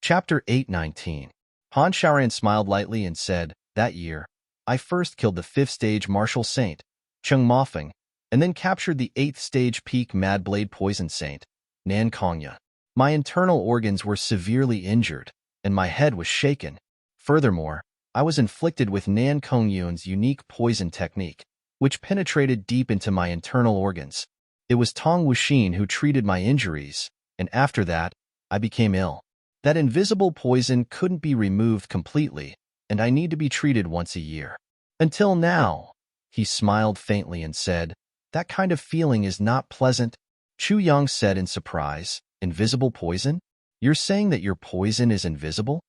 Chapter 819. Han Shaoran smiled lightly and said, "That year, I first killed the 5th stage martial saint, Cheng Mofeng, and then captured the 8th stage peak Mad Blade poison saint, Nan Kongya. My internal organs were severely injured, and my head was shaken. Furthermore, I was inflicted with Nan Kongyun's unique poison technique, which penetrated deep into my internal organs. It was Tong Wuxin who treated my injuries, and after that, I became ill. That invisible poison couldn't be removed completely, and I need to be treated once a year. Until now." He smiled faintly and said, "That kind of feeling is not pleasant." Chu Yang said in surprise, "Invisible poison? You're saying that your poison is invisible?"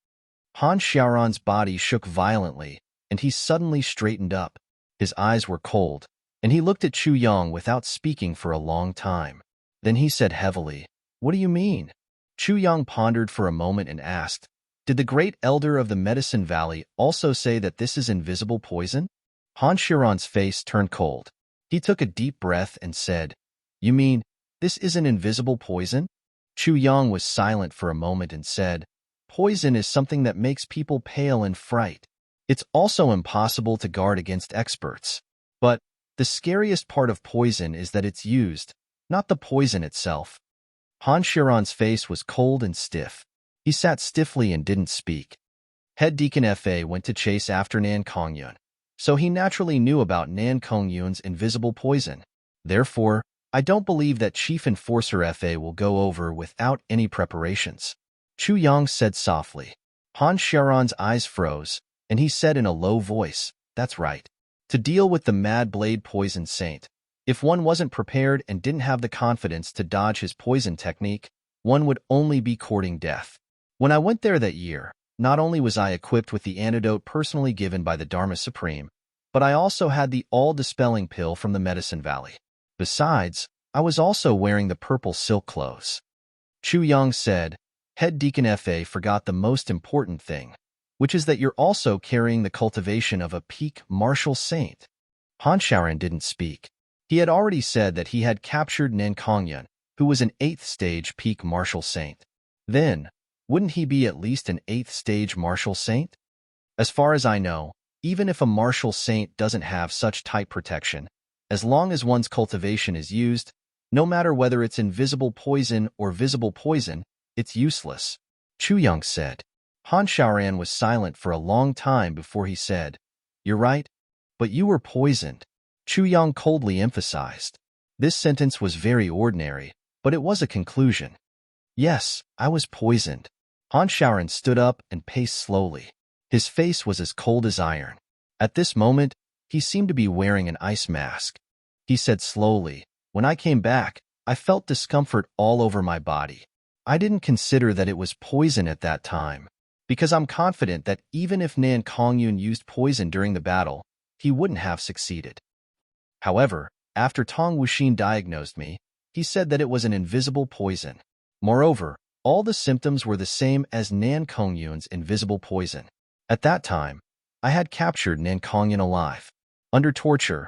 Han Xiaoran's body shook violently, and he suddenly straightened up. His eyes were cold, and he looked at Chu Yang without speaking for a long time. Then he said heavily, "What do you mean?" Chu Yang pondered for a moment and asked, "Did the great elder of the Medicine Valley also say that this is invisible poison?" Han Xiaoran's face turned cold. He took a deep breath and said, "You mean, this isn't invisible poison?" Chu Yang was silent for a moment and said, "Poison is something that makes people pale and fright. It's also impossible to guard against experts. But the scariest part of poison is that it's used, not the poison itself." Han Xiaoran's face was cold and stiff. He sat stiffly and didn't speak. Head Deacon Fa went to chase after Nan Kongyun, so he naturally knew about Nan Kongyun's invisible poison. Therefore, I don't believe that Chief Enforcer Fa will go over without any preparations." Chu Yang said softly. Han Xiaoran's eyes froze, and he said in a low voice, "That's right. To deal with the Mad Blade Poison Saint, if one wasn't prepared and didn't have the confidence to dodge his poison technique, one would only be courting death. When I went there that year, not only was I equipped with the antidote personally given by the Dharma Supreme, but I also had the all-dispelling pill from the Medicine Valley. Besides, I was also wearing the purple silk clothes." Chu Yang said, "Head Deacon Fa forgot the most important thing, which is that you're also carrying the cultivation of a peak martial saint." Han Xiaoran didn't speak. He had already said that he had captured Nan Kongyun, who was an 8th stage peak martial saint. Then, wouldn't he be at least an 8th stage martial saint? As far as I know, even if a martial saint doesn't have such tight protection, as long as one's cultivation is used, no matter whether it's invisible poison or visible poison, it's useless," Chu Yang said. Han Xiaoran was silent for a long time before he said, "You're right, but you were poisoned." Chu Yang coldly emphasized. This sentence was very ordinary, but it was a conclusion. "Yes, I was poisoned." Han Xiaoran stood up and paced slowly. His face was as cold as iron. At this moment, he seemed to be wearing an ice mask. He said slowly, "When I came back, I felt discomfort all over my body. I didn't consider that it was poison at that time, because I'm confident that even if Nan Kongyun used poison during the battle, he wouldn't have succeeded. However, after Tong Wuxin diagnosed me, he said that it was an invisible poison. Moreover, all the symptoms were the same as Nan Kongyun's invisible poison. At that time, I had captured Nan Kongyun alive. Under torture,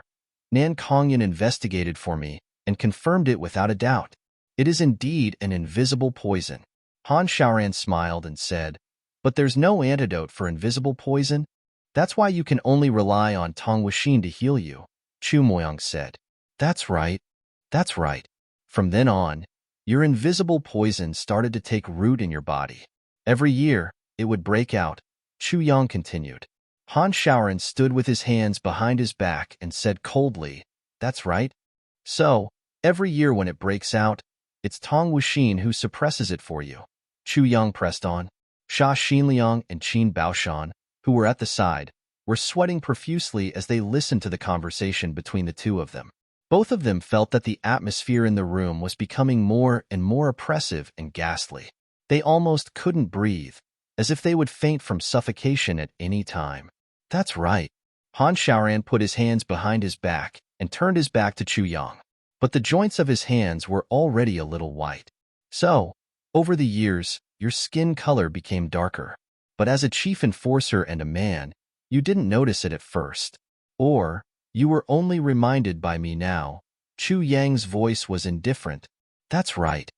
Nan Kongyun investigated for me and confirmed it without a doubt. It is indeed an invisible poison." Han Xiaoran smiled and said, "But there's no antidote for invisible poison. That's why you can only rely on Tong Wuxin to heal you," Chu Moyang said. That's right. From then on, your invisible poison started to take root in your body. Every year, it would break out," Chu Yang continued. Han Xiaoran stood with his hands behind his back and said coldly, "That's right. So, every year when it breaks out, it's Tong Wuxin who suppresses it for you." Chu Yang pressed on. Sha Xinliang and Qin Baoshan, who were at the side, were sweating profusely as they listened to the conversation between the two of them. Both of them felt that the atmosphere in the room was becoming more and more oppressive and ghastly. They almost couldn't breathe, as if they would faint from suffocation at any time. "That's right." Han Xiaoran put his hands behind his back and turned his back to Chu Yang, but the joints of his hands were already a little white. "So, over the years, your skin color became darker. But as a chief enforcer and a man, you didn't notice it at first. Or, you were only reminded by me now." Chu Yang's voice was indifferent. "That's right,"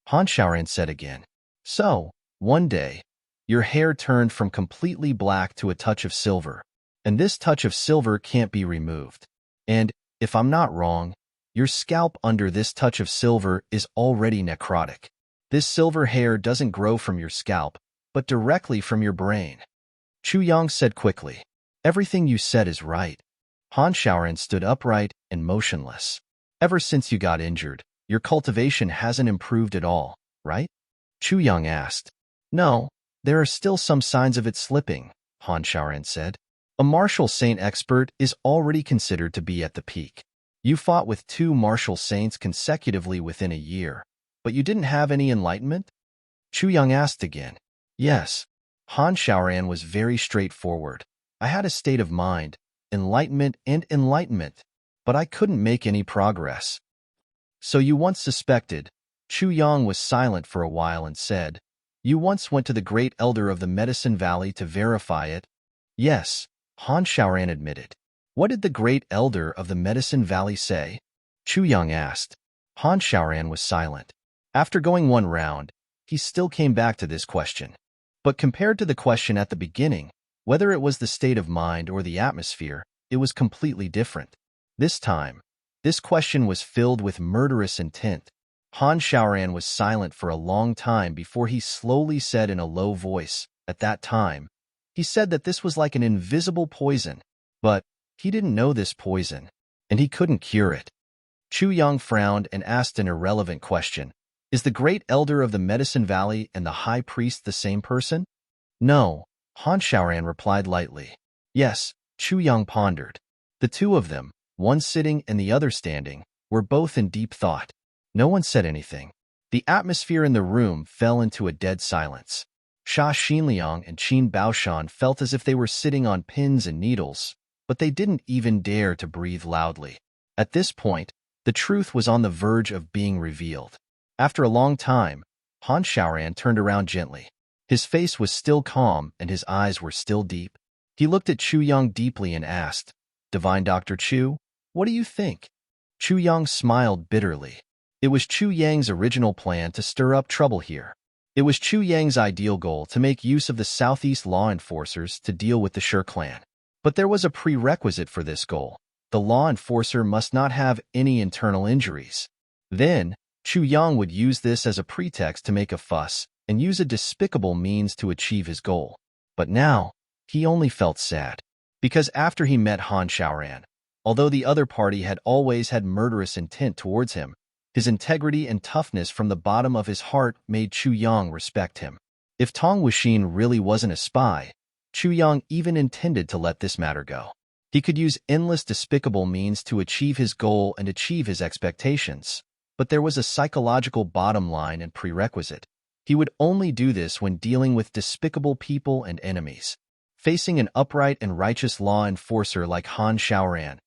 Han Xiaoran said again. "So, one day, Your hair turned from completely black to a touch of silver, and this touch of silver can't be removed. And, if I'm not wrong, your scalp under this touch of silver is already necrotic. This silver hair doesn't grow from your scalp, but directly from your brain. Chu Yang said quickly. Everything you said is right. Han Xiaoran stood upright and motionless. Ever since you got injured, your cultivation hasn't improved at all, right? Chu Yang asked. No, there are still some signs of it slipping, Han Xiaoran said. A martial saint expert is already considered to be at the peak. You fought with 2 martial saints consecutively within a year, but you didn't have any enlightenment? Chu Yang asked again. Yes. Han Xiaoran was very straightforward. I had a state of mind, enlightenment, but I couldn't make any progress. So you once suspected. Chu Yang was silent for a while and said, You once went to the great elder of the Medicine Valley to verify it? Yes, Han Xiaoran admitted. What did the great elder of the Medicine Valley say? Chu Yang asked. Han Xiaoran was silent. After going 1 round, he still came back to this question. But compared to the question at the beginning, whether it was the state of mind or the atmosphere, it was completely different. This time, this question was filled with murderous intent. Han Xiaoran was silent for a long time before he slowly said in a low voice, at that time, he said that this was like an invisible poison, but he didn't know this poison, and he couldn't cure it. Chu Yang frowned and asked an irrelevant question. Is the great elder of the Medicine Valley and the high priest the same person? No, Han Xiaoran replied lightly. Yes, Chu Yang pondered. The 2 of them, one sitting and the other standing, were both in deep thought. No one said anything. The atmosphere in the room fell into a dead silence. Xia Xinliang and Qin Baoshan felt as if they were sitting on pins and needles, but they didn't even dare to breathe loudly. At this point, the truth was on the verge of being revealed. After a long time, Han Xiaoran turned around gently. His face was still calm and his eyes were still deep. He looked at Chu Yang deeply and asked, Divine Dr. Chu, what do you think? Chu Yang smiled bitterly. It was Chu Yang's original plan to stir up trouble here. It was Chu Yang's ideal goal to make use of the Southeast law enforcers to deal with the Shi clan. But there was a prerequisite for this goal. The law enforcer must not have any internal injuries. Then, Chu Yang would use this as a pretext to make a fuss and use a despicable means to achieve his goal. But now, he only felt sad. Because after he met Han Xiaoran, although the other party had always had murderous intent towards him, his integrity and toughness from the bottom of his heart made Chu Yang respect him. If Tong Wuxin really wasn't a spy, Chu Yang even intended to let this matter go. He could use endless despicable means to achieve his goal and achieve his expectations. But there was a psychological bottom line and prerequisite. He would only do this when dealing with despicable people and enemies. Facing an upright and righteous law enforcer like Han Xiaoran,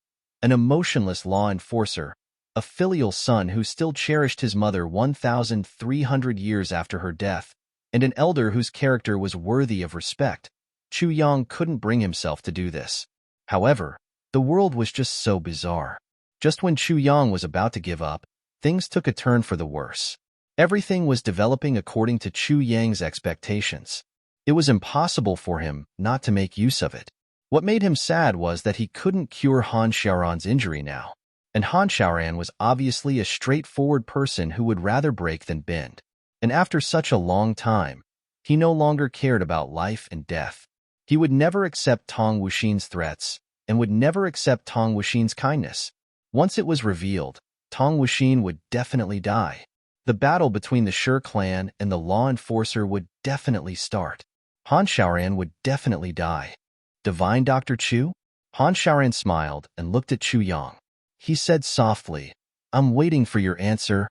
an emotionless law enforcer, a filial son who still cherished his mother 1,300 years after her death, and an elder whose character was worthy of respect, Chu Yang couldn't bring himself to do this. However, the world was just so bizarre. Just when Chu Yang was about to give up, things took a turn for the worse. Everything was developing according to Chu Yang's expectations. It was impossible for him not to make use of it. What made him sad was that he couldn't cure Han Xiaoran's injury now. And Han Xiaoran was obviously a straightforward person who would rather break than bend. And after such a long time, he no longer cared about life and death. He would never accept Tong Wuxin's threats and would never accept Tong Wuxin's kindness. Once it was revealed, Tong Wuxin would definitely die. The battle between the Shi clan and the law enforcer would definitely start. Han Xiaoran would definitely die. Divine Dr. Chu? Han Xiaoran smiled and looked at Chu Yang. He said softly, I'm waiting for your answer.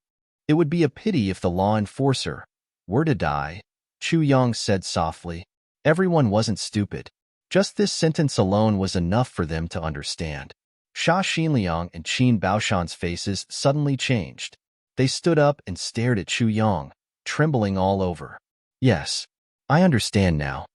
It would be a pity if the law enforcer were to die. Chu Yang said softly. Everyone wasn't stupid. Just this sentence alone was enough for them to understand. Xia Xinliang and Qin Baoshan's faces suddenly changed. They stood up and stared at Chu Yang, trembling all over. Yes, I understand now.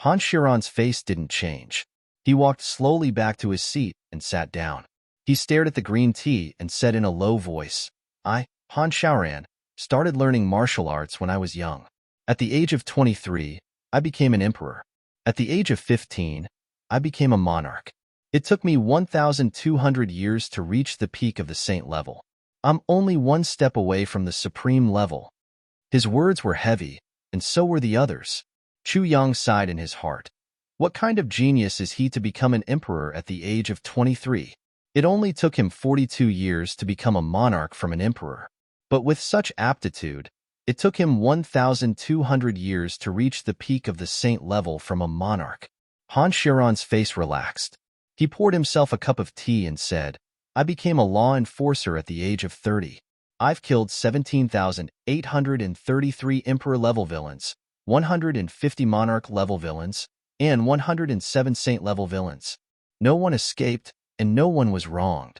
Han Xiaoran's face didn't change. He walked slowly back to his seat and sat down. He stared at the green tea and said in a low voice, I, Han Xiaoran, started learning martial arts when I was young. At the age of 23, I became an emperor. At the age of 15, I became a monarch. It took me 1,200 years to reach the peak of the saint level. I'm only one step away from the supreme level. His words were heavy, and so were the others. Chu Yang sighed in his heart. What kind of genius is he to become an emperor at the age of 23? It only took him 42 years to become a monarch from an emperor. But with such aptitude, it took him 1,200 years to reach the peak of the saint level from a monarch. Han Xiaoran's face relaxed. He poured himself a cup of tea and said, I became a law enforcer at the age of 30. I've killed 17,833 emperor-level villains, 150 monarch-level villains, and 107 saint-level villains. No one escaped, and no one was wronged.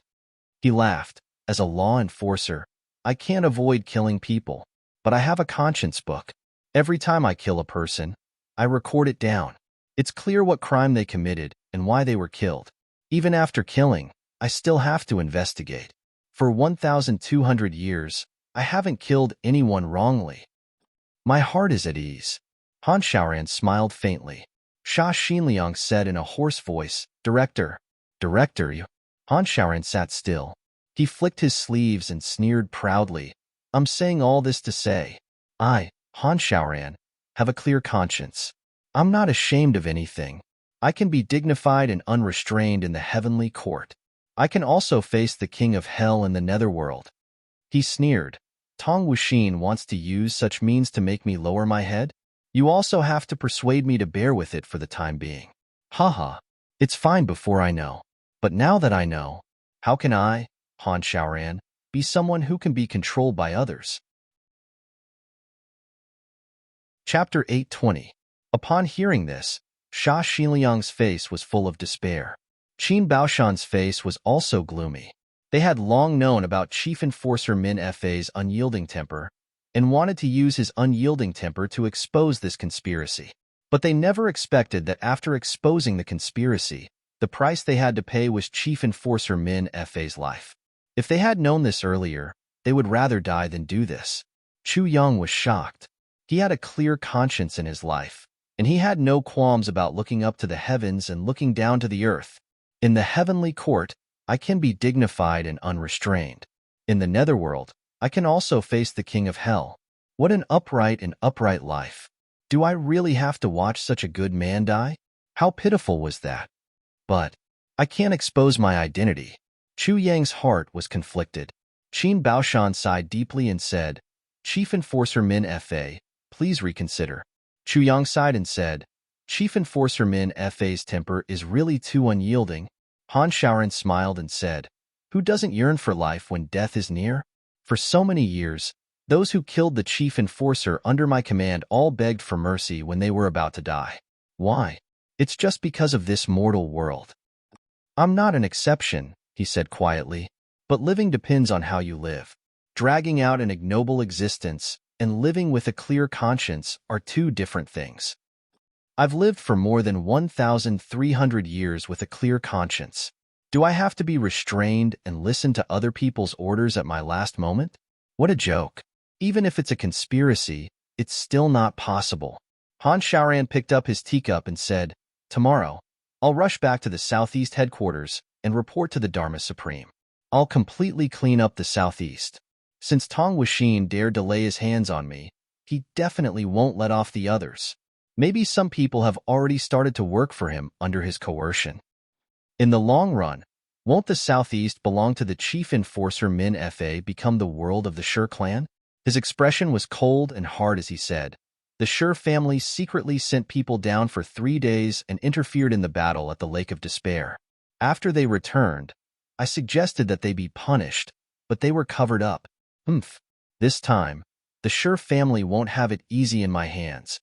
He laughed. As a law enforcer, I can't avoid killing people, but I have a conscience book. Every time I kill a person, I record it down. It's clear what crime they committed and why they were killed. Even after killing, I still have to investigate. For 1,200 years, I haven't killed anyone wrongly. My heart is at ease. Han Xiaoran smiled faintly. Sha Xinliang said in a hoarse voice, Director, you. Han Xiaoran sat still. He flicked his sleeves and sneered proudly. I'm saying all this to say, I, Han Xiaoran, have a clear conscience. I'm not ashamed of anything. I can be dignified and unrestrained in the heavenly court. I can also face the king of hell in the netherworld. He sneered. Tong Wuxin wants to use such means to make me lower my head? You also have to persuade me to bear with it for the time being. Haha. It's fine before I know. But now that I know, how can I, Han Xiaoran, be someone who can be controlled by others? Chapter 820. Upon hearing this, Sha Xinliang's face was full of despair. Qin Baoshan's face was also gloomy. They had long known about Chief Enforcer Min Fa's unyielding temper and wanted to use his unyielding temper to expose this conspiracy. But they never expected that after exposing the conspiracy, the price they had to pay was Chief Enforcer Min Fa's life. If they had known this earlier, they would rather die than do this. Chu Yang was shocked. He had a clear conscience in his life, and he had no qualms about looking up to the heavens and looking down to the earth. In the heavenly court, I can be dignified and unrestrained. In the netherworld, I can also face the king of hell. What an upright life. Do I really have to watch such a good man die? How pitiful was that? But I can't expose my identity. Chu Yang's heart was conflicted. Qin Baoshan sighed deeply and said, Chief Enforcer Min Fa, please reconsider. Chu Yang sighed and said, Chief Enforcer Min Fa's temper is really too unyielding. Han Xiaoran smiled and said, Who doesn't yearn for life when death is near? For so many years, those who killed the Chief Enforcer under my command all begged for mercy when they were about to die. Why? It's just because of this mortal world. I'm not an exception, he said quietly, but living depends on how you live. Dragging out an ignoble existence and living with a clear conscience are two different things. I've lived for more than 1,300 years with a clear conscience. Do I have to be restrained and listen to other people's orders at my last moment? What a joke. Even if it's a conspiracy, it's still not possible. Han Xiaoran picked up his teacup and said, Tomorrow, I'll rush back to the Southeast headquarters and report to the Dharma Supreme. I'll completely clean up the Southeast. Since Tong Wuxin dared to lay his hands on me, he definitely won't let off the others. Maybe some people have already started to work for him under his coercion. In the long run, won't the Southeast belong to the Chief Enforcer Min Fa become the world of the Shi clan? His expression was cold and hard as he said, The Shi family secretly sent people down for 3 days and interfered in the battle at the Lake of Despair. After they returned, I suggested that they be punished, but they were covered up. This time, the Shi family won't have it easy in my hands.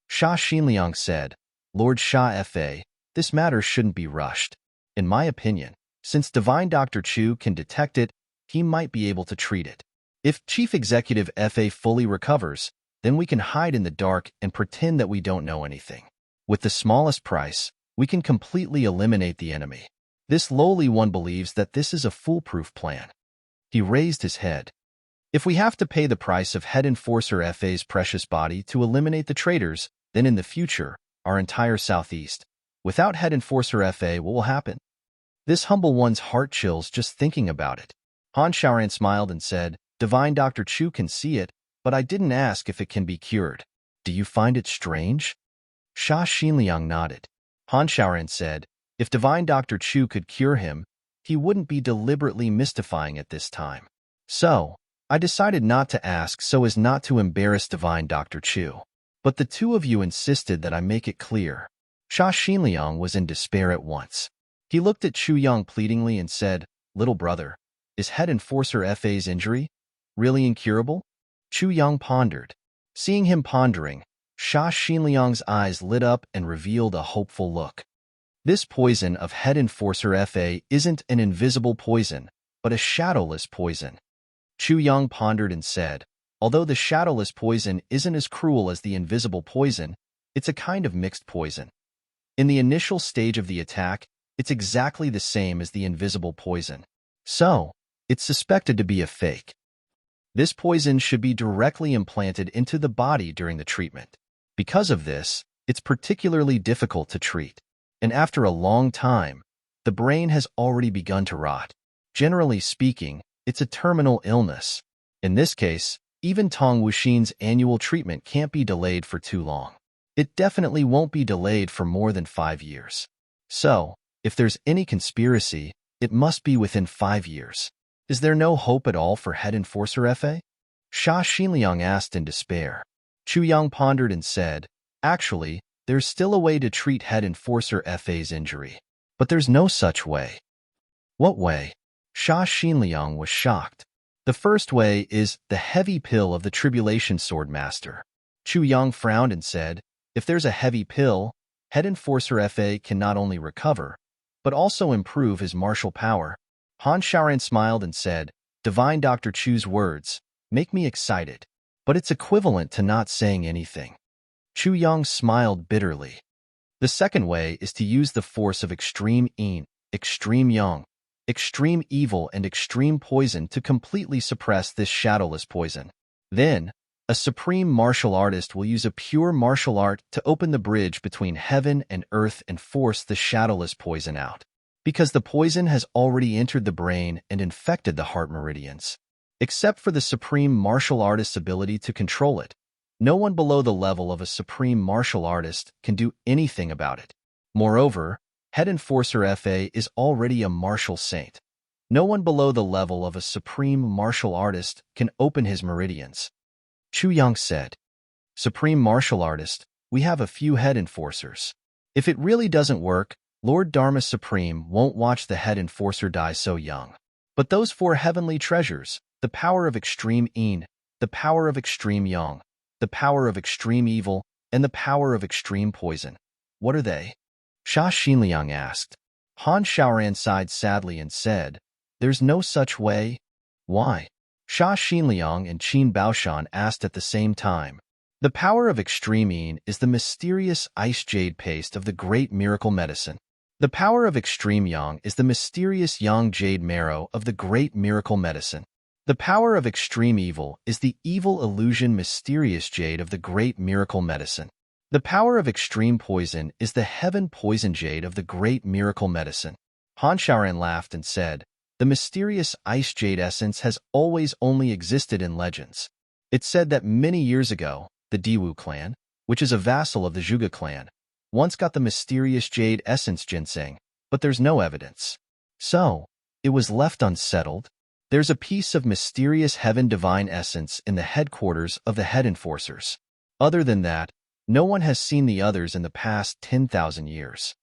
Sha Xinliang said, Lord Sha Fa, this matter shouldn't be rushed. In my opinion, since Divine Dr. Chu can detect it, he might be able to treat it. If Chief Executive Fa fully recovers, then we can hide in the dark and pretend that we don't know anything. With the smallest price, we can completely eliminate the enemy. This lowly one believes that this is a foolproof plan. He raised his head. If we have to pay the price of Head Enforcer Fa's precious body to eliminate the traitors, then in the future, our entire southeast. Without head enforcer FA, what will happen? This humble one's heart chills just thinking about it. Han Xiaoran smiled and said, Divine Dr. Chu can see it, but I didn't ask if it can be cured. Do you find it strange? Sha Xinliang nodded. Han Xiaoran said, if Divine Dr. Chu could cure him, he wouldn't be deliberately mystifying at this time. So, I decided not to ask so as not to embarrass Divine Dr. Chu. But the two of you insisted that I make it clear. Sha Xinliang was in despair at once. He looked at Chu Yang pleadingly and said, Little brother, is head enforcer FA's injury really incurable? Chu Yang pondered. Seeing him pondering, Sha Xinliang's eyes lit up and revealed a hopeful look. This poison of head enforcer FA isn't an invisible poison, but a shadowless poison. Chu Yang pondered and said, although the shadowless poison isn't as cruel as the invisible poison, it's a kind of mixed poison. In the initial stage of the attack, it's exactly the same as the invisible poison. So, it's suspected to be a fake. This poison should be directly implanted into the body during the treatment. Because of this, it's particularly difficult to treat. And after a long time, the brain has already begun to rot. Generally speaking, it's a terminal illness. In this case, even Tong Wuxin's annual treatment can't be delayed for too long. It definitely won't be delayed for more than 5 years. So, if there's any conspiracy, it must be within 5 years. Is there no hope at all for head enforcer FA? Sha Xinliang asked in despair. Chu Yang pondered and said, actually, there's still a way to treat head enforcer FA's injury. But there's no such way. What way? Sha Xinliang was shocked. The first way is the heavy pill of the Tribulation Sword Master. Chu Yang frowned and said, if there's a heavy pill, head enforcer FA can not only recover, but also improve his martial power. Han Xiaoran smiled and said, Divine Dr. Chu's words make me excited, but it's equivalent to not saying anything. Chu Yang smiled bitterly. The second way is to use the force of extreme yin, extreme yang, extreme evil and extreme poison to completely suppress this shadowless poison. Then, a supreme martial artist will use a pure martial art to open the bridge between heaven and earth and force the shadowless poison out. Because the poison has already entered the brain and infected the heart meridians. Except for the supreme martial artist's ability to control it, no one below the level of a supreme martial artist can do anything about it. Moreover, head enforcer FA is already a martial saint. No one below the level of a supreme martial artist can open his meridians. Chu Yang said, Supreme martial artist, we have a few head enforcers. If it really doesn't work, Lord Dharma Supreme won't watch the head enforcer die so young. But those 4 heavenly treasures, the power of extreme yin, the power of extreme yang, the power of extreme evil, and the power of extreme poison. What are they? Sha Xinliang asked. Han Xiaoran sighed sadly and said, there's no such way. Why? Sha Xinliang and Qin Baoshan asked at the same time. The power of extreme yin is the mysterious ice jade paste of the great miracle medicine. The power of extreme yang is the mysterious yang jade marrow of the great miracle medicine. The power of extreme evil is the evil illusion mysterious jade of the great miracle medicine. The power of extreme poison is the heaven poison jade of the great miracle medicine. Han Xiaoran laughed and said, the mysterious ice jade essence has always only existed in legends. It's said that many years ago, the Diwu clan, which is a vassal of the Zhuge clan, once got the mysterious jade essence ginseng, but there's no evidence. So, it was left unsettled. There's a piece of mysterious heaven divine essence in the headquarters of the head enforcers. Other than that, no one has seen the others in the past 10,000 years.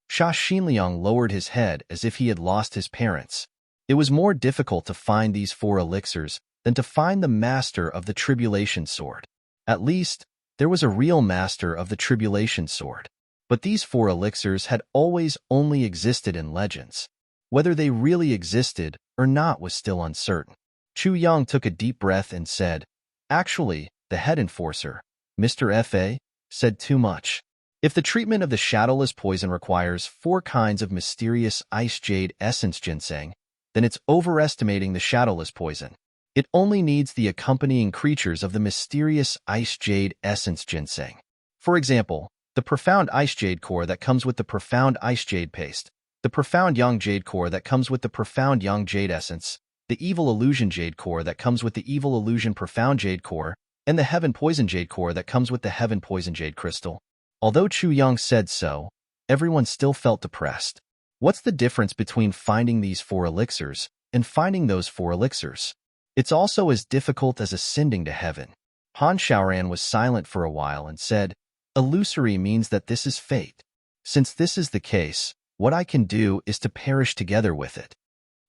Sha Xinliang lowered his head as if he had lost his parents. It was more difficult to find these 4 elixirs than to find the master of the Tribulation Sword. At least, there was a real master of the Tribulation Sword. But these 4 elixirs had always only existed in legends. Whether they really existed or not was still uncertain. Chu Yang took a deep breath and said, actually, the head enforcer, Mr. F.A., said too much. If the treatment of the shadowless poison requires 4 kinds of mysterious ice jade essence ginseng, then it's overestimating the shadowless poison. It only needs the accompanying creatures of the mysterious ice jade essence ginseng. For example, the profound ice jade core that comes with the profound ice jade paste, the profound yang jade core that comes with the profound yang jade essence, the evil illusion jade core that comes with the evil illusion profound jade core, and the heaven poison jade core that comes with the heaven poison jade crystal. Although Chu Yang said so, everyone still felt depressed. What's the difference between finding these 4 elixirs and finding those 4 elixirs? It's also as difficult as ascending to heaven. Han Xiaoran was silent for a while and said, "Illusory means that this is fate. Since this is the case, what I can do is to perish together with it."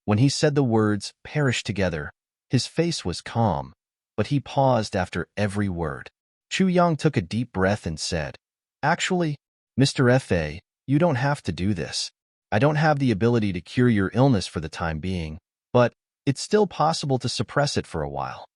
When he said the words, "perish together," his face was calm, but he paused after every word. Chu Yang took a deep breath and said, "Actually, Mr. Fa, you don't have to do this. I don't have the ability to cure your illness for the time being, but it's still possible to suppress it for a while."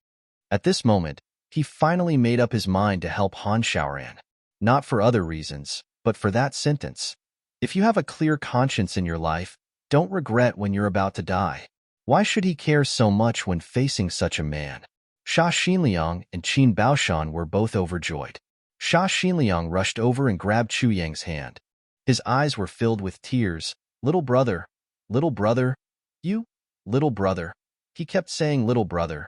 At this moment, he finally made up his mind to help Han Xiaoran. Not for other reasons, but for that sentence. If you have a clear conscience in your life, don't regret when you're about to die. Why should he care so much when facing such a man? Sha Xinliang and Qin Baoshan were both overjoyed. Sha Xinliang rushed over and grabbed Chu Yang's hand. His eyes were filled with tears. Little brother, you, little brother." He kept saying little brother,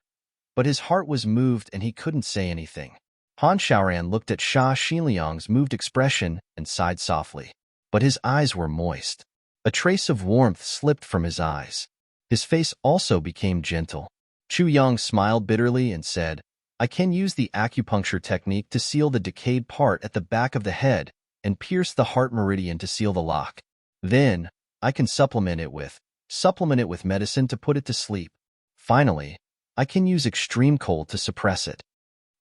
but his heart was moved and he couldn't say anything. Han Xiaoran looked at Sha Xinliang's moved expression and sighed softly, but his eyes were moist. A trace of warmth slipped from his eyes. His face also became gentle. Chu Yang smiled bitterly and said, "I can use the acupuncture technique to seal the decayed part at the back of the head and pierce the heart meridian to seal the lock. Then, I can supplement it with medicine to put it to sleep. Finally, I can use extreme cold to suppress it."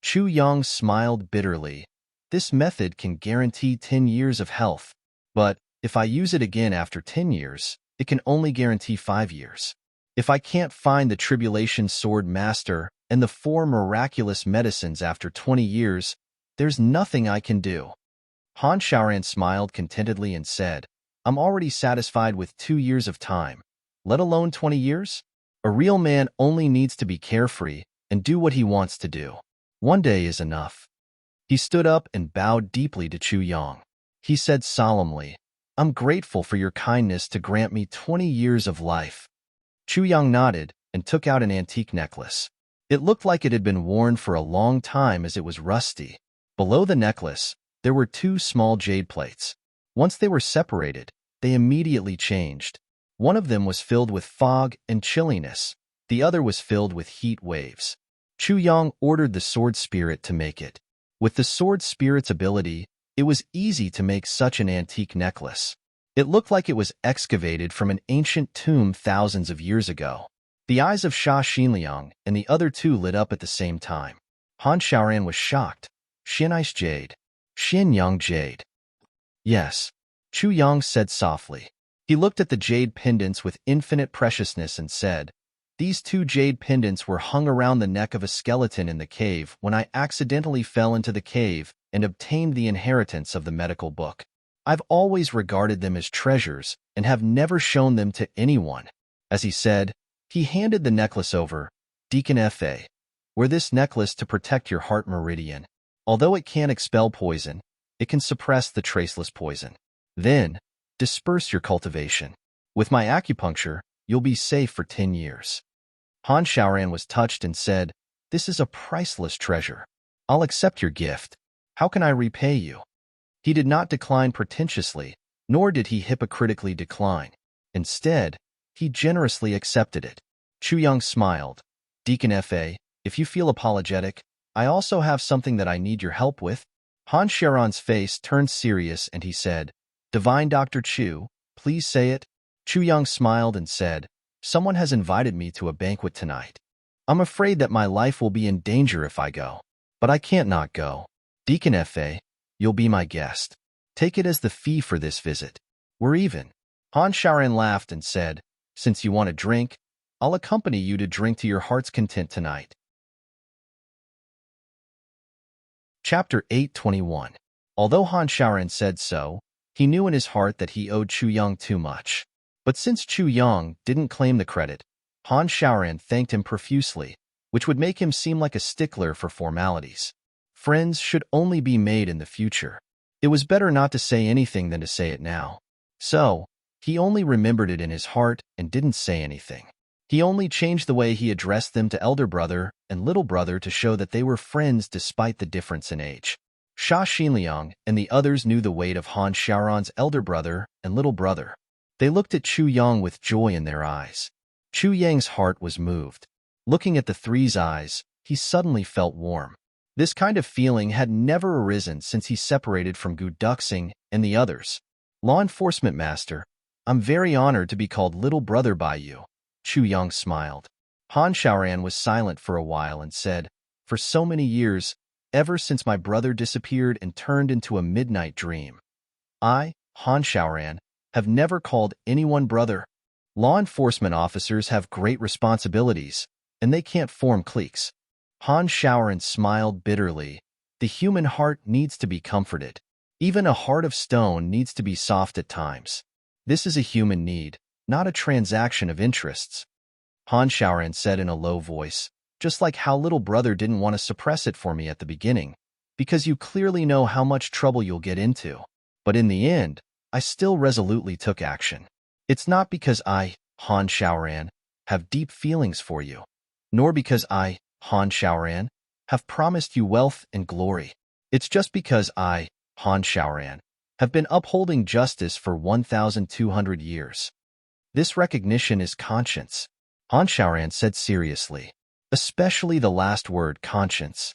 Chu Yang smiled bitterly. "This method can guarantee 10 years of health. But if I use it again after 10 years, it can only guarantee 5 years. If I can't find the Tribulation Sword Master and the 4 miraculous medicines after 20 years, there's nothing I can do." Han Xiaoran smiled contentedly and said, "I'm already satisfied with 2 years of time, let alone 20 years? A real man only needs to be carefree and do what he wants to do. One day is enough." He stood up and bowed deeply to Chu Yang. He said solemnly, "I'm grateful for your kindness to grant me 20 years of life." Chu Yang nodded and took out an antique necklace. It looked like it had been worn for a long time as it was rusty. Below the necklace, there were 2 small jade plates. Once they were separated, they immediately changed. One of them was filled with fog and chilliness. The other was filled with heat waves. Chu Yang ordered the sword spirit to make it. With the sword spirit's ability, it was easy to make such an antique necklace. It looked like it was excavated from an ancient tomb thousands of years ago. The eyes of Sha Xinliang and the other 2 lit up at the same time. Han Xiaoran was shocked. "Xian Ice Jade. Xian Yang Jade." "Yes," Chu Yang said softly. He looked at the jade pendants with infinite preciousness and said, "These 2 jade pendants were hung around the neck of a skeleton in the cave when I accidentally fell into the cave and obtained the inheritance of the medical book. I've always regarded them as treasures and have never shown them to anyone." As he said, he handed the necklace over. "Deacon Fa, wear this necklace to protect your heart meridian. Although it can't expel poison, it can suppress the traceless poison. Then, disperse your cultivation. With my acupuncture, you'll be safe for 10 years." Han Xiaoran was touched and said, "This is a priceless treasure. I'll accept your gift. How can I repay you?" He did not decline pretentiously, nor did he hypocritically decline. Instead, he generously accepted it. Chu Yang smiled. "Deacon Fa, if you feel apologetic, I also have something that I need your help with." Han Xiaoran's face turned serious and he said, "Divine Dr. Chu, please say it." Chu Yang smiled and said, "Someone has invited me to a banquet tonight. I'm afraid that my life will be in danger if I go, but I can't not go. Deacon Fa, you'll be my guest. Take it as the fee for this visit. We're even." Han Xiaoran laughed and said, "Since you want a drink, I'll accompany you to drink to your heart's content tonight." Chapter 821. Although Han Xiaoran said so, he knew in his heart that he owed Chu Yang too much. But since Chu Yang didn't claim the credit, Han Xiaoran thanked him profusely, which would make him seem like a stickler for formalities. Friends should only be made in the future. It was better not to say anything than to say it now. So, he only remembered it in his heart and didn't say anything. He only changed the way he addressed them to elder brother and little brother to show that they were friends despite the difference in age. Sha Xinliang and the others knew the weight of Han Xiaoran's elder brother and little brother. They looked at Chu Yang with joy in their eyes. Chu Yang's heart was moved. Looking at the three's eyes, he suddenly felt warm. This kind of feeling had never arisen since he separated from Gu Duxing and the others. Law enforcement master, I'm very honored to be called little brother by you. Chu Yang smiled. Han Xiaoran was silent for a while and said, for so many years, ever since my brother disappeared and turned into a midnight dream, I, Han Xiaoran, have never called anyone brother. Law enforcement officers have great responsibilities, and they can't form cliques. Han Xiaoran smiled bitterly. The human heart needs to be comforted. Even a heart of stone needs to be soft at times. This is a human need, not a transaction of interests. Han Xiaoran said in a low voice, just like how little brother didn't want to suppress it for me at the beginning, because you clearly know how much trouble you'll get into. But in the end, I still resolutely took action. It's not because I, Han Xiaoran, have deep feelings for you, nor because I, Han Xiaoran, have promised you wealth and glory. It's just because I, Han Xiaoran, have been upholding justice for 1,200 years. This recognition is conscience, Han Xiaoran said seriously, especially the last word, conscience.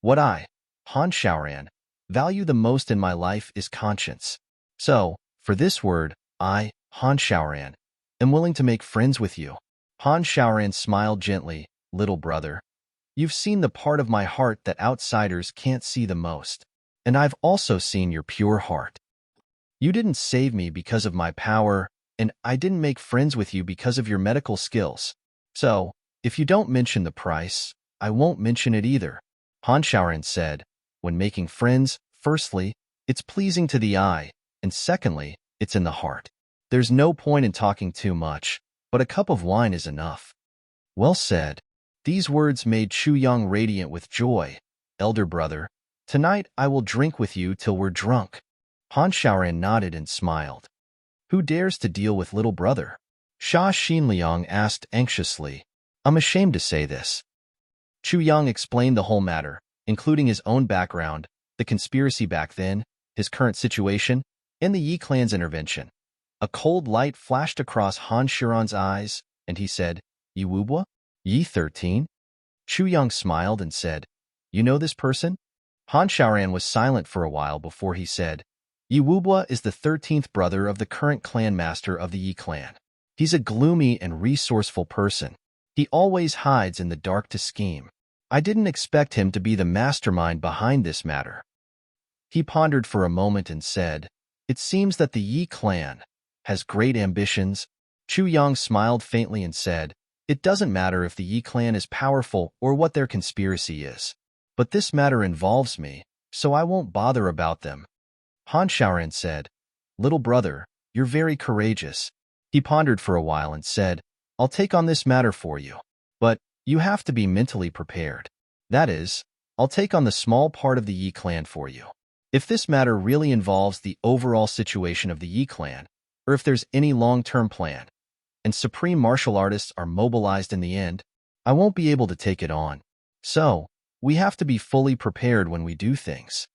What I, Han Xiaoran, value the most in my life is conscience. So, for this word, I, Han Xiaoran, am willing to make friends with you. Han Xiaoran smiled gently, little brother. You've seen the part of my heart that outsiders can't see the most, and I've also seen your pure heart. You didn't save me because of my power, and I didn't make friends with you because of your medical skills. So, if you don't mention the price, I won't mention it either. Han Xiaoran said, when making friends, firstly, it's pleasing to the eye, and secondly, it's in the heart. There's no point in talking too much, but a cup of wine is enough. Well said. These words made Chu Yang radiant with joy. Elder brother, tonight I will drink with you till we're drunk. Han Xiaoran nodded and smiled. Who dares to deal with little brother? Sha Xinliang asked anxiously. I'm ashamed to say this. Chu Yang explained the whole matter, including his own background, the conspiracy back then, his current situation, and the Yi clan's intervention. A cold light flashed across Han Xiaoran's eyes, and he said, Yi Wubwa? Yi 13? Chu Yang smiled and said, You know this person? Han Xiaoran was silent for a while before he said, Yi Wubwa is the 13th brother of the current clan master of the Yi clan. He's a gloomy and resourceful person. He always hides in the dark to scheme. I didn't expect him to be the mastermind behind this matter. He pondered for a moment and said, It seems that the Yi clan has great ambitions. Chu Yang smiled faintly and said, It doesn't matter if the Yi clan is powerful or what their conspiracy is. But this matter involves me, so I won't bother about them. Han Xiaoran said, Little brother, you're very courageous. He pondered for a while and said, I'll take on this matter for you. But you have to be mentally prepared. That is, I'll take on the small part of the Yi clan for you. If this matter really involves the overall situation of the Yi clan, or if there's any long-term plan, and supreme martial artists are mobilized in the end, I won't be able to take it on. So, we have to be fully prepared when we do things.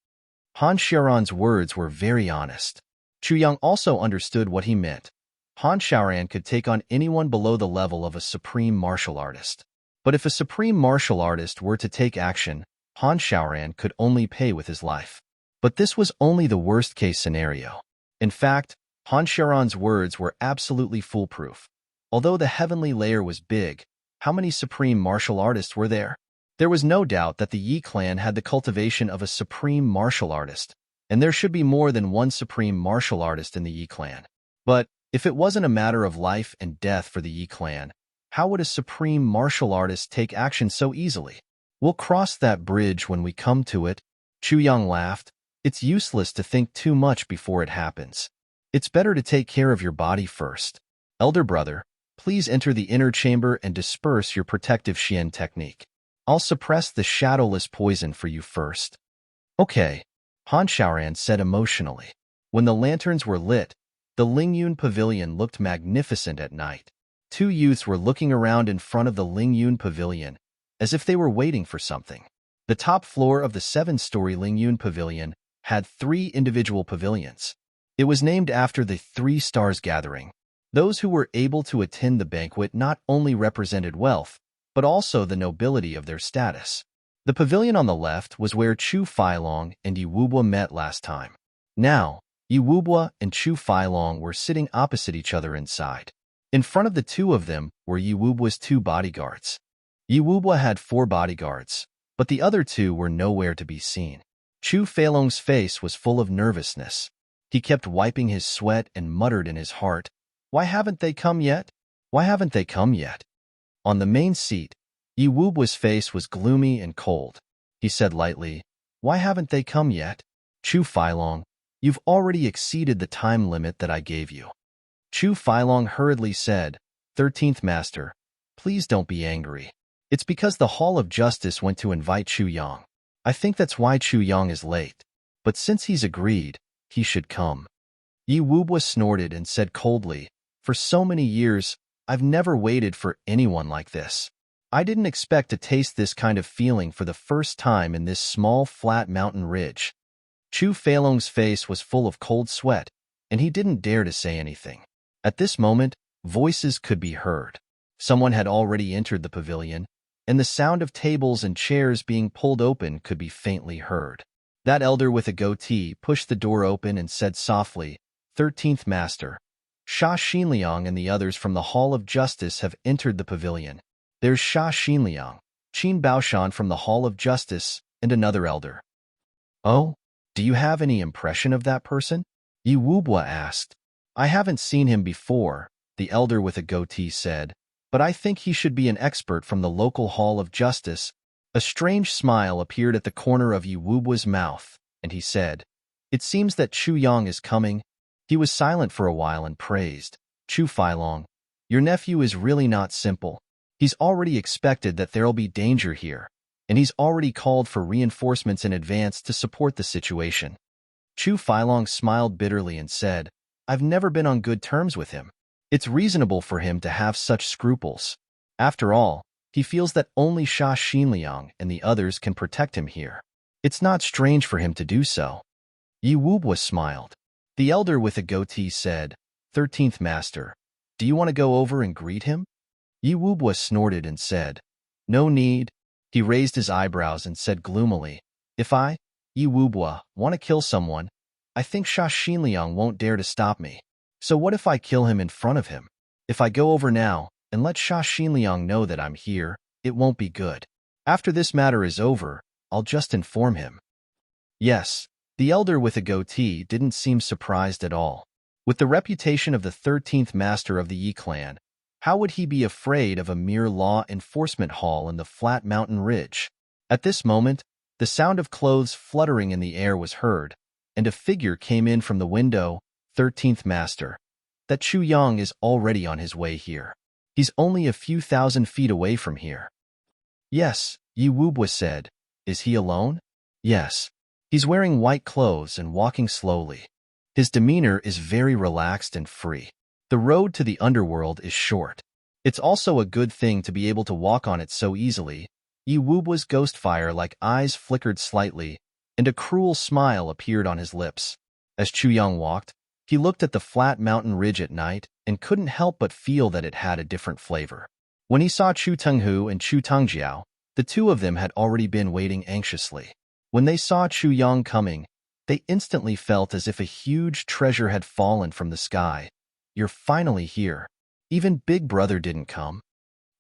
Han Xiaoran's words were very honest. Chu Yang also understood what he meant. Han Xiaoran could take on anyone below the level of a supreme martial artist. But if a supreme martial artist were to take action, Han Xiaoran could only pay with his life. But this was only the worst-case scenario. In fact, Han Xiaoran's words were absolutely foolproof. Although the heavenly layer was big, how many supreme martial artists were there? There was no doubt that the Yi clan had the cultivation of a supreme martial artist, and there should be more than one supreme martial artist in the Yi clan. But if it wasn't a matter of life and death for the Yi clan, how would a supreme martial artist take action so easily? We'll cross that bridge when we come to it. Chu Yang laughed. It's useless to think too much before it happens. It's better to take care of your body first. Elder brother, please enter the inner chamber and disperse your protective Xian technique. I'll suppress the shadowless poison for you first. Okay, Han Xiaoran said emotionally. When the lanterns were lit, the Lingyun Pavilion looked magnificent at night. Two youths were looking around in front of the Lingyun Pavilion, as if they were waiting for something. The top floor of the 7-story Lingyun Pavilion had 3 individual pavilions. It was named after the 3 stars gathering. Those who were able to attend the banquet not only represented wealth, but also the nobility of their status. The pavilion on the left was where Chu Feilong and Yi Wubwa met last time. Now, Yi Wubwa and Chu Feilong were sitting opposite each other inside. In front of the two of them were Yi Wubwa's 2 bodyguards. Yi Wubwa had 4 bodyguards, but the other 2 were nowhere to be seen. Chu Feilong's face was full of nervousness. He kept wiping his sweat and muttered in his heart, "Why haven't they come yet? Why haven't they come yet?" On the main seat, Yi Wubwa's face was gloomy and cold. He said lightly, "Why haven't they come yet?" "Chu Feilong, you've already exceeded the time limit that I gave you." Chu Feilong hurriedly said, 13th Master, please don't be angry. It's because the Hall of Justice went to invite Chu Yang. I think that's why Chu Yang is late. But since he's agreed, he should come." Yi Wubwa snorted and said coldly, "For so many years, I've never waited for anyone like this. I didn't expect to taste this kind of feeling for the first time in this small, flat mountain ridge." Chu Feilong's face was full of cold sweat, and he didn't dare to say anything. At this moment, voices could be heard. Someone had already entered the pavilion, and the sound of tables and chairs being pulled open could be faintly heard. That elder with a goatee pushed the door open and said softly, 13th Master, Sha Xinliang and the others from the Hall of Justice have entered the pavilion. There's Sha Xinliang, Qin Baoshan from the Hall of Justice, and another elder." "Oh, do you have any impression of that person?" Yi Wubwa asked. "I haven't seen him before," the elder with a goatee said, "but I think he should be an expert from the local Hall of Justice." A strange smile appeared at the corner of Yi Wubwa's mouth, and he said, "It seems that Chu Yang is coming." He was silent for a while and praised, "Chu Feilong, your nephew is really not simple. He's already expected that there'll be danger here, and he's already called for reinforcements in advance to support the situation." Chu Feilong smiled bitterly and said, "I've never been on good terms with him. It's reasonable for him to have such scruples. After all, he feels that only Sha Xinliang and the others can protect him here. It's not strange for him to do so." Yi Wubwa smiled. The elder with a goatee said, 13th Master, do you want to go over and greet him?" Yi Wubwa snorted and said, "No need." He raised his eyebrows and said gloomily, "If I, Yi Wubwa, want to kill someone, I think Sha Xinliang won't dare to stop me. So what if I kill him in front of him? If I go over now and let Sha Xinliang know that I'm here, it won't be good. After this matter is over, I'll just inform him." Yes, the elder with a goatee didn't seem surprised at all. With the reputation of the 13th Master of the Yi clan, how would he be afraid of a mere law enforcement hall in the flat mountain ridge? At this moment, the sound of clothes fluttering in the air was heard, and a figure came in from the window. 13th Master, that Chu Yang is already on his way here. He's only a few thousand feet away from here." "Yes," Yi Wubwa said. "Is he alone?" "Yes. He's wearing white clothes and walking slowly. His demeanor is very relaxed and free. The road to the underworld is short. It's also a good thing to be able to walk on it so easily." Yi Wubwa's ghost-fire-like eyes flickered slightly, and a cruel smile appeared on his lips. As Chu Yang walked, he looked at the flat mountain ridge at night and couldn't help but feel that it had a different flavor. When he saw Chu Tenghu and Chu Tengjiao, the two of them had already been waiting anxiously. When they saw Chu Yang coming, they instantly felt as if a huge treasure had fallen from the sky. "You're finally here. Even Big Brother didn't come."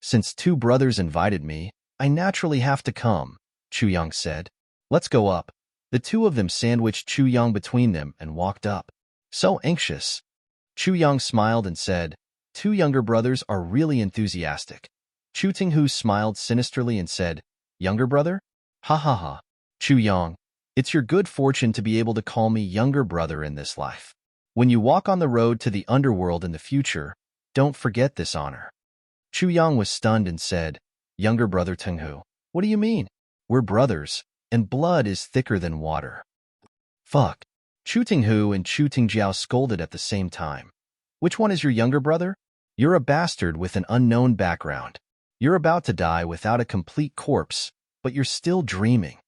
"Since 2 brothers invited me, I naturally have to come," Chu Yang said. "Let's go up." The two of them sandwiched Chu Yang between them and walked up. "So anxious." Chu Yang smiled and said, 2 younger brothers are really enthusiastic." Chu Tenghu smiled sinisterly and said, "Younger brother? Ha ha ha. Chu Yang, it's your good fortune to be able to call me younger brother in this life. When you walk on the road to the underworld in the future, don't forget this honor." Chu Yang was stunned and said, "Younger brother Tenghu, what do you mean? We're brothers. and blood is thicker than water. Fuck. Chu Tinghu and Chu Tingjiao scolded at the same time. Which one is your younger brother? You're a bastard with an unknown background. You're about to die without a complete corpse, but you're still dreaming.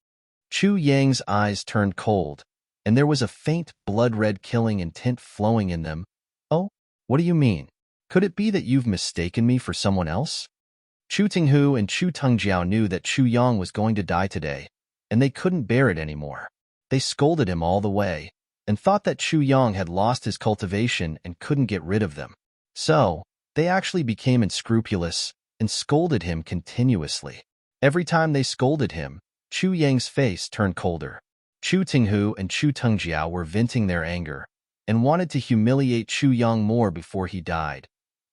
Chu Yang's eyes turned cold, and there was a faint blood-red killing intent flowing in them. Oh, what do you mean? Could it be that you've mistaken me for someone else? Chu Tinghu and Chu Tengjiao knew that Chu Yang was going to die today, and they couldn't bear it anymore. They scolded him all the way, and thought that Chu Yang had lost his cultivation and couldn't get rid of them. So, they actually became unscrupulous and scolded him continuously. Every time they scolded him, Chu Yang's face turned colder. Chu Tinghu and Chu Tengjiao were venting their anger and wanted to humiliate Chu Yang more before he died.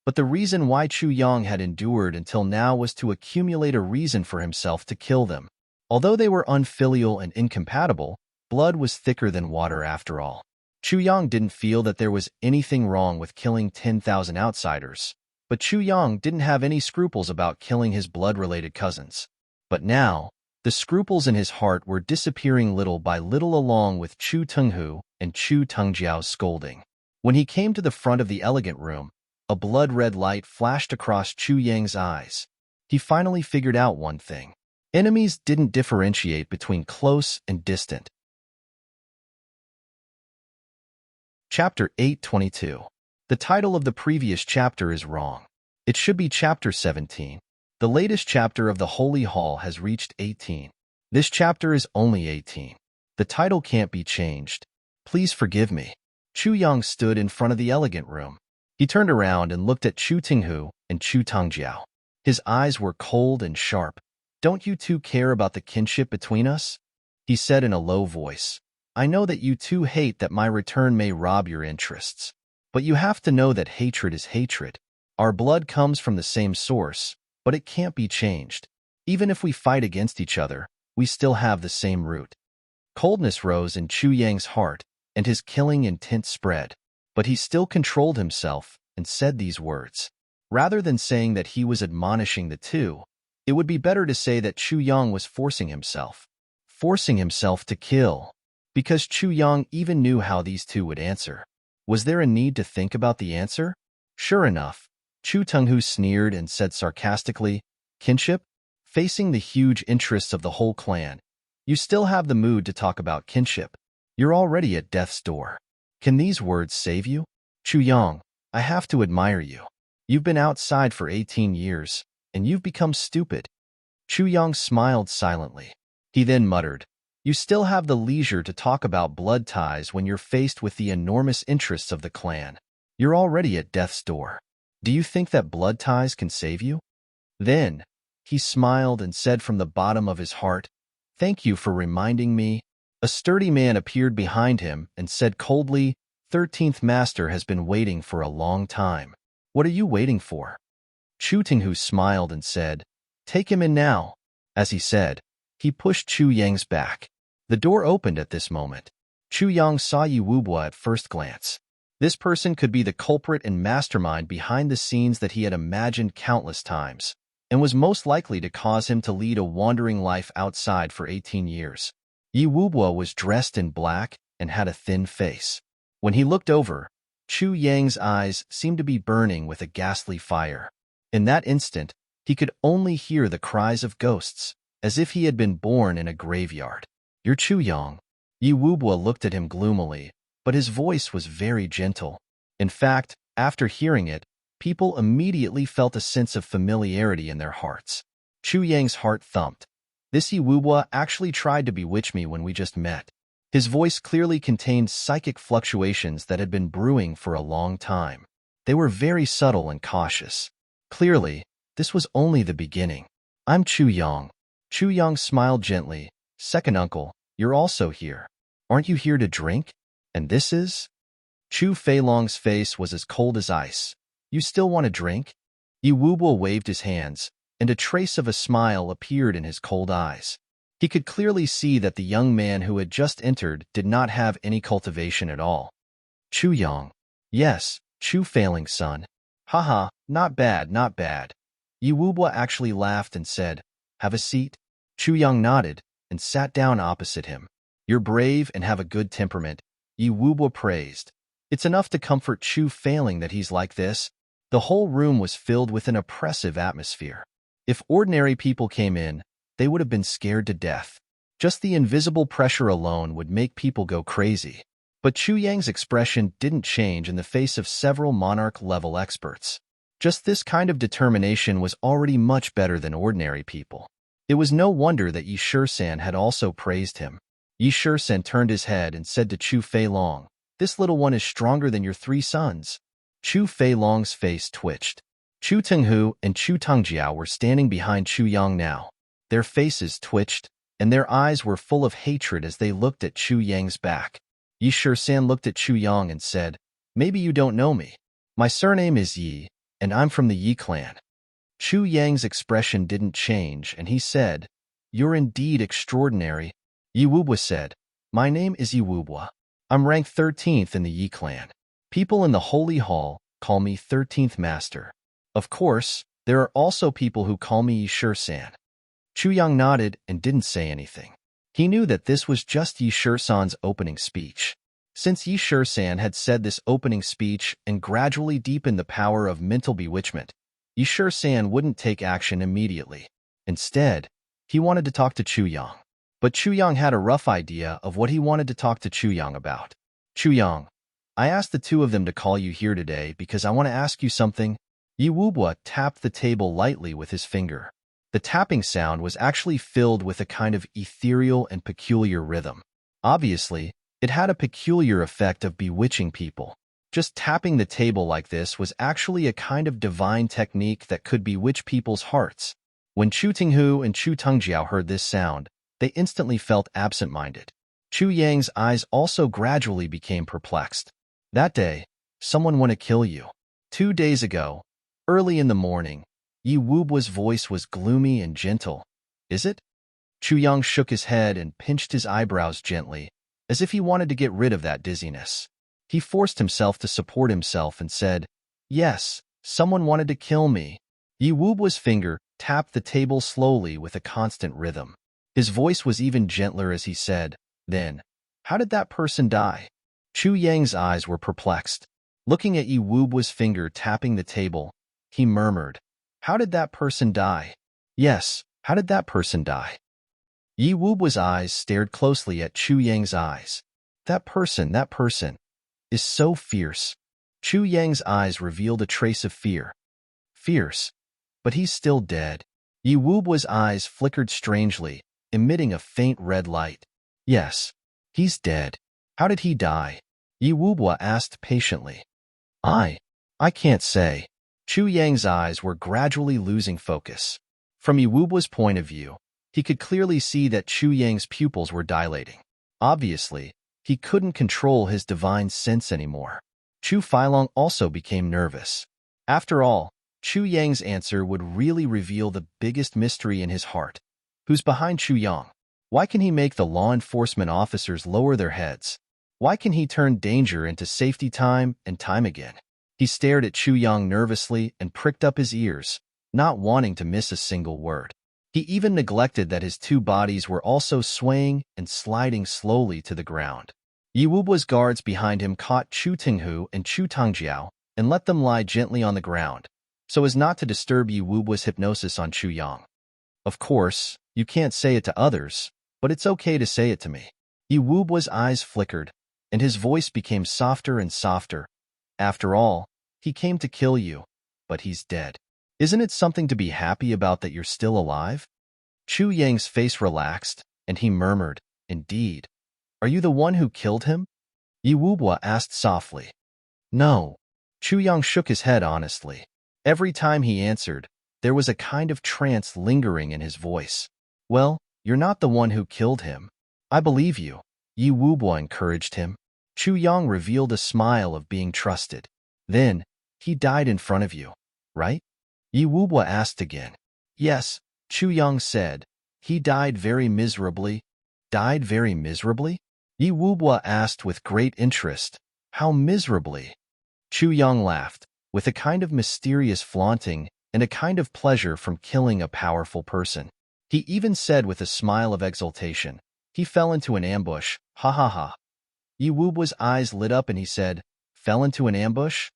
But the reason why Chu Yang had endured until now was to accumulate a reason for himself to kill them. Although they were unfilial and incompatible, blood was thicker than water after all. Chu Yang didn't feel that there was anything wrong with killing 10,000 outsiders, but Chu Yang didn't have any scruples about killing his blood-related cousins. But now, the scruples in his heart were disappearing little by little along with Chu Tenghu and Chu Tengjiao's scolding. When he came to the front of the elegant room, a blood-red light flashed across Chu Yang's eyes. He finally figured out one thing. Enemies didn't differentiate between close and distant. Chapter 822. The title of the previous chapter is wrong. It should be Chapter 17. The latest chapter of the Holy Hall has reached 18. This chapter is only 18. The title can't be changed. Please forgive me. Chu Yang stood in front of the elegant room. He turned around and looked at Chu Tinghu and Chu Tengjiao. His eyes were cold and sharp. Don't you two care about the kinship between us? He said in a low voice. I know that you two hate that my return may rob your interests. But you have to know that hatred is hatred. Our blood comes from the same source, but it can't be changed. Even if we fight against each other, we still have the same root. Coldness rose in Chu Yang's heart, and his killing intent spread. But he still controlled himself and said these words. Rather than saying that he was admonishing the two, it would be better to say that Chu Yang was forcing himself to kill. Because Chu Yang even knew how these two would answer. Was there a need to think about the answer? Sure enough, Chu Tenghu sneered and said sarcastically, Kinship? Facing the huge interests of the whole clan, you still have the mood to talk about kinship. You're already at death's door. Can these words save you? Chu Yang, I have to admire you. You've been outside for 18 years, and you've become stupid. Chu Yang smiled silently. He then muttered, You still have the leisure to talk about blood ties when you're faced with the enormous interests of the clan. You're already at death's door. Do you think that blood ties can save you? Then, he smiled and said from the bottom of his heart, Thank you for reminding me. A sturdy man appeared behind him and said coldly, 13th Master has been waiting for a long time. What are you waiting for? Chu Tinghu smiled and said, Take him in now. As he said, he pushed Chu Yang's back. The door opened at this moment. Chu Yang saw Yi Wubua at first glance. This person could be the culprit and mastermind behind the scenes that he had imagined countless times, and was most likely to cause him to lead a wandering life outside for 18 years. Yi Wubua was dressed in black and had a thin face. When he looked over, Chu Yang's eyes seemed to be burning with a ghastly fire. In that instant, he could only hear the cries of ghosts, as if he had been born in a graveyard. You're Chu Yang. Yi Wubua looked at him gloomily, but his voice was very gentle. In fact, after hearing it, people immediately felt a sense of familiarity in their hearts. Chu Yang's heart thumped. This Yi Wubua actually tried to bewitch me when we just met. His voice clearly contained psychic fluctuations that had been brewing for a long time. They were very subtle and cautious. Clearly, this was only the beginning. I'm Chu Yang. Chu Yang smiled gently. Second uncle, you're also here. Aren't you here to drink? And this is? Chu Feilong's face was as cold as ice. You still want to drink? Yi Wubua waved his hands, and a trace of a smile appeared in his cold eyes. He could clearly see that the young man who had just entered did not have any cultivation at all. Chu Yang. Yes, Chu Feilong's son. Haha, not bad, not bad. Yi Wubua actually laughed and said, Have a seat? Chu Yang nodded, and sat down opposite him. "You're brave and have a good temperament," Yi Wubo praised. "It's enough to comfort Chu failing that he's like this." The whole room was filled with an oppressive atmosphere. If ordinary people came in, they would have been scared to death. Just the invisible pressure alone would make people go crazy. But Chu Yang's expression didn't change in the face of several monarch-level experts. Just this kind of determination was already much better than ordinary people. It was no wonder that Yi Shisan had also praised him. Yi Shisan turned his head and said to Chu Feilong, "This little one is stronger than your 3 sons." Chu Feilong's face twitched. Chu Tenghu and Chu Tengjiao were standing behind Chu Yang now. Their faces twitched, and their eyes were full of hatred as they looked at Chu Yang's back. Yi Shisan looked at Chu Yang and said, "Maybe you don't know me. My surname is Yi, and I'm from the Yi clan." Chu Yang's expression didn't change, and he said, "You're indeed extraordinary." Yi Wubo said, "My name is Yi Wubo. I'm ranked 13th in the Yi clan. People in the Holy Hall call me 13th Master. Of course, there are also people who call me Yi Shisan." Chu Yang nodded and didn't say anything. He knew that this was just Yi Shisan's opening speech. Since Yi Shisan had said this opening speech and gradually deepened the power of mental bewitchment, Yi Shisan wouldn't take action immediately. Instead, he wanted to talk to Chu Yang. But Chu Yang had a rough idea of what he wanted to talk to Chu Yang about. "Chu Yang, I asked the two of them to call you here today because I want to ask you something." Yi Wubo tapped the table lightly with his finger. The tapping sound was actually filled with a kind of ethereal and peculiar rhythm. Obviously, it had a peculiar effect of bewitching people. Just tapping the table like this was actually a kind of divine technique that could bewitch people's hearts. When Chu Tenghu and Chu Tengjiao heard this sound, they instantly felt absent-minded. Chu Yang's eyes also gradually became perplexed. That day, someone want to kill you. 2 days ago, early in the morning, Yi Wubo's voice was gloomy and gentle. "Is it?" Chu Yang shook his head and pinched his eyebrows gently, as if he wanted to get rid of that dizziness. He forced himself to support himself and said, "Yes, someone wanted to kill me." Yi Wubo's finger tapped the table slowly with a constant rhythm. His voice was even gentler as he said, "Then, how did that person die?" Chu Yang's eyes were perplexed. Looking at Yi Wubo's finger tapping the table, he murmured, "How did that person die?" "Yes, how did that person die?" Yi Wubo's eyes stared closely at Chu Yang's eyes. That person is so fierce." Chu Yang's eyes revealed a trace of fear. "Fierce? But he's still dead." Yi Wubo's eyes flickered strangely, emitting a faint red light. "Yes, he's dead. How did he die?" Yi Wubo asked patiently. I can't say." Chu Yang's eyes were gradually losing focus. From Yi Wubo's point of view, he could clearly see that Chu Yang's pupils were dilating. Obviously, he couldn't control his divine sense anymore. Chu Feilong also became nervous. After all, Chu Yang's answer would really reveal the biggest mystery in his heart. Who's behind Chu Yang? Why can he make the law enforcement officers lower their heads? Why can he turn danger into safety time and time again? He stared at Chu Yang nervously and pricked up his ears, not wanting to miss a single word. He even neglected that his 2 bodies were also swaying and sliding slowly to the ground. Yi Wubo's guards behind him caught Chu Tenghu and Chu Tengjiao and let them lie gently on the ground, so as not to disturb Yi Wubo's hypnosis on Chu Yang. "Of course, you can't say it to others, but it's okay to say it to me." Yi Wubo's eyes flickered, and his voice became softer and softer. "After all, he came to kill you, but he's dead. Isn't it something to be happy about that you're still alive?" Chu Yang's face relaxed, and he murmured, "Indeed. Are you the one who killed him?" Yi Wubo asked softly. "No." Chu Yang shook his head honestly. Every time he answered, there was a kind of trance lingering in his voice. "Well, you're not the one who killed him. I believe you," Yi Wubo encouraged him. Chu Yang revealed a smile of being trusted. "Then, he died in front of you, right?" Yi Wubo asked again. "Yes," Chu Yang said. "He died very miserably." "Died very miserably?" Yi Wubo asked with great interest. "How miserably?" Chu Yang laughed, with a kind of mysterious flaunting and a kind of pleasure from killing a powerful person. He even said with a smile of exultation, "He fell into an ambush, ha ha ha." Yi Wubu's eyes lit up and he said, "Fell into an ambush?"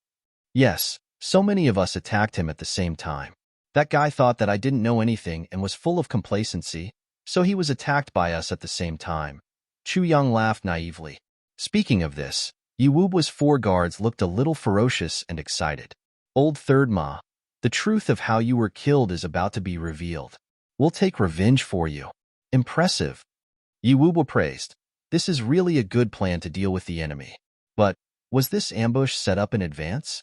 "Yes, so many of us attacked him at the same time. That guy thought that I didn't know anything and was full of complacency, so he was attacked by us at the same time." Chu Yang laughed naively. Speaking of this, Yi Wubu's 4 guards looked a little ferocious and excited. "Old Third Ma, the truth of how you were killed is about to be revealed. We'll take revenge for you." "Impressive," Yi Wubu praised. "This is really a good plan to deal with the enemy. But was this ambush set up in advance?"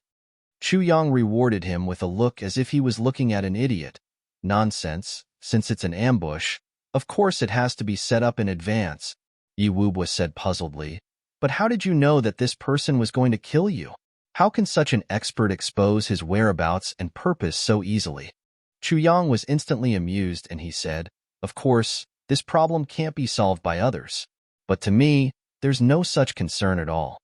Chu Yang rewarded him with a look as if he was looking at an idiot. "Nonsense, since it's an ambush. Of course it has to be set up in advance," Yi Wubu said puzzledly. "But how did you know that this person was going to kill you? How can such an expert expose his whereabouts and purpose so easily?" Chu Yang was instantly amused and he said, "Of course, this problem can't be solved by others. But to me, there's no such concern at all."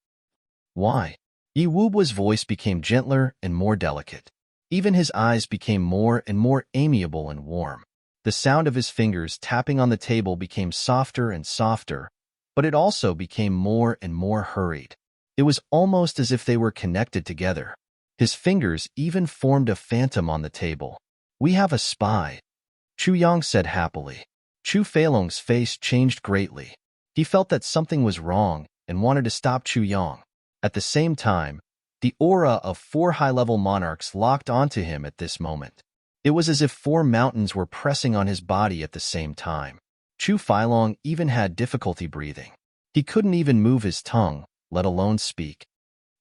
"Why?" Yi Wubu's voice became gentler and more delicate. Even his eyes became more and more amiable and warm. The sound of his fingers tapping on the table became softer and softer, but it also became more and more hurried. It was almost as if they were connected together. His fingers even formed a phantom on the table. "We have a spy," Chu Yang said happily. Chu Feilong's face changed greatly. He felt that something was wrong and wanted to stop Chu Yang. At the same time, the aura of 4 high-level monarchs locked onto him at this moment. It was as if 4 mountains were pressing on his body at the same time. Chu Feilong even had difficulty breathing. He couldn't even move his tongue, let alone speak.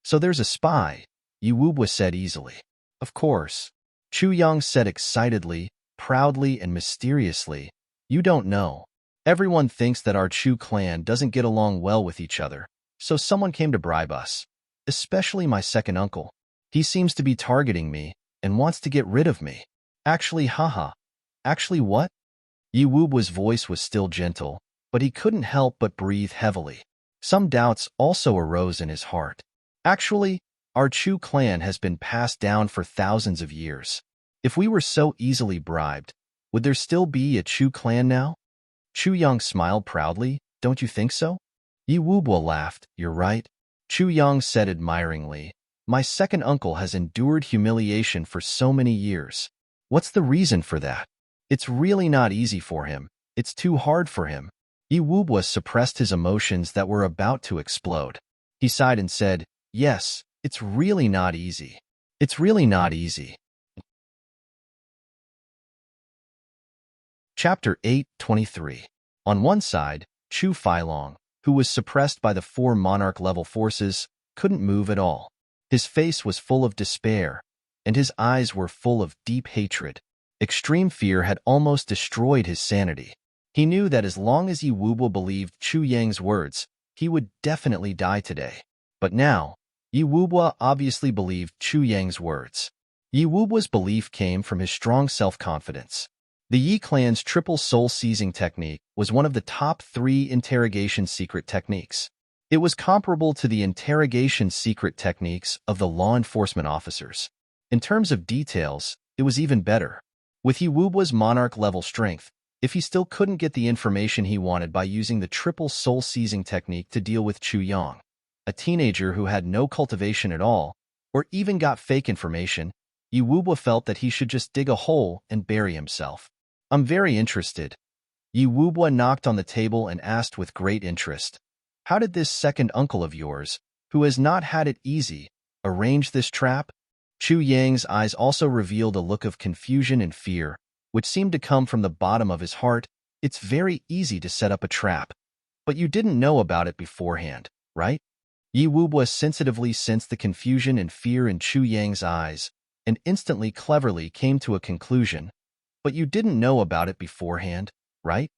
"So there's a spy," Yi Wubu said easily. "Of course," Chu Yang said excitedly, proudly and mysteriously. "You don't know. Everyone thinks that our Chu clan doesn't get along well with each other, so someone came to bribe us. Especially my second uncle. He seems to be targeting me and wants to get rid of me. Actually, haha. Actually what?" Yi Wubu's voice was still gentle, but he couldn't help but breathe heavily. Some doubts also arose in his heart. "Actually, our Chu clan has been passed down for thousands of years. If we were so easily bribed, would there still be a Chu clan now?" Chu Yang smiled proudly. "Don't you think so?" Yi Wubu laughed. "You're right." Chu Yang said admiringly, "My second uncle has endured humiliation for so many years. What's the reason for that? It's really not easy for him. It's too hard for him." Yi Wubu suppressed his emotions that were about to explode. He sighed and said, "Yes, it's really not easy. It's really not easy." Chapter 8:23. On one side, Chu Feilong, who was suppressed by the 4 monarch-level forces, couldn't move at all. His face was full of despair, and his eyes were full of deep hatred. Extreme fear had almost destroyed his sanity. He knew that as long as Yi Wubu believed Chu Yang's words, he would definitely die today. But now, Yi Wubu obviously believed Chu Yang's words. Yi Wubu's belief came from his strong self-confidence. The Yi clan's triple soul-seizing technique was one of the top 3 interrogation secret techniques. It was comparable to the interrogation secret techniques of the law enforcement officers. In terms of details, it was even better. With Yi Wubu's monarch-level strength, if he still couldn't get the information he wanted by using the triple soul-seizing technique to deal with Chu Yang, a teenager who had no cultivation at all, or even got fake information, Yi Wubu felt that he should just dig a hole and bury himself. "I'm very interested." Yi Wubu knocked on the table and asked with great interest, "How did this second uncle of yours, who has not had it easy, arrange this trap?" Chu Yang's eyes also revealed a look of confusion and fear, which seemed to come from the bottom of his heart. "It's very easy to set up a trap. But you didn't know about it beforehand, right?" Yi Wubu sensitively sensed the confusion and fear in Chu Yang's eyes, and instantly cleverly came to a conclusion. "But you didn't know about it beforehand, right?"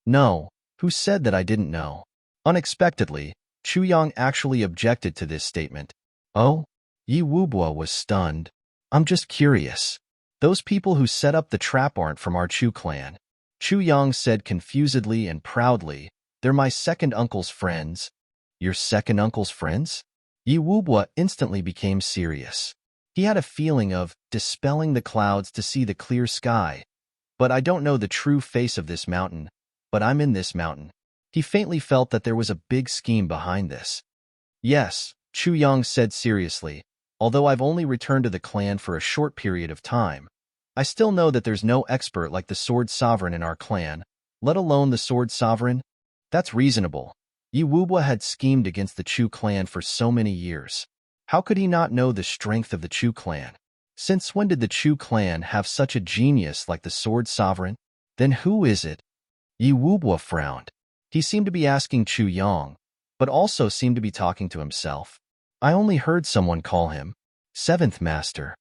"No, who said that I didn't know?" Unexpectedly, Chu Yang actually objected to this statement. "Oh?" Yi Wubu was stunned. "I'm just curious. Those people who set up the trap aren't from our Chu clan." Chu Yang said confusedly and proudly, "They're my second uncle's friends." "Your second uncle's friends?" Yi Wubu instantly became serious. He had a feeling of dispelling the clouds to see the clear sky, but I don't know the true face of this mountain, but I'm in this mountain. He faintly felt that there was a big scheme behind this. Yes, Chu Yang said seriously, although I've only returned to the clan for a short period of time, I still know that there's no expert like the Sword Sovereign in our clan, let alone the Sword Sovereign. That's reasonable. Yi Wubo had schemed against the Chu clan for so many years. How could he not know the strength of the Chu clan? Since when did the Chu clan have such a genius like the Sword Sovereign? Then who is it? Yi Wubo frowned. He seemed to be asking Chu Yang, but also seemed to be talking to himself. I only heard someone call him Seventh Master.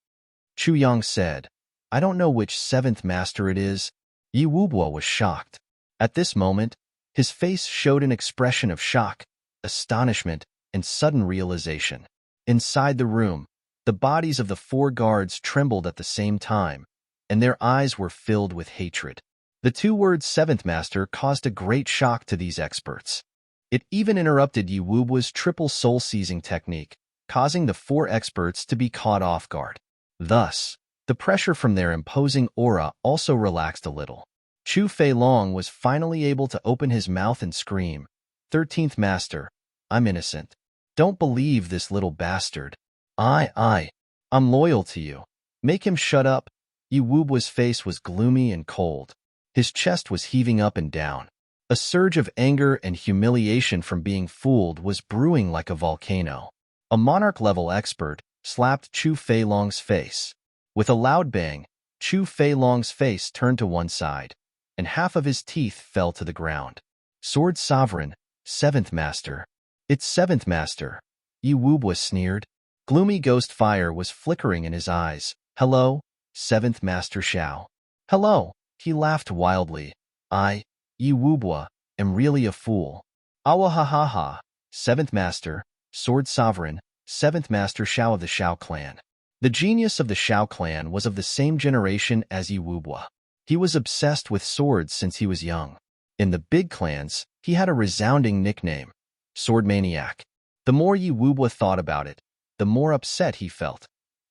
Chu Yang said, I don't know which Seventh Master it is. Yi Wubo was shocked. At this moment, his face showed an expression of shock, astonishment, and sudden realization. Inside the room, the bodies of the 4 guards trembled at the same time, and their eyes were filled with hatred. The 2 words Seventh Master caused a great shock to these experts. It even interrupted Yi Wubo's triple soul-seizing technique, causing the 4 experts to be caught off guard. Thus, the pressure from their imposing aura also relaxed a little. Chu Feilong was finally able to open his mouth and scream, 13th Master, I'm innocent. Don't believe this little bastard. I'm loyal to you. Make him shut up. Yi Wubo's face was gloomy and cold. His chest was heaving up and down. A surge of anger and humiliation from being fooled was brewing like a volcano. A monarch-level expert slapped Chu Feilong's face. With a loud bang, Chu Feilong's face turned to one side, and half of his teeth fell to the ground. Sword Sovereign, 7th Master. It's 7th Master. Yi Wubo sneered. Gloomy ghost fire was flickering in his eyes. Hello, 7th Master Shao. Hello, he laughed wildly. Yi Wubo, am really a fool. Awahahaha, 7th Master, Sword Sovereign, 7th Master Shao of the Shao clan. The genius of the Shao clan was of the same generation as Yi Wubo. He was obsessed with swords since he was young. In the big clans, he had a resounding nickname, Sword Maniac. The more Yi Wubo thought about it, the more upset he felt.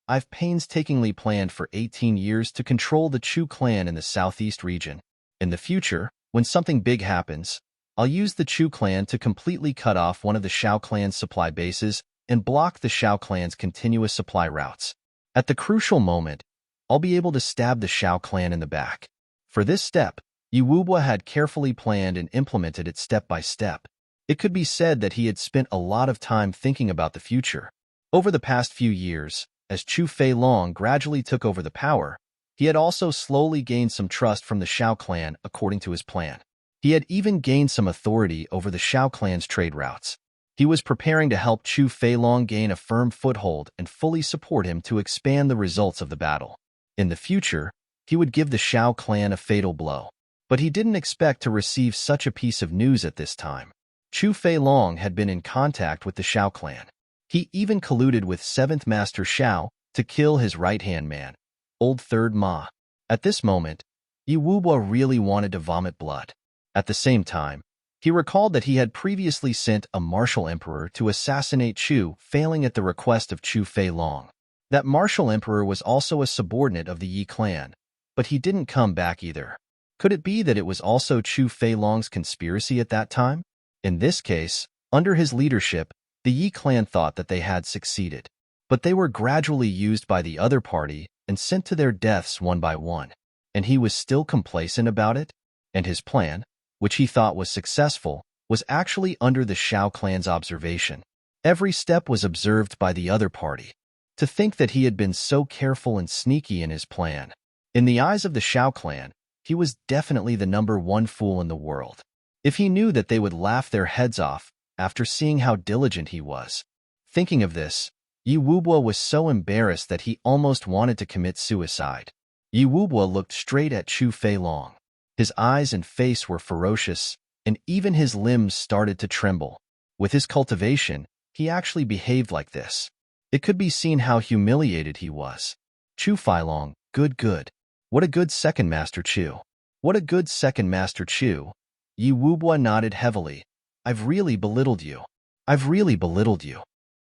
I've painstakingly planned for 18 years to control the Chu clan in the southeast region. In the future, when something big happens, I'll use the Chu clan to completely cut off one of the Shao clan's supply bases and block the Shao clan's continuous supply routes. At the crucial moment, I'll be able to stab the Shao clan in the back. For this step, Yi Wubo had carefully planned and implemented it step by step. It could be said that he had spent a lot of time thinking about the future. Over the past few years, as Chu Feilong gradually took over the power, he had also slowly gained some trust from the Shao clan according to his plan. He had even gained some authority over the Shao clan's trade routes. He was preparing to help Chu Feilong gain a firm foothold and fully support him to expand the results of the battle. In the future, he would give the Shao clan a fatal blow. But he didn't expect to receive such a piece of news at this time. Chu Feilong had been in contact with the Shao clan. He even colluded with 7th Master Shao to kill his right-hand man, Old Third Ma. At this moment, Yi Wubo really wanted to vomit blood. At the same time, he recalled that he had previously sent a martial emperor to assassinate Chu, failing at the request of Chu Feilong. That martial emperor was also a subordinate of the Yi clan, but he didn't come back either. Could it be that it was also Chu Feilong's conspiracy at that time? In this case, under his leadership, the Yi clan thought that they had succeeded, but they were gradually used by the other party and sent to their deaths one by one. And he was still complacent about it? And his plan, which he thought was successful, was actually under the Shao clan's observation. Every step was observed by the other party. To think that he had been so careful and sneaky in his plan. In the eyes of the Shao clan, he was definitely the #1 fool in the world. If he knew that they would laugh their heads off after seeing how diligent he was. Thinking of this, Yi Wubo was so embarrassed that he almost wanted to commit suicide. Yi Wubo looked straight at Chu Feilong. His eyes and face were ferocious, and even his limbs started to tremble. With his cultivation, he actually behaved like this. It could be seen how humiliated he was. Chu Feilong, good. What a good second Master Chu. What a good second Master Chu. Yi Wubo nodded heavily. I've really belittled you.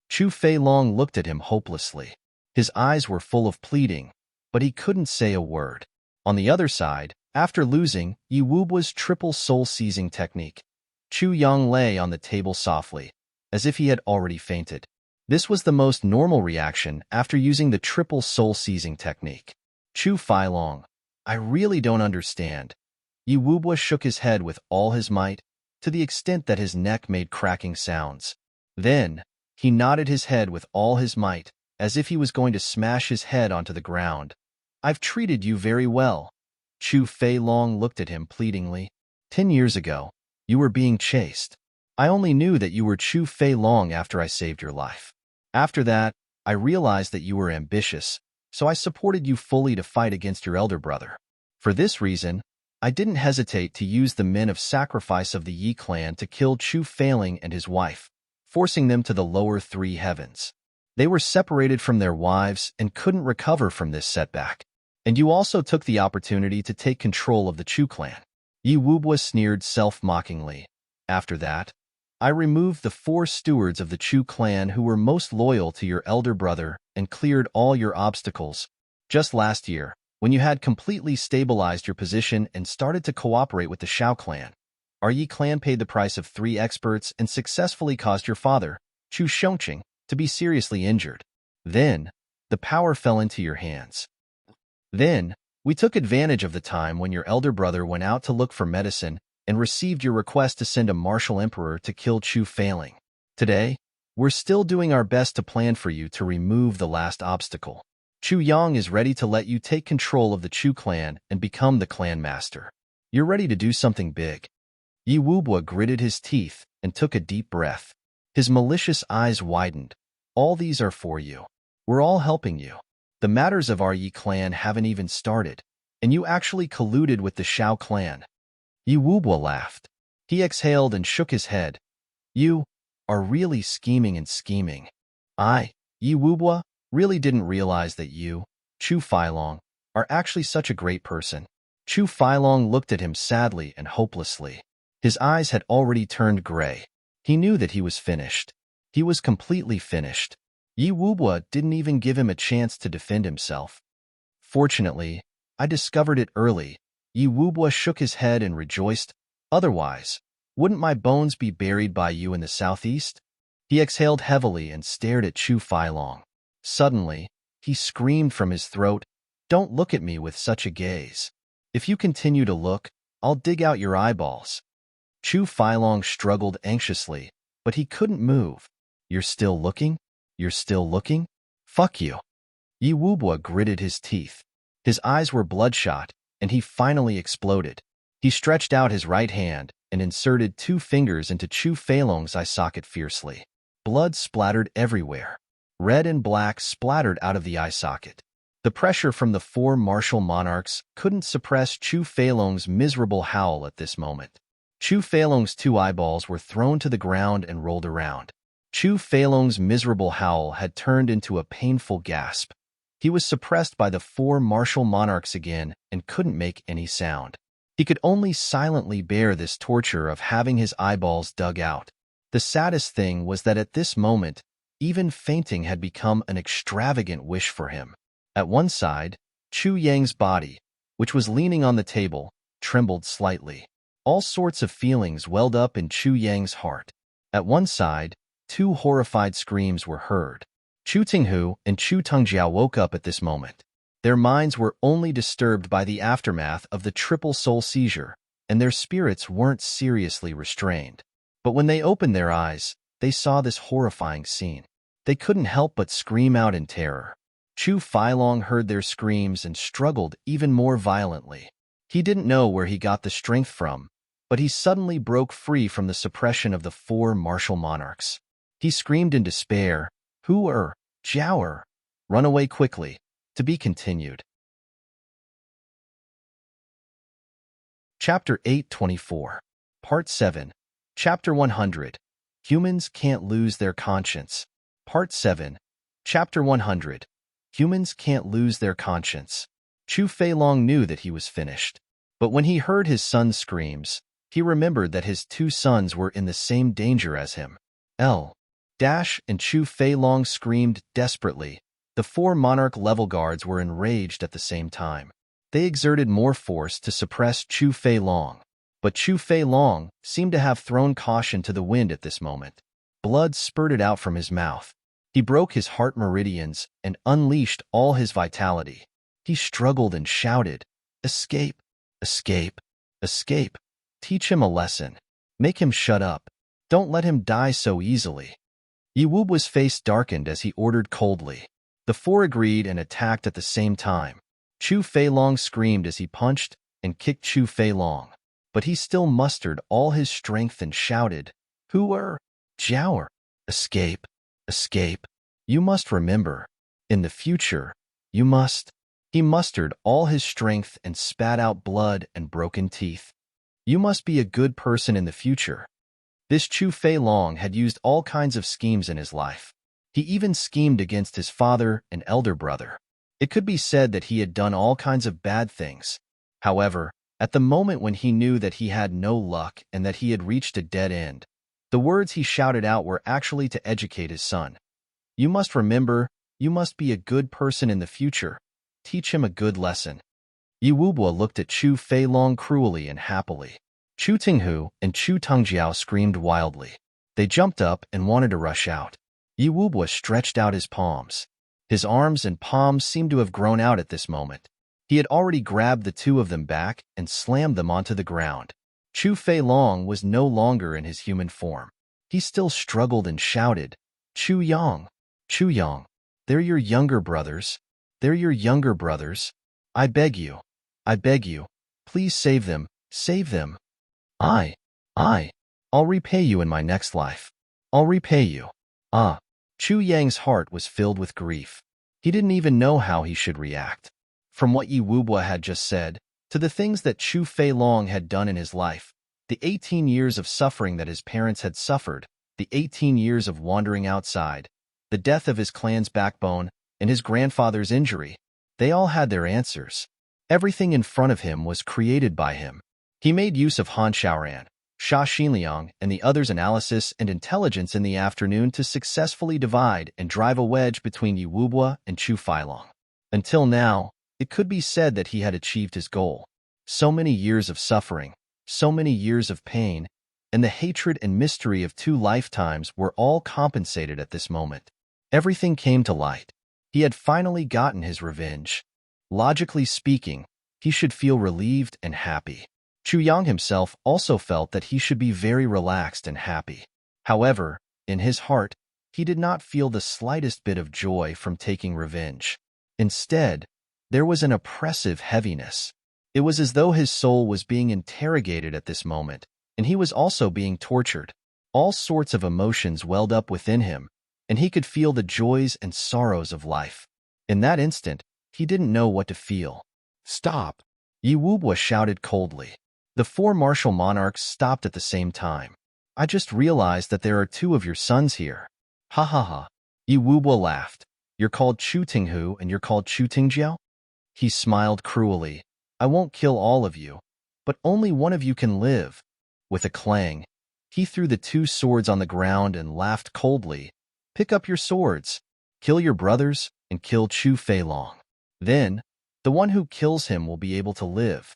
Chu Feilong looked at him hopelessly. His eyes were full of pleading, but he couldn't say a word. On the other side, After losing Yi Wubua's triple soul-seizing technique, Chu Yang lay on the table softly, as if he had already fainted. This was the most normal reaction after using the triple soul-seizing technique. Chu Feilong, I really don't understand. Yi Wubua shook his head with all his might, to the extent that his neck made cracking sounds. Then, he nodded his head with all his might, as if he was going to smash his head onto the ground. I've treated you very well. Chu Feilong looked at him pleadingly. 10 years ago, you were being chased. I only knew that you were Chu Feilong after I saved your life. After that, I realized that you were ambitious, so I supported you fully to fight against your elder brother. For this reason, I didn't hesitate to use the men of sacrifice of the Yi clan to kill Chu Feiling and his wife, forcing them to the lower three heavens. They were separated from their wives and couldn't recover from this setback. And you also took the opportunity to take control of the Chu clan. Yi Wubua sneered self-mockingly. After that, I removed the 4 stewards of the Chu clan who were most loyal to your elder brother and cleared all your obstacles. Just last year, when you had completely stabilized your position and started to cooperate with the Shao clan, our Yi clan paid the price of 3 experts and successfully caused your father, Chu Shongqing, to be seriously injured. Then, the power fell into your hands. Then, we took advantage of the time when your elder brother went out to look for medicine and received your request to send a martial emperor to kill Chu Feiling. Today, we're still doing our best to plan for you to remove the last obstacle. Chu Yang is ready to let you take control of the Chu clan and become the clan master. You're ready to do something big. Yi Wubua gritted his teeth and took a deep breath. His malicious eyes widened. All these are for you. We're all helping you. The matters of our Yi clan haven't even started, and you actually colluded with the Shao clan. Yi Wubua laughed. He exhaled and shook his head. You are really scheming and scheming. I, Yi Wubua, really didn't realize that you, Chu Feilong, are actually such a great person. Chu Feilong looked at him sadly and hopelessly. His eyes had already turned gray. He knew that he was finished. He was completely finished. Yi Wubua didn't even give him a chance to defend himself. Fortunately, I discovered it early. Yi Wubua shook his head and rejoiced. Otherwise, wouldn't my bones be buried by you in the southeast? He exhaled heavily and stared at Chu Feilong. Suddenly, he screamed from his throat, Don't look at me with such a gaze. If you continue to look, I'll dig out your eyeballs. Chu Feilong struggled anxiously, but he couldn't move. You're still looking? You're still looking? Fuck you. Yi Wubua gritted his teeth. His eyes were bloodshot, and he finally exploded. He stretched out his right hand and inserted 2 fingers into Chu Feilong's eye socket fiercely. Blood splattered everywhere. Red and black splattered out of the eye socket. The pressure from the 4 martial monarchs couldn't suppress Chu Feilong's miserable howl at this moment. Chu Feilong's 2 eyeballs were thrown to the ground and rolled around. Chu Feilong's miserable howl had turned into a painful gasp. He was suppressed by the 4 martial monarchs again and couldn't make any sound. He could only silently bear this torture of having his eyeballs dug out. The saddest thing was that at this moment, even fainting had become an extravagant wish for him. At one side, Chu Yang's body, which was leaning on the table, trembled slightly. All sorts of feelings welled up in Chu Yang's heart. At one side, 2 horrified screams were heard. Chu Tinghu and Chu Tengjiao woke up at this moment. Their minds were only disturbed by the aftermath of the triple soul seizure, and their spirits weren't seriously restrained. But when they opened their eyes, they saw this horrifying scene. They couldn't help but scream out in terror. Chu Feilong heard their screams and struggled even more violently. He didn't know where he got the strength from, but he suddenly broke free from the suppression of the 4 martial monarchs. He screamed in despair, Hu Jiao run away quickly. To be continued. Chapter 824. Part 7. Chapter 100. Humans Can't Lose Their Conscience. Part 7. Chapter 100. Humans Can't Lose Their Conscience. Chu Feilong knew that he was finished. But when he heard his son's screams, he remembered that his 2 sons were in the same danger as him. And Chu Feilong screamed desperately. The 4 monarch level guards were enraged at the same time. They exerted more force to suppress Chu Fei Long. But Chu Fei Long seemed to have thrown caution to the wind at this moment. Blood spurted out from his mouth. He broke his heart meridians and unleashed all his vitality. He struggled and shouted, "Escape! Escape! Escape! Teach him a lesson. Make him shut up. Don't let him die so easily." Yi Wubua's face darkened as he ordered coldly. The four agreed and attacked at the same time. Chu Fei Long screamed as he punched and kicked Chu Fei Long. But he still mustered all his strength and shouted, "Who are Jiaoer? Escape! Escape! You must remember. In the future, you must." He mustered all his strength and spat out blood and broken teeth. "You must be a good person in the future." This Chu Fei Long had used all kinds of schemes in his life. He even schemed against his father and elder brother. It could be said that he had done all kinds of bad things. However, at the moment when he knew that he had no luck and that he had reached a dead end, the words he shouted out were actually to educate his son. "You must remember, you must be a good person in the future. Teach him a good lesson." Yi Wubua looked at Chu Fei Long cruelly and happily. Chu Tinghu and Chu Tengjiao screamed wildly. They jumped up and wanted to rush out. Yi Wubua stretched out his palms. His arms and palms seemed to have grown out at this moment. He had already grabbed the two of them back and slammed them onto the ground. Chu Fei Long was no longer in his human form. He still struggled and shouted, "Chu Yang! Chu Yang! They're your younger brothers. They're your younger brothers. I beg you. I beg you. Please save them. Save them. I'll repay you in my next life. I'll repay you." Chu Yang's heart was filled with grief. He didn't even know how he should react. From what Yi Wubua had just said, to the things that Chu Fei Long had done in his life, the 18 years of suffering that his parents had suffered, the 18 years of wandering outside, the death of his clan's backbone, and his grandfather's injury, they all had their answers. Everything in front of him was created by him. He made use of Han Xiaoran, Sha Xinliang, and the others' analysis and intelligence in the afternoon to successfully divide and drive a wedge between Yi Wubua and Chu Feilong. Until now, it could be said that he had achieved his goal. So many years of suffering, so many years of pain, and the hatred and mystery of 2 lifetimes were all compensated at this moment. Everything came to light. He had finally gotten his revenge. Logically speaking, he should feel relieved and happy. Chu Yang himself also felt that he should be very relaxed and happy. However, in his heart, he did not feel the slightest bit of joy from taking revenge. Instead, there was an oppressive heaviness. It was as though his soul was being interrogated at this moment, and he was also being tortured. All sorts of emotions welled up within him, and he could feel the joys and sorrows of life. In that instant, he didn't know what to feel. "Stop!" Yi Wubua shouted coldly. The 4 martial monarchs stopped at the same time. "I just realized that there are 2 of your sons here." "Ha ha ha." Yi Wubua laughed. "You're called Chu Tinghu and you're called Chu Tingjiao?" He smiled cruelly. "I won't kill all of you, but only one of you can live." With a clang, he threw the 2 swords on the ground and laughed coldly. "Pick up your swords. Kill your brothers and kill Chu Fei Long. Then, the one who kills him will be able to live."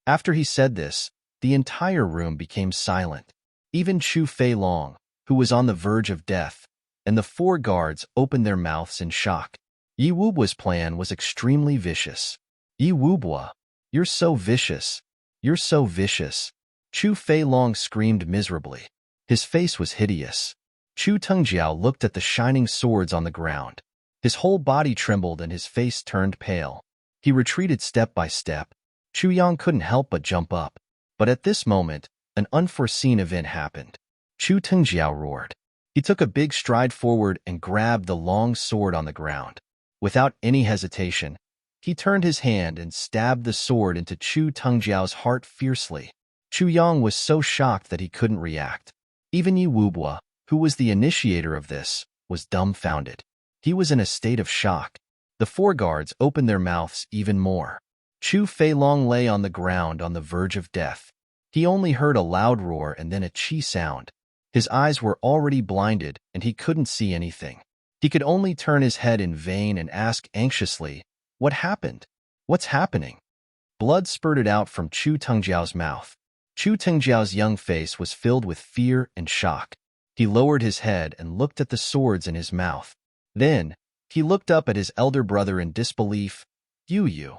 After he said this, the entire room became silent. Even Chu Fei Long, who was on the verge of death, and the 4 guards opened their mouths in shock. Yi Wubua's plan was extremely vicious. "Yi Wubua, you're so vicious. You're so vicious." Chu Fei Long screamed miserably. His face was hideous. Chu Tengjiao looked at the shining swords on the ground. His whole body trembled and his face turned pale. He retreated step by step. Chu Yang couldn't help but jump up. But at this moment, an unforeseen event happened. Chu Tengjiao roared. He took a big stride forward and grabbed the long sword on the ground. Without any hesitation, he turned his hand and stabbed the sword into Chu Tengjiao's heart fiercely. Chu Yang was so shocked that he couldn't react. Even Yi Wubua, who was the initiator of this, was dumbfounded. He was in a state of shock. The 4 guards opened their mouths even more. Chu Fei Long lay on the ground on the verge of death. He only heard a loud roar and then a chi sound. His eyes were already blinded and he couldn't see anything. He could only turn his head in vain and ask anxiously, "What happened? What's happening?" Blood spurted out from Chu Tengjiao's mouth. Chu Tengjiao's young face was filled with fear and shock. He lowered his head and looked at the swords in his mouth. Then, he looked up at his elder brother in disbelief. You.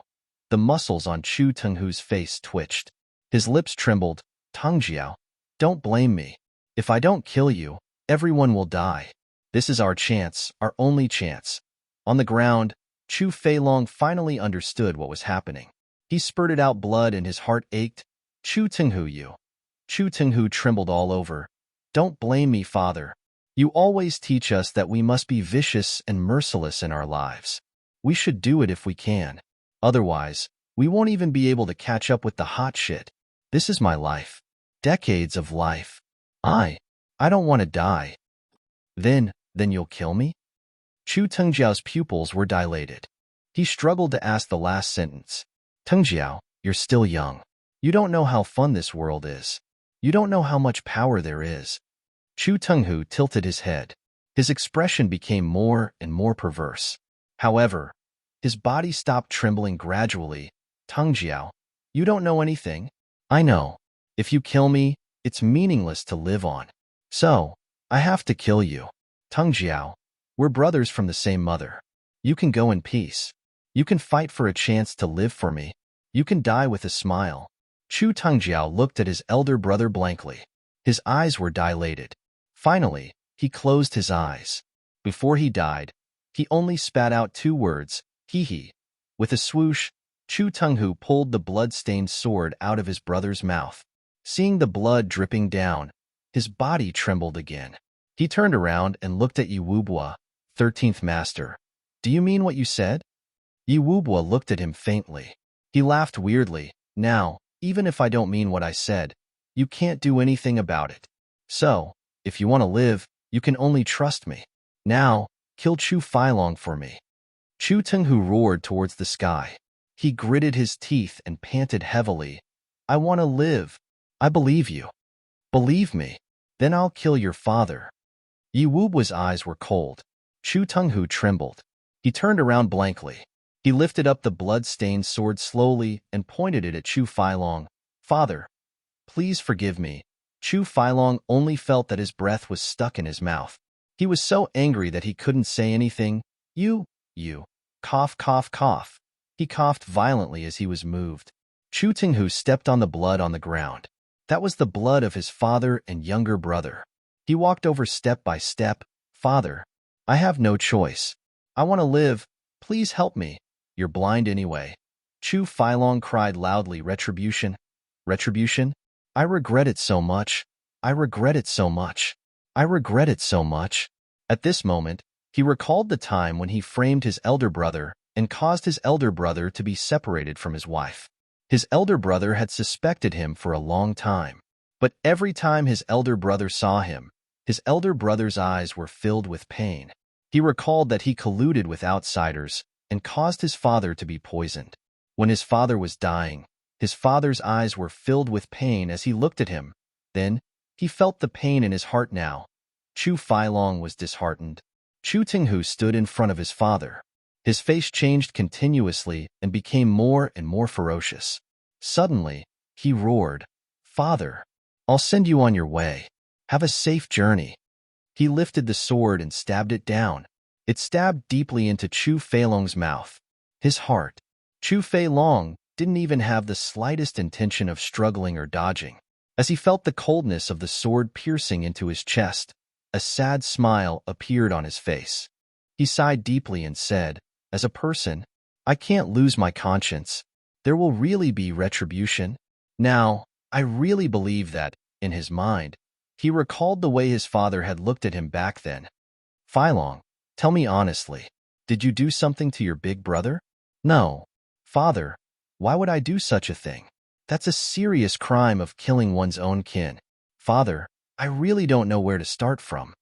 The muscles on Chu Tenghu's face twitched. His lips trembled. Tengjiao, don't blame me. If I don't kill you, everyone will die. This is our chance, our only chance. On the ground, Chu Feilong finally understood what was happening. He spurted out blood and his heart ached. Chu Tenghu, you. Chu Tenghu trembled all over. Don't blame me, father. You always teach us that we must be vicious and merciless in our lives. We should do it if we can. Otherwise, we won't even be able to catch up with the hot shit. This is my life. Decades of life. I don't want to die. Then you'll kill me? Chu Tengjiao's pupils were dilated. He struggled to ask the last sentence. Tengjiao, you're still young. You don't know how fun this world is. You don't know how much power there is. Chu Tenghu tilted his head. His expression became more and more perverse. However, his body stopped trembling gradually. Tengjiao, you don't know anything. I know. If you kill me, it's meaningless to live on. So, I have to kill you. Tengjiao, we're brothers from the same mother. You can go in peace. You can fight for a chance to live for me. You can die with a smile. Chu Tengjiao looked at his elder brother blankly. His eyes were dilated. Finally, he closed his eyes. Before he died, he only spat out 2 words, hee. With a swoosh, Chu Tenghu pulled the blood-stained sword out of his brother's mouth. Seeing the blood dripping down, his body trembled again. He turned around and looked at Yi Wubua, 13th Master. Do you mean what you said? Yi Wubua looked at him faintly. He laughed weirdly. Now, even if I don't mean what I said, you can't do anything about it. So, if you want to live, you can only trust me. Now, kill Chu Feilong for me. Chu Tenghu roared towards the sky. He gritted his teeth and panted heavily. I want to live. I believe you. Believe me. Then I'll kill your father. Yi Wubua's eyes were cold. Chu Tenghu trembled. He turned around blankly. He lifted up the blood-stained sword slowly and pointed it at Chu Feilong. Father, please forgive me. Chu Feilong only felt that his breath was stuck in his mouth. He was so angry that he couldn't say anything. You. Cough, cough, cough. He coughed violently as he was moved. Chu Tenghu stepped on the blood on the ground. That was the blood of his father and younger brother. He walked over step by step. Father, I have no choice. I want to live. Please help me. You're blind anyway. Chu Feilong cried loudly. Retribution? Retribution? I regret it so much. I regret it so much. I regret it so much. At this moment, he recalled the time when he framed his elder brother and caused his elder brother to be separated from his wife. His elder brother had suspected him for a long time. But every time his elder brother saw him, his elder brother's eyes were filled with pain. He recalled that he colluded with outsiders and caused his father to be poisoned. When his father was dying, his father's eyes were filled with pain as he looked at him. Then, he felt the pain in his heart now. Chu Feilong was disheartened. Chu Tenghu stood in front of his father. His face changed continuously and became more and more ferocious. Suddenly, he roared, Father, I'll send you on your way. Have a safe journey. He lifted the sword and stabbed it down. It stabbed deeply into Chu Feilong's mouth. His heart. Chu Feilong didn't even have the slightest intention of struggling or dodging. As he felt the coldness of the sword piercing into his chest, a sad smile appeared on his face. He sighed deeply and said, As a person, I can't lose my conscience. There will really be retribution. Now, I really believe that, in his mind, he recalled the way his father had looked at him back then. Feilong, tell me honestly, did you do something to your big brother? No. Father, why would I do such a thing? That's a serious crime of killing one's own kin. Father, I really don't know where to start from.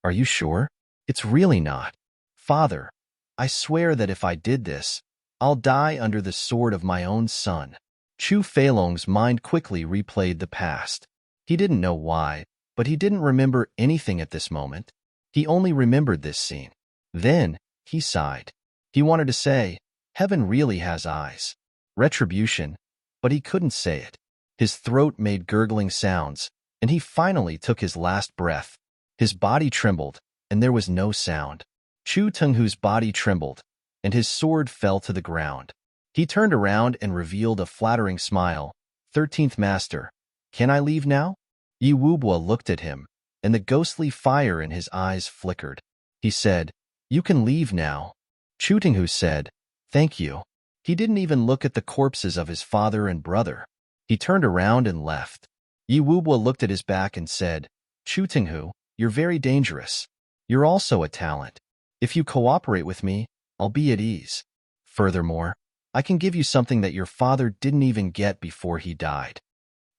Are you sure? It's really not. Father, I swear that if I did this, I'll die under the sword of my own son. Chu Feilong's mind quickly replayed the past. He didn't know why, but he didn't remember anything at this moment. He only remembered this scene. Then, he sighed. He wanted to say, Heaven really has eyes. retribution, but he couldn't say it. His throat made gurgling sounds, and he finally took his last breath. His body trembled, and there was no sound. Chu Tenghu's body trembled, and his sword fell to the ground. He turned around and revealed a flattering smile. 13th Master, can I leave now? Yi Wubwa looked at him, and the ghostly fire in his eyes flickered. He said, you can leave now. Chu Tenghu said, thank you. He didn't even look at the corpses of his father and brother. He turned around and left. Yi Wubwa looked at his back and said, Chu Tenghu, you're very dangerous. You're also a talent. If you cooperate with me, I'll be at ease. Furthermore, I can give you something that your father didn't even get before he died.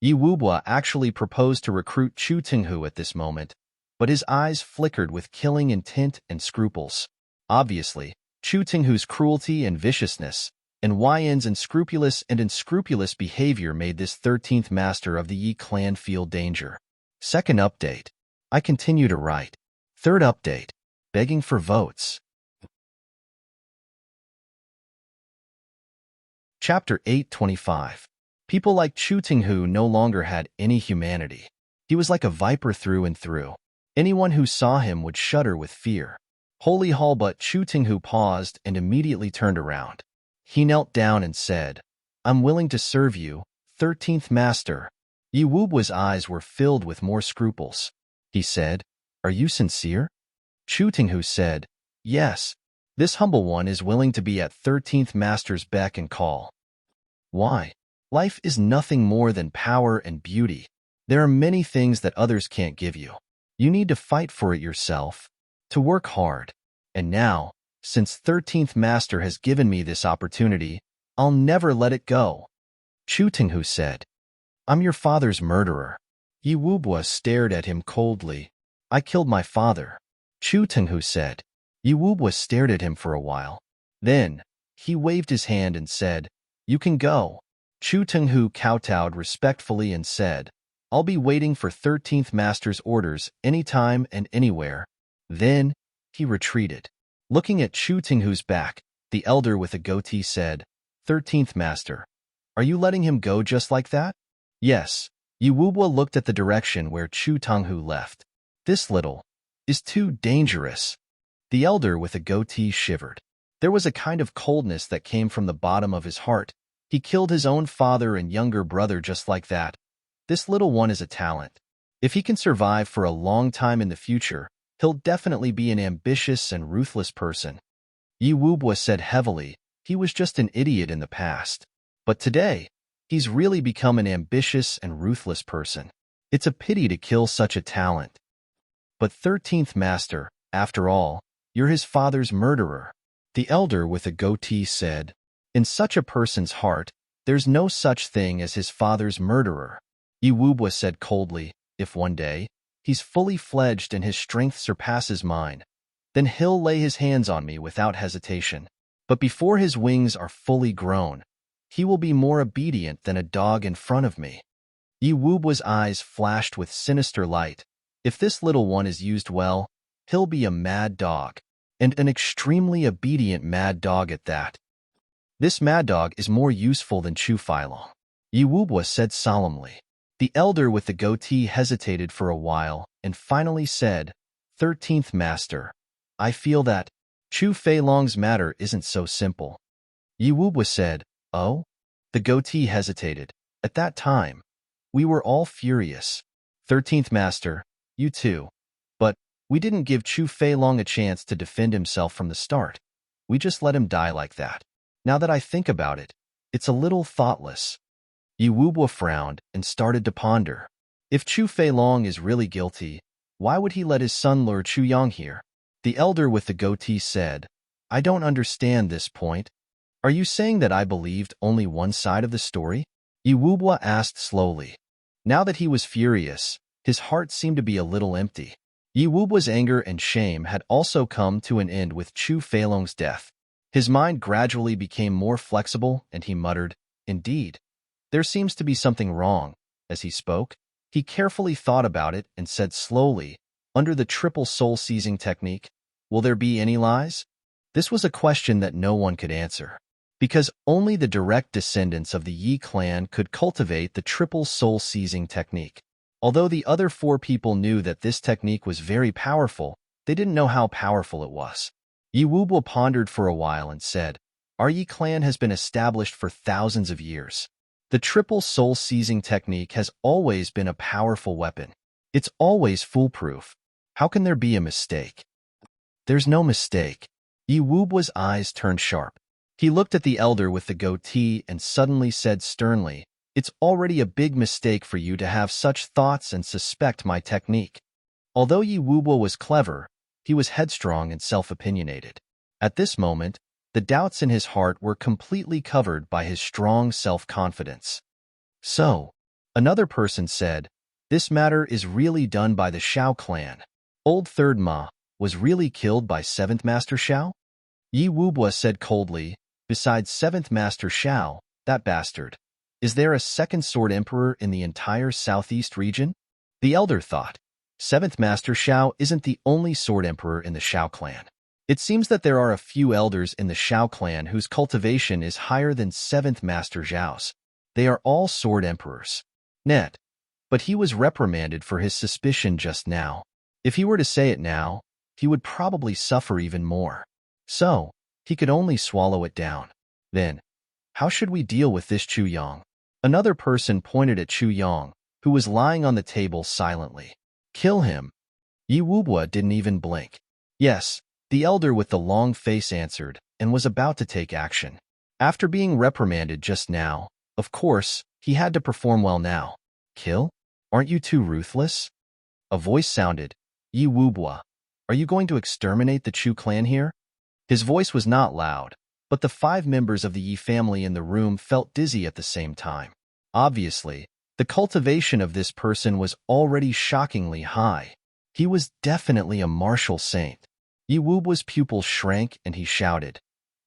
Yi Wubwa actually proposed to recruit Chu Tenghu at this moment, but his eyes flickered with killing intent and scruples. Obviously, Chu Tenghu's cruelty and viciousness, and Yan's unscrupulous behavior made this 13th Master of the Yi clan feel danger. Second update. I continue to write. Third update. Begging for votes. Chapter 825. People like Chu Tenghu no longer had any humanity. He was like a viper through and through. Anyone who saw him would shudder with fear. Holy Hall, but Chu Tenghu paused and immediately turned around. He knelt down and said, I'm willing to serve you, 13th Master. Yi Wubwa's eyes were filled with more scruples. He said, are you sincere? Chu Tenghu said, yes. This humble one is willing to be at 13th Master's beck and call. Why? Life is nothing more than power and beauty. There are many things that others can't give you. You need to fight for it yourself, to work hard. And now, since 13th Master has given me this opportunity, I'll never let it go. Chu Tenghu said, I'm your father's murderer. Yi Wubwa stared at him coldly. I killed my father. Chu Tenghu said. Yi Wubwa stared at him for a while. Then, he waved his hand and said, you can go. Chu Tenghu kowtowed respectfully and said, I'll be waiting for 13th Master's orders anytime and anywhere. Then, he retreated. Looking at Chu Tenghu's back, the elder with a goatee said, 13th Master, are you letting him go just like that? Yes. Yi Wubwa looked at the direction where Chu Tenghu left. This little is too dangerous. The elder with a goatee shivered. There was a kind of coldness that came from the bottom of his heart. He killed his own father and younger brother just like that. This little one is a talent. If he can survive for a long time in the future, he'll definitely be an ambitious and ruthless person. Yi Wubwa said heavily, he was just an idiot in the past. But today, he's really become an ambitious and ruthless person. It's a pity to kill such a talent. But 13th Master, after all, you're his father's murderer. The elder with a goatee said, in such a person's heart, there's no such thing as his father's murderer. Yi Wubwa said coldly, if one day, he's fully fledged and his strength surpasses mine, then he'll lay his hands on me without hesitation. But before his wings are fully grown, he will be more obedient than a dog in front of me. Yi Wubwa's eyes flashed with sinister light. If this little one is used well, he'll be a mad dog, and an extremely obedient mad dog at that. This mad dog is more useful than Chu Feilong, Yi Wubwa said solemnly. The elder with the goatee hesitated for a while and finally said, 13th Master, I feel that Chu Feilong's matter isn't so simple. Yi Wubwa said, oh? The goatee hesitated. At that time, we were all furious. 13th Master, you too. But we didn't give Chu Feilong a chance to defend himself from the start. We just let him die like that. Now that I think about it, it's a little thoughtless. Yi Wubwa frowned and started to ponder. If Chu Feilong is really guilty, why would he let his son lure Chu Yang here? The elder with the goatee said, I don't understand this point. Are you saying that I believed only one side of the story? Yi Wubwa asked slowly. Now that he was furious, his heart seemed to be a little empty. Yi Wubwa's anger and shame had also come to an end with Chu Feilong's death. His mind gradually became more flexible, and he muttered, indeed, there seems to be something wrong. As he spoke, he carefully thought about it and said slowly, under the triple soul-seizing technique, will there be any lies? This was a question that no one could answer. because only the direct descendants of the Yi clan could cultivate the triple soul-seizing technique. Although the other 4 people knew that this technique was very powerful, they didn't know how powerful it was. Yi Wubo pondered for a while and said, "Our Yi clan has been established for thousands of years. The triple soul-seizing technique has always been a powerful weapon. It's always foolproof. How can there be a mistake?" "There's no mistake." Yi Wubo's eyes turned sharp. He looked at the elder with the goatee and suddenly said sternly, "It's already a big mistake for you to have such thoughts and suspect my technique." Although Yi Wubo was clever, he was headstrong and self-opinionated. At this moment, the doubts in his heart were completely covered by his strong self-confidence. "So," another person said, "this matter is really done by the Shao clan. Old Third Ma was really killed by 7th Master Shao?" Yi Wubo said coldly, "Besides 7th Master Shao, that bastard, is there a second Sword Emperor in the entire southeast region?" The elder thought, 7th Master Shao isn't the only Sword Emperor in the Shao clan. It seems that there are a few elders in the Shao clan whose cultivation is higher than 7th Master Zhao's. They are all Sword Emperors. Net. But he was reprimanded for his suspicion just now. If he were to say it now, he would probably suffer even more. So, he could only swallow it down. Then, how should we deal with this Chu Yang? Another person pointed at Chu Yang, who was lying on the table silently. "Kill him." Yi Wubo didn't even blink. "Yes," the elder with the long face answered, and was about to take action. After being reprimanded just now, of course, he had to perform well now. "Kill? Aren't you too ruthless?" A voice sounded. "Yi Wubo, are you going to exterminate the Chu clan here?" His voice was not loud, but the 5 members of the Yi family in the room felt dizzy at the same time. Obviously, the cultivation of this person was already shockingly high. He was definitely a martial saint. Yi Wubo's pupils shrank and he shouted,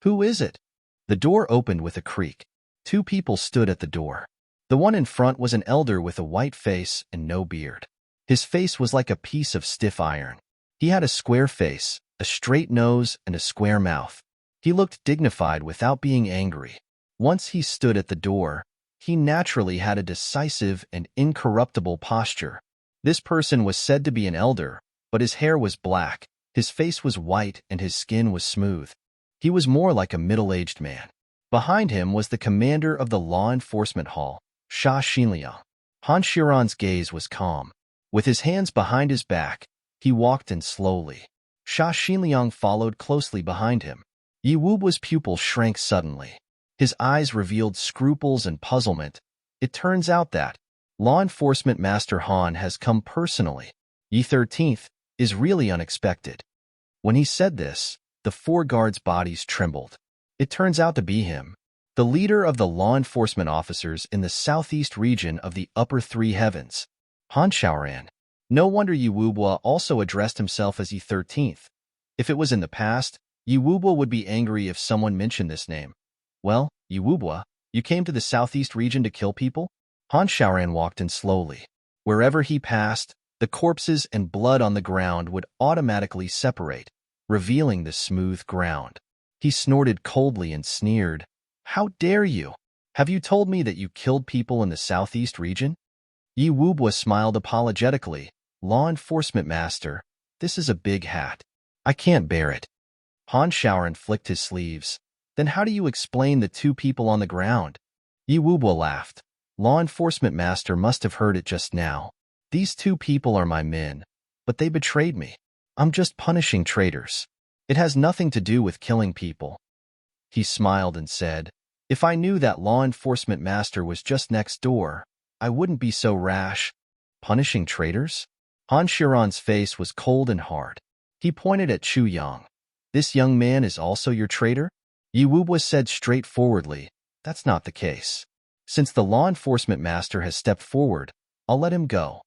"Who is it?" The door opened with a creak. 2 people stood at the door. The one in front was an elder with a white face and no beard. His face was like a piece of stiff iron. He had a square face, a straight nose, and a square mouth. He looked dignified without being angry. Once he stood at the door, he naturally had a decisive and incorruptible posture. This person was said to be an elder, but his hair was black, his face was white, and his skin was smooth. He was more like a middle-aged man. Behind him was the commander of the law enforcement hall, Sha Xinliang. Han Xiran's gaze was calm. With his hands behind his back, he walked in slowly. Sha Xinliang followed closely behind him. Yi Wubo's pupil shrank suddenly. His eyes revealed scruples and puzzlement. It turns out that Law Enforcement Master Han has come personally. Yi 13th is really unexpected. When he said this, the 4 guards' bodies trembled. It turns out to be him, the leader of the law enforcement officers in the southeast region of the upper 3 heavens. Han Xiaoran. No wonder Yi Wubo also addressed himself as Yi 13th. If it was in the past, Yi Wubo would be angry if someone mentioned this name. "Well, Yi Wubo, you came to the southeast region to kill people?" Han Xiaoran walked in slowly. Wherever he passed, the corpses and blood on the ground would automatically separate, revealing the smooth ground. He snorted coldly and sneered, "How dare you? Have you told me that you killed people in the southeast region?" Yi Wubo smiled apologetically. "Law enforcement master, this is a big hat. I can't bear it." Han Xiaoran flicked his sleeves. "Then how do you explain the 2 people on the ground?" Yi Wubo laughed. "Law enforcement master must have heard it just now. These 2 people are my men, but they betrayed me. I'm just punishing traitors. It has nothing to do with killing people." He smiled and said, "If I knew that law enforcement master was just next door, I wouldn't be so rash." "Punishing traitors?" Han Xiran's face was cold and hard. He pointed at Chu Yang. "This young man is also your traitor?" Yi Wubo said straightforwardly, "That's not the case. Since the law enforcement master has stepped forward, I'll let him go."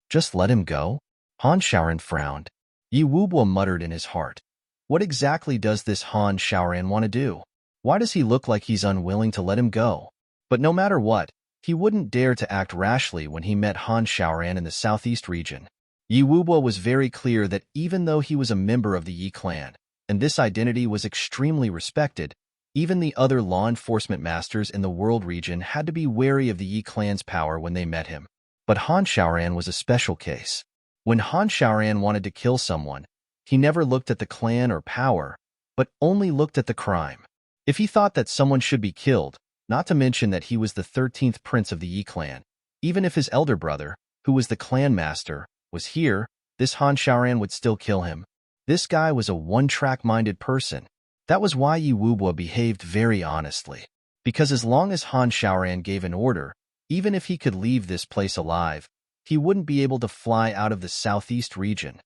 "Just let him go?" Han Xiaoran frowned. Yi Wubo muttered in his heart, "What exactly does this Han Xiaoran want to do? Why does he look like he's unwilling to let him go?" But no matter what, he wouldn't dare to act rashly when he met Han Xiaoran in the southeast region. Yi Wubo was very clear that even though he was a member of the Yi clan, and this identity was extremely respected, Even the other law enforcement masters in the world region had to be wary of the Yi clan's power when they met him. But Han Xiaoran was a special case. When Han Xiaoran wanted to kill someone, he never looked at the clan or power, but only looked at the crime. If he thought that someone should be killed, not to mention that he was the 13th prince of the Yi clan, even if his elder brother, who was the clan master, was here, this Han Xiaoran would still kill him. This guy was a one-track-minded person. That was why Yi Wubo behaved very honestly. Because as long as Han Xiaoran gave an order, even if he could leave this place alive, he wouldn't be able to fly out of the southeast region.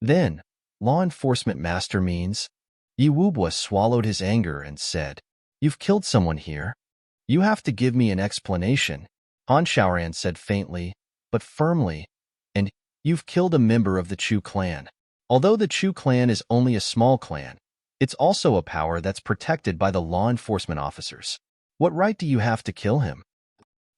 Then, law enforcement master means? Yi Wubo swallowed his anger and said, "You've killed someone here. You have to give me an explanation," Han Xiaoran said faintly, but firmly, "and you've killed a member of the Chu clan. Although the Chu clan is only a small clan, it's also a power that's protected by the law enforcement officers. What right do you have to kill him?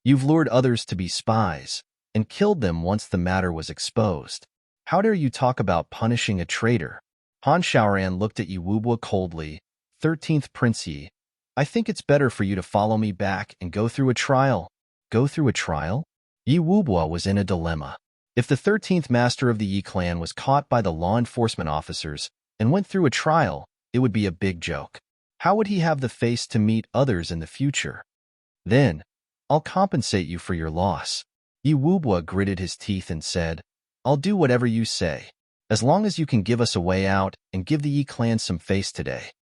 You've lured others to be spies and killed them once the matter was exposed. How dare you talk about punishing a traitor?" Han Xiaoran looked at Yi Wubo coldly. 13th Prince Yi, I think it's better for you to follow me back and go through a trial. Go through a trial? Yi Wubo was in a dilemma. If the 13th master of the Yi clan was caught by the law enforcement officers and went through a trial, it would be a big joke. How would he have the face to meet others in the future? Then, I'll compensate you for your loss. Yi Wubo gritted his teeth and said, I'll do whatever you say, as long as you can give us a way out and give the Yi clan some face today.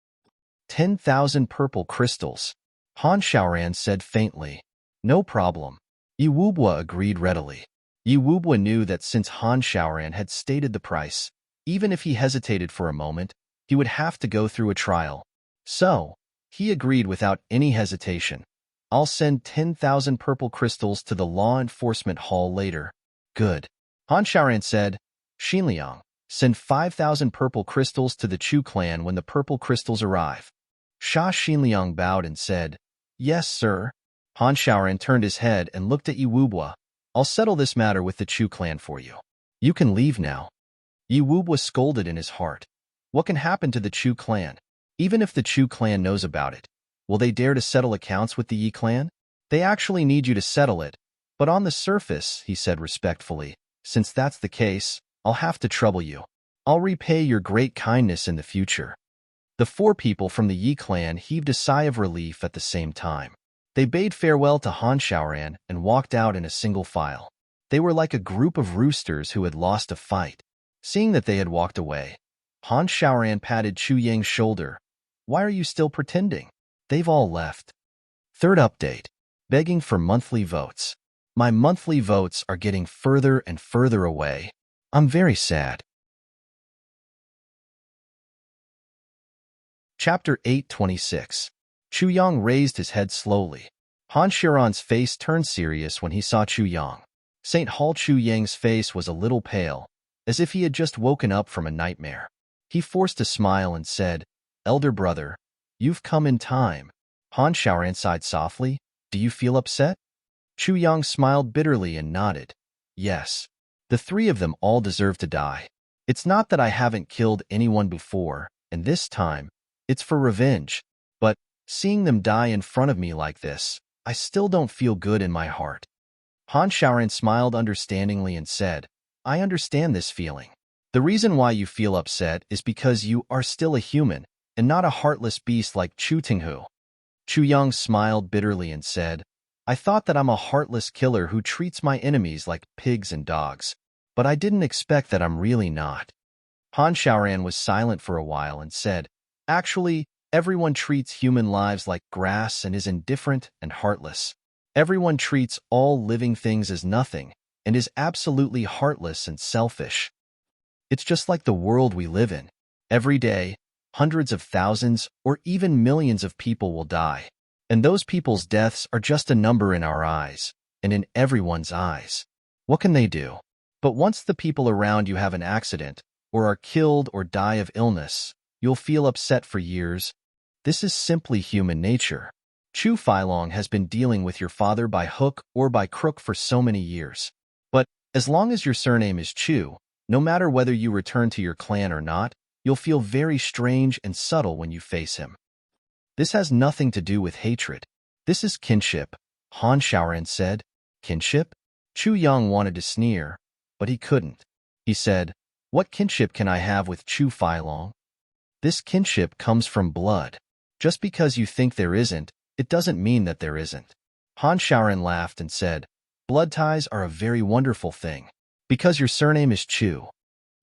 10,000 purple crystals, Han Xiaoran said faintly. No problem. Yi Wubo agreed readily. Yi Wubo knew that since Han Xiaoran had stated the price, even if he hesitated for a moment, he would have to go through a trial. So, he agreed without any hesitation. I'll send 10,000 purple crystals to the law enforcement hall later. Good. Han Xiaoran said, Xinliang, send 5,000 purple crystals to the Chu clan when the purple crystals arrive. Sha Xinliang bowed and said, Yes, sir. Han Xiaoran turned his head and looked at Yi Wubo. I'll settle this matter with the Chu clan for you. You can leave now. Yi Wubo scolded in his heart. What can happen to the Chu clan? Even if the Chu clan knows about it, will they dare to settle accounts with the Yi clan? They actually need you to settle it, but on the surface, he said respectfully, since that's the case, I'll have to trouble you. I'll repay your great kindness in the future. The four people from the Yi clan heaved a sigh of relief at the same time. They bade farewell to Han Xiaoran and walked out in a single file. They were like a group of roosters who had lost a fight. Seeing that they had walked away, Han Xiaoran patted Chu Yang's shoulder. Why are you still pretending? They've all left. Third update. Begging for monthly votes. My monthly votes are getting further and further away. I'm very sad. Chapter 826. Chu Yang raised his head slowly. Han Xiaoran's face turned serious when he saw Chu Yang. St. Hall Chu Yang's face was a little pale, as if he had just woken up from a nightmare. He forced a smile and said, Elder brother, you've come in time. Han Xiaoran sighed softly. Do you feel upset? Chu Yang smiled bitterly and nodded. Yes. The three of them all deserve to die. It's not that I haven't killed anyone before, and this time, it's for revenge. But, seeing them die in front of me like this, I still don't feel good in my heart. Han Xiaoran smiled understandingly and said, I understand this feeling. The reason why you feel upset is because you are still a human, and not a heartless beast like Chu Tinghu. Chu Yang smiled bitterly and said, I thought that I'm a heartless killer who treats my enemies like pigs and dogs, but I didn't expect that I'm really not. Han Xiaoran was silent for a while and said, Actually, everyone treats human lives like grass and is indifferent and heartless. Everyone treats all living things as nothing and is absolutely heartless and selfish. It's just like the world we live in. Every day, hundreds of thousands or even millions of people will die, and those people's deaths are just a number in our eyes and in everyone's eyes. What can they do? But once the people around you have an accident or are killed or die of illness, you'll feel upset for years. This is simply human nature. Chu Feilong has been dealing with your father by hook or by crook for so many years. But as long as your surname is Chu, no matter whether you return to your clan or not, you'll feel very strange and subtle when you face him. This has nothing to do with hatred. This is kinship, Han Xiaoran said. Kinship? Chu Yang wanted to sneer, but he couldn't. He said, "What kinship can I have with Chu Feilong? This kinship comes from blood. Just because you think there isn't, it doesn't mean that there isn't." Han Xiaoran laughed and said, "Blood ties are a very wonderful thing. Because your surname is Chu."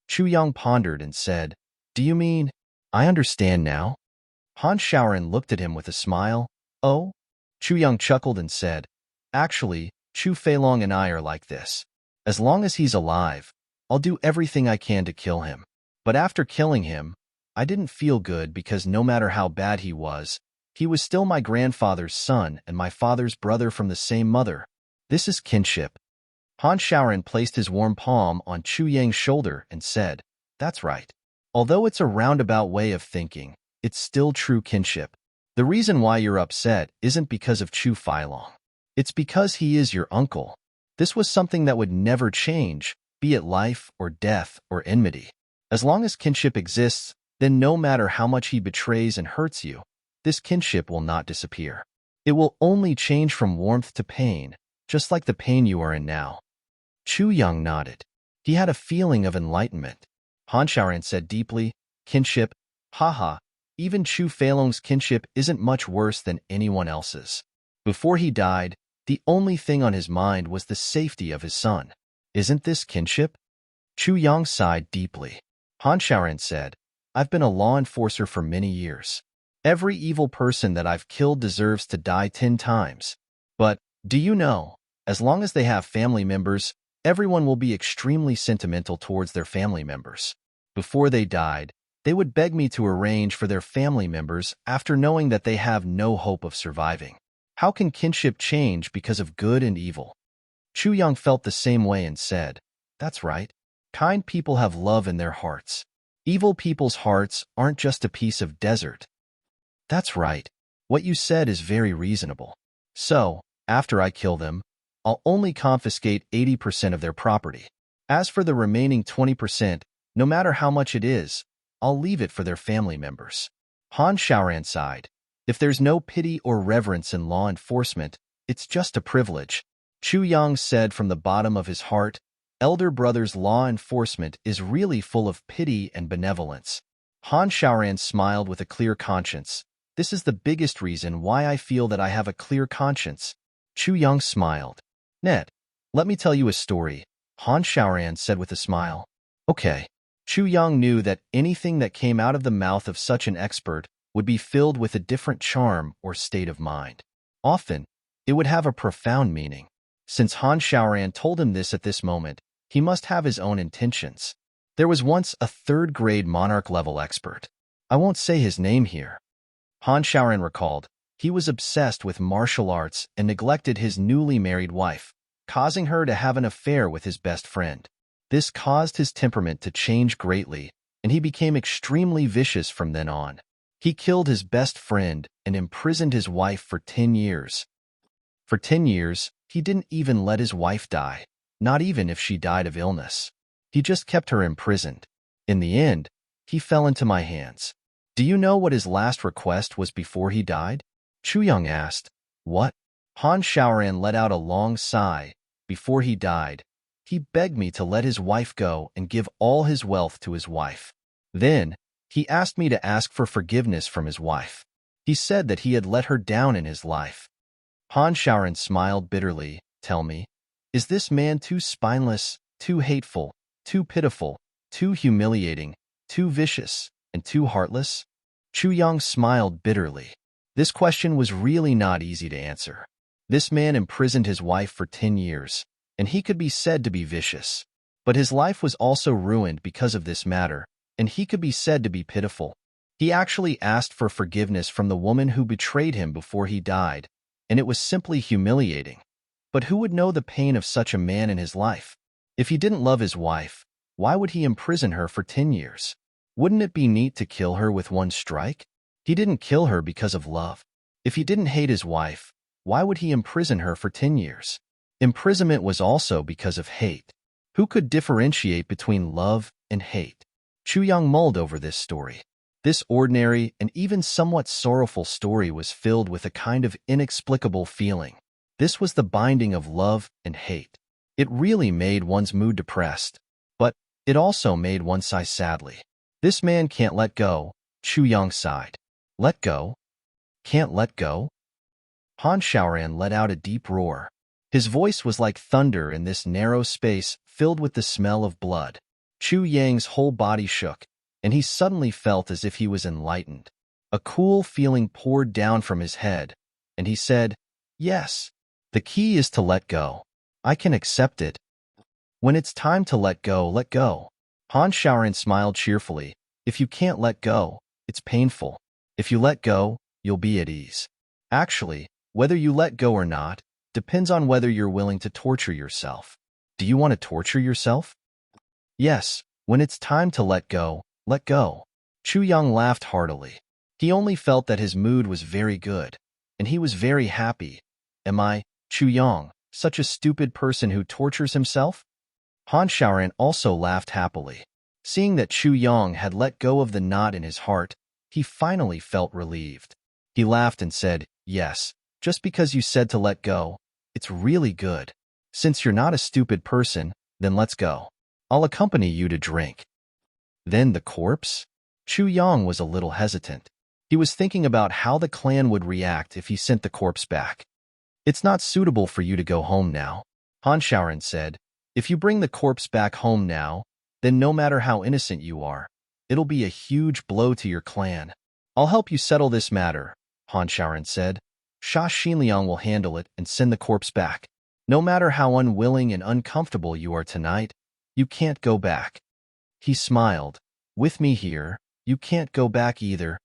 Chu Yang pondered and said, "Do you mean, I understand now?" Han Xiaoran looked at him with a smile. "Oh?" Chu Yang chuckled and said, "Actually, Chu Feilong and I are like this. As long as he's alive, I'll do everything I can to kill him. But after killing him, I didn't feel good because no matter how bad he was still my grandfather's son and my father's brother from the same mother. This is kinship." Han Xiaoran placed his warm palm on Chu Yang's shoulder and said, "That's right. Although it's a roundabout way of thinking, it's still true kinship. The reason why you're upset isn't because of Chu Feilong. It's because he is your uncle. This was something that would never change, be it life or death or enmity. As long as kinship exists, then no matter how much he betrays and hurts you, this kinship will not disappear. It will only change from warmth to pain, just like the pain you are in now." Chu Yang nodded. He had a feeling of enlightenment. Han Xiaoran said deeply, "Kinship? Haha, even Chu Feilong's kinship isn't much worse than anyone else's. Before he died, the only thing on his mind was the safety of his son. Isn't this kinship?" Chu Yang sighed deeply. Han Xiaoran said, "I've been a law enforcer for many years. Every evil person that I've killed deserves to die 10 times. But, do you know, as long as they have family members, everyone will be extremely sentimental towards their family members. Before they died, they would beg me to arrange for their family members after knowing that they have no hope of surviving. How can kinship change because of good and evil?" Chu Yang felt the same way and said, "That's right. Kind people have love in their hearts. Evil people's hearts aren't just a piece of desert." "That's right. What you said is very reasonable. So, after I kill them, I'll only confiscate 80% of their property. As for the remaining 20%, no matter how much it is, I'll leave it for their family members." Han Xiaoran sighed. If there's no pity or reverence in law enforcement, it's just a privilege. Chu Yang said from the bottom of his heart, "Elder brother's law enforcement is really full of pity and benevolence." Han Xiaoran smiled with a clear conscience. "This is the biggest reason why I feel that I have a clear conscience." Chu Yang smiled. "Ned, let me tell you a story," Han Xiaoran said with a smile. "Okay." Chu Yang knew that anything that came out of the mouth of such an expert would be filled with a different charm or state of mind. Often, it would have a profound meaning. Since Han Xiaoran told him this at this moment, he must have his own intentions. There was once a third-grade monarch-level expert. I won't say his name here. Han Xiaoran recalled, he was obsessed with martial arts and neglected his newly married wife, causing her to have an affair with his best friend. This caused his temperament to change greatly, and he became extremely vicious from then on. He killed his best friend and imprisoned his wife for 10 years. For 10 years, he didn't even let his wife die, not even if she died of illness. He just kept her imprisoned. In the end, he fell into my hands. Do you know what his last request was before he died? Chu Yang asked. What? Han Xiaoran let out a long sigh. Before he died, he begged me to let his wife go and give all his wealth to his wife. Then, he asked me to ask for forgiveness from his wife. He said that he had let her down in his life. Han Xiaoran smiled bitterly. Tell me, is this man too spineless, too hateful, too pitiful, too humiliating, too vicious, and too heartless? Chu Yang smiled bitterly. This question was really not easy to answer. This man imprisoned his wife for 10 years, and he could be said to be vicious. But his life was also ruined because of this matter, and he could be said to be pitiful. He actually asked for forgiveness from the woman who betrayed him before he died, and it was simply humiliating. But who would know the pain of such a man in his life? If he didn't love his wife, why would he imprison her for 10 years? Wouldn't it be neat to kill her with one strike? He didn't kill her because of love. If he didn't hate his wife, why would he imprison her for 10 years? Imprisonment was also because of hate. Who could differentiate between love and hate? Chu Yang mulled over this story. This ordinary and even somewhat sorrowful story was filled with a kind of inexplicable feeling. This was the binding of love and hate. It really made one's mood depressed, but it also made one sigh sadly. This man can't let go, Chu Yang sighed. Let go? Can't let go? Han Shaoran let out a deep roar. His voice was like thunder in this narrow space filled with the smell of blood. Chu Yang's whole body shook, and he suddenly felt as if he was enlightened. A cool feeling poured down from his head, and he said, "Yes, the key is to let go. I can accept it. When it's time to let go, let go." Han Shaoran smiled cheerfully. If you can't let go, it's painful. If you let go, you'll be at ease. Actually, whether you let go or not depends on whether you're willing to torture yourself. Do you want to torture yourself? Yes, when it's time to let go, let go. Chu Yang laughed heartily. He only felt that his mood was very good, and he was very happy. Am I, Chu Yang, such a stupid person who tortures himself? Han Shaoran also laughed happily. Seeing that Chu Yang had let go of the knot in his heart, he finally felt relieved. He laughed and said, "Yes, just because you said to let go, it's really good. Since you're not a stupid person, then let's go. I'll accompany you to drink." Then the corpse? Chu Yang was a little hesitant. He was thinking about how the clan would react if he sent the corpse back. "It's not suitable for you to go home now," Han Shaoran said. "If you bring the corpse back home now, then no matter how innocent you are, it'll be a huge blow to your clan." "I'll help you settle this matter," Han Shaoran said. "Sha Xinliang will handle it and send the corpse back. No matter how unwilling and uncomfortable you are tonight, you can't go back." He smiled. "With me here, you can't go back either.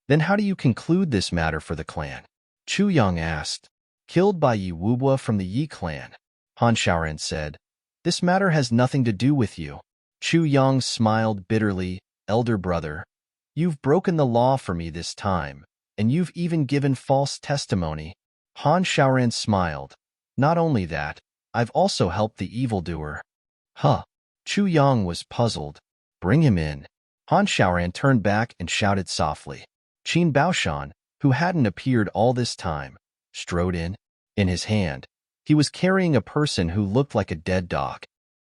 Then how do you conclude this matter for the clan?" Chu Yang asked. "Killed by Yi Wubwa from the Yi clan," Han Shaoran said. "This matter has nothing to do with you." Chu Yang smiled bitterly. "Elder brother, you've broken the law for me this time, and you've even given false testimony." Han Shaoran smiled. "Not only that, I've also helped the evildoer." "Huh." Chu Yang was puzzled. "Bring him in." Han Shaoran turned back and shouted softly. Qin Baoshan, who hadn't appeared all this time, strode in. In his hand, he was carrying a person who looked like a dead dog.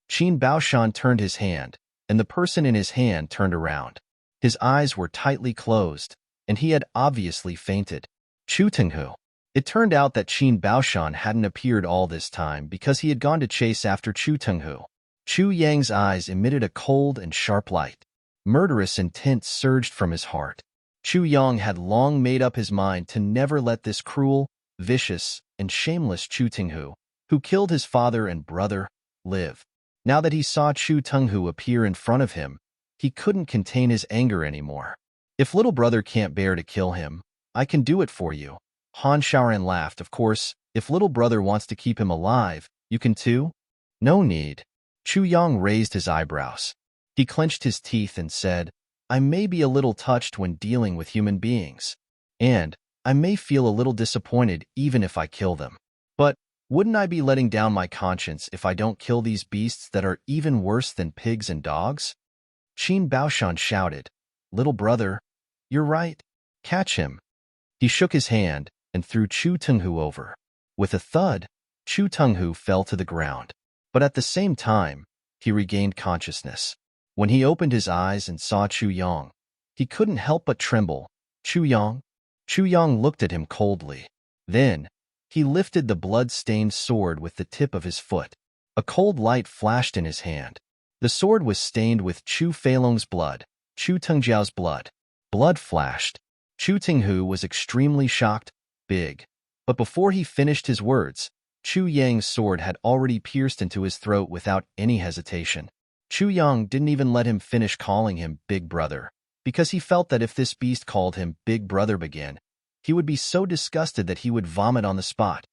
Qin Baoshan turned his hand, and the person in his hand turned around. His eyes were tightly closed, and he had obviously fainted. Chu Tenghu. It turned out that Qin Baoshan hadn't appeared all this time because he had gone to chase after Chu Tenghu. Chu Yang's eyes emitted a cold and sharp light. Murderous intent surged from his heart. Chu Yang had long made up his mind to never let this cruel, vicious, and shameless Chu Tenghu, who killed his father and brother, live. Now that he saw Chu Tenghu appear in front of him, he couldn't contain his anger anymore. "If little brother can't bear to kill him, I can do it for you." Han Shaoran laughed. "Of course, if little brother wants to keep him alive, you can too?" "No need." Chu Yang raised his eyebrows. He clenched his teeth and said, "I may be a little touched when dealing with human beings, and I may feel a little disappointed even if I kill them. But wouldn't I be letting down my conscience if I don't kill these beasts that are even worse than pigs and dogs?" Qin Baoshan shouted, "Little brother, you're right. Catch him." He shook his hand and threw Chu Tenghu over. With a thud, Chu Tenghu fell to the ground. But at the same time, he regained consciousness. When he opened his eyes and saw Chu Yang, he couldn't help but tremble. "Chu Yang?" Chu Yang looked at him coldly. Then, he lifted the blood-stained sword with the tip of his foot. A cold light flashed in his hand. The sword was stained with Chu Feilong's blood, Chu Tengjiao's blood. Blood flashed. Chu Tenghu was extremely shocked, big. But before he finished his words, Chu Yang's sword had already pierced into his throat without any hesitation. Chu Yang didn't even let him finish calling him Big Brother, because he felt that if this beast called him Big Brother again, he would be so disgusted that he would vomit on the spot.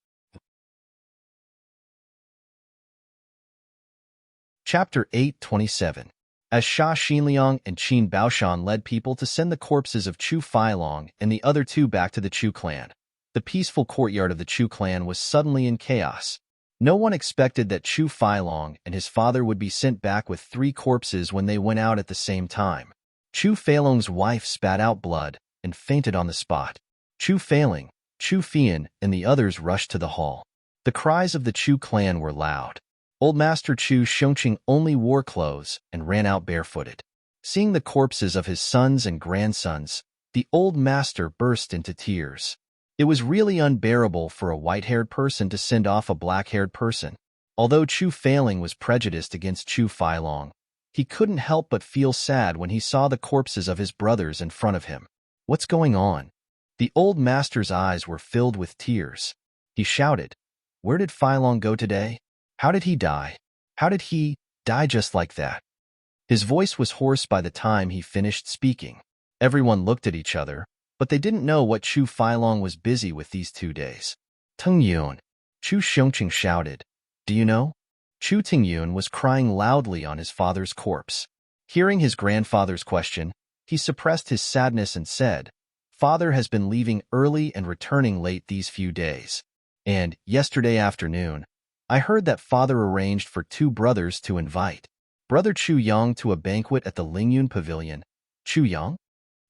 Chapter 8:27. As Sha Xinliang and Qin Baoshan led people to send the corpses of Chu Feilong and the other two back to the Chu clan, the peaceful courtyard of the Chu clan was suddenly in chaos. No one expected that Chu Feilong and his father would be sent back with 3 corpses when they went out at the same time. Chu Feilong's wife spat out blood and fainted on the spot. Chu Feiling, Chu Fian, and the others rushed to the hall. The cries of the Chu clan were loud. Old Master Chu Xiongqing only wore clothes and ran out barefooted. Seeing the corpses of his sons and grandsons, the old master burst into tears. It was really unbearable for a white-haired person to send off a black-haired person. Although Chu Feiling was prejudiced against Chu Feilong, he couldn't help but feel sad when he saw the corpses of his brothers in front of him. What's going on? The old master's eyes were filled with tears. He shouted, "Where did Feilong go today? How did he die? How did he die just like that?" His voice was hoarse by the time he finished speaking. Everyone looked at each other, but they didn't know what Chu Feilong was busy with these 2 days. "Tingyun," Chu Xiongqing shouted. "Do you know?" Chu Tingyun was crying loudly on his father's corpse. Hearing his grandfather's question, he suppressed his sadness and said, "Father has been leaving early and returning late these few days. And, yesterday afternoon, I heard that father arranged for 2 brothers to invite Brother Chu Yang to a banquet at the Lingyun Pavilion." "Chu Yang?"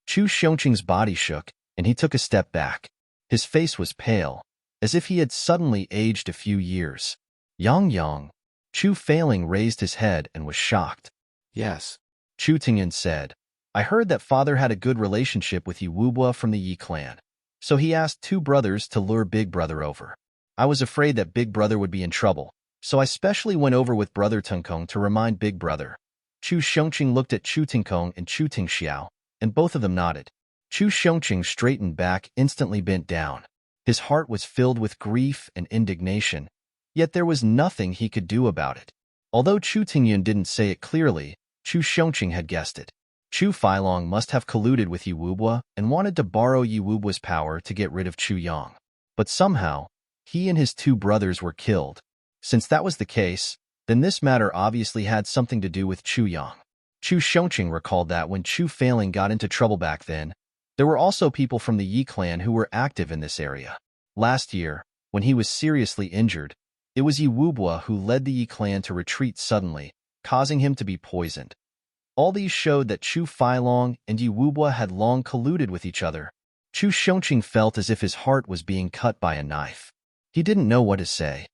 Chu Xiongqing's body shook, and he took a step back. His face was pale, as if he had suddenly aged a few years. "Yang." Chu Feiling raised his head and was shocked. Yes. Chu Tingyun said, "I heard that father had a good relationship with Yi Wubwa from the Yi clan, so he asked 2 brothers to lure Big Brother over. I was afraid that Big Brother would be in trouble, so I specially went over with Brother Tengkong to remind Big Brother." Chu Xiongqing looked at Chu Tengkong and Chu Tingxiao, and both of them nodded. Chu Xiongqing straightened back, instantly bent down. His heart was filled with grief and indignation, yet there was nothing he could do about it. Although Chu Tingyun didn't say it clearly, Chu Xiongqing had guessed it. Chu Feilong must have colluded with Yi Wubwa and wanted to borrow Yi Wubwa's power to get rid of Chu Yang. But somehow, he and his 2 brothers were killed. Since that was the case, then this matter obviously had something to do with Chu Yang. Chu Xiongqing recalled that when Chu Feiling got into trouble back then, there were also people from the Yi clan who were active in this area. Last year, when he was seriously injured, it was Yi Wubwa who led the Yi clan to retreat suddenly, causing him to be poisoned. All these showed that Chu Feilong and Yi Wubwa had long colluded with each other. Chu Xiongqing felt as if his heart was being cut by a knife. He didn't know what to say.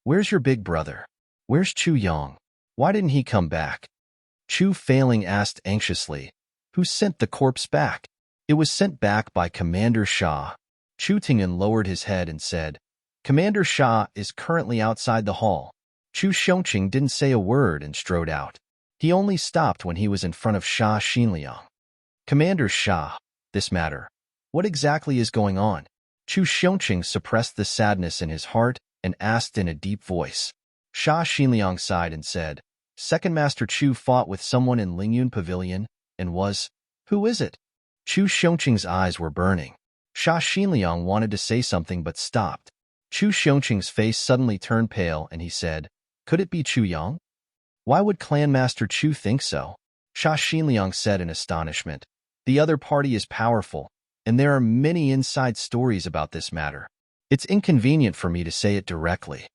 "Where's your big brother? Where's Chu Yang? Why didn't he come back?" Chu Feiling asked anxiously. "Who sent the corpse back?" "It was sent back by Commander Shah." Chu Tingyun lowered his head and said, "Commander Shah is currently outside the hall." Chu Xiongqing didn't say a word and strode out. He only stopped when he was in front of Sha Xinliang. "Commander Shah, this matter. What exactly is going on?" Chu Xiongqing suppressed the sadness in his heart and asked in a deep voice. Sha Xinliang sighed and said, "Second Master Chu fought with someone in Lingyun Pavilion and was... Who is it?" Chu Xiongqing's eyes were burning. Sha Xinliang wanted to say something but stopped. Chu Xiongqing's face suddenly turned pale and he said, "Could it be Chu Yang? Why would Clan Master Chu think so?" Sha Xinliang said in astonishment, "The other party is powerful, and there are many inside stories about this matter. It's inconvenient for me to say it directly."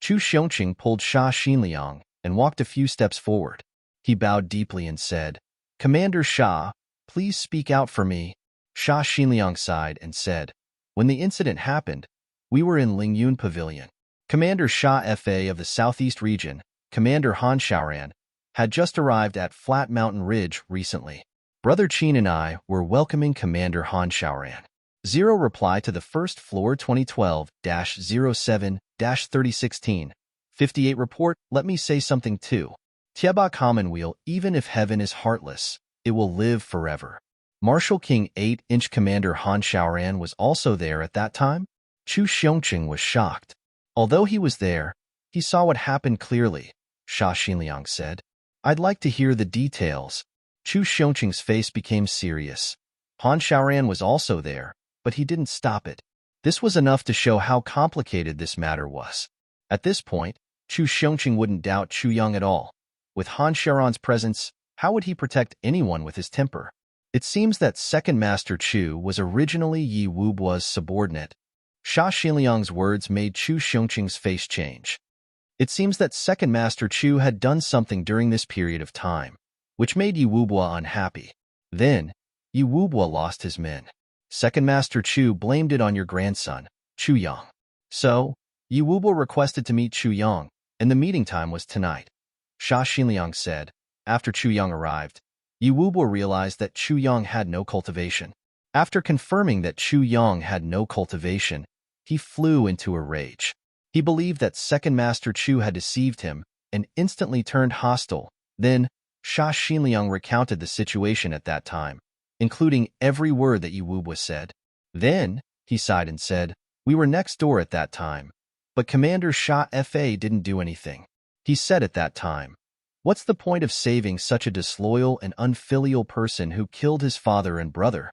Chu Xiongqing pulled Sha Xinliang and walked a few steps forward. He bowed deeply and said, "Commander Sha, please speak out for me." Sha Xinliang sighed and said, "When the incident happened, we were in Lingyun Pavilion. Commander Sha Fa of the Southeast Region, Commander Han Xiaoran, had just arrived at Flat Mountain Ridge recently. Brother Qin and I were welcoming Commander Han Xiaoran." Zero reply to the first floor 2012-07-3016. 58 report, "Let me say something too. Tieba Commonweal, even if heaven is heartless, it will live forever." Marshal King 8-inch Commander Han Xiaoran was also there at that time? Chu Xiongqing was shocked. Although he was there, he saw what happened clearly, Sha Xinliang said. "I'd like to hear the details." Chu Xiongqing's face became serious. Han Xiaoran was also there, but he didn't stop it. This was enough to show how complicated this matter was. At this point, Chu Xiongqing wouldn't doubt Chu Yang at all. With Han Xiaoran's presence, how would he protect anyone with his temper? It seems that Second Master Chu was originally Yi Wubwa's subordinate. Sha Xinliang's words made Chu Xiongqing's face change. It seems that Second Master Chu had done something during this period of time, which made Yi Wubwa unhappy. Then, Yu Wubo lost his men. Second Master Chu blamed it on your grandson, Chu Yang. So, Yu Wubo requested to meet Chu Yang, and the meeting time was tonight. Sha Xinliang said. After Chu Yang arrived, Yu Wubo realized that Chu Yang had no cultivation. After confirming that Chu Yang had no cultivation, he flew into a rage. He believed that Second Master Chu had deceived him and instantly turned hostile. Then, Sha Xinliang recounted the situation at that time, including every word that Yu Wubo said. Then, he sighed and said, "We were next door at that time, but Commander Sha Fa didn't do anything." He said at that time, "What's the point of saving such a disloyal and unfilial person who killed his father and brother?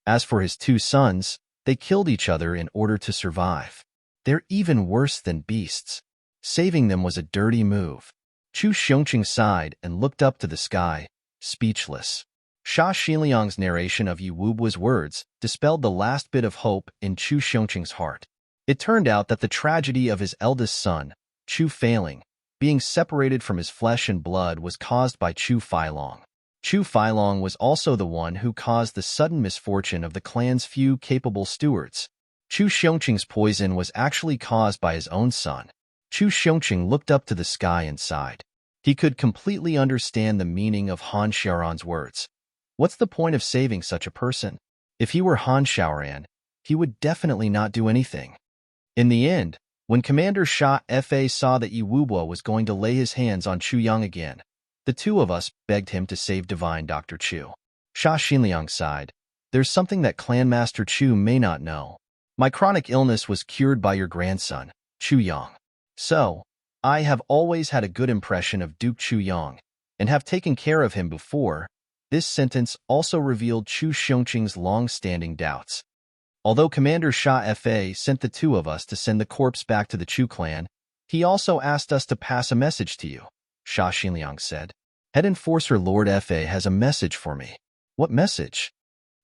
As for his two sons, they killed each other in order to survive. They're even worse than beasts. Saving them was a dirty move." Chu Xiongqing sighed and looked up to the sky, speechless. Sha Xinliang's narration of Yu Wubo's words dispelled the last bit of hope in Chu Xiongqing's heart. It turned out that the tragedy of his eldest son, Chu Feilong, being separated from his flesh and blood was caused by Chu Feilong. Chu Feilong was also the one who caused the sudden misfortune of the clan's few capable stewards. Chu Xiongqing's poison was actually caused by his own son. Chu Xiongqing looked up to the sky and sighed. He could completely understand the meaning of Han Xiaoran's words. What's the point of saving such a person? If he were Han Xiaoran, he would definitely not do anything. In the end, when Commander Sha Fa saw that Yu Wubo was going to lay his hands on Chu Yang again, the two of us begged him to save Divine Dr. Chu. Sha Xinliang sighed. There's something that Clan Master Chu may not know. My chronic illness was cured by your grandson, Chu Yang. So, I have always had a good impression of Duke Chu Yang, and have taken care of him before. This sentence also revealed Chu Xiongqing's long-standing doubts. Although Commander Sha Fa sent the two of us to send the corpse back to the Chu clan, he also asked us to pass a message to you, Sha Xinliang said. Head Enforcer Lord Fa has a message for me. What message?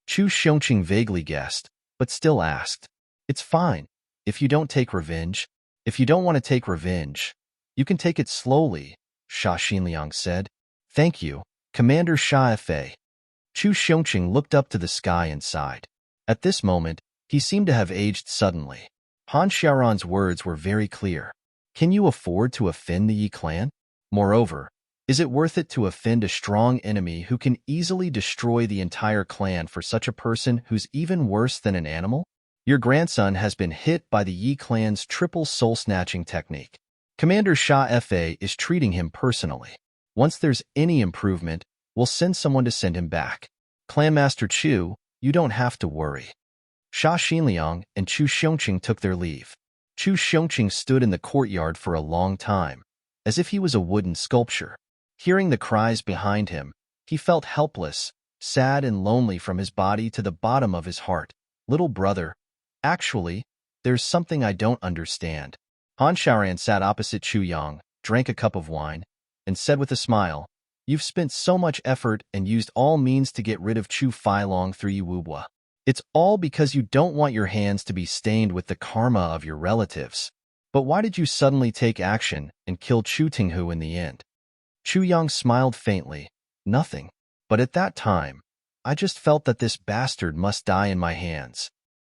Chu Xiongqing vaguely guessed, but still asked. It's fine, if you don't take revenge. If you don't want to take revenge, you can take it slowly, Sha Xinliang said. Thank you, Commander Sha Fa. Chu Xiongqing looked up to the sky and sighed. At this moment, he seemed to have aged suddenly. Han Xiaoran's words were very clear. Can you afford to offend the Yi clan? Moreover, is it worth it to offend a strong enemy who can easily destroy the entire clan for such a person who's even worse than an animal? Your grandson has been hit by the Yi clan's triple soul-snatching technique. Commander Sha Fa is treating him personally. Once there's any improvement, we'll send someone to send him back. Clan Master Chu, you don't have to worry. Sha Xinliang and Chu Xiongqing took their leave. Chu Xiongqing stood in the courtyard for a long time, as if he was a wooden sculpture. Hearing the cries behind him, he felt helpless, sad and lonely from his body to the bottom of his heart. Little brother, actually, there's something I don't understand. Han Xiaoran sat opposite Chu Yang, drank a cup of wine, and said with a smile, You've spent so much effort and used all means to get rid of Chu Feilong through Yu Wubo. It's all because you don't want your hands to be stained with the karma of your relatives. But why did you suddenly take action and kill Chu Tinghu in the end? Chu Yang smiled faintly. Nothing. But at that time, I just felt that this bastard must die in my hands.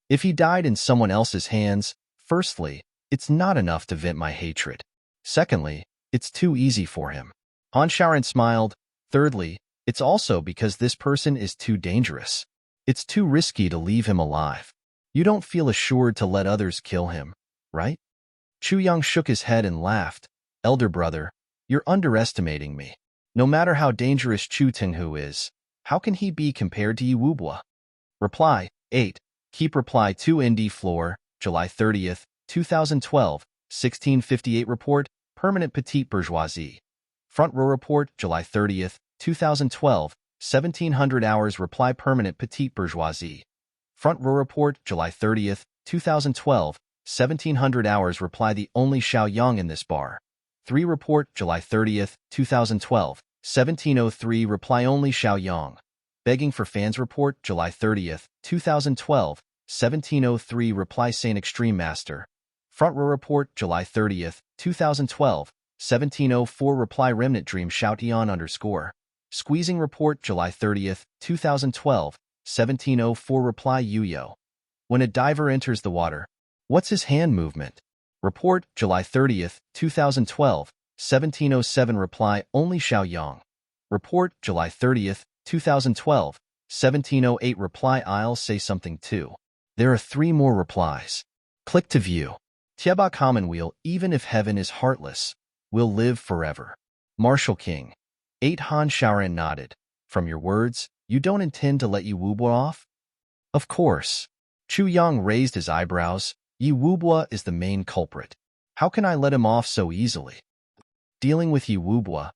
If he died in someone else's hands, firstly, it's not enough to vent my hatred. Secondly, it's too easy for him. Han Xiaoran smiled. Thirdly, it's also because this person is too dangerous. It's too risky to leave him alive. You don't feel assured to let others kill him, right? Chu Yang shook his head and laughed. Elder brother, you're underestimating me. No matter how dangerous Chu Tinghu is, how can he be compared to Yu Wubo? Reply 8. Keep reply 2 ND floor, July 30th, 2012, 1658 report, permanent petite bourgeoisie. Front row report, July 30th, 2012, 1700 hours reply permanent petite bourgeoisie. Front row report, July 30th, 2012, 1700 hours reply the only Xiao Yang in this bar. 3 report, July 30th, 2012, 1703 reply only Xiao Yang. Begging for fans report, July 30th, 2012, 1703 reply Saint Extreme Master. Front row report, July 30th, 2012, 1704 reply Remnant Dream Shoutian _. Squeezing report July 30th, 2012, 1704 reply Yuyo. When a diver enters the water, what's his hand movement? Report July 30th, 2012, 1707 reply only Xiaoyang. Report July 30th, 2012, 1708 reply I'll say something too. There are 3 more replies. Click to view. Tieba Commonweal, even if heaven is heartless, will live forever. Martial King. 8 Han Shaoran nodded. From your words, you don't intend to let Yi Wubua off? Of course. Chu Yang raised his eyebrows. Yi Wubua is the main culprit. How can I let him off so easily? Dealing with Yi Wubua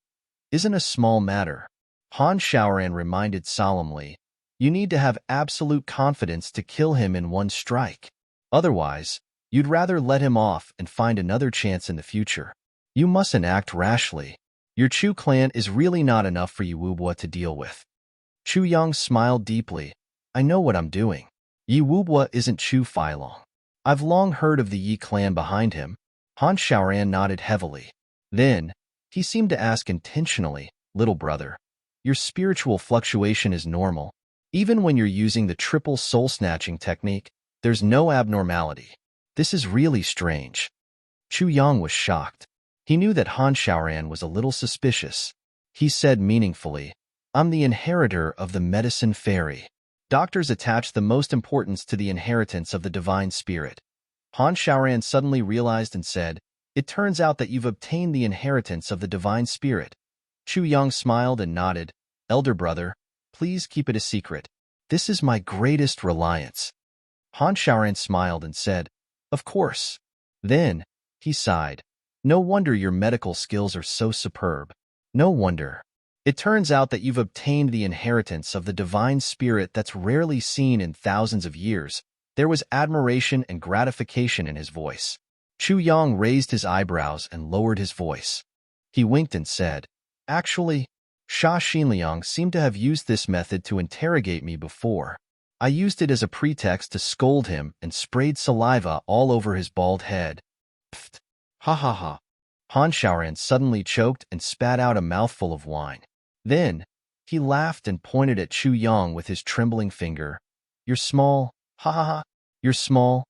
isn't a small matter. Han Shaoran reminded solemnly. You need to have absolute confidence to kill him in one strike. Otherwise, you'd rather let him off and find another chance in the future. You mustn't act rashly. Your Chu clan is really not enough for Yi Wubua to deal with. Chu Yang smiled deeply. I know what I'm doing. Yi Wubua isn't Chu Feilong. I've long heard of the Yi clan behind him. Han Shaoran nodded heavily. Then, he seemed to ask intentionally, little brother, your spiritual fluctuation is normal. Even when you're using the triple soul-snatching technique, there's no abnormality. This is really strange. Chu Yang was shocked. He knew that Han Shaoran was a little suspicious. He said meaningfully, I'm the inheritor of the medicine fairy. Doctors attach the most importance to the inheritance of the divine spirit. Han Shaoran suddenly realized and said, It turns out that you've obtained the inheritance of the divine spirit. Chu Yang smiled and nodded. Elder brother, please keep it a secret. This is my greatest reliance. Han Shaoran smiled and said, Of course. Then, he sighed. No wonder your medical skills are so superb. No wonder. It turns out that you've obtained the inheritance of the divine spirit that's rarely seen in thousands of years. There was admiration and gratification in his voice. Chu Yang raised his eyebrows and lowered his voice. He winked and said, Actually, Sha Xinliang seemed to have used this method to interrogate me before. I used it as a pretext to scold him and sprayed saliva all over his bald head. Pfft. Ha ha ha. Han Shaoran suddenly choked and spat out a mouthful of wine. Then, he laughed and pointed at Chu Yang with his trembling finger. You're small, ha ha ha. You're small,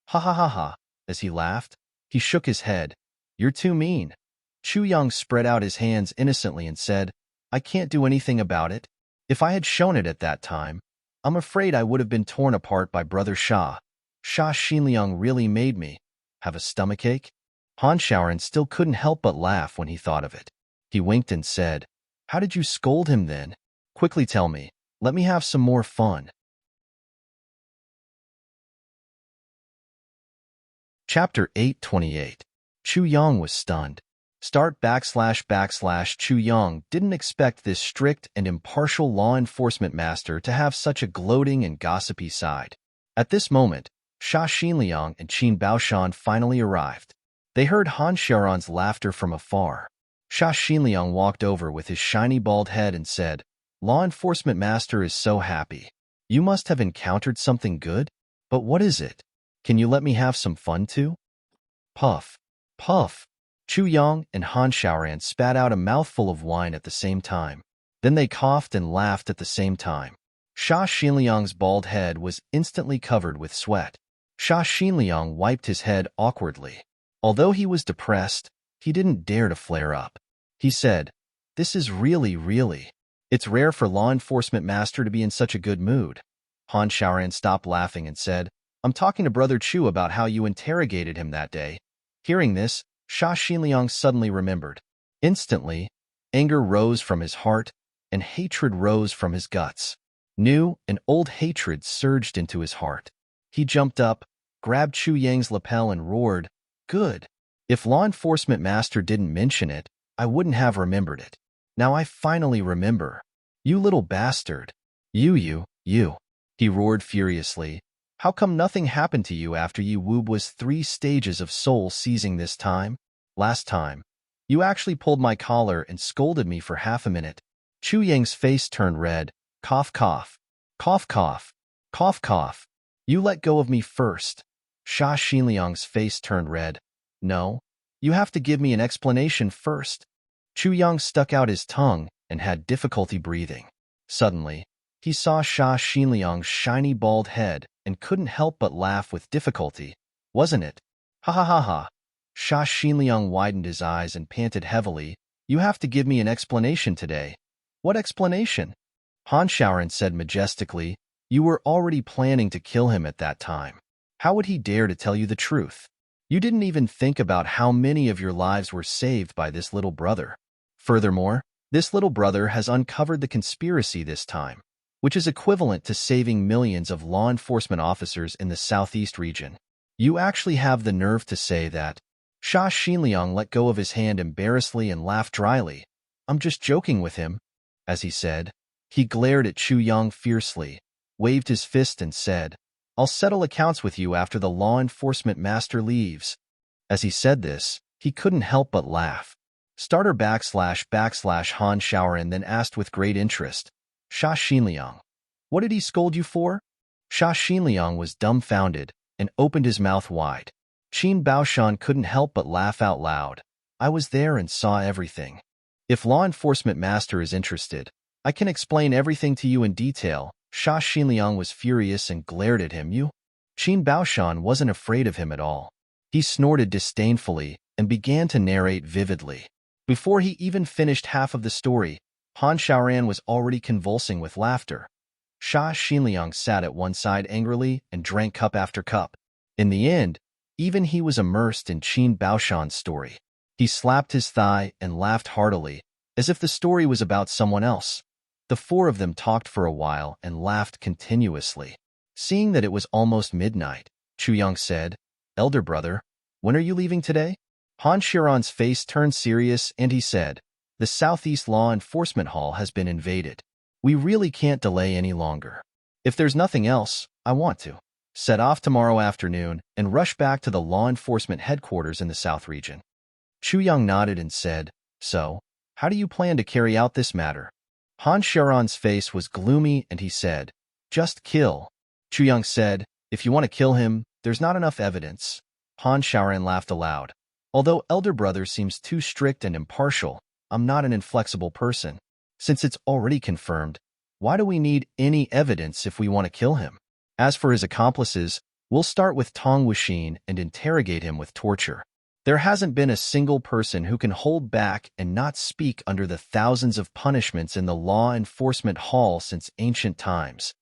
ha ha ha ha. As he laughed, he shook his head. You're too mean. Chu Yang spread out his hands innocently and said, I can't do anything about it. If I had shown it at that time, I'm afraid I would have been torn apart by Brother Sha. Sha Xinliang really made me. Have a stomachache? Han Shaoran still couldn't help but laugh when he thought of it. He winked and said, How did you scold him then? Quickly tell me. Let me have some more fun. Chapter 828. Chu Yang was stunned. Chu Yang didn't expect this strict and impartial law enforcement master to have such a gloating and gossipy side. At this moment, Sha Xinliang and Qin Baoshan finally arrived. They heard Han Shaoran's laughter from afar. Sha Xinliang walked over with his shiny bald head and said, Law enforcement master is so happy. You must have encountered something good? But what is it? Can you let me have some fun too? Puff. Puff. Chu Yang and Han Shaoran spat out a mouthful of wine at the same time. Then they coughed and laughed at the same time. Sha Xinliang's bald head was instantly covered with sweat. Sha Xinliang wiped his head awkwardly. Although he was depressed, he didn't dare to flare up. He said, This is really. It's rare for law enforcement master to be in such a good mood. Han Shaoran stopped laughing and said, I'm talking to Brother Chu about how you interrogated him that day. Hearing this, Sha Xinliang suddenly remembered. Instantly, anger rose from his heart, and hatred rose from his guts. New and old hatred surged into his heart. He jumped up, grabbed Chu Yang's lapel and roared, Good. If law enforcement master didn't mention it, I wouldn't have remembered it. Now I finally remember. You little bastard. You. He roared furiously. How come nothing happened to you after Yi Wubua's 3 stages of soul seizing this time? Last time, you actually pulled my collar and scolded me for half a minute. Chu Yang's face turned red. Cough, cough. Cough, cough. Cough, cough. You let go of me first. Sha Xinliang's face turned red. No, you have to give me an explanation first. Chu Yang stuck out his tongue. and had difficulty breathing. Suddenly, he saw Xia Xinliang's shiny bald head and couldn't help but laugh with difficulty. Wasn't it? Ha ha ha ha. Xia Xinliang widened his eyes and panted heavily. You have to give me an explanation today. What explanation? Han Shaoran said majestically. You were already planning to kill him at that time. How would he dare to tell you the truth? You didn't even think about how many of your lives were saved by this little brother. Furthermore, this little brother has uncovered the conspiracy this time, which is equivalent to saving millions of law enforcement officers in the southeast region. You actually have the nerve to say that. Xia Xinliang let go of his hand embarrassedly and laughed dryly. I'm just joking with him. As he said, he glared at Chu Yang fiercely, waved his fist and said, I'll settle accounts with you after the law enforcement master leaves. As he said this, he couldn't help but laugh. Starter / Han Shaoran then asked with great interest, Xia Xinliang, what did he scold you for? Xia Xinliang was dumbfounded and opened his mouth wide. Qin Baoshan couldn't help but laugh out loud. I was there and saw everything. If law enforcement master is interested, I can explain everything to you in detail. Xia Xinliang was furious and glared at him. Qin Baoshan wasn't afraid of him at all. He snorted disdainfully and began to narrate vividly. Before he even finished half of the story, Han Shaoran was already convulsing with laughter. Xia Xinliang sat at one side angrily and drank cup after cup. In the end, even he was immersed in Qin Baoshan's story. He slapped his thigh and laughed heartily, as if the story was about someone else. The four of them talked for a while and laughed continuously. Seeing that it was almost midnight, Chu Yang said, Elder brother, when are you leaving today? Han Shaoran's face turned serious and he said, The Southeast Law Enforcement Hall has been invaded. We really can't delay any longer. If there's nothing else, I want to set off tomorrow afternoon and rush back to the law enforcement headquarters in the South region. Chu Yang nodded and said, So, how do you plan to carry out this matter? Han Shaoran's face was gloomy and he said, Just kill. Chu Yang said, If you want to kill him, there's not enough evidence. Han Shaoran laughed aloud. Although elder brother seems too strict and impartial, I'm not an inflexible person. Since it's already confirmed, why do we need any evidence if we want to kill him? As for his accomplices, we'll start with Tong Wuxin and interrogate him with torture. There hasn't been a single person who can hold back and not speak under the thousands of punishments in the law enforcement hall since ancient times.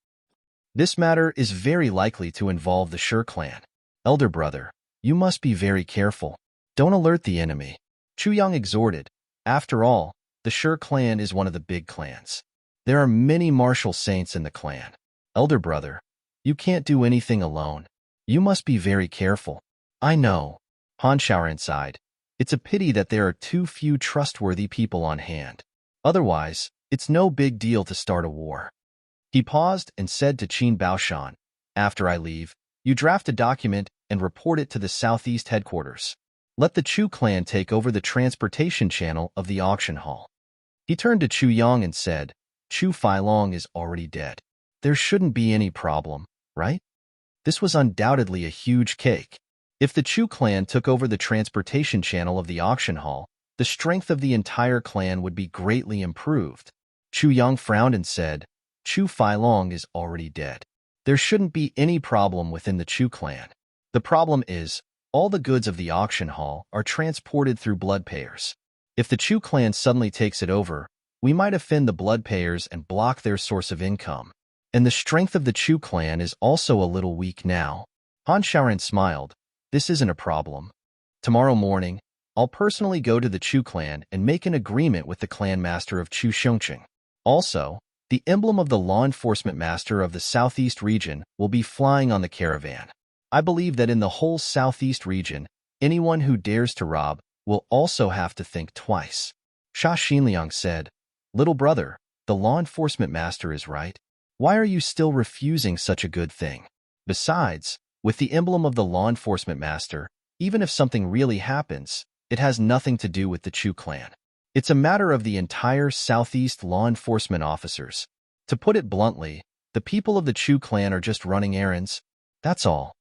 This matter is very likely to involve the Shi clan. Elder brother, you must be very careful. Don't alert the enemy. Chu Yang exhorted. After all, the Shi clan is one of the big clans. There are many martial saints in the clan. Elder brother, you can't do anything alone. You must be very careful. I know. Han Shaoran sighed. It's a pity that there are too few trustworthy people on hand. Otherwise, it's no big deal to start a war. He paused and said to Qin Baoshan, After I leave, you draft a document and report it to the Southeast headquarters. Let the Chu clan take over the transportation channel of the auction hall. He turned to Chu Yang and said, Chu Feilong is already dead. There shouldn't be any problem, right? This was undoubtedly a huge cake. If the Chu clan took over the transportation channel of the auction hall, the strength of the entire clan would be greatly improved. Chu Yang frowned and said, Chu Feilong is already dead. There shouldn't be any problem within the Chu clan. The problem is, all the goods of the auction hall are transported through blood payers. If the Chu clan suddenly takes it over, we might offend the blood payers and block their source of income. And the strength of the Chu clan is also a little weak now. Han Shaoran smiled. This isn't a problem. Tomorrow morning, I'll personally go to the Chu clan and make an agreement with the clan master of Chu Xiongqing. Also, the emblem of the law enforcement master of the Southeast region will be flying on the caravan. I believe that in the whole Southeast region, anyone who dares to rob will also have to think twice. Xia Xinliang said, Little brother, the law enforcement master is right. Why are you still refusing such a good thing? Besides, with the emblem of the law enforcement master, even if something really happens, it has nothing to do with the Chu clan. It's a matter of the entire Southeast law enforcement officers. To put it bluntly, the people of the Chu clan are just running errands. That's all.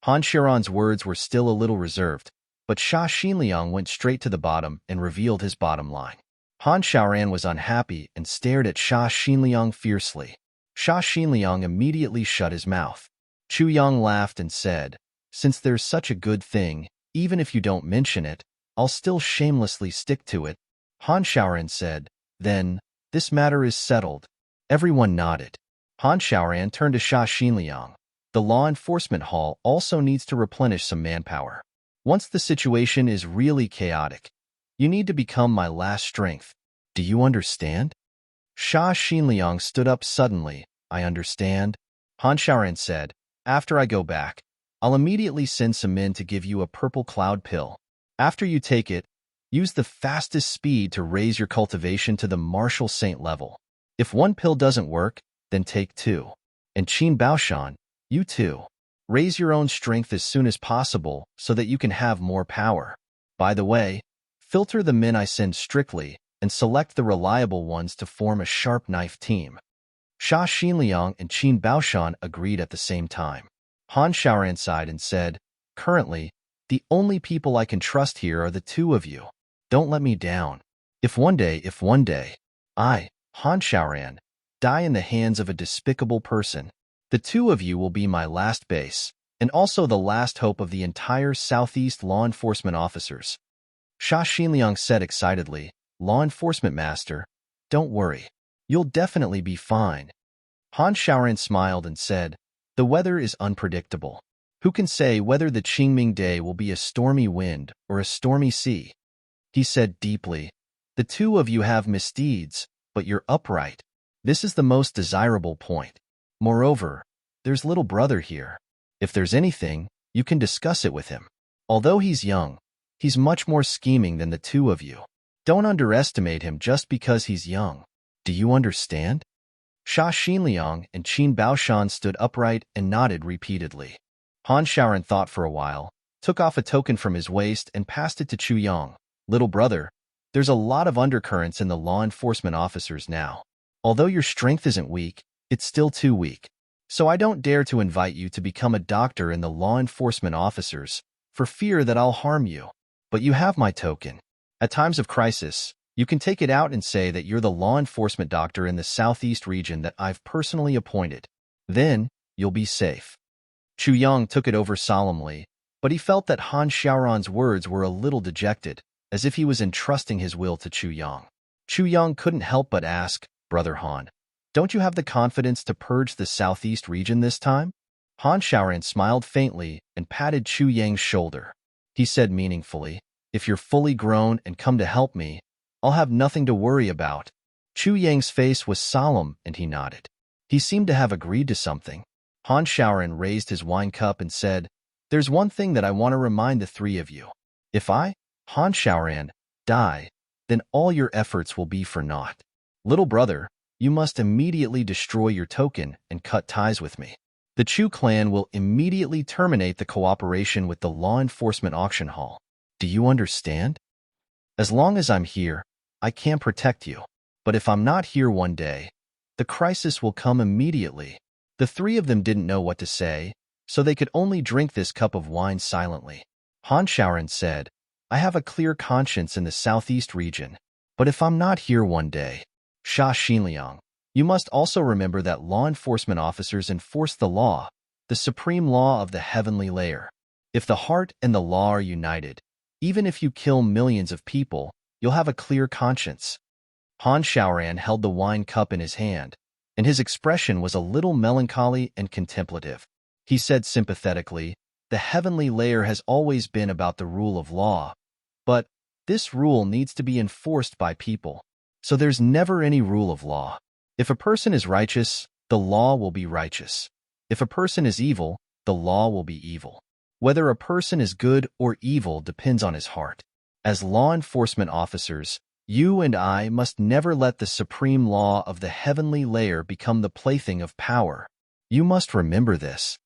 Han Shaoran's words were still a little reserved, but Xia Xinliang went straight to the bottom and revealed his bottom line. Han Xiaoran was unhappy and stared at Sha Xinliang fiercely. Sha Xinliang immediately shut his mouth. Chu Yang laughed and said, "Since there's such a good thing, even if you don't mention it, I'll still shamelessly stick to it." Han Xiaoran said, "Then, this matter is settled." Everyone nodded. Han Xiaoran turned to Sha Xinliang. "The law enforcement hall also needs to replenish some manpower. Once the situation is really chaotic, you need to become my last strength. Do you understand?" Sha Xinliang stood up suddenly. "I understand." Han Xiaoran said, "After I go back, I'll immediately send some men to give you a purple cloud pill. After you take it, use the fastest speed to raise your cultivation to the martial saint level. If one pill doesn't work, then take two. And Qin Baoshan, you too. Raise your own strength as soon as possible so that you can have more power. By the way, filter the men I send strictly and select the reliable ones to form a sharp knife team." Sha Xinliang and Qin Baoshan agreed at the same time. Han Xiaoran sighed and said, "Currently, the only people I can trust here are the two of you. Don't let me down. If one day, I, Han Xiaoran, die in the hands of a despicable person, the two of you will be my last base, and also the last hope of the entire Southeast law enforcement officers." Sha Xinliang said excitedly, "Law enforcement master, don't worry. You'll definitely be fine." Han Xiaoran smiled and said, "The weather is unpredictable. Who can say whether the Qingming day will be a stormy wind or a stormy sea?" He said deeply, "The two of you have misdeeds, but you're upright. This is the most desirable point. Moreover, there's little brother here. If there's anything, you can discuss it with him. Although he's young, he's much more scheming than the two of you. Don't underestimate him just because he's young. Do you understand?" Sha Xinliang and Qin Baoshan stood upright and nodded repeatedly. Han Xiaoran thought for a while, took off a token from his waist and passed it to Chu Yang. "Little brother, there's a lot of undercurrents in the law enforcement officers now. Although your strength isn't weak, it's still too weak. So I don't dare to invite you to become a doctor in the law enforcement officers, for fear that I'll harm you. But you have my token. At times of crisis, you can take it out and say that you're the law enforcement doctor in the Southeast region that I've personally appointed. Then, you'll be safe." Chu Yang took it over solemnly, but he felt that Han Xiaoran's words were a little dejected, as if he was entrusting his will to Chu Yang. Chu Yang couldn't help but ask, "Brother Han, don't you have the confidence to purge the Southeast region this time?" Han Xiaoran smiled faintly and patted Chu Yang's shoulder. He said meaningfully, "If you're fully grown and come to help me, I'll have nothing to worry about." Chu Yang's face was solemn and he nodded. He seemed to have agreed to something. Han Xiaoran raised his wine cup and said, "There's one thing that I want to remind the three of you. If I, Han Xiaoran, die, then all your efforts will be for naught. Little brother, you must immediately destroy your token and cut ties with me. The Chu clan will immediately terminate the cooperation with the law enforcement auction hall. Do you understand? As long as I'm here, I can protect you. But if I'm not here one day, the crisis will come immediately." The three of them didn't know what to say, so they could only drink this cup of wine silently. Han Xiaoran said, "I have a clear conscience in the Southeast region, but if I'm not here one day, Sha Xinliang, you must also remember that law enforcement officers enforce the law, the supreme law of the heavenly layer. If the heart and the law are united, even if you kill millions of people, you'll have a clear conscience." Han Xiaoran held the wine cup in his hand, and his expression was a little melancholy and contemplative. He said sympathetically, "The heavenly layer has always been about the rule of law, but this rule needs to be enforced by people. So there's never any rule of law. If a person is righteous, the law will be righteous. If a person is evil, the law will be evil. Whether a person is good or evil depends on his heart. As law enforcement officers, you and I must never let the supreme law of the heavenly layer become the plaything of power. You must remember this."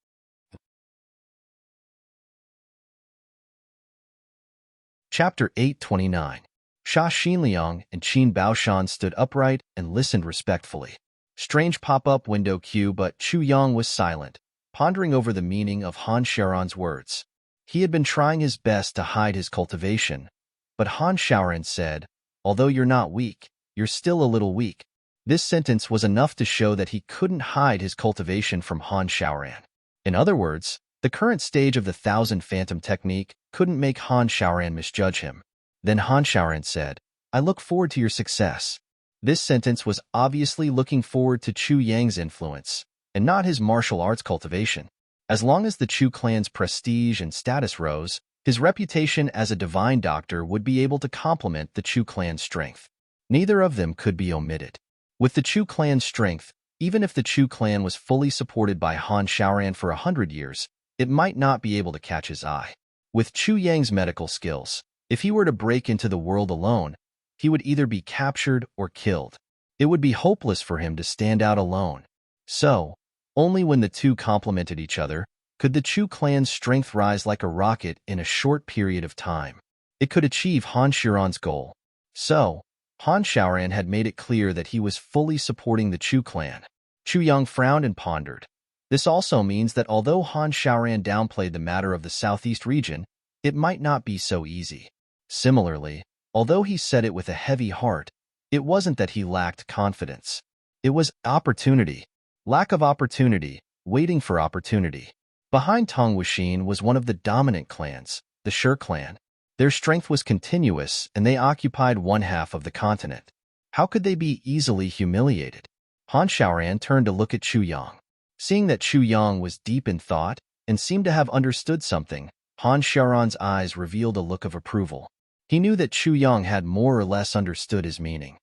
Chapter 829. Sha Xinliang and Qin Baoshan stood upright and listened respectfully. Strange pop-up window cue, but Chu Yang was silent, pondering over the meaning of Han Xiaoran's words. He had been trying his best to hide his cultivation, but Han Xiaoran said, although you're not weak, you're still a little weak. This sentence was enough to show that he couldn't hide his cultivation from Han Xiaoran. In other words, the current stage of the Thousand Phantom technique couldn't make Han Xiaoran misjudge him. Then Han Xiaoran said, I look forward to your success. This sentence was obviously looking forward to Chu Yang's influence, and not his martial arts cultivation. As long as the Chu clan's prestige and status rose, his reputation as a divine doctor would be able to complement the Chu clan's strength. Neither of them could be omitted. With the Chu clan's strength, even if the Chu clan was fully supported by Han Xiaoran for 100 years, it might not be able to catch his eye. With Chu Yang's medical skills, if he were to break into the world alone, he would either be captured or killed. It would be hopeless for him to stand out alone. So, only when the two complemented each other could the Chu clan's strength rise like a rocket in a short period of time. It could achieve Han Xiaoran's goal. So, Han Xiaoran had made it clear that he was fully supporting the Chu clan. Chu Yang frowned and pondered. This also means that although Han Xiaoran downplayed the matter of the southeast region, it might not be so easy. Similarly, although he said it with a heavy heart, it wasn't that he lacked confidence. It was opportunity. Lack of opportunity, waiting for opportunity. Behind Tong Wuxin was one of the dominant clans, the Shi clan. Their strength was continuous, and they occupied one half of the continent. How could they be easily humiliated? Han Xiaoran turned to look at Chu Yang. Seeing that Chu Yang was deep in thought and seemed to have understood something, Han Xiaoran's eyes revealed a look of approval. He knew that Chu Yang had more or less understood his meaning.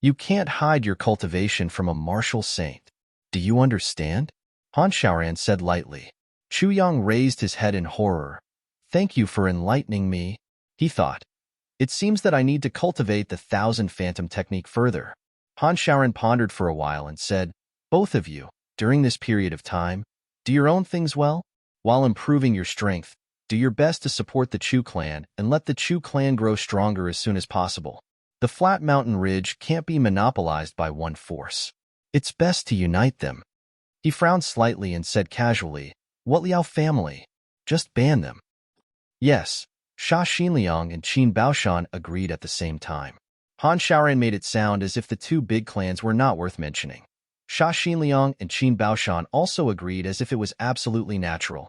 You can't hide your cultivation from a martial saint. Do you understand? Han Xiaoran said lightly. Chu Yang raised his head in horror. Thank you for enlightening me, he thought. It seems that I need to cultivate the Thousand Phantom technique further. Han Xiaoran pondered for a while and said, both of you, during this period of time, do your own things well. While improving your strength, do your best to support the Chu clan and let the Chu clan grow stronger as soon as possible. The flat mountain ridge can't be monopolized by one force. It's best to unite them. He frowned slightly and said casually, What Liao family? Just ban them. Yes, Sha Xinliang and Qin Baoshan agreed at the same time. Han Xiaoran made it sound as if the two big clans were not worth mentioning. Sha Xinliang and Qin Baoshan also agreed as if it was absolutely natural.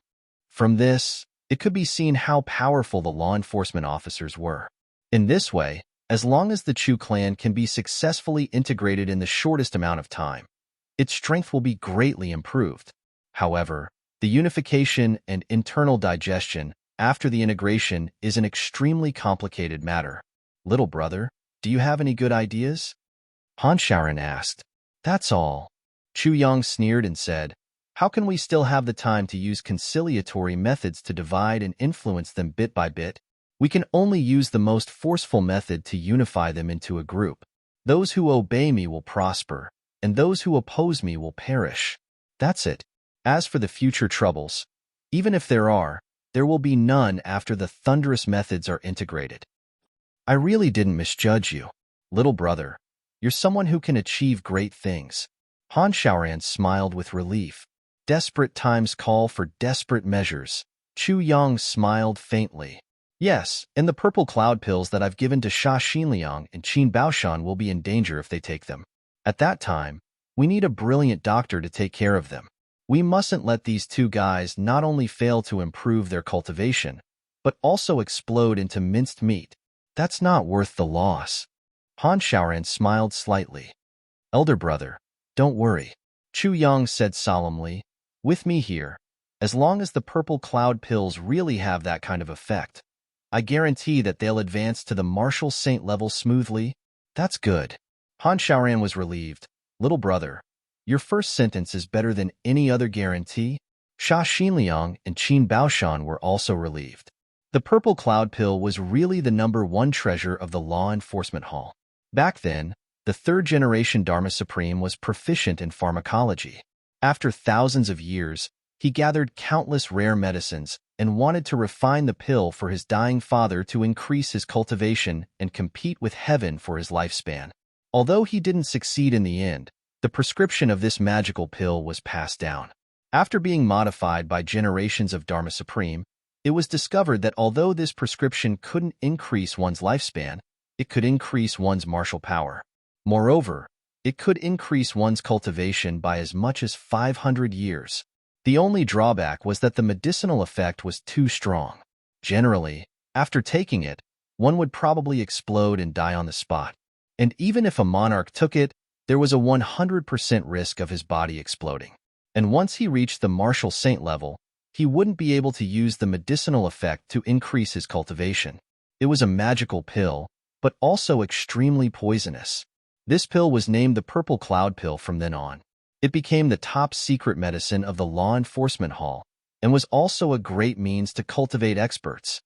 From this, it could be seen how powerful the law enforcement officers were. In this way, as long as the Chu clan can be successfully integrated in the shortest amount of time, its strength will be greatly improved. However, the unification and internal digestion after the integration is an extremely complicated matter. Little brother, do you have any good ideas? Han Xiaoran asked. That's all. Chu Yang sneered and said, How can we still have the time to use conciliatory methods to divide and influence them bit by bit? We can only use the most forceful method to unify them into a group. Those who obey me will prosper, and those who oppose me will perish. That's it. As for the future troubles, even if there are, there will be none after the thunderous methods are integrated. I really didn't misjudge you. Little brother, you're someone who can achieve great things. Han Xiaoran smiled with relief. Desperate times call for desperate measures. Chu Yang smiled faintly. Yes, and the purple cloud pills that I've given to Sha Xinliang and Qin Baoshan will be in danger if they take them. At that time, we need a brilliant doctor to take care of them. We mustn't let these two guys not only fail to improve their cultivation, but also explode into minced meat. That's not worth the loss. Han Xiaoran smiled slightly. Elder brother, don't worry. Chu Yang said solemnly, with me here, as long as the purple cloud pills really have that kind of effect, I guarantee that they'll advance to the martial saint level smoothly. That's good. Han Xiaoran was relieved. Little brother, your first sentence is better than any other guarantee. Sha Xinliang and Qin Baoshan were also relieved. The purple cloud pill was really the #1 treasure of the law enforcement hall. Back then, the third-generation Dharma Supreme was proficient in pharmacology. After thousands of years, he gathered countless rare medicines and wanted to refine the pill for his dying father to increase his cultivation and compete with heaven for his lifespan. Although he didn't succeed in the end, the prescription of this magical pill was passed down. After being modified by generations of Dharma Supreme, it was discovered that although this prescription couldn't increase one's lifespan, it could increase one's martial power. Moreover, it could increase one's cultivation by as much as 500 years. The only drawback was that the medicinal effect was too strong. Generally, after taking it, one would probably explode and die on the spot. And even if a monarch took it, there was a 100% risk of his body exploding. And once he reached the martial saint level, he wouldn't be able to use the medicinal effect to increase his cultivation. It was a magical pill, but also extremely poisonous. This pill was named the Purple Cloud Pill from then on. It became the top secret medicine of the law enforcement hall and was also a great means to cultivate experts.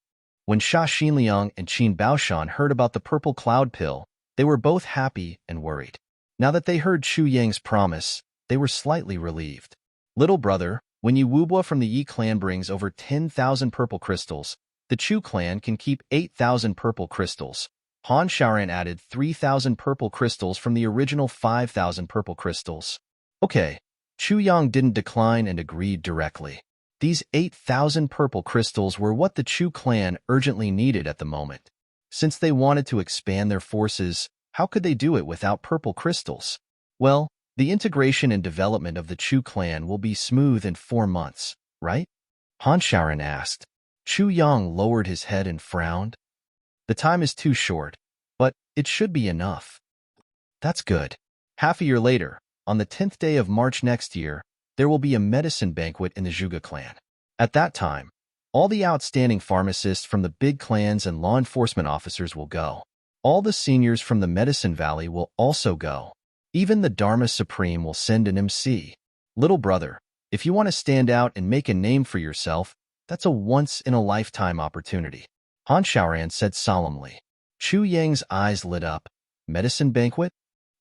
When Sha Xinliang and Qin Baoshan heard about the Purple Cloud Pill, they were both happy and worried. Now that they heard Chu Yang's promise, they were slightly relieved. Little brother, when Yi Wubwa from the Yi clan brings over 10,000 purple crystals, the Chu clan can keep 8,000 purple crystals. Han Shaoran added 3,000 purple crystals from the original 5,000 purple crystals. Okay, Chu Yang didn't decline and agreed directly. These 8,000 purple crystals were what the Chu clan urgently needed at the moment. Since they wanted to expand their forces, how could they do it without purple crystals? Well, the integration and development of the Chu clan will be smooth in 4 months, right? Han Shaoran asked. Chu Yang lowered his head and frowned. The time is too short, but it should be enough. That's good. Half a year later, on the 10th day of March next year, there will be a medicine banquet in the Zhuge clan. At that time, all the outstanding pharmacists from the big clans and law enforcement officers will go. All the seniors from the Medicine Valley will also go. Even the Dharma Supreme will send an MC. Little brother, if you want to stand out and make a name for yourself, that's a once-in-a-lifetime opportunity. Han Shaoran said solemnly. Chu Yang's eyes lit up. Medicine banquet?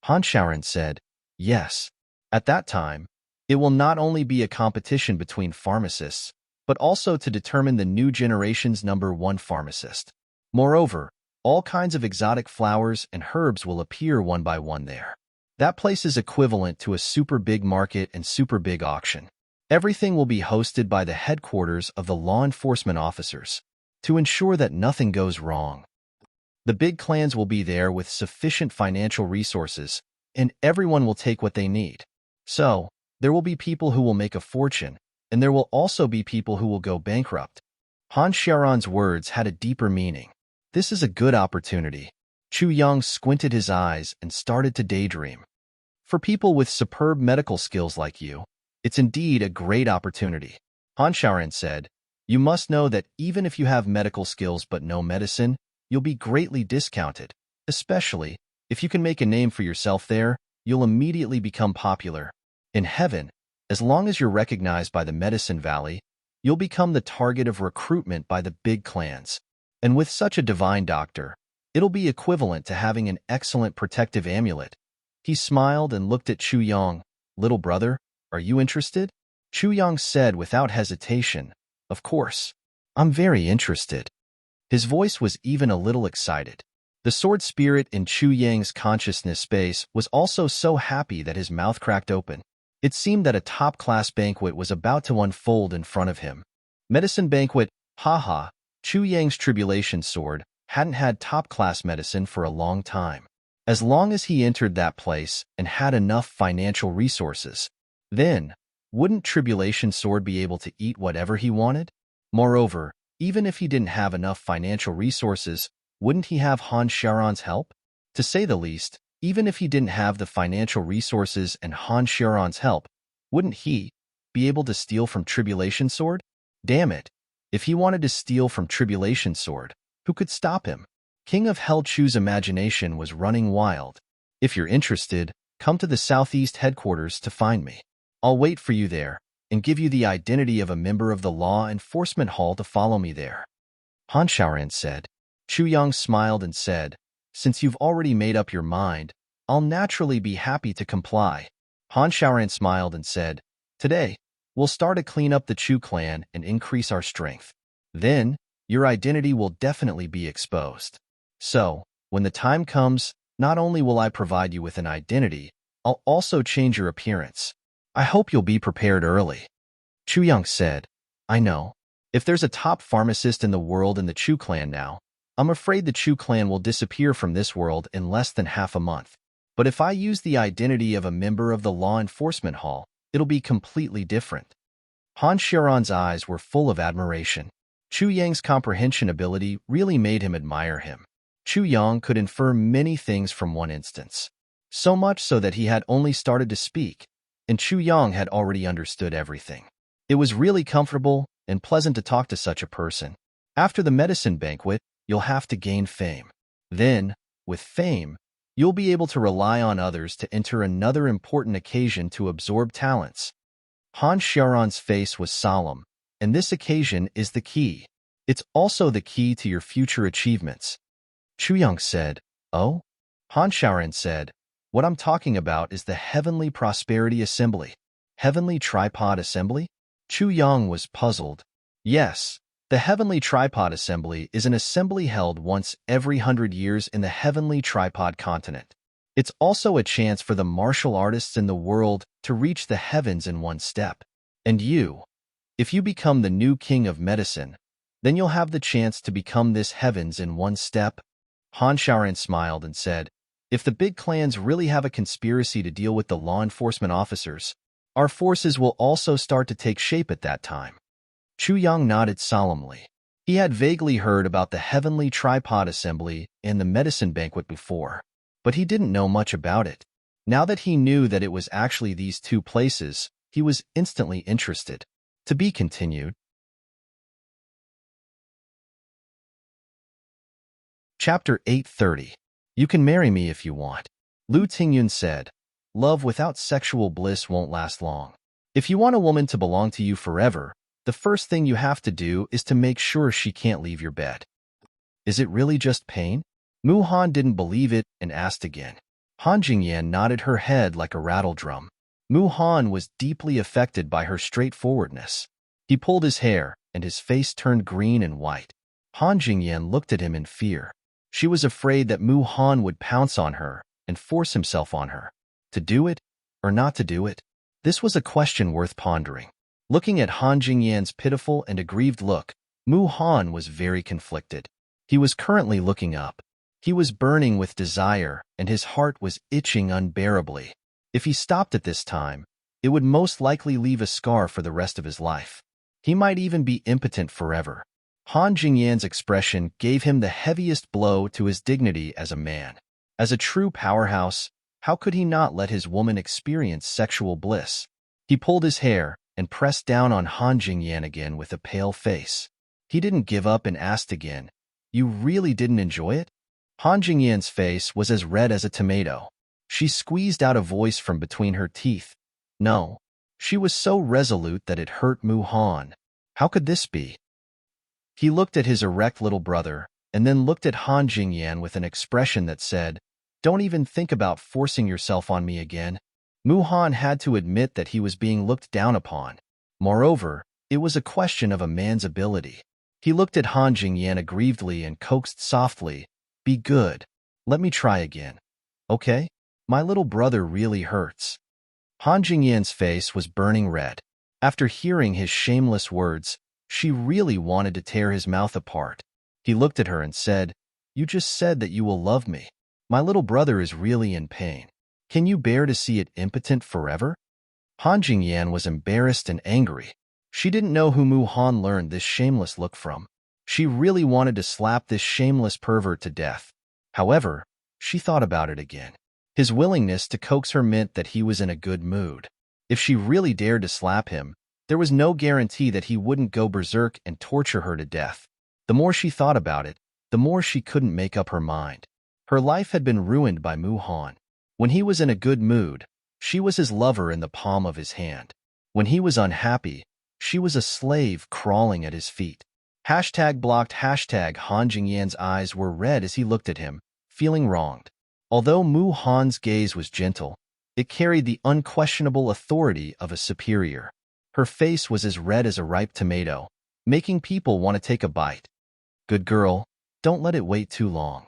Han Shaoran said, yes. At that time, it will not only be a competition between pharmacists, but also to determine the new generation's #1 pharmacist. Moreover, all kinds of exotic flowers and herbs will appear one by one there. That place is equivalent to a super big market and super big auction. Everything will be hosted by the headquarters of the law enforcement officers to ensure that nothing goes wrong. The big clans will be there with sufficient financial resources, and everyone will take what they need. So, there will be people who will make a fortune, and there will also be people who will go bankrupt. Han Shaoran's words had a deeper meaning. This is a good opportunity. Chu Yang squinted his eyes and started to daydream. For people with superb medical skills like you, it's indeed a great opportunity. Han Shaoran said, you must know that even if you have medical skills but no medicine, you'll be greatly discounted. Especially, if you can make a name for yourself there, you'll immediately become popular. In heaven, as long as you're recognized by the Medicine Valley, you'll become the target of recruitment by the big clans. And with such a divine doctor, it'll be equivalent to having an excellent protective amulet. He smiled and looked at Chu Yang. Little brother, are you interested? Chu Yang said without hesitation, of course. I'm very interested. His voice was even a little excited. The sword spirit in Chu Yang's consciousness space was also so happy that his mouth cracked open. It seemed that a top-class banquet was about to unfold in front of him. Medicine banquet, haha. Chu Yang's tribulation sword hadn't had top-class medicine for a long time. As long as he entered that place and had enough financial resources, then wouldn't tribulation sword be able to eat whatever he wanted? Moreover, even if he didn't have enough financial resources, wouldn't he have Han Shaoran's help? To say the least, even if he didn't have the financial resources and Han Shaoran's help, wouldn't he be able to steal from Tribulation Sword? Damn it! If he wanted to steal from Tribulation Sword, who could stop him? King of Hell Chu's imagination was running wild. If you're interested, come to the Southeast headquarters to find me. I'll wait for you there and give you the identity of a member of the Law Enforcement Hall to follow me there. Han Shaoran said. Chu Yang smiled and said, since you've already made up your mind, I'll naturally be happy to comply. Han Shaoran smiled and said, today, we'll start to clean up the Chu clan and increase our strength. Then, your identity will definitely be exposed. So, when the time comes, not only will I provide you with an identity, I'll also change your appearance. I hope you'll be prepared early. Chu Yang said, I know. If there's a top pharmacist in the world in the Chu clan now, I'm afraid the Chu clan will disappear from this world in less than half a month. But if I use the identity of a member of the law enforcement hall, it'll be completely different. Han Xiaoran's eyes were full of admiration. Chu Yang's comprehension ability really made him admire him. Chu Yang could infer many things from one instance. So much so that he had only started to speak, and Chu Yang had already understood everything. It was really comfortable and pleasant to talk to such a person. After the medicine banquet, you'll have to gain fame. Then, with fame, you'll be able to rely on others to enter another important occasion to absorb talents. Han Xiaoran's face was solemn, and this occasion is the key. It's also the key to your future achievements. Chu Yang said, "Oh?" Han Xiaoran said, "What I'm talking about is the Heavenly Prosperity Assembly." Heavenly Tripod Assembly? Chu Yang was puzzled. Yes, the Heavenly Tripod Assembly is an assembly held once every 100 years in the Heavenly Tripod continent. It's also a chance for the martial artists in the world to reach the heavens in one step. And you, if you become the new king of medicine, then you'll have the chance to become this heavens in one step. Han Xiaoran smiled and said, "If the big clans really have a conspiracy to deal with the law enforcement officers, our forces will also start to take shape at that time." Chu Yang nodded solemnly. He had vaguely heard about the Heavenly Tripod Assembly and the medicine banquet before, but he didn't know much about it. Now that he knew that it was actually these two places, he was instantly interested. To be continued. Chapter 830. You can marry me if you want. Lu Tingyun said, "Love without sexual bliss won't last long. If you want a woman to belong to you forever, the first thing you have to do is to make sure she can't leave your bed." Is it really just pain? Mu Han didn't believe it and asked again. Han Jingyan nodded her head like a rattle drum. Mu Han was deeply affected by her straightforwardness. He pulled his hair, and his face turned green and white. Han Jingyan looked at him in fear. She was afraid that Mu Han would pounce on her and force himself on her. To do it, or not to do it? This was a question worth pondering. Looking at Han Jingyan's pitiful and aggrieved look, Mu Han was very conflicted. He was currently looking up. He was burning with desire, and his heart was itching unbearably. If he stopped at this time, it would most likely leave a scar for the rest of his life. He might even be impotent forever. Han Jingyan's expression gave him the heaviest blow to his dignity as a man. As a true powerhouse, how could he not let his woman experience sexual bliss? He pulled his hair and pressed down on Han Jingyan again with a pale face. He didn't give up and asked again, "You really didn't enjoy it?" Han Jingyan's face was as red as a tomato. She squeezed out a voice from between her teeth. No. She was so resolute that it hurt Mu Han. How could this be? He looked at his erect little brother, and then looked at Han Jingyan with an expression that said, "Don't even think about forcing yourself on me again." Mu Han had to admit that he was being looked down upon. Moreover, it was a question of a man's ability. He looked at Han Jingyan aggrievedly and coaxed softly, "Be good. Let me try again. Okay? My little brother really hurts." Han Jingyan's face was burning red. After hearing his shameless words, she really wanted to tear his mouth apart. He looked at her and said, "You just said that you will love me. My little brother is really in pain. Can you bear to see it impotent forever?" Han Jingyan was embarrassed and angry. She didn't know who Mu Han learned this shameless look from. She really wanted to slap this shameless pervert to death. However, she thought about it again. His willingness to coax her meant that he was in a good mood. If she really dared to slap him, there was no guarantee that he wouldn't go berserk and torture her to death. The more she thought about it, the more she couldn't make up her mind. Her life had been ruined by Mu Han. When he was in a good mood, she was his lover in the palm of his hand. When he was unhappy, she was a slave crawling at his feet. #blocked Han Jingyan's eyes were red as he looked at him, feeling wronged. Although Mu Han's gaze was gentle, it carried the unquestionable authority of a superior. Her face was as red as a ripe tomato, making people want to take a bite. "Good girl, don't let it wait too long."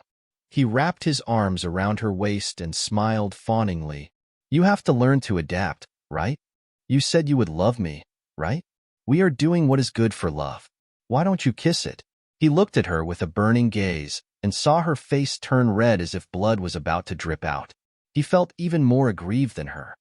He wrapped his arms around her waist and smiled fawningly. "You have to learn to adapt, right? You said you would love me, right? We are doing what is good for love. Why don't you kiss it?" He looked at her with a burning gaze and saw her face turn red as if blood was about to drip out. He felt even more aggrieved than her.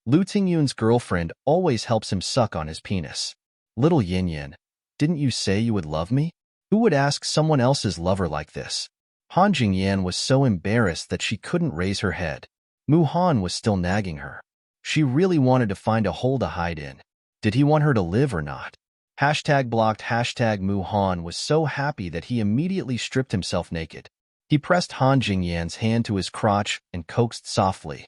Lu Tingyun's girlfriend always helps him suck on his penis. Little Yin Yin, didn't you say you would love me? Who would ask someone else's lover like this? Han Jingyan was so embarrassed that she couldn't raise her head. Mu Han was still nagging her. She really wanted to find a hole to hide in. Did he want her to live or not? Hashtag blocked. Hashtag Mu Han was so happy that he immediately stripped himself naked. He pressed Han Jingyan's hand to his crotch and coaxed softly.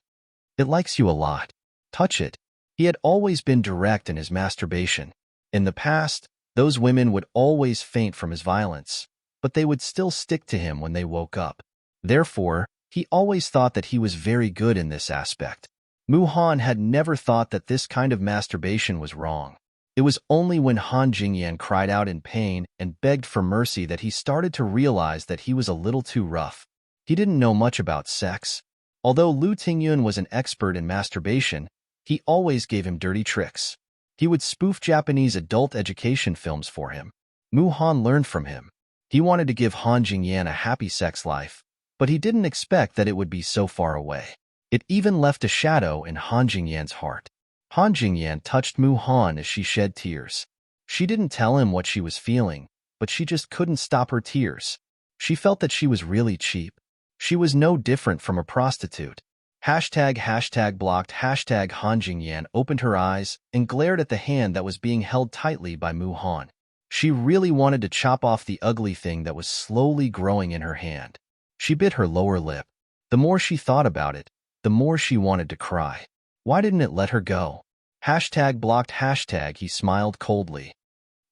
It likes you a lot. Touch it. He had always been direct in his masturbation. In the past, those women would always faint from his violence, but they would still stick to him when they woke up. Therefore, he always thought that he was very good in this aspect. Mu Han had never thought that this kind of masturbation was wrong. It was only when Han Jingyan cried out in pain and begged for mercy that he started to realize that he was a little too rough. He didn't know much about sex. Although Lu Tingyun was an expert in masturbation, he always gave him dirty tricks. He would spoof Japanese adult education films for him. Mu Han learned from him. He wanted to give Han Jingyan a happy sex life, but he didn't expect that it would be so far away. It even left a shadow in Han Jingyan's heart. Han Jingyan touched Mu Han as she shed tears. She didn't tell him what she was feeling, but she just couldn't stop her tears. She felt that she was really cheap. She was no different from a prostitute. Hashtag blocked. Hashtag Han Jingyan opened her eyes and glared at the hand that was being held tightly by Mu Han. She really wanted to chop off the ugly thing that was slowly growing in her hand. She bit her lower lip. The more she thought about it, the more she wanted to cry. Why didn't it let her go? Hashtag blocked. Hashtag he smiled coldly.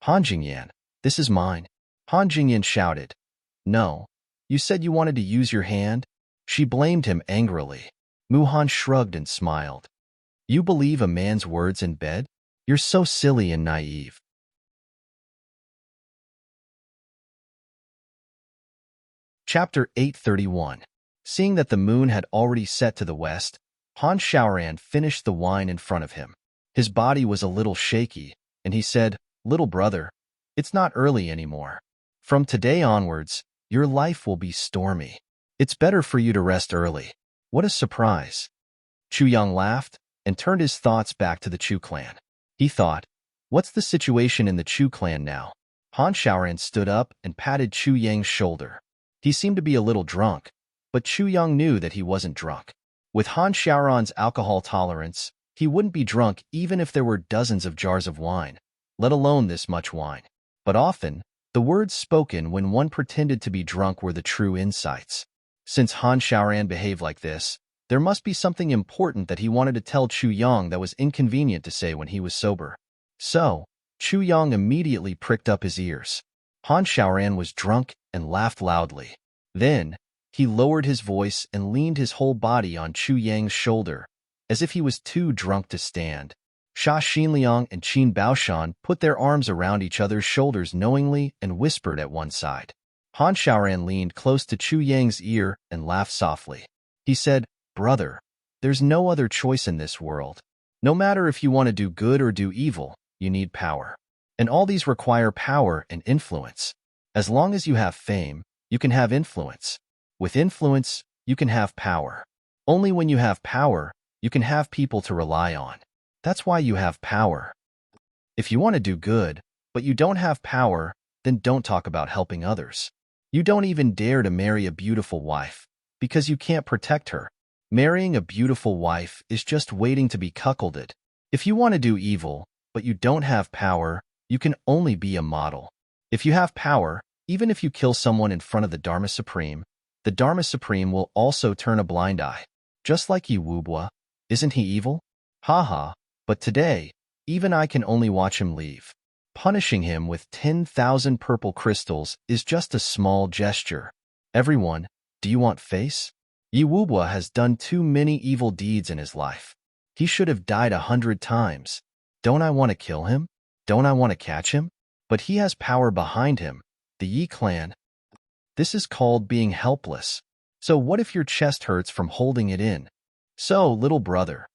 Han Jingyan, this is mine. Han Jingyan shouted. No. You said you wanted to use your hand? She blamed him angrily. Mu Han shrugged and smiled. You believe a man's words in bed? You're so silly and naive. Chapter 831. Seeing that the moon had already set to the west, Han Shaoran finished the wine in front of him. His body was a little shaky, and he said, Little brother, it's not early anymore. From today onwards, your life will be stormy. It's better for you to rest early. What a surprise. Chu Yang laughed and turned his thoughts back to the Chu clan. He thought, what's the situation in the Chu clan now? Han Shaoran stood up and patted Chu Yang's shoulder. He seemed to be a little drunk, but Chu Yang knew that he wasn't drunk. With Han Shaoran's alcohol tolerance, he wouldn't be drunk even if there were dozens of jars of wine, let alone this much wine. But often, the words spoken when one pretended to be drunk were the true insights. Since Han Shaoran behaved like this, there must be something important that he wanted to tell Chu Yang that was inconvenient to say when he was sober. So, Chu Yang immediately pricked up his ears. Han Shaoran was drunk and laughed loudly. Then, he lowered his voice and leaned his whole body on Chu Yang's shoulder, as if he was too drunk to stand. Sha Xinliang and Qin Baoshan put their arms around each other's shoulders knowingly and whispered at one side. Han Shaoran leaned close to Chu Yang's ear and laughed softly. He said, Brother, there's no other choice in this world. No matter if you want to do good or do evil, you need power. And all these require power and influence. As long as you have fame, you can have influence. With influence, you can have power. Only when you have power, you can have people to rely on. That's why you have power. If you want to do good, but you don't have power, then don't talk about helping others. You don't even dare to marry a beautiful wife, because you can't protect her. Marrying a beautiful wife is just waiting to be cuckolded. If you want to do evil, but you don't have power, you can only be a model. If you have power, even if you kill someone in front of the Dharma Supreme, the Dharma Supreme will also turn a blind eye. Just like Yi Wubwa, isn't he evil? Haha, but today, even I can only watch him leave. Punishing him with 10,000 purple crystals is just a small gesture. Everyone, do you want face? Yi Wubwa has done too many evil deeds in his life. He should have died 100 times. Don't I want to kill him? Don't I want to catch him? But he has power behind him, the Yi clan. This is called being helpless. So what if your chest hurts from holding it in? So, little brother,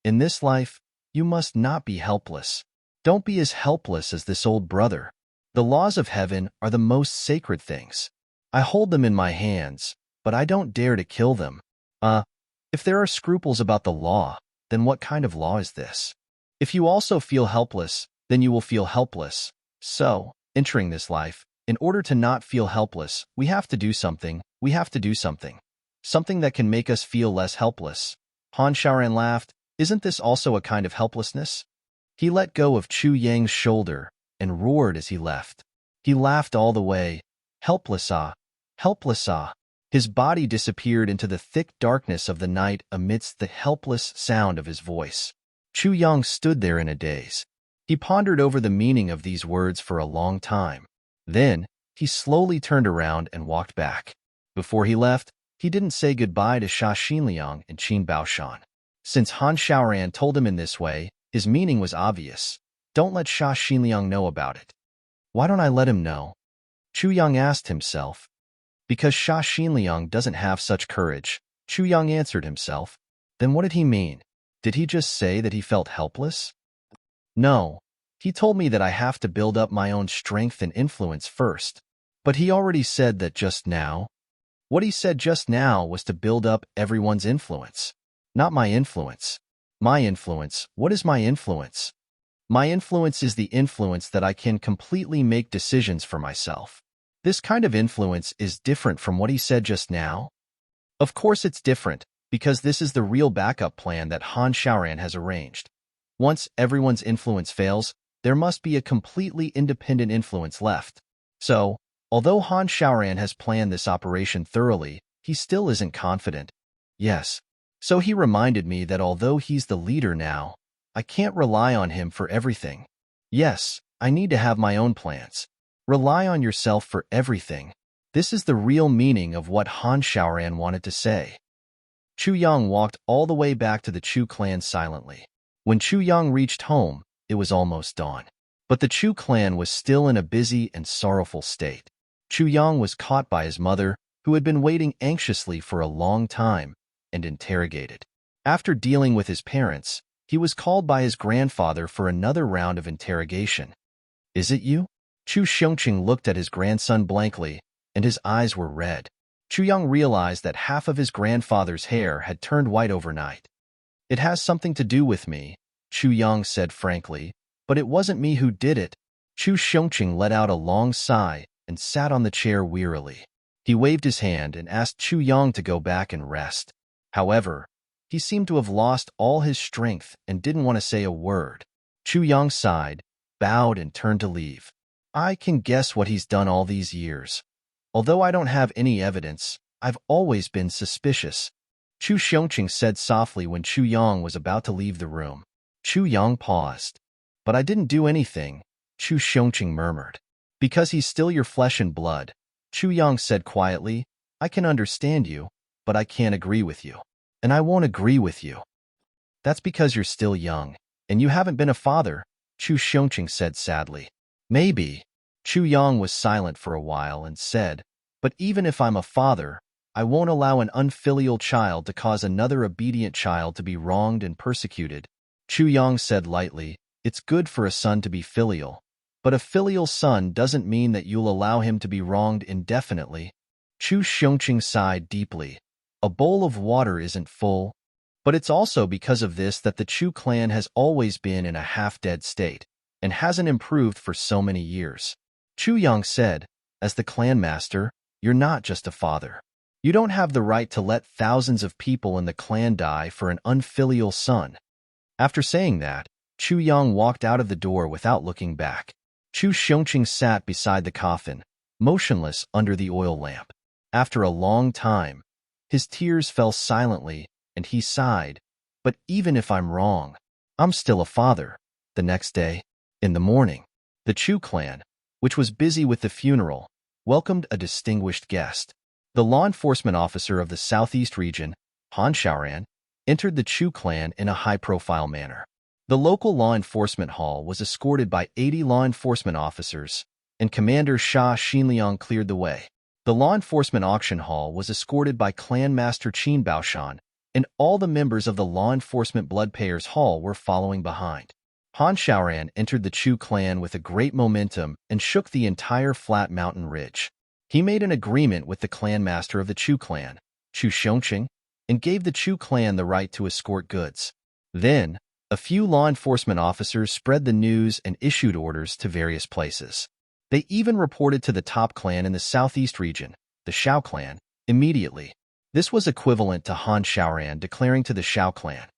in this life, you must not be helpless. Don't be as helpless as this old brother. The laws of heaven are the most sacred things. I hold them in my hands, but I don't dare to kill them. If there are scruples about the law, then what kind of law is this? If you also feel helpless, then you will feel helpless. So, entering this life, in order to not feel helpless, we have to do something. We have to do something. Something that can make us feel less helpless. Han Xiaoran laughed. Isn't this also a kind of helplessness? He let go of Chu Yang's shoulder and roared as he left. He laughed all the way. Helpless ah, helpless ah. His body disappeared into the thick darkness of the night amidst the helpless sound of his voice. Chu Yang stood there in a daze. He pondered over the meaning of these words for a long time. Then, he slowly turned around and walked back. Before he left, he didn't say goodbye to Sha Xinliang and Qin Baoshan. Since Han Xiaoran told him in this way, his meaning was obvious. Don't let Sha Xinliang know about it. Why don't I let him know? Chu Yang asked himself. Because Sha Xinliang doesn't have such courage, Chu Yang answered himself. Then what did he mean? Did he just say that he felt helpless? No. He told me that I have to build up my own strength and influence first. But he already said that just now. What he said just now was to build up everyone's influence. Not my influence. My influence. What is my influence? My influence is the influence that I can completely make decisions for myself. This kind of influence is different from what he said just now. Of course it's different, because this is the real backup plan that Han Xiaoran has arranged. Once everyone's influence fails, there must be a completely independent influence left. So, although Han Xiaoran has planned this operation thoroughly, he still isn't confident. Yes. So he reminded me that although he's the leader now, I can't rely on him for everything. Yes, I need to have my own plans. Rely on yourself for everything. This is the real meaning of what Han Xiaoran wanted to say. Chu Yang walked all the way back to the Chu clan silently. When Chu Yang reached home, it was almost dawn. But the Chu clan was still in a busy and sorrowful state. Chu Yang was caught by his mother, who had been waiting anxiously for a long time, and interrogated. After dealing with his parents, he was called by his grandfather for another round of interrogation. Is it you? Chu Xiongqing looked at his grandson blankly, and his eyes were red. Chu Yang realized that half of his grandfather's hair had turned white overnight. It has something to do with me, Chu Yang said frankly, but it wasn't me who did it. Chu Xiongqing let out a long sigh and sat on the chair wearily. He waved his hand and asked Chu Yang to go back and rest. However, he seemed to have lost all his strength and didn't want to say a word. Chu Yang sighed, bowed and turned to leave. I can guess what he's done all these years. Although I don't have any evidence, I've always been suspicious. Chu Xiongqing said softly when Chu Yang was about to leave the room. Chu Yang paused. But I didn't do anything, Chu Xiongqing murmured. Because he's still your flesh and blood, Chu Yang said quietly. I can understand you, but I can't agree with you. And I won't agree with you. That's because you're still young, and you haven't been a father, Chu Xiongqing said sadly. Maybe. Chu Yang was silent for a while and said, but even if I'm a father, I won't allow an unfilial child to cause another obedient child to be wronged and persecuted. Chu Yang said lightly, it's good for a son to be filial, but a filial son doesn't mean that you'll allow him to be wronged indefinitely. Chu Xiongqing sighed deeply. A bowl of water isn't full, but it's also because of this that the Chu clan has always been in a half-dead state and hasn't improved for so many years. Chu Yang said, as the clan master, you're not just a father. You don't have the right to let thousands of people in the clan die for an unfilial son. After saying that, Chu Yang walked out of the door without looking back. Chu Xiongqing sat beside the coffin, motionless under the oil lamp. After a long time, his tears fell silently, and he sighed, but even if I'm wrong, I'm still a father. The next day, in the morning, the Chu clan, which was busy with the funeral, welcomed a distinguished guest. The law enforcement officer of the southeast region, Han Xiaoran, entered the Chu clan in a high-profile manner. The local law enforcement hall was escorted by 80 law enforcement officers, and Commander Sha Xinliang cleared the way. The law enforcement auction hall was escorted by Clan Master Qin Baoshan, and all the members of the law enforcement blood payers hall were following behind. Han Xiaoran entered the Chu clan with a great momentum and shook the entire flat mountain ridge. He made an agreement with the clan master of the Chu clan, Chu Xiongqing, and gave the Chu clan the right to escort goods. Then, a few law enforcement officers spread the news and issued orders to various places. They even reported to the top clan in the southeast region, the Xiao clan, immediately. This was equivalent to Han Xiaoran declaring to the Xiao clan,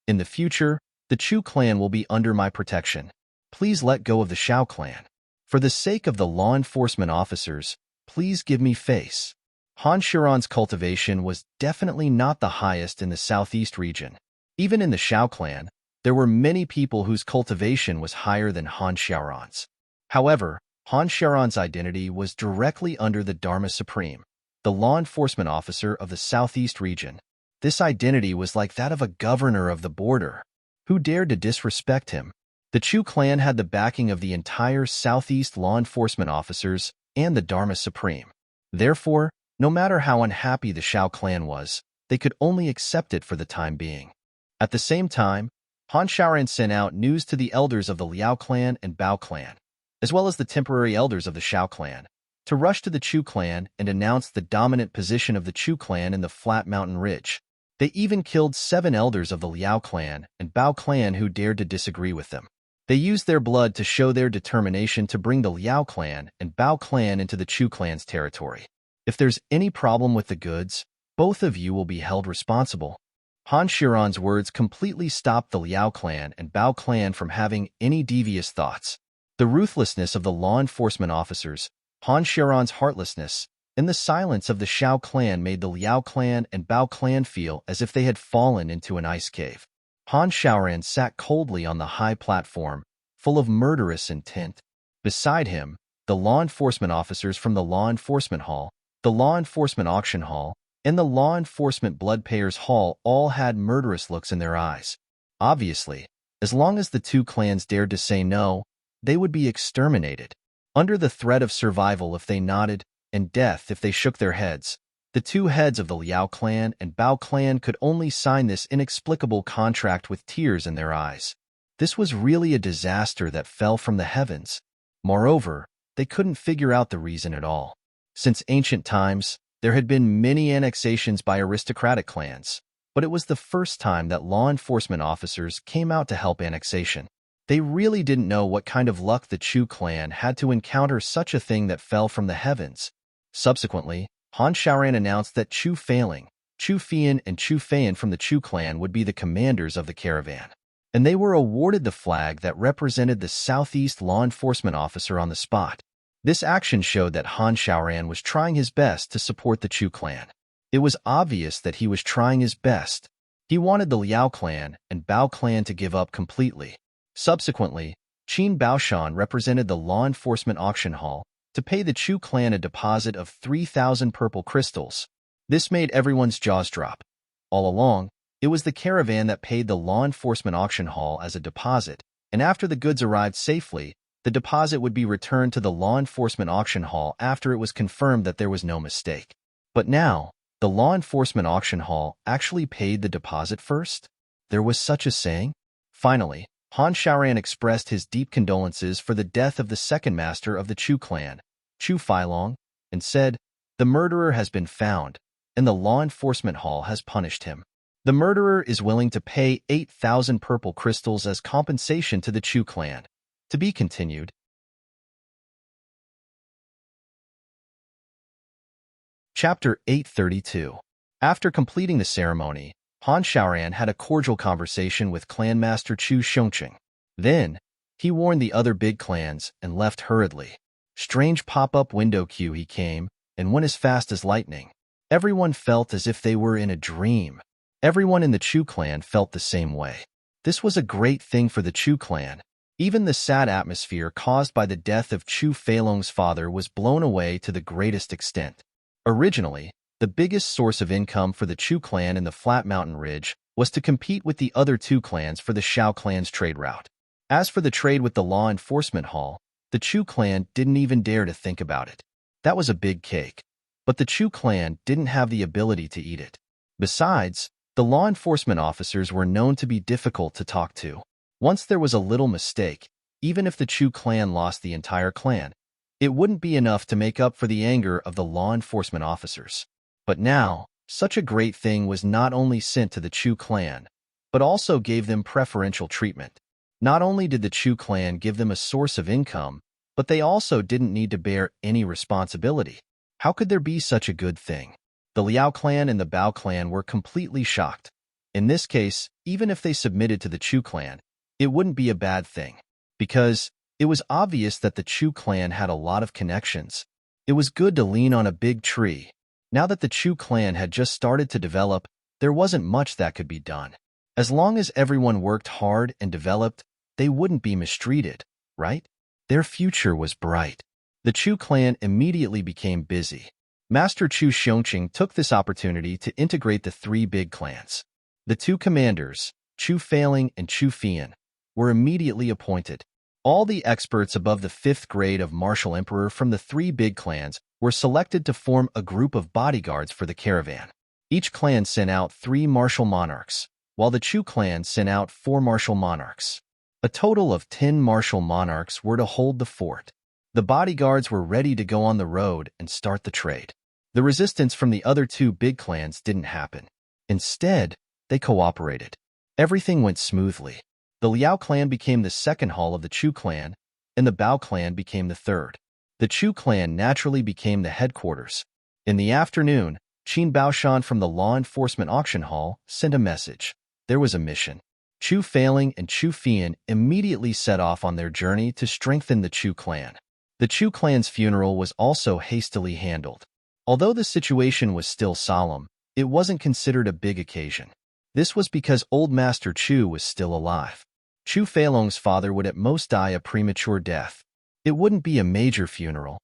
"In the future, the Chu clan will be under my protection. Please let go of the Xiao clan. For the sake of the law enforcement officers, please give me face." Han Xiaoran's cultivation was definitely not the highest in the southeast region. Even in the Xiao clan, there were many people whose cultivation was higher than Han Xiaoran's. However, Han Xiaoran's identity was directly under the Dharma Supreme, the law enforcement officer of the southeast region. This identity was like that of a governor of the border. Who dared to disrespect him? The Chu clan had the backing of the entire southeast law enforcement officers and the Dharma Supreme. Therefore, no matter how unhappy the Xiao clan was, they could only accept it for the time being. At the same time, Han Xiaoran sent out news to the elders of the Liao clan and Bao clan, as well as the temporary elders of the Xiao clan, to rush to the Chu clan and announce the dominant position of the Chu clan in the flat mountain ridge. They even killed 7 elders of the Liao clan and Bao clan who dared to disagree with them. They used their blood to show their determination to bring the Liao clan and Bao clan into the Chu clan's territory. If there's any problem with the goods, both of you will be held responsible. Han Xiaoran's words completely stopped the Liao clan and Bao clan from having any devious thoughts. The ruthlessness of the law enforcement officers, Han Xiaoran's heartlessness, and the silence of the Xiao clan made the Liao clan and Bao clan feel as if they had fallen into an ice cave. Han Xiaoran sat coldly on the high platform, full of murderous intent. Beside him, the law enforcement officers from the law enforcement hall, the law enforcement auction hall, and the law enforcement blood payers hall all had murderous looks in their eyes. Obviously, as long as the 2 clans dared to say no, they would be exterminated. Under the threat of survival if they nodded, and death if they shook their heads, the 2 heads of the Liao clan and Bao clan could only sign this inexplicable contract with tears in their eyes. This was really a disaster that fell from the heavens. Moreover, they couldn't figure out the reason at all. Since ancient times, there had been many annexations by aristocratic clans, but it was the first time that law enforcement officers came out to help annexation. They really didn't know what kind of luck the Chu clan had to encounter such a thing that fell from the heavens. Subsequently, Han Xiaoran announced that Chu Failing, Chu Fian, and Chu Feian from the Chu clan would be the commanders of the caravan, and they were awarded the flag that represented the southeast law enforcement officer on the spot. This action showed that Han Xiaoran was trying his best to support the Chu clan. It was obvious that he was trying his best. He wanted the Liao clan and Bao clan to give up completely. Subsequently, Qin Baoshan represented the law enforcement auction hall to pay the Chu clan a deposit of 3,000 purple crystals. This made everyone's jaws drop. All along, it was the caravan that paid the law enforcement auction hall as a deposit, and after the goods arrived safely, the deposit would be returned to the law enforcement auction hall after it was confirmed that there was no mistake. But now, the law enforcement auction hall actually paid the deposit first? There was such a saying? Finally, Han Xiaoran expressed his deep condolences for the death of the second master of the Chu clan, Chu Failong, and said, "The murderer has been found, and the law enforcement hall has punished him. The murderer is willing to pay 8,000 purple crystals as compensation to the Chu clan." To be continued. Chapter 832. After completing the ceremony, Han Xiaoran had a cordial conversation with Clan Master Chu Xiongqing. Then, he warned the other big clans and left hurriedly. Strange pop-up window queue he came and went as fast as lightning. Everyone felt as if they were in a dream. Everyone in the Chu clan felt the same way. This was a great thing for the Chu clan. Even the sad atmosphere caused by the death of Chu Feilong's father was blown away to the greatest extent. Originally, the biggest source of income for the Chu clan in the flat mountain ridge was to compete with the other 2 clans for the Xiao clan's trade route. As for the trade with the law enforcement hall, the Chu clan didn't even dare to think about it. That was a big cake, but the Chu clan didn't have the ability to eat it. Besides, the law enforcement officers were known to be difficult to talk to. Once there was a little mistake, even if the Chu clan lost the entire clan, it wouldn't be enough to make up for the anger of the law enforcement officers. But now, such a great thing was not only sent to the Chu clan, but also gave them preferential treatment. Not only did the Chu clan give them a source of income, but they also didn't need to bear any responsibility. How could there be such a good thing? The Liao clan and the Bao clan were completely shocked. In this case, even if they submitted to the Chu clan, it wouldn't be a bad thing, because it was obvious that the Chu clan had a lot of connections. It was good to lean on a big tree. Now that the Chu clan had just started to develop, there wasn't much that could be done. As long as everyone worked hard and developed, they wouldn't be mistreated, right? Their future was bright. The Chu clan immediately became busy. Master Chu Xiongqing took this opportunity to integrate the three big clans. The two commanders, Chu Failing and Chu Fian, were immediately appointed. All the experts above the 5th grade of martial emperor from the three big clans were selected to form a group of bodyguards for the caravan. Each clan sent out 3 martial monarchs, while the Chu clan sent out 4 martial monarchs. A total of 10 martial monarchs were to hold the fort. The bodyguards were ready to go on the road and start the trade. The resistance from the other 2 big clans didn't happen. Instead, they cooperated. Everything went smoothly. The Liao clan became the second hall of the Chu clan, and the Bao clan became the third. The Chu clan naturally became the headquarters. In the afternoon, Qin Baoshan from the law enforcement auction hall sent a message. There was a mission. Chu Failing and Chu Fian immediately set off on their journey to strengthen the Chu clan. The Chu clan's funeral was also hastily handled. Although the situation was still solemn, it wasn't considered a big occasion. This was because old Master Chu was still alive. Chu Feilong's father would at most die a premature death. It wouldn't be a major funeral.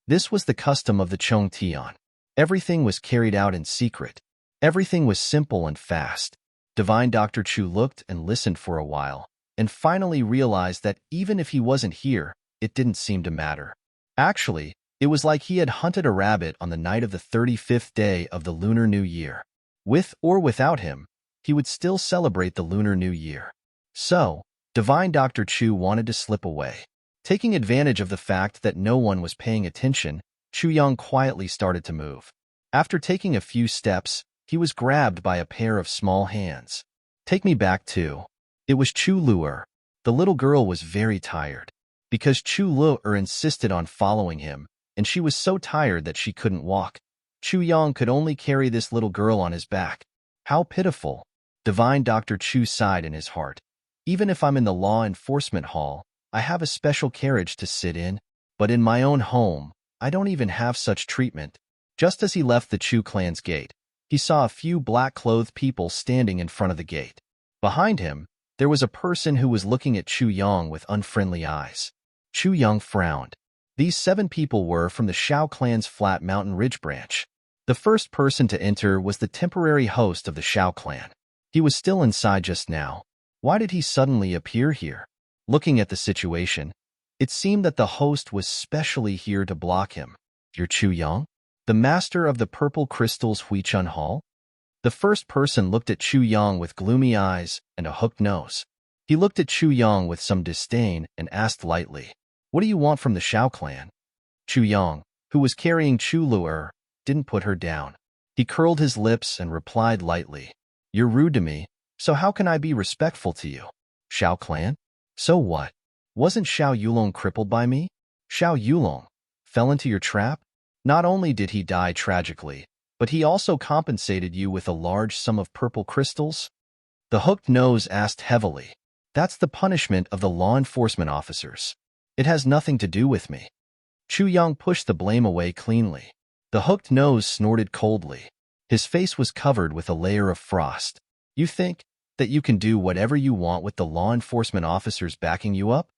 This was the custom of the Chong Tian. Everything was carried out in secret. Everything was simple and fast. Divine Dr. Chu looked and listened for a while, and finally realized that even if he wasn't here, it didn't seem to matter. Actually, it was like he had hunted a rabbit on the night of the 35th day of the Lunar New Year. With or without him, he would still celebrate the Lunar New Year. So, Divine Dr. Chu wanted to slip away. Taking advantage of the fact that no one was paying attention, Chu Yang quietly started to move. After taking a few steps, he was grabbed by a pair of small hands. Take me back to. It was Chu Luer. The little girl was very tired, because Chu Luer insisted on following him, and she was so tired that she couldn't walk. Chu Yang could only carry this little girl on his back. How pitiful. Divine Dr. Chu sighed in his heart. Even if I'm in the law enforcement hall, I have a special carriage to sit in, but in my own home, I don't even have such treatment. Just as he left the Chu clan's gate, he saw a few black-clothed people standing in front of the gate. Behind him, there was a person who was looking at Chu Yang with unfriendly eyes. Chu Yang frowned. These 7 people were from the Shao clan's Flat Mountain Ridge branch. The first person to enter was the temporary host of the Shao clan. He was still inside just now. Why did he suddenly appear here? Looking at the situation, it seemed that the host was specially here to block him. You're Chu Yang? The master of the purple crystals Huichun Hall? The first person looked at Chu Yang with gloomy eyes and a hooked nose. He looked at Chu Yang with some disdain and asked lightly, "What do you want from the Shao clan?" Chu Yang, who was carrying Chu Luer, didn't put her down. He curled his lips and replied lightly, "You're rude to me, so how can I be respectful to you? Shao clan? So what? Wasn't Shao Yulong crippled by me? Shao Yulong fell into your trap? Not only did he die tragically, but he also compensated you with a large sum of purple crystals?" The hooked nose asked heavily, "That's the punishment of the law enforcement officers. It has nothing to do with me." Chu Yang pushed the blame away cleanly. The hooked nose snorted coldly. His face was covered with a layer of frost. "You think that you can do whatever you want with the law enforcement officers backing you up?"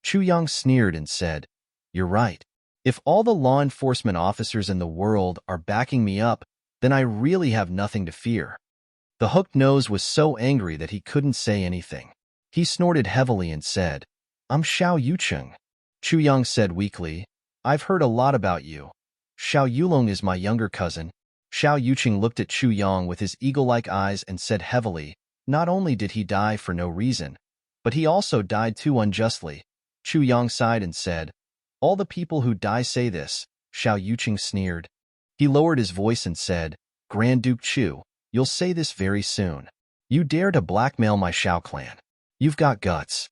Chu Yang sneered and said, "You're right. If all the law enforcement officers in the world are backing me up, then I really have nothing to fear." The hooked nose was so angry that he couldn't say anything. He snorted heavily and said, "I'm Shao Yucheng." Chu Yang said weakly, "I've heard a lot about you. Shao Yulong is my younger cousin." Shao Yucheng looked at Chu Yang with his eagle-like eyes and said heavily, "Not only did he die for no reason, But he also died too unjustly. Chu Yang sighed and said, "All the people who die say this." Xiao Yuqing sneered. He lowered his voice and said, "Grand Duke Chu, you'll say this very soon. You dare to blackmail my Xiao clan. You've got guts."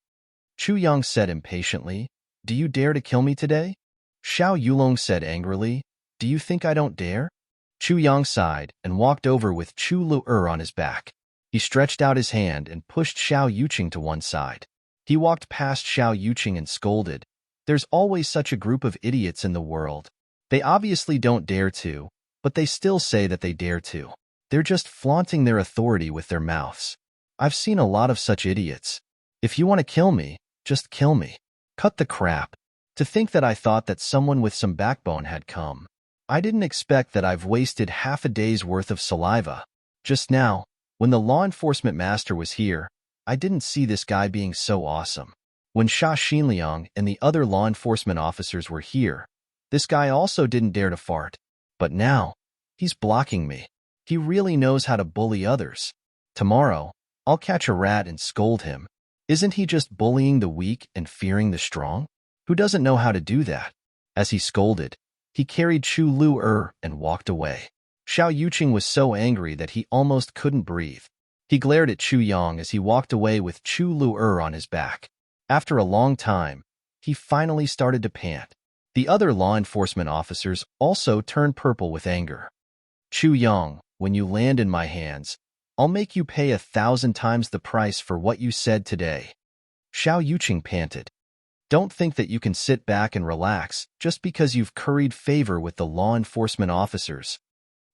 Chu Yang said impatiently, "Do you dare to kill me today?" Xiao Yulong said angrily, "Do you think I don't dare?" Chu Yang sighed and walked over with Chu Lu-er on his back. He stretched out his hand and pushed Xiao Yuqing to one side. He walked past Xiao Yuqing and scolded, "There's always such a group of idiots in the world. They obviously don't dare to, but they still say that they dare to. They're just flaunting their authority with their mouths. I've seen a lot of such idiots. If you want to kill me, just kill me. Cut the crap. To think that I thought that someone with some backbone had come. I didn't expect that I've wasted half a day's worth of saliva. Just now, when the law enforcement master was here, I didn't see this guy being so awesome. When Sha Xinliang and the other law enforcement officers were here, this guy also didn't dare to fart. But now, he's blocking me. He really knows how to bully others. Tomorrow, I'll catch a rat and scold him. Isn't he just bullying the weak and fearing the strong? Who doesn't know how to do that?" As he scolded, he carried Chu Lu-er and walked away. Xiao Yuqing was so angry that he almost couldn't breathe. He glared at Chu Yang as he walked away with Chu Lu-er on his back. After a long time, he finally started to pant. The other law enforcement officers also turned purple with anger. "Chu Yang, when you land in my hands, I'll make you pay 1,000 times the price for what you said today." Xiao Yuqing panted. "Don't think that you can sit back and relax just because you've curried favor with the law enforcement officers."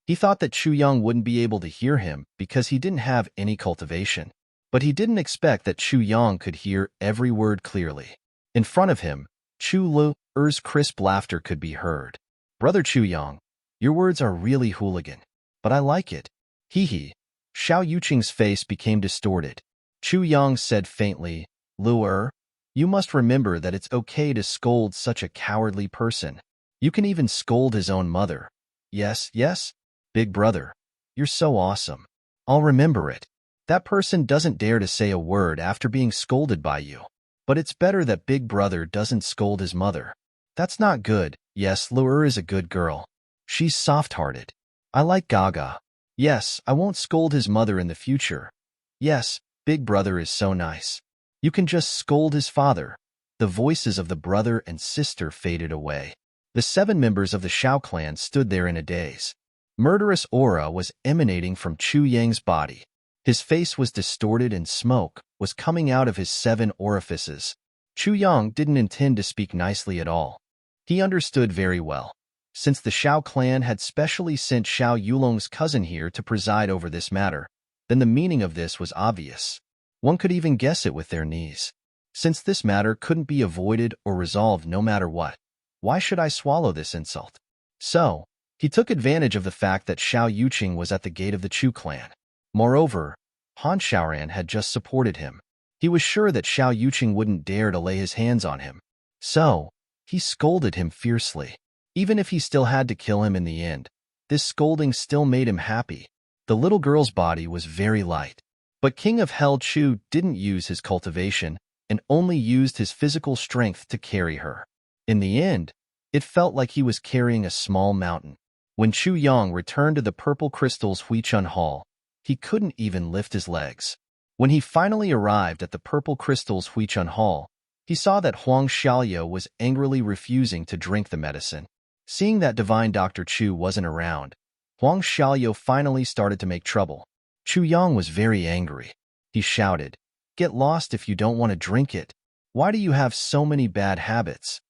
He thought that Chu Yang wouldn't be able to hear him because he didn't have any cultivation. But he didn't expect that Chu Yang could hear every word clearly. In front of him, Chu Lu-er's crisp laughter could be heard. "Brother Chu Yang, your words are really hooligan, but I like it. Hee." Xiao Yuqing's face became distorted. Chu Yang said faintly, "Lu-er, you must remember that it's okay to scold such a cowardly person. You can even scold his own mother." Yes, big brother, you're so awesome. I'll remember it. That person doesn't dare to say a word after being scolded by you. But it's better that big brother doesn't scold his mother. That's not good. Yes, Lu-er is a good girl. She's soft-hearted. I like Gaga. Yes, I won't scold his mother in the future. Yes, big brother is so nice. You can just scold his father." The voices of the brother and sister faded away. The 7 members of the Xiao clan stood there in a daze. Murderous aura was emanating from Chu Yang's body. His face was distorted and smoke was coming out of his 7 orifices. Chu Yang didn't intend to speak nicely at all. He understood very well. Since the Xiao clan had specially sent Xiao Yulong's cousin here to preside over this matter, then the meaning of this was obvious. One could even guess it with their knees. Since this matter couldn't be avoided or resolved no matter what, why should I swallow this insult? So, he took advantage of the fact that Xiao Yuqing was at the gate of the Chu clan. Moreover, Han Xiaoran had just supported him. He was sure that Xiao Yuqing wouldn't dare to lay his hands on him. So, he scolded him fiercely. Even if he still had to kill him in the end, this scolding still made him happy. The little girl's body was very light. But King of Hell Chu didn't use his cultivation and only used his physical strength to carry her. In the end, it felt like he was carrying a small mountain. When Chu Yang returned to the Purple Crystal's Huichun Hall, he couldn't even lift his legs. When he finally arrived at the Purple Crystal's Huichun Hall, he saw that Huang Xiaoyo was angrily refusing to drink the medicine. Seeing that Divine Dr. Chu wasn't around, Huang Xiaoyo finally started to make trouble. Chu Yang was very angry. He shouted, "Get lost if you don't want to drink it. Why do you have so many bad habits?"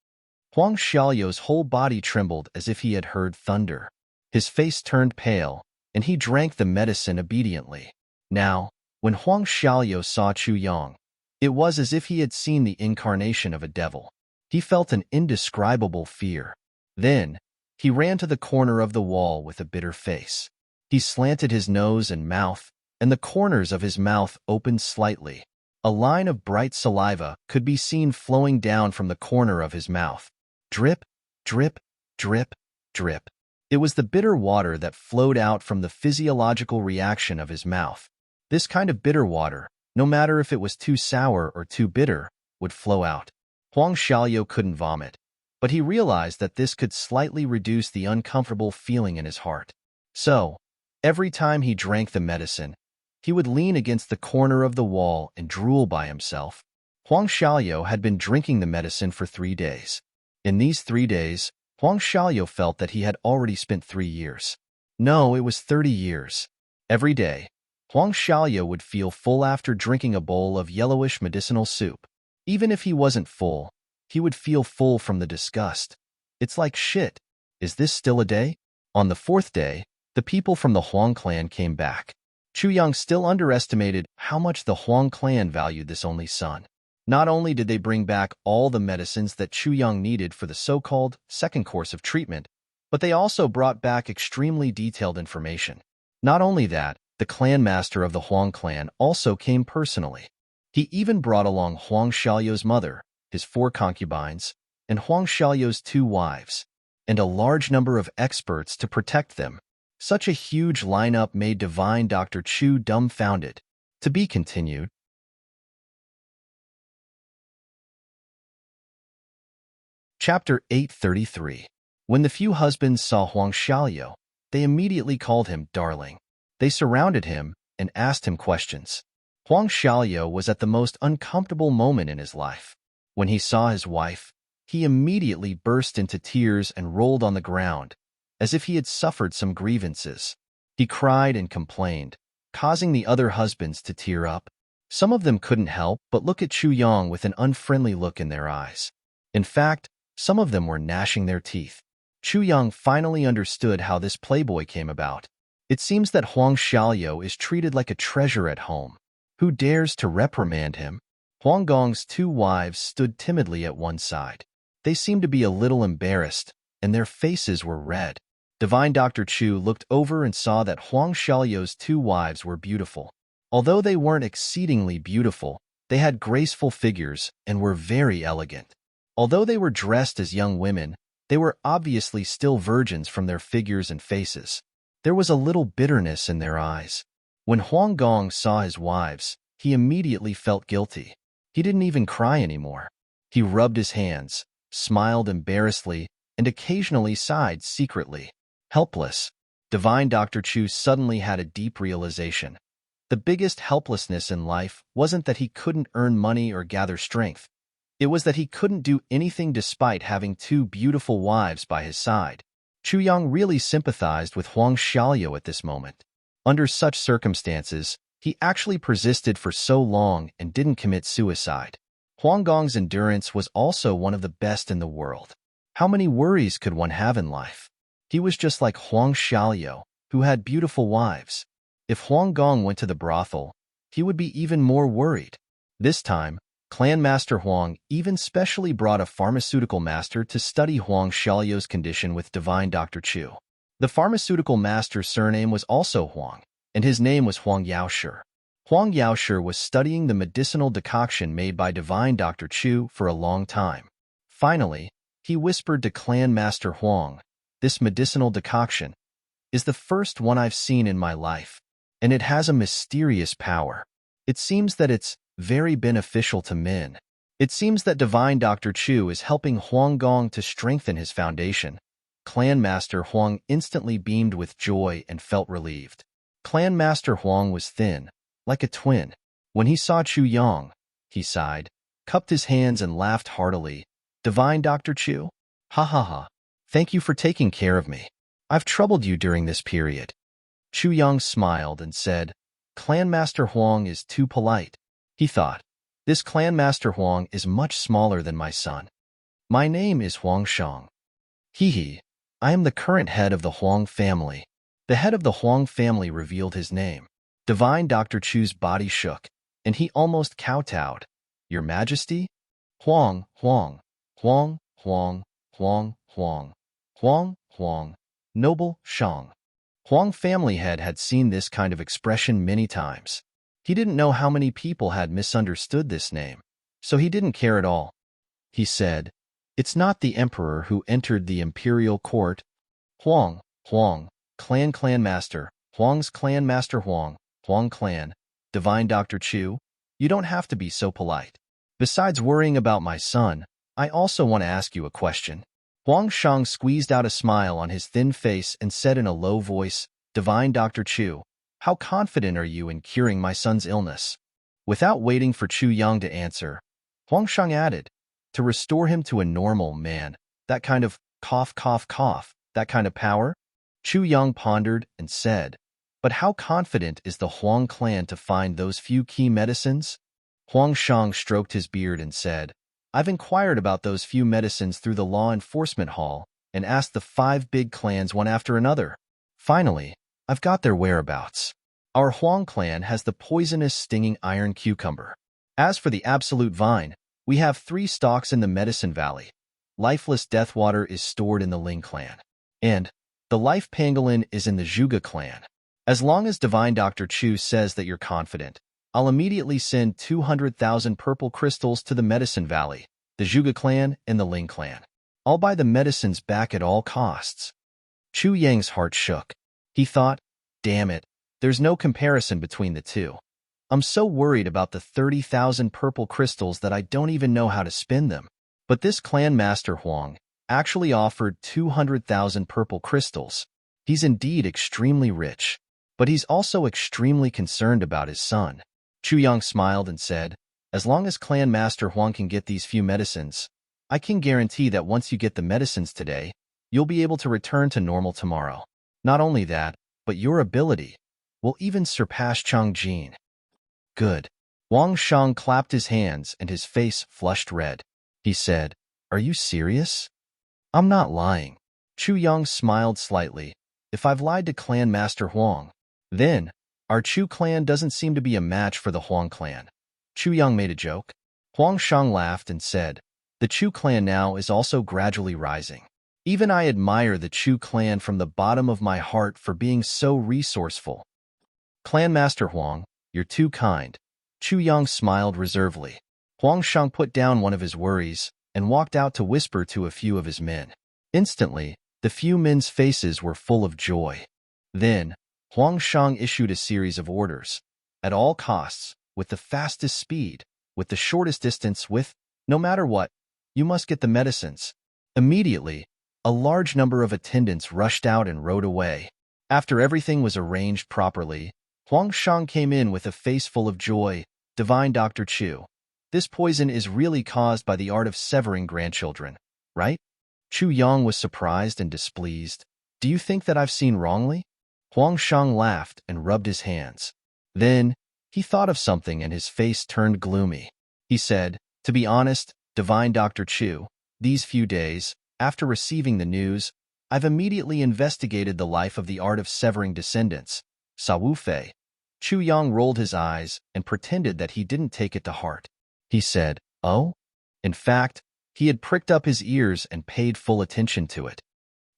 Huang Xiaoyo's whole body trembled as if he had heard thunder. His face turned pale, and he drank the medicine obediently. Now, when Huang Xiaoyo saw Chu Yang, it was as if he had seen the incarnation of a devil. He felt an indescribable fear. Then, he ran to the corner of the wall with a bitter face. He slanted his nose and mouth, and the corners of his mouth opened slightly. A line of bright saliva could be seen flowing down from the corner of his mouth. Drip, drip, drip, drip. It was the bitter water that flowed out from the physiological reaction of his mouth. This kind of bitter water, no matter if it was too sour or too bitter, would flow out. Huang Xiaoliu couldn't vomit, but he realized that this could slightly reduce the uncomfortable feeling in his heart. So, every time he drank the medicine, he would lean against the corner of the wall and drool by himself. Huang Xiaoliu had been drinking the medicine for 3 days. In these 3 days, Huang Xiaoliu felt that he had already spent 3 years. No, it was 30 years. Every day, Huang Xiaoliu would feel full after drinking a bowl of yellowish medicinal soup. Even if he wasn't full, he would feel full from the disgust. It's like shit. Is this still a day? On the 4th day, the people from the Huang clan came back. Chu Yang still underestimated how much the Huang clan valued this only son. Not only did they bring back all the medicines that Chu Yang needed for the so-called second course of treatment, but they also brought back extremely detailed information. Not only that, the clan master of the Huang clan also came personally. He even brought along Huang Xiaoliu's mother, his 4 concubines, and Huang Xiaoliu's 2 wives, and a large number of experts to protect them. Such a huge lineup made Divine Dr. Chu dumbfounded. To be continued. Chapter 833. When the few husbands saw Huang Xiaoliu, they immediately called him darling. They surrounded him and asked him questions. Huang Xiaoliu was at the most uncomfortable moment in his life. When he saw his wife, he immediately burst into tears and rolled on the ground, as if he had suffered some grievances. He cried and complained, causing the other husbands to tear up. Some of them couldn't help but look at Chu Yang with an unfriendly look in their eyes. In fact, some of them were gnashing their teeth. Chu Yang finally understood how this playboy came about. It seems that Huang Xiaoliu is treated like a treasure at home. Who dares to reprimand him? Huang Gong's 2 wives stood timidly at one side. They seemed to be a little embarrassed, and their faces were red. Divine Dr. Chu looked over and saw that Huang Xiaoliu's 2 wives were beautiful. Although they weren't exceedingly beautiful, they had graceful figures and were very elegant. Although they were dressed as young women, they were obviously still virgins from their figures and faces. There was a little bitterness in their eyes. When Huang Gong saw his wives, he immediately felt guilty. He didn't even cry anymore. He rubbed his hands, smiled embarrassedly, and occasionally sighed secretly. Helpless. Divine Dr. Chu suddenly had a deep realization. The biggest helplessness in life wasn't that he couldn't earn money or gather strength. It was that he couldn't do anything despite having 2 beautiful wives by his side. Chu Yang really sympathized with Huang Xiaoliu at this moment. Under such circumstances, he actually persisted for so long and didn't commit suicide. Huang Gong's endurance was also one of the best in the world. How many worries could one have in life? He was just like Huang Xiaoliu, who had beautiful wives. If Huang Gong went to the brothel, he would be even more worried. This time, Clan Master Huang even specially brought a pharmaceutical master to study Huang Xiaoliu's condition with Divine Dr. Chu. The pharmaceutical master's surname was also Huang, and his name was Huang Yaoshi. Huang Yaoshi was studying the medicinal decoction made by Divine Dr. Chu for a long time. Finally, he whispered to Clan Master Huang, "This medicinal decoction is the first one I've seen in my life, and it has a mysterious power. It seems that it's very beneficial to men." It seems that Divine Dr. Chu is helping Huang Gong to strengthen his foundation. Clan Master Huang instantly beamed with joy and felt relieved. Clan Master Huang was thin, like a twin. When he saw Chu Yang, he sighed, cupped his hands and laughed heartily. "Divine Dr. Chu? Ha ha ha. Thank you for taking care of me. I've troubled you during this period." Chu Yang smiled and said, "Clan Master Huang is too polite." He thought, "This Clan Master Huang is much smaller than my son. My name is Huang Shang. Hee. I am the current head of the Huang family." The head of the Huang family revealed his name. Divine Dr. Chu's body shook, and he almost kowtowed. "Your Majesty?" Huang, Huang, Huang, Huang, Huang, Huang, Huang, Huang, Noble Shang. Huang family head had seen this kind of expression many times. He didn't know how many people had misunderstood this name, so he didn't care at all. He said, "It's not the emperor who entered the imperial court." Huang, Huang, Clan Master, Huang's Clan Master Huang, Huang Clan, Divine Dr. Chu. You don't have to be so polite. Besides worrying about my son, I also want to ask you a question. Huang Shang squeezed out a smile on his thin face and said in a low voice, Divine Dr. Chu, how confident are you in curing my son's illness? Without waiting for Chu Yang to answer, Huang Shang added, to restore him to a normal man, that kind of cough, cough, cough, that kind of power? Chu Yang pondered and said, but how confident is the Huang clan to find those few key medicines? Huang Shang stroked his beard and said, I've inquired about those few medicines through the law enforcement hall and asked the 5 big clans one after another. Finally, I've got their whereabouts. Our Huang clan has the poisonous stinging iron cucumber. As for the absolute vine, we have 3 stalks in the Medicine Valley. Lifeless death water is stored in the Ling clan. And the life pangolin is in the Zhuge clan. As long as Divine Dr. Chu says that you're confident, I'll immediately send 200,000 purple crystals to the Medicine Valley, the Zhuge clan, and the Ling clan. I'll buy the medicines back at all costs. Chu Yang's heart shook. He thought, damn it, there's no comparison between the two. I'm so worried about the 30,000 purple crystals that I don't even know how to spin them. But this clan master Huang actually offered 200,000 purple crystals. He's indeed extremely rich, but he's also extremely concerned about his son. Chu Yang smiled and said, as long as Clan Master Huang can get these few medicines, I can guarantee that once you get the medicines today, you'll be able to return to normal tomorrow. Not only that, but your ability will even surpass Chang Jin. Good. Wang Shang clapped his hands and his face flushed red. He said, are you serious? I'm not lying. Chu Yang smiled slightly. If I've lied to Clan Master Huang, then our Chu clan doesn't seem to be a match for the Huang clan. Chu Yang made a joke. Huang Shang laughed and said, the Chu clan now is also gradually rising. Even I admire the Chu clan from the bottom of my heart for being so resourceful. Clan Master Huang, you're too kind. Chu Yang smiled reservedly. Huang Shang put down one of his worries and walked out to whisper to a few of his men. Instantly, the few men's faces were full of joy. Then, Huang Shang issued a series of orders. At all costs, with the fastest speed, with the shortest distance, no matter what, you must get the medicines. Immediately, a large number of attendants rushed out and rode away. After everything was arranged properly, Huang Shang came in with a face full of joy. Divine Dr. Chu, this poison is really caused by the art of severing grandchildren, right? Chu Yang was surprised and displeased. Do you think that I've seen wrongly? Huang Shang laughed and rubbed his hands. Then, he thought of something and his face turned gloomy. He said, to be honest, Divine Dr. Chu, these few days, after receiving the news, I've immediately investigated the life of the art of severing descendants, Sa Wu Fei. Chu Yang rolled his eyes and pretended that he didn't take it to heart. He said, oh? In fact, he had pricked up his ears and paid full attention to it.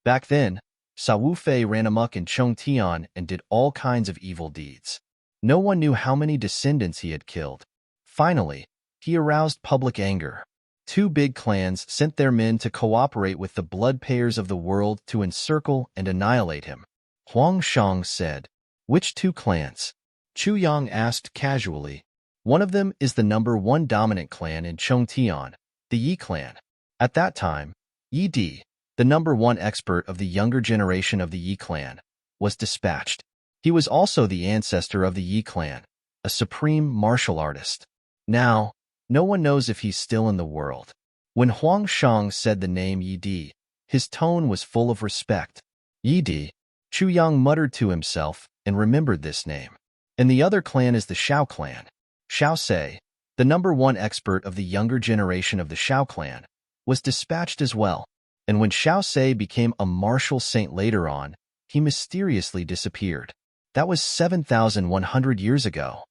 Back then, Sa Wu Fei ran amok in Chongtian and did all kinds of evil deeds. No one knew how many descendants he had killed. Finally, he aroused public anger. 2 big clans sent their men to cooperate with the blood-payers of the world to encircle and annihilate him. Huang Shang said, which 2 clans? Chu Yang asked casually. One of them is the #1 dominant clan in Chongtian, the Yi clan. At that time, Yi Di, the #1 expert of the younger generation of the Yi clan, was dispatched. He was also the ancestor of the Yi clan, a supreme martial artist. Now, no one knows if he's still in the world. When Huang Shang said the name Yi Di, his tone was full of respect. Yi Di, Chu Yang muttered to himself and remembered this name. And the other clan is the Shao clan. Shao Se, the #1 expert of the younger generation of the Shao clan, was dispatched as well. And when Shao Se became a martial saint later on, he mysteriously disappeared. That was 7,100 years ago.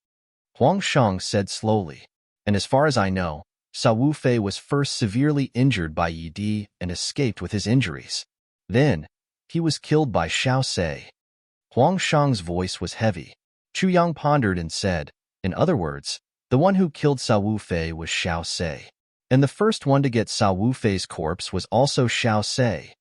Huang Shang said slowly. And as far as I know, Sa Wu Fei was first severely injured by Yi Di and escaped with his injuries. Then, he was killed by Shao Se. Huang Shang's voice was heavy. Chu Yang pondered and said, in other words, the one who killed Sa Wu Fei was Shao Se. And the first one to get Sa Wu Fei's corpse was also Shao Se.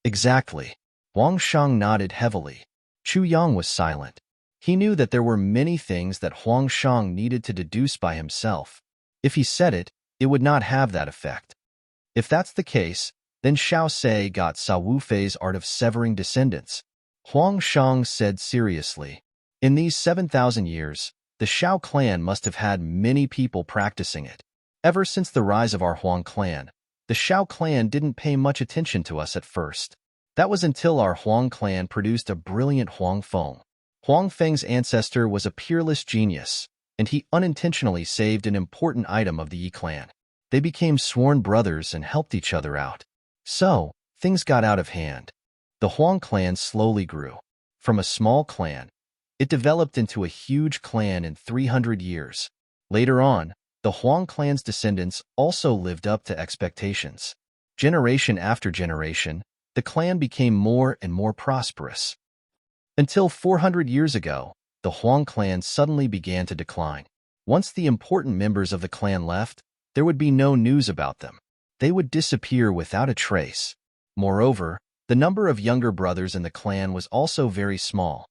Exactly. Huang Shang nodded heavily. Chu Yang was silent. He knew that there were many things that Huang Shang needed to deduce by himself. If he said it, it would not have that effect. If that's the case, then Xiao Sei got Sa Wufei's art of severing descendants. Huang Shang said seriously. In these 7,000 years, the Xiao clan must have had many people practicing it. Ever since the rise of our Huang clan, the Xiao clan didn't pay much attention to us at first. That was until our Huang clan produced a brilliant Huang Feng. Huang Feng's ancestor was a peerless genius, and he unintentionally saved an important item of the Yi clan. They became sworn brothers and helped each other out. So, things got out of hand. The Huang clan slowly grew. From a small clan, it developed into a huge clan in 300 years. Later on, the Huang clan's descendants also lived up to expectations. Generation after generation, the clan became more and more prosperous. Until 400 years ago, the Huang clan suddenly began to decline. Once the important members of the clan left, there would be no news about them. They would disappear without a trace. Moreover, the number of younger brothers in the clan was also very small.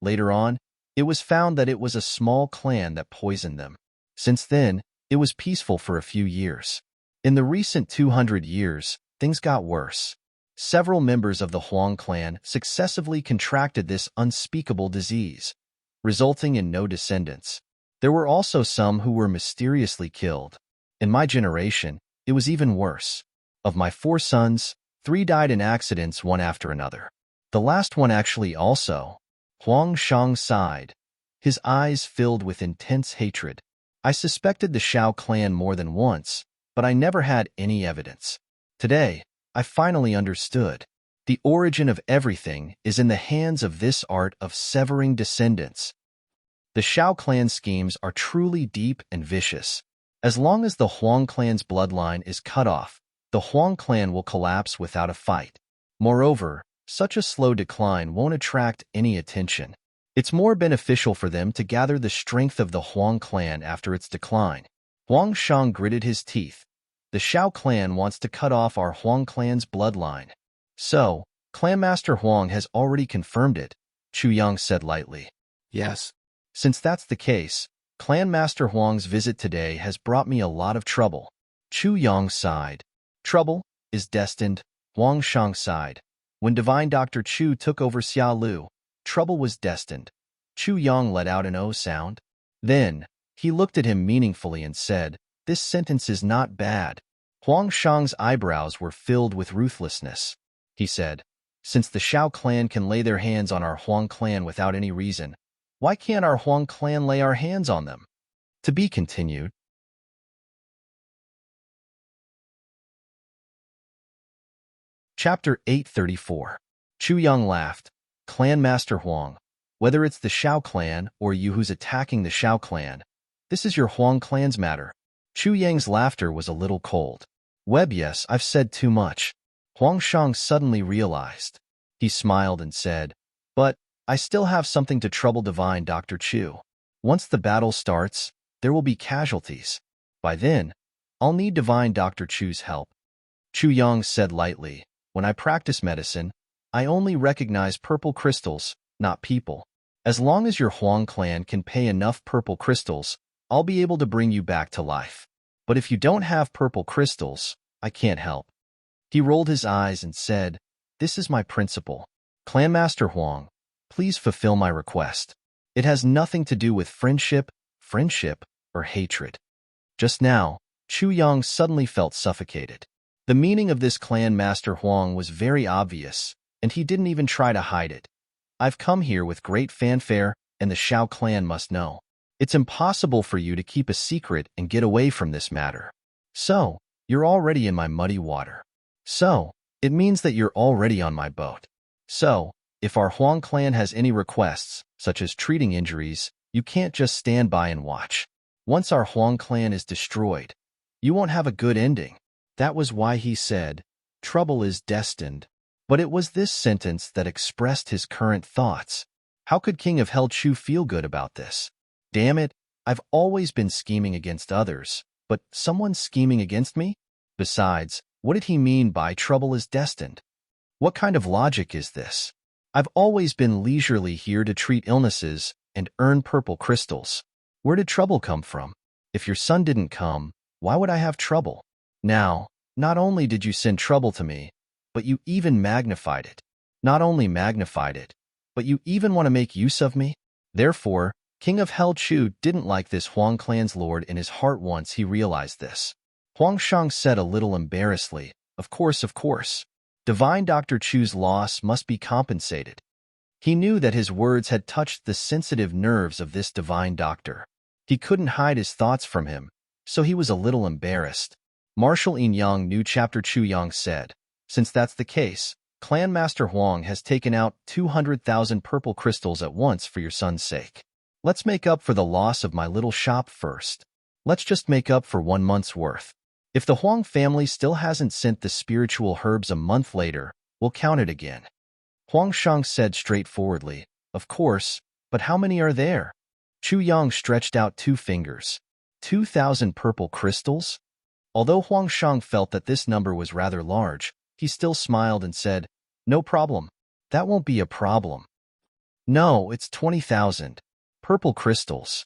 Later on, it was found that it was a small clan that poisoned them. Since then, it was peaceful for a few years. In the recent 200 years, things got worse. Several members of the Huang clan successively contracted this unspeakable disease, resulting in no descendants. There were also some who were mysteriously killed. In my generation, it was even worse. Of my 4 sons, 3 died in accidents one after another. The last one actually also. Huang Shang sighed. His eyes filled with intense hatred. I suspected the Xiao clan more than once, but I never had any evidence. Today, I finally understood. The origin of everything is in the hands of this art of severing descendants. The Xiao clan schemes are truly deep and vicious. As long as the Huang clan's bloodline is cut off, the Huang clan will collapse without a fight. Moreover, such a slow decline won't attract any attention. It's more beneficial for them to gather the strength of the Huang clan after its decline. Huang Shang gritted his teeth. The Xiao clan wants to cut off our Huang clan's bloodline. So, Clanmaster Huang has already confirmed it, Chu Yang said lightly. Yes. Since that's the case, Clanmaster Huang's visit today has brought me a lot of trouble. Chu Yang sighed. Trouble is destined, Huang Shang sighed. When Divine Dr. Chu took over Xia Lu, trouble was destined. Chu Yang let out an O sound. Then, he looked at him meaningfully and said, "This sentence is not bad." Huang Shang's eyebrows were filled with ruthlessness. He said, "Since the Xiao clan can lay their hands on our Huang clan without any reason, why can't our Huang clan lay our hands on them?" To be continued. Chapter 834. Chu Yang laughed. Clan Master Huang, whether it's the Xiao clan or you who's attacking the Xiao clan, this is your Huang clan's matter. Chu Yang's laughter was a little cold. Yes, I've said too much. Huang Shang suddenly realized. He smiled and said, "But I still have something to trouble Divine Dr. Chu. Once the battle starts, there will be casualties. By then, I'll need Divine Dr. Chu's help." Chu Yang said lightly, "When I practice medicine, I only recognize purple crystals, not people. As long as your Huang clan can pay enough purple crystals, I'll be able to bring you back to life. But if you don't have purple crystals, I can't help." He rolled his eyes and said, "This is my principle. Clanmaster Huang, please fulfill my request. It has nothing to do with friendship, or hatred." Just now, Chu Yang suddenly felt suffocated. The meaning of this Clan Master Huang was very obvious, and he didn't even try to hide it. "I've come here with great fanfare, and the Xiao clan must know. It's impossible for you to keep a secret and get away from this matter. So, you're already in my muddy water. So, it means that you're already on my boat. So, if our Huang clan has any requests, such as treating injuries, you can't just stand by and watch. Once our Huang clan is destroyed, you won't have a good ending." That was why he said, "Trouble is destined." But it was this sentence that expressed his current thoughts. How could King of Hell Chu feel good about this? Damn it, I've always been scheming against others, but someone's scheming against me? Besides, what did he mean by trouble is destined? What kind of logic is this? I've always been leisurely here to treat illnesses, and earn purple crystals. Where did trouble come from? If your son didn't come, why would I have trouble? Now, not only did you send trouble to me, but you even magnified it. Not only magnified it, but you even want to make use of me? Therefore, King of Hell Chu didn't like this Huang clan's lord in his heart once he realized this. Huang Shang said a little embarrassedly, of course. Divine Dr. Chu's loss must be compensated. He knew that his words had touched the sensitive nerves of this divine doctor. He couldn't hide his thoughts from him, so he was a little embarrassed. Marshal Yin Yang knew Chapter Chu Yang said, since that's the case, Clan Master Huang has taken out 200,000 purple crystals at once for your son's sake. Let's make up for the loss of my little shop first. Let's just make up for 1 month's worth. If the Huang family still hasn't sent the spiritual herbs a month later, we'll count it again. Huang Shang said straightforwardly, of course, but how many are there? Chu Yang stretched out 2 fingers. 2,000 purple crystals? Although Huang Shang felt that this number was rather large, he still smiled and said, no problem. That won't be a problem. No, it's 20,000. Purple crystals.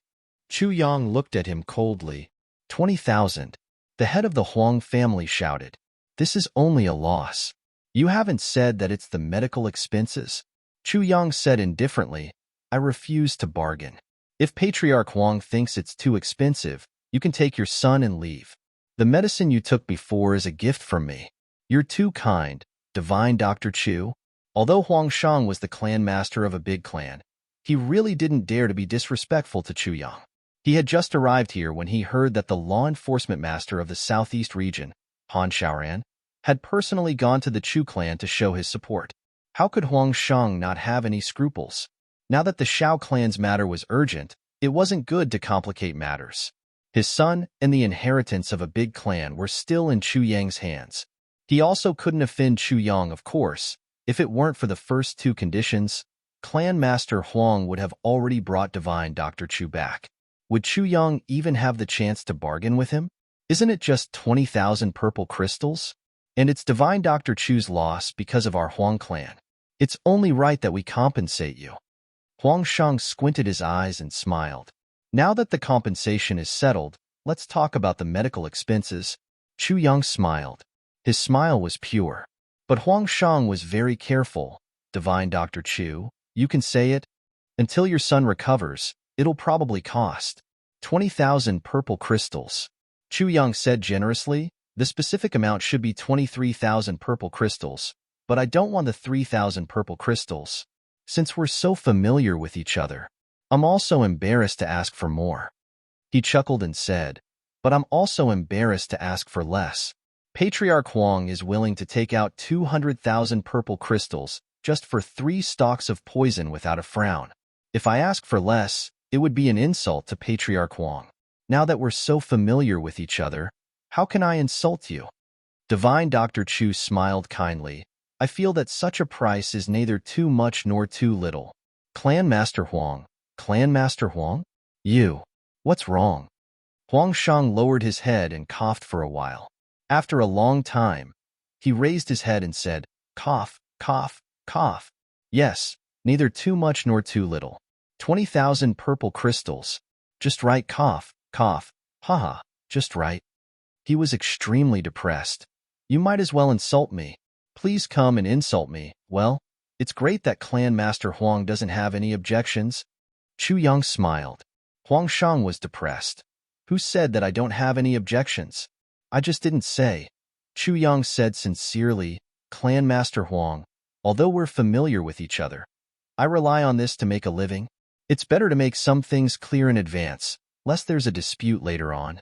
Chu Yang looked at him coldly. 20,000. The head of the Huang family shouted. This is only a loss. You haven't said that it's the medical expenses. Chu Yang said indifferently, I refuse to bargain. If Patriarch Huang thinks it's too expensive, you can take your son and leave. The medicine you took before is a gift from me. You're too kind, Divine Dr. Chu. Although Huang Shang was the clan master of a big clan, he really didn't dare to be disrespectful to Chu Yang. He had just arrived here when he heard that the law enforcement master of the southeast region, Han Xiaoran, had personally gone to the Chu clan to show his support. How could Huang Shang not have any scruples? Now that the Shao clan's matter was urgent, it wasn't good to complicate matters. His son and the inheritance of a big clan were still in Chu Yang's hands. He also couldn't offend Chu Yang, of course. If it weren't for the first 2 conditions, Clan Master Huang would have already brought Divine Dr. Chu back. Would Chu Yang even have the chance to bargain with him? Isn't it just 20,000 purple crystals? And it's Divine Dr. Chu's loss because of our Huang clan. It's only right that we compensate you. Huang Shang squinted his eyes and smiled. Now that the compensation is settled, let's talk about the medical expenses. Chu Yang smiled. His smile was pure. But Huang Shang was very careful. Divine Dr. Chu, you can say it. Until your son recovers, it'll probably cost 20,000 purple crystals. Chu Yang said generously, the specific amount should be 23,000 purple crystals, but I don't want the 3,000 purple crystals. Since we're so familiar with each other, I'm also embarrassed to ask for more. He chuckled and said, but I'm also embarrassed to ask for less. Patriarch Huang is willing to take out 200,000 purple crystals just for 3 stalks of poison without a frown. If I ask for less, it would be an insult to Patriarch Huang. Now that we're so familiar with each other, how can I insult you? Divine Dr. Chu smiled kindly. I feel that such a price is neither too much nor too little. Clan Master Huang. Clan Master Huang? You. What's wrong? Huang Shang lowered his head and coughed for a while. After a long time, he raised his head and said, cough, cough, cough. Yes, neither too much nor too little. 20,000 purple crystals. Just right, cough, cough, haha, just right. He was extremely depressed. You might as well insult me. Please come and insult me. Well, it's great that Clan Master Huang doesn't have any objections. Chu Yang smiled. Huang Shang was depressed. Who said that I don't have any objections? I just didn't say. Chu Yang said sincerely, Clan Master Huang, although we're familiar with each other, I rely on this to make a living. It's better to make some things clear in advance, lest there's a dispute later on.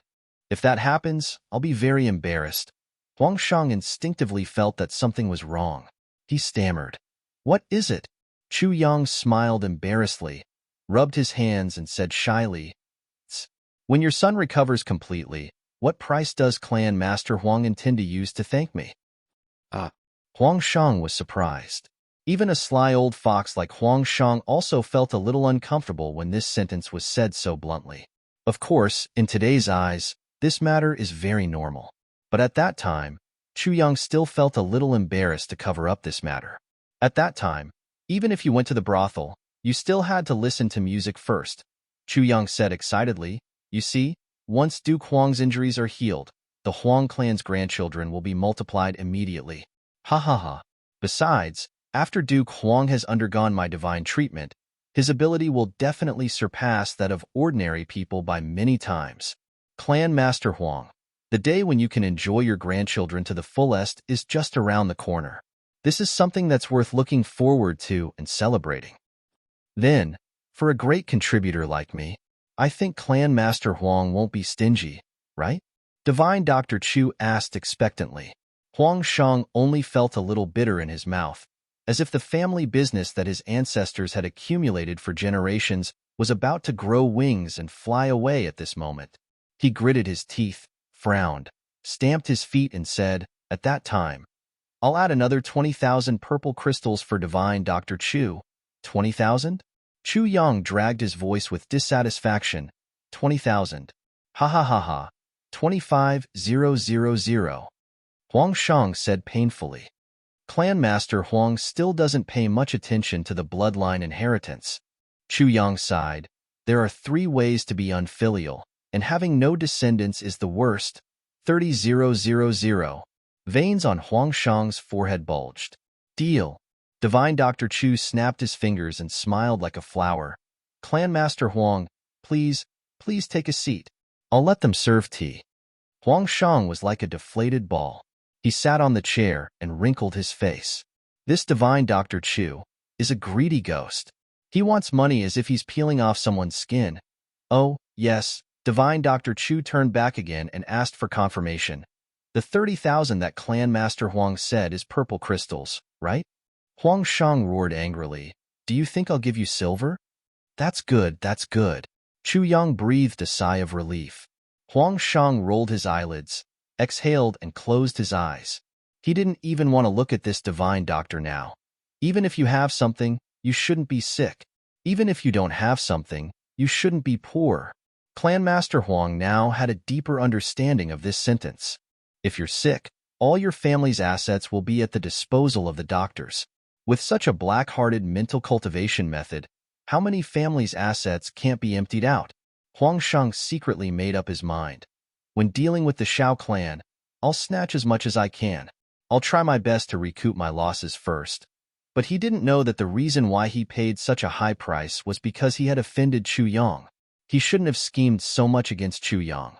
If that happens, I'll be very embarrassed. Huang Shang instinctively felt that something was wrong. He stammered. What is it? Chu Yang smiled embarrassedly, rubbed his hands and said shyly, when your son recovers completely, what price does Clan Master Huang intend to use to thank me? Huang Shang was surprised. Even a sly old fox like Huang Shang also felt a little uncomfortable when this sentence was said so bluntly. Of course, in today's eyes, this matter is very normal. But at that time, Chu Yang still felt a little embarrassed to cover up this matter. At that time, even if you went to the brothel, You still had to listen to music first, Chu Yang said excitedly. You see, once Duke Huang's injuries are healed, the Huang clan's grandchildren will be multiplied immediately. Ha ha ha. Besides, after Duke Huang has undergone my divine treatment, his ability will definitely surpass that of ordinary people by many times. Clan Master Huang, the day when you can enjoy your grandchildren to the fullest is just around the corner. This is something that's worth looking forward to and celebrating. Then, for a great contributor like me, I think Clan Master Huang won't be stingy, right? Divine Dr. Chu asked expectantly. Huang Shang only felt a little bitter in his mouth, as if the family business that his ancestors had accumulated for generations was about to grow wings and fly away at this moment. He gritted his teeth, frowned, stamped his feet and said, at that time, I'll add another 20,000 purple crystals for Divine Dr. Chu. 20,000? Chu Yang dragged his voice with dissatisfaction. 20,000. Ha ha ha ha. 25,000. Huang Shang said painfully. Clan Master Huang still doesn't pay much attention to the bloodline inheritance. Chu Yang sighed. There are 3 ways to be unfilial, and having no descendants is the worst. 30,000. Veins on Huang Shang's forehead bulged. Deal. Divine Dr. Chu snapped his fingers and smiled like a flower. Clan Master Huang, please take a seat. I'll let them serve tea. Huang Shang was like a deflated ball. He sat on the chair and wrinkled his face. This Divine Dr. Chu is a greedy ghost. He wants money as if he's peeling off someone's skin. Oh, yes, Divine Dr. Chu turned back again and asked for confirmation. The 30,000 that Clan Master Huang said is purple crystals, right? Huang Shang roared angrily. Do you think I'll give you silver? That's good, that's good. Chu Yang breathed a sigh of relief. Huang Shang rolled his eyelids, exhaled and closed his eyes. He didn't even want to look at this divine doctor now. Even if you have something, you shouldn't be sick. Even if you don't have something, you shouldn't be poor. Clan Master Huang now had a deeper understanding of this sentence. If you're sick, all your family's assets will be at the disposal of the doctors. With such a black-hearted mental cultivation method, how many families' assets can't be emptied out? Huang Shang secretly made up his mind. When dealing with the Shao clan, I'll snatch as much as I can. I'll try my best to recoup my losses first. But he didn't know that the reason why he paid such a high price was because he had offended Chu Yang. He shouldn't have schemed so much against Chu Yang.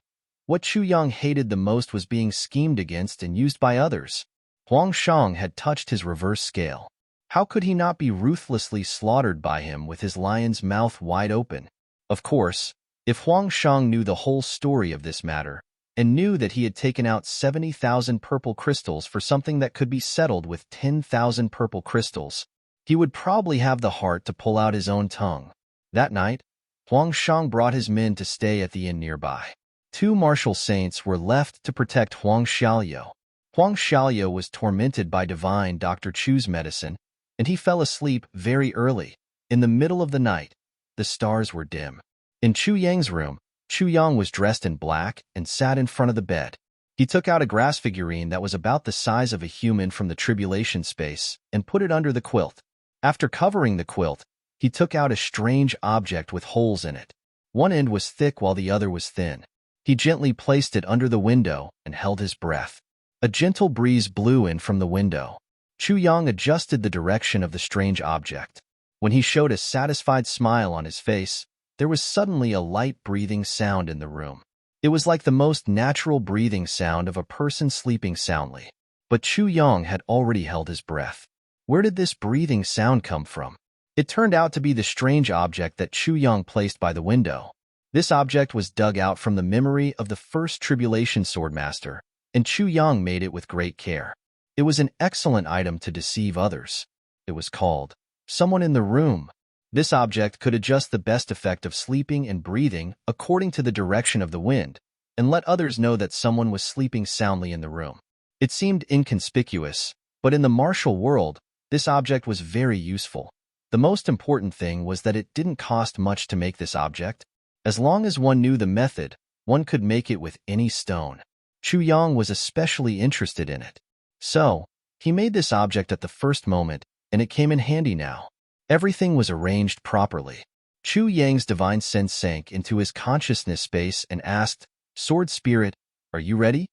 What Chu Yang hated the most was being schemed against and used by others. Huang Shang had touched his reverse scale. How could he not be ruthlessly slaughtered by him with his lion's mouth wide open? Of course, if Huang Shang knew the whole story of this matter, and knew that he had taken out 70,000 purple crystals for something that could be settled with 10,000 purple crystals, he would probably have the heart to pull out his own tongue. That night, Huang Shang brought his men to stay at the inn nearby. 2 martial saints were left to protect Huang Xiaoyou. Huang Xiaoyou was tormented by Divine Dr. Chu's medicine, and he fell asleep very early. In the middle of the night, the stars were dim. In Chu Yang's room, Chu Yang was dressed in black and sat in front of the bed. He took out a grass figurine that was about the size of a human from the tribulation space and put it under the quilt. After covering the quilt, he took out a strange object with holes in it. One end was thick while the other was thin. He gently placed it under the window and held his breath. A gentle breeze blew in from the window. Chu Yang adjusted the direction of the strange object. When he showed a satisfied smile on his face, there was suddenly a light breathing sound in the room. It was like the most natural breathing sound of a person sleeping soundly. But Chu Yang had already held his breath. Where did this breathing sound come from? It turned out to be the strange object that Chu Yang placed by the window. This object was dug out from the memory of the first tribulation swordmaster, and Chu Yang made it with great care. It was an excellent item to deceive others. It was called someone in the room. This object could adjust the best effect of sleeping and breathing according to the direction of the wind, and let others know that someone was sleeping soundly in the room. It seemed inconspicuous, but in the martial world, this object was very useful. The most important thing was that it didn't cost much to make this object. As long as one knew the method, one could make it with any stone. Chu Yang was especially interested in it. So, he made this object at the first moment, and it came in handy now. Everything was arranged properly. Chu Yang's divine sense sank into his consciousness space and asked, "Sword Spirit, are you ready?"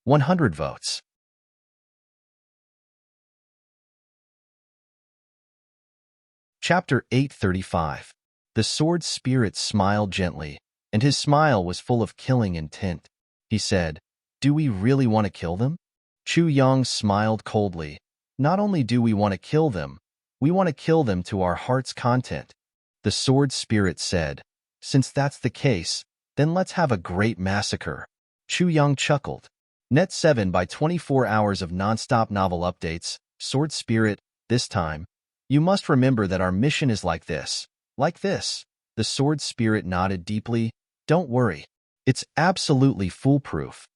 100 votes. Chapter 835. The Sword Spirit smiled gently, and his smile was full of killing intent. He said, "Do we really want to kill them?" Chu Yang smiled coldly. "Not only do we want to kill them, we want to kill them to our heart's content." The Sword Spirit said, "Since that's the case, then let's have a great massacre." Chu Yang chuckled. Net 7 by 24 hours of non-stop novel updates. Sword Spirit, this time, you must remember that our mission is like this. Like this. The Sword Spirit nodded deeply. "Don't worry. It's absolutely foolproof."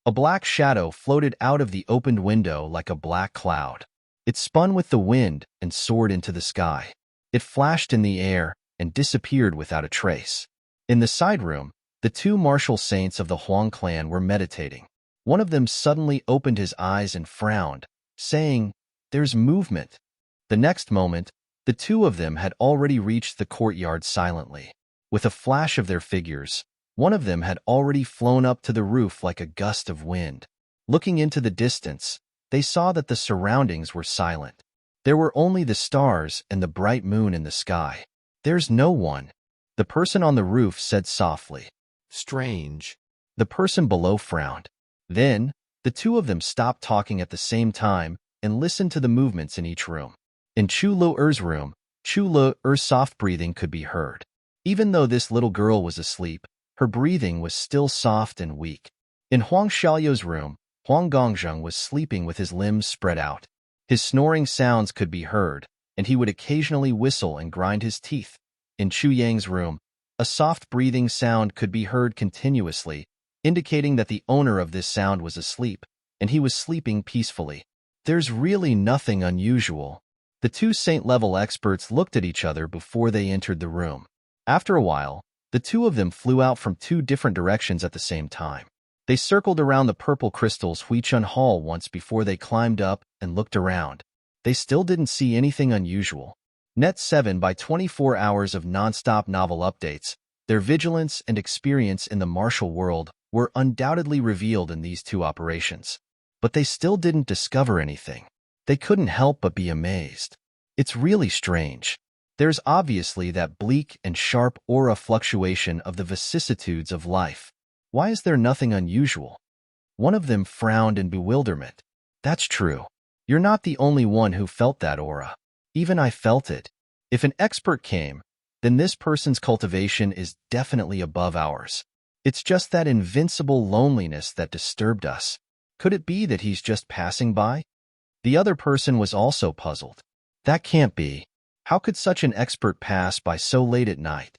A black shadow floated out of the opened window like a black cloud. It spun with the wind and soared into the sky. It flashed in the air and disappeared without a trace. In the side room, the two martial saints of the Huang clan were meditating. One of them suddenly opened his eyes and frowned, saying, "There's movement." The next moment, the two of them had already reached the courtyard silently. With a flash of their figures, one of them had already flown up to the roof like a gust of wind. Looking into the distance, they saw that the surroundings were silent. There were only the stars and the bright moon in the sky. "There's no one," the person on the roof said softly. Strange. The person below frowned. Then, the two of them stopped talking at the same time and listened to the movements in each room. In Chu Lo-er's room, Chu Lo-er's soft breathing could be heard. Even though this little girl was asleep, her breathing was still soft and weak. In Huang Xiaoyou's room, Huang Gongzheng was sleeping with his limbs spread out. His snoring sounds could be heard, and he would occasionally whistle and grind his teeth. In Chu Yang's room, a soft breathing sound could be heard continuously, indicating that the owner of this sound was asleep, and he was sleeping peacefully. There's really nothing unusual. The two saint-level experts looked at each other before they entered the room. After a while, the two of them flew out from two different directions at the same time. They circled around the purple crystal's Huichun Hall once before they climbed up and looked around. They still didn't see anything unusual. Net 7 by 24 hours of non-stop novel updates. Their vigilance and experience in the martial world were undoubtedly revealed in these two operations. But they still didn't discover anything. They couldn't help but be amazed. It's really strange. There's obviously that bleak and sharp aura fluctuation of the vicissitudes of life. Why is there nothing unusual? One of them frowned in bewilderment. That's true. You're not the only one who felt that aura. Even I felt it. If an expert came, then this person's cultivation is definitely above ours. It's just that invincible loneliness that disturbed us. Could it be that he's just passing by? The other person was also puzzled. That can't be. How could such an expert pass by so late at night?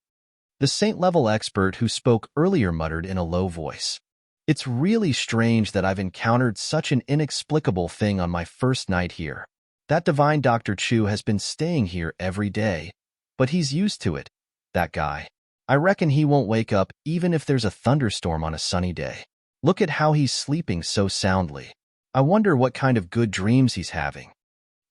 The saint-level expert who spoke earlier muttered in a low voice. It's really strange that I've encountered such an inexplicable thing on my first night here. That divine Dr. Chu has been staying here every day, but he's used to it, that guy. I reckon he won't wake up even if there's a thunderstorm on a sunny day. Look at how he's sleeping so soundly. I wonder what kind of good dreams he's having.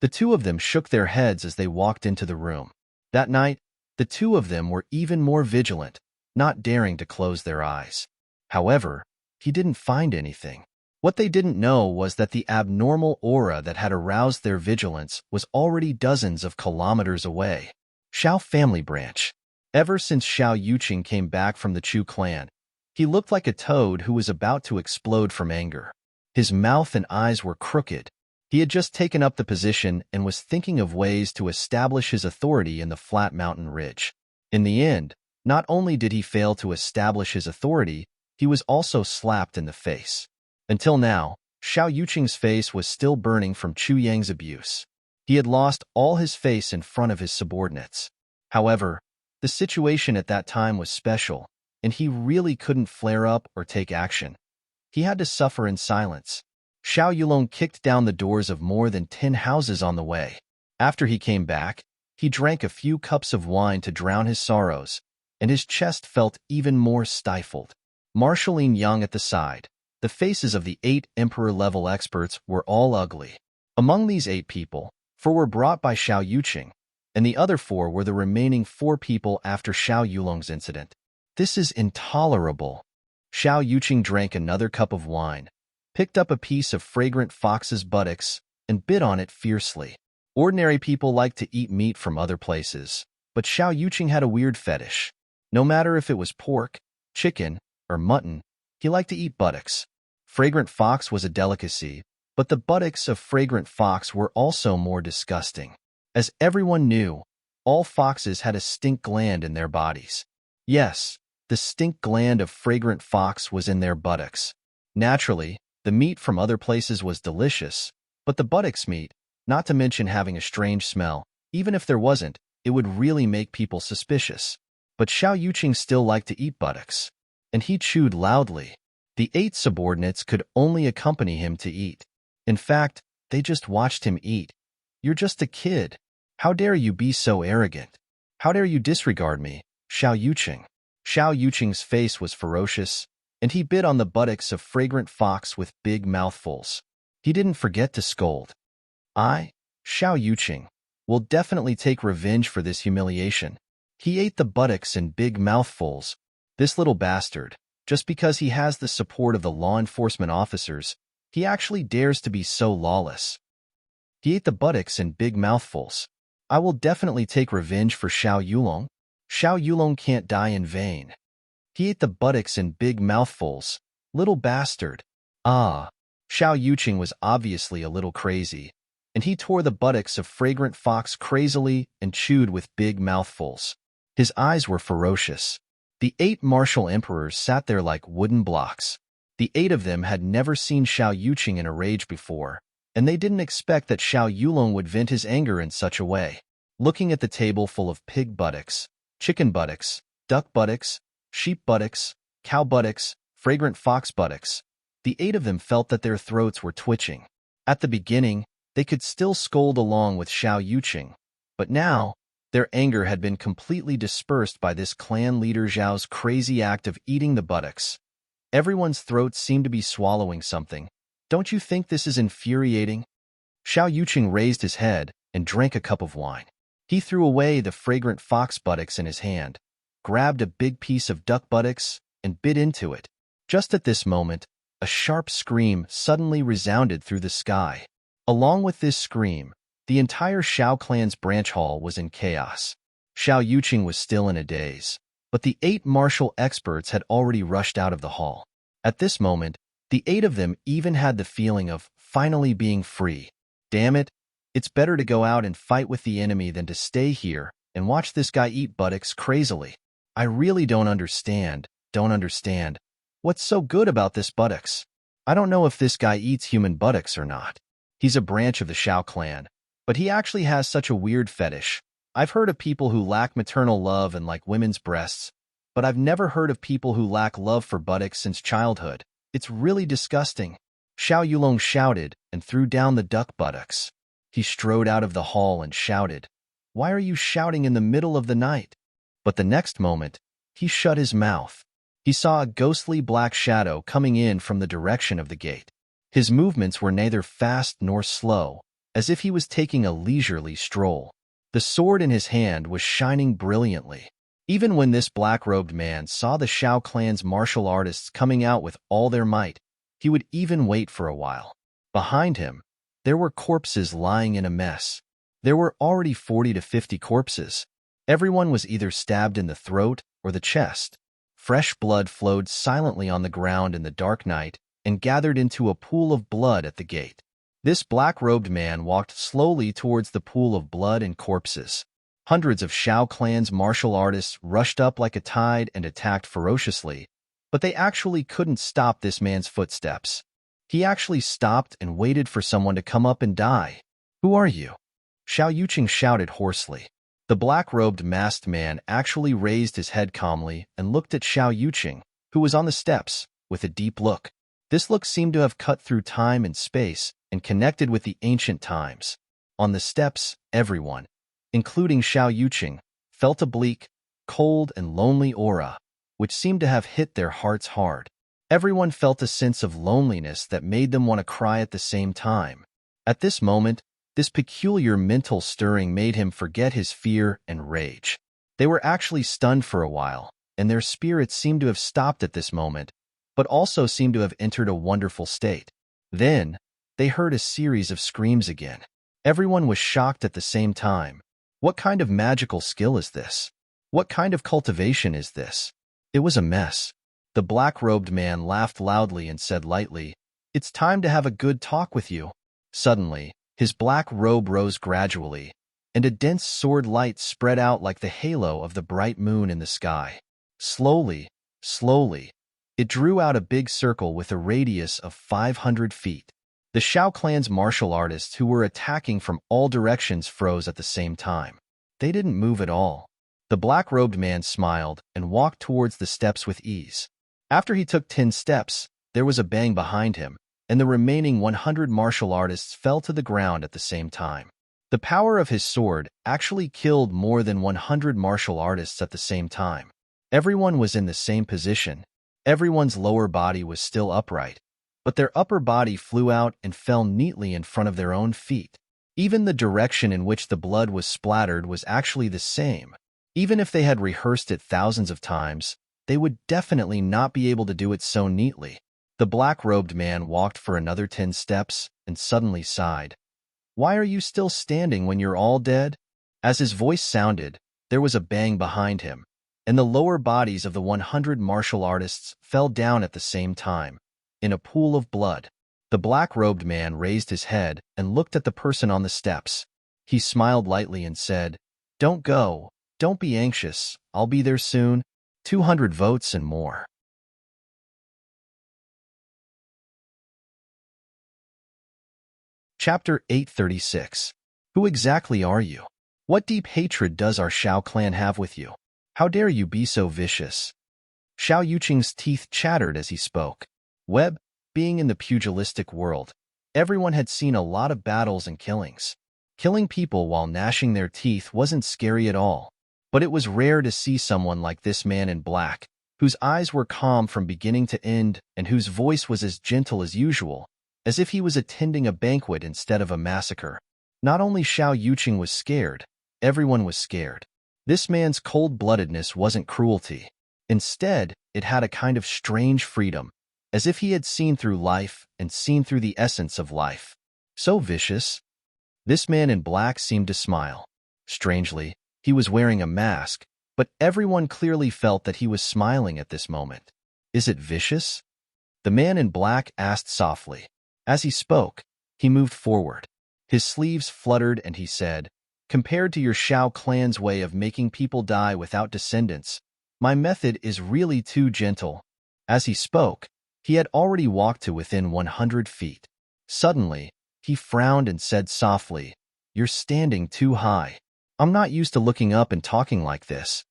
The two of them shook their heads as they walked into the room. That night, the two of them were even more vigilant, not daring to close their eyes. However, he didn't find anything. What they didn't know was that the abnormal aura that had aroused their vigilance was already dozens of kilometers away. Xiao family branch. Ever since Xiao Yuqing came back from the Chu clan, he looked like a toad who was about to explode from anger. His mouth and eyes were crooked. He had just taken up the position and was thinking of ways to establish his authority in the flat mountain ridge. In the end, not only did he fail to establish his authority, he was also slapped in the face. Until now, Xiao Yuqing's face was still burning from Chu Yang's abuse. He had lost all his face in front of his subordinates. However, the situation at that time was special, and he really couldn't flare up or take action. He had to suffer in silence. Xiao Yulong kicked down the doors of more than 10 houses on the way. After he came back, he drank a few cups of wine to drown his sorrows, and his chest felt even more stifled. Marshalling Yang at the side, the faces of the 8 emperor-level experts were all ugly. Among these 8 people, 4 were brought by Xiao Yuqing, and the other 4 were the remaining 4 people after Xiao Yulong's incident. This is intolerable. Xiao Yuqing drank another cup of wine, picked up a piece of fragrant fox's buttocks, and bit on it fiercely. Ordinary people like to eat meat from other places, but Xiao Yuqing had a weird fetish. No matter if it was pork, chicken, or mutton, he liked to eat buttocks. Fragrant fox was a delicacy, but the buttocks of fragrant fox were also more disgusting. As everyone knew, all foxes had a stink gland in their bodies. Yes, the stink gland of fragrant fox was in their buttocks. Naturally, the meat from other places was delicious, but the buttocks meat, not to mention having a strange smell, even if there wasn't, it would really make people suspicious. But Xiao Yuqing still liked to eat buttocks, and he chewed loudly. The 8 subordinates could only accompany him to eat. In fact, they just watched him eat. You're just a kid. How dare you be so arrogant? How dare you disregard me, Xiao Yuqing? Xiao Yuqing's face was ferocious, and he bit on the buttocks of fragrant fox with big mouthfuls. He didn't forget to scold. I, Xiao Yuqing, will definitely take revenge for this humiliation. He ate the buttocks in big mouthfuls. This little bastard, just because he has the support of the law enforcement officers, he actually dares to be so lawless. He ate the buttocks in big mouthfuls. I will definitely take revenge for Xiao Yulong. Xiao Yulong can't die in vain. He ate the buttocks in big mouthfuls. Little bastard. Ah. Xiao Yuqing was obviously a little crazy, and he tore the buttocks of fragrant fox crazily and chewed with big mouthfuls. His eyes were ferocious. The 8 martial emperors sat there like wooden blocks. The 8 of them had never seen Xiao Yuqing in a rage before, and they didn't expect that Xiao Yulong would vent his anger in such a way. Looking at the table full of pig buttocks, chicken buttocks, duck buttocks, sheep buttocks, cow buttocks, fragrant fox buttocks, the 8 of them felt that their throats were twitching. At the beginning, they could still scold along with Xiao Yuqing, but now, their anger had been completely dispersed by this clan leader Zhao's crazy act of eating the buttocks. Everyone's throats seemed to be swallowing something. Don't you think this is infuriating? Xiao Yuqing raised his head and drank a cup of wine. He threw away the fragrant fox buttocks in his hand, grabbed a big piece of duck buttocks, and bit into it. Just at this moment, a sharp scream suddenly resounded through the sky. Along with this scream, the entire Xiao clan's branch hall was in chaos. Xiao Yuqing was still in a daze, but the 8 martial experts had already rushed out of the hall. At this moment, the 8 of them even had the feeling of finally being free. Damn it, it's better to go out and fight with the enemy than to stay here and watch this guy eat buttocks crazily. I really don't understand. What's so good about this buttocks? I don't know if this guy eats human buttocks or not. He's a branch of the Xiao clan, but he actually has such a weird fetish. I've heard of people who lack maternal love and like women's breasts, but I've never heard of people who lack love for buttocks since childhood. It's really disgusting. Xiao Yulong shouted and threw down the duck buttocks. He strode out of the hall and shouted, "Why are you shouting in the middle of the night?" But the next moment, he shut his mouth. He saw a ghostly black shadow coming in from the direction of the gate. His movements were neither fast nor slow, as if he was taking a leisurely stroll. The sword in his hand was shining brilliantly. Even when this black-robed man saw the Xiao clan's martial artists coming out with all their might, he would even wait for a while. Behind him, there were corpses lying in a mess. There were already 40 to 50 corpses. Everyone was either stabbed in the throat or the chest. Fresh blood flowed silently on the ground in the dark night and gathered into a pool of blood at the gate. This black-robed man walked slowly towards the pool of blood and corpses. Hundreds of Xiao clan's martial artists rushed up like a tide and attacked ferociously, but they actually couldn't stop this man's footsteps. He actually stopped and waited for someone to come up and die. "Who are you?" Xiao Yuqing shouted hoarsely. The black-robed masked man actually raised his head calmly and looked at Xiao Yuqing, who was on the steps, with a deep look. This look seemed to have cut through time and space and connected with the ancient times. On the steps, everyone, including Xiao Yuqing, felt a bleak, cold, and lonely aura, which seemed to have hit their hearts hard. Everyone felt a sense of loneliness that made them want to cry at the same time. At this moment, This peculiar mental stirring made him forget his fear and rage. They were actually stunned for a while, and their spirits seemed to have stopped at this moment, but also seemed to have entered a wonderful state. Then, they heard a series of screams again. Everyone was shocked at the same time. What kind of magical skill is this? What kind of cultivation is this? It was a mess. The black-robed man laughed loudly and said lightly, "It's time to have a good talk with you." Suddenly, his black robe rose gradually, and a dense sword light spread out like the halo of the bright moon in the sky. Slowly, slowly, it drew out a big circle with a radius of 500 feet. The Shao clan's martial artists who were attacking from all directions froze at the same time. They didn't move at all. The black-robed man smiled and walked towards the steps with ease. After he took 10 steps, there was a bang behind him, and the remaining 100 martial artists fell to the ground at the same time. The power of his sword actually killed more than 100 martial artists at the same time. Everyone was in the same position. Everyone's lower body was still upright, but their upper body flew out and fell neatly in front of their own feet. Even the direction in which the blood was splattered was actually the same. Even if they had rehearsed it thousands of times, they would definitely not be able to do it so neatly. The black-robed man walked for another 10 steps and suddenly sighed. "Why are you still standing when you're all dead?" As his voice sounded, there was a bang behind him, and the lower bodies of the 100 martial artists fell down at the same time, in a pool of blood. The black-robed man raised his head and looked at the person on the steps. He smiled lightly and said, "Don't go. Don't be anxious. I'll be there soon. 200 votes and more." Chapter 836. Who exactly are you? What deep hatred does our Shao clan have with you? How dare you be so vicious? Xiao Yuqing's teeth chattered as he spoke. Being in the pugilistic world, everyone had seen a lot of battles and killings. Killing people while gnashing their teeth wasn't scary at all, but it was rare to see someone like this man in black, whose eyes were calm from beginning to end and whose voice was as gentle as usual, as if he was attending a banquet instead of a massacre. Not only Xiao Yuqing was scared, everyone was scared. This man's cold-bloodedness wasn't cruelty. Instead, it had a kind of strange freedom, as if he had seen through life and seen through the essence of life. So vicious. This man in black seemed to smile. Strangely, he was wearing a mask, but everyone clearly felt that he was smiling at this moment. "Is it vicious?" The man in black asked softly. As he spoke, he moved forward. His sleeves fluttered and he said, "Compared to your Shao clan's way of making people die without descendants, my method is really too gentle." As he spoke, he had already walked to within 100 feet. Suddenly, he frowned and said softly, "You're standing too high. I'm not used to looking up and talking like this."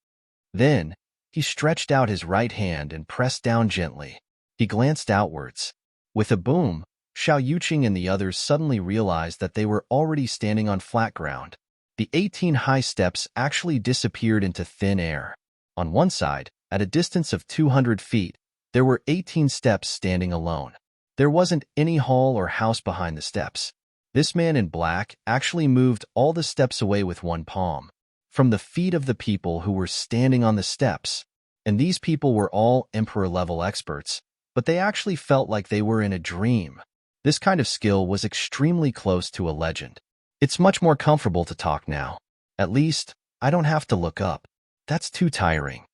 Then, he stretched out his right hand and pressed down gently. He glanced outwards. With a boom, Xiao Yuqing and the others suddenly realized that they were already standing on flat ground. The 18 high steps actually disappeared into thin air. On one side, at a distance of 200 feet, there were 18 steps standing alone. There wasn't any hall or house behind the steps. This man in black actually moved all the steps away with one palm, from the feet of the people who were standing on the steps. And these people were all emperor-level experts, but they actually felt like they were in a dream. This kind of skill was extremely close to a legend. It's much more comfortable to talk now. At least, I don't have to look up. That's too tiring.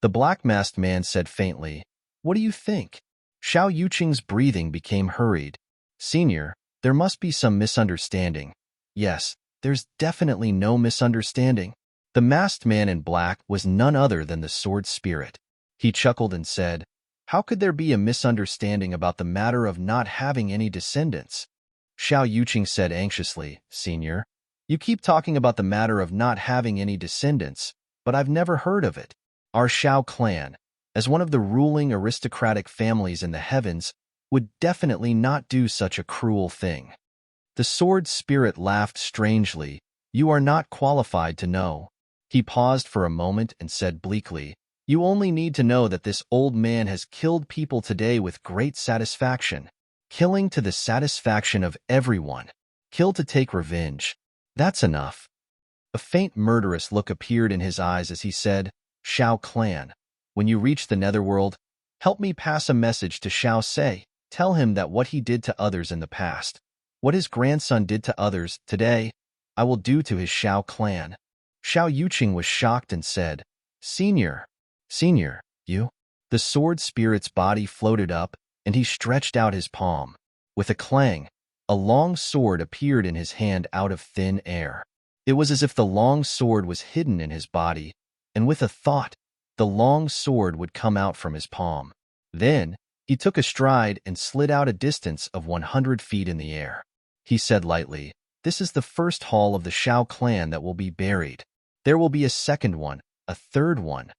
The black-masked man said faintly, "What do you think?" Xiao Yuqing's breathing became hurried. "Senior, there must be some misunderstanding." "Yes, there's definitely no misunderstanding." The masked man in black was none other than the sword spirit. He chuckled and said, "How could there be a misunderstanding about the matter of not having any descendants?" Xiao Yuqing said anxiously, "Senior, you keep talking about the matter of not having any descendants, but I've never heard of it. Our Shao clan, as one of the ruling aristocratic families in the heavens, would definitely not do such a cruel thing." The sword spirit laughed strangely. "You are not qualified to know." He paused for a moment and said bleakly, "You only need to know that this old man has killed people today with great satisfaction, killing to the satisfaction of everyone." Kill to take revenge. That's enough. A faint murderous look appeared in his eyes as he said, Shao clan, when you reach the netherworld, help me pass a message to Shao Se. Tell him that what he did to others in the past, what his grandson did to others today, I will do to his Shao clan. Shao Yuqing was shocked and said, Senior, you? The sword spirit's body floated up, and he stretched out his palm. With a clang, a long sword appeared in his hand out of thin air. It was as if the long sword was hidden in his body, and with a thought, the long sword would come out from his palm. Then, he took a stride and slid out a distance of 100 feet in the air. He said lightly, This is the first hall of the Shao clan that will be buried. There will be a second one, a third one.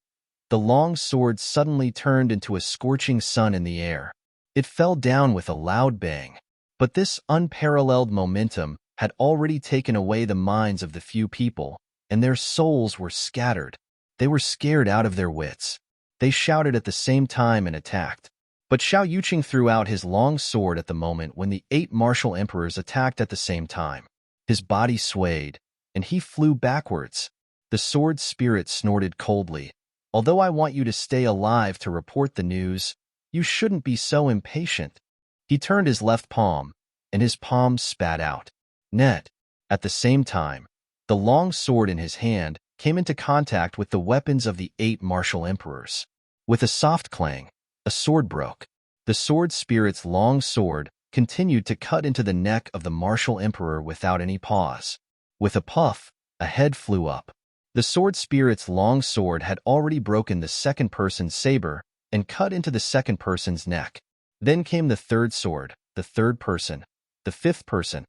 The long sword suddenly turned into a scorching sun in the air. It fell down with a loud bang. But this unparalleled momentum had already taken away the minds of the few people, and their souls were scattered. They were scared out of their wits. They shouted at the same time and attacked. But Shao Yuqing threw out his long sword at the moment when the 8 martial emperors attacked at the same time. His body swayed, and he flew backwards. The sword spirit snorted coldly. Although I want you to stay alive to report the news, you shouldn't be so impatient. He turned his left palm, and his palm spat out. Net. At the same time, the long sword in his hand came into contact with the weapons of the 8 martial emperors. With a soft clang, a sword broke. The sword spirit's long sword continued to cut into the neck of the martial emperor without any pause. With a puff, a head flew up. The sword spirit's long sword had already broken the second person's saber and cut into the second person's neck. Then came the third sword, the third person, the fifth person.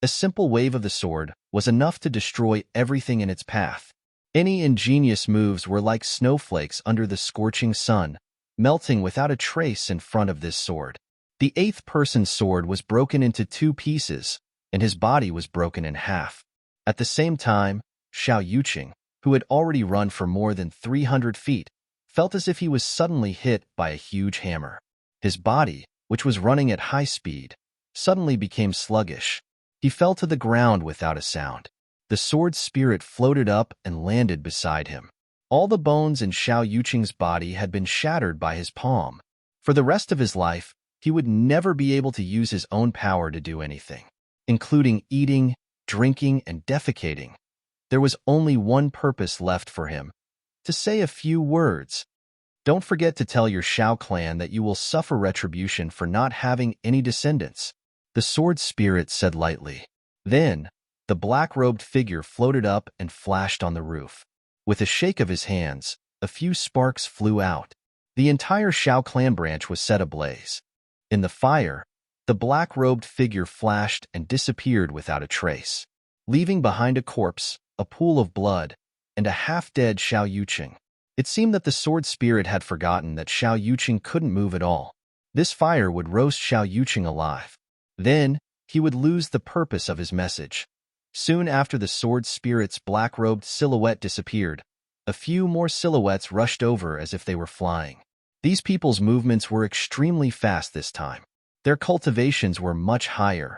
A simple wave of the sword was enough to destroy everything in its path. Any ingenious moves were like snowflakes under the scorching sun, melting without a trace in front of this sword. The 8th person's sword was broken into 2 pieces, and his body was broken in half. At the same time, Shao Yuqing, who had already run for more than 300 feet, felt as if he was suddenly hit by a huge hammer. His body, which was running at high speed, suddenly became sluggish. He fell to the ground without a sound. The sword spirit floated up and landed beside him. All the bones in Shao Yuqing's body had been shattered by his palm. For the rest of his life, he would never be able to use his own power to do anything, including eating, drinking, and defecating. There was only one purpose left for him, to say a few words. Don't forget to tell your Shao clan that you will suffer retribution for not having any descendants. The sword spirit said lightly. Then, the black-robed figure floated up and flashed on the roof. With a shake of his hands, a few sparks flew out. The entire Shao clan branch was set ablaze. In the fire, the black-robed figure flashed and disappeared without a trace, leaving behind a corpse, a pool of blood, and a half-dead Shao Yuqing. It seemed that the sword spirit had forgotten that Shao Yuqing couldn't move at all. This fire would roast Shao Yuqing alive. Then, he would lose the purpose of his message. Soon after the sword spirit's black-robed silhouette disappeared, a few more silhouettes rushed over as if they were flying. These people's movements were extremely fast this time. Their cultivations were much higher.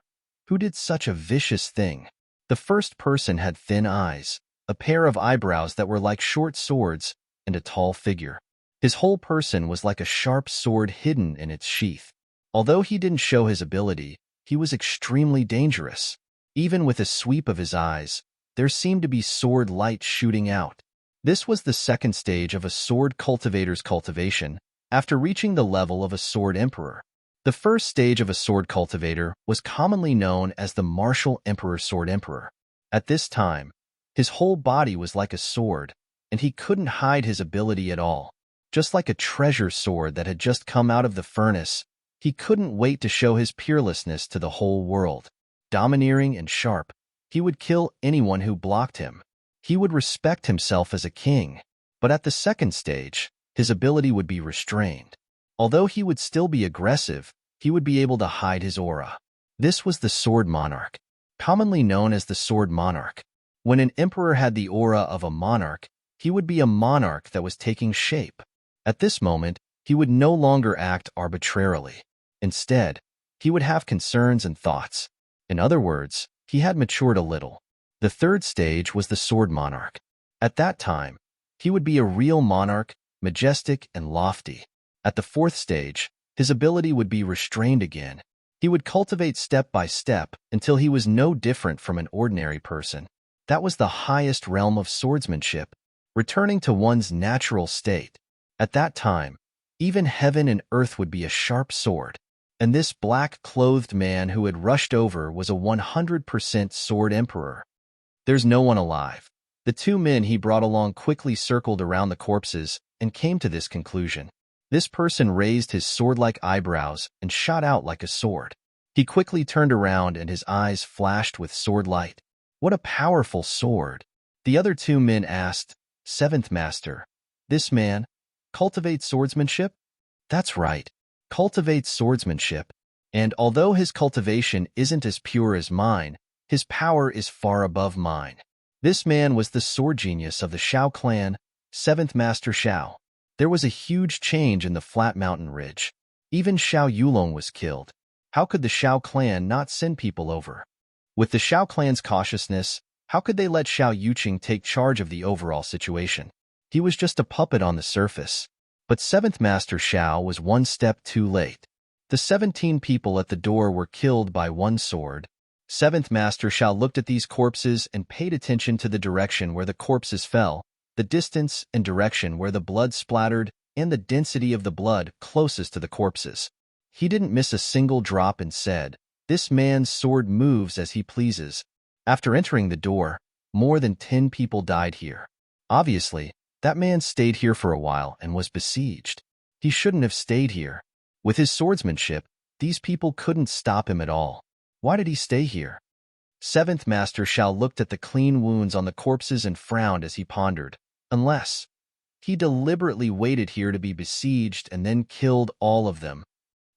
Who did such a vicious thing? The first person had thin eyes, a pair of eyebrows that were like short swords, and a tall figure. His whole person was like a sharp sword hidden in its sheath. Although he didn't show his ability, he was extremely dangerous. Even with a sweep of his eyes, there seemed to be sword light shooting out. This was the second stage of a sword cultivator's cultivation, after reaching the level of a sword emperor. The first stage of a sword cultivator was commonly known as the martial emperor sword emperor. At this time, his whole body was like a sword, and he couldn't hide his ability at all. Just like a treasure sword that had just come out of the furnace, he couldn't wait to show his peerlessness to the whole world. Domineering and sharp, he would kill anyone who blocked him. He would respect himself as a king. But at the second stage, his ability would be restrained. Although he would still be aggressive, he would be able to hide his aura. This was the sword monarch, commonly known as the sword monarch. When an emperor had the aura of a monarch, he would be a monarch that was taking shape. At this moment, he would no longer act arbitrarily. Instead, he would have concerns and thoughts. In other words, he had matured a little. The third stage was the sword monarch. At that time, he would be a real monarch, majestic and lofty. At the fourth stage, his ability would be restrained again. He would cultivate step by step until he was no different from an ordinary person. That was the highest realm of swordsmanship, returning to one's natural state. At that time, even heaven and earth would be a sharp sword. And this black-clothed man who had rushed over was a 100% sword emperor. There's no one alive. The two men he brought along quickly circled around the corpses and came to this conclusion. This person raised his sword-like eyebrows and shot out like a sword. He quickly turned around and his eyes flashed with sword light. What a powerful sword! The other two men asked, Seventh Master, this man cultivates swordsmanship? That's right, cultivates swordsmanship. And although his cultivation isn't as pure as mine, his power is far above mine. This man was the sword genius of the Shao clan, Seventh Master Shao. There was a huge change in the flat mountain ridge. Even Shao Yulong was killed. How could the Shao clan not send people over? With the Shao clan's cautiousness, how could they let Shao Yuqing take charge of the overall situation? He was just a puppet on the surface. But Seventh Master Shao was one step too late. The 17 people at the door were killed by one sword. Seventh Master Shao looked at these corpses and paid attention to the direction where the corpses fell, the distance and direction where the blood splattered, and the density of the blood closest to the corpses. He didn't miss a single drop and said, "This man's sword moves as he pleases." After entering the door, more than 10 people died here. Obviously, that man stayed here for a while and was besieged. He shouldn't have stayed here. With his swordsmanship, these people couldn't stop him at all. Why did he stay here? Seventh Master Shao looked at the clean wounds on the corpses and frowned as he pondered. Unless he deliberately waited here to be besieged and then killed all of them.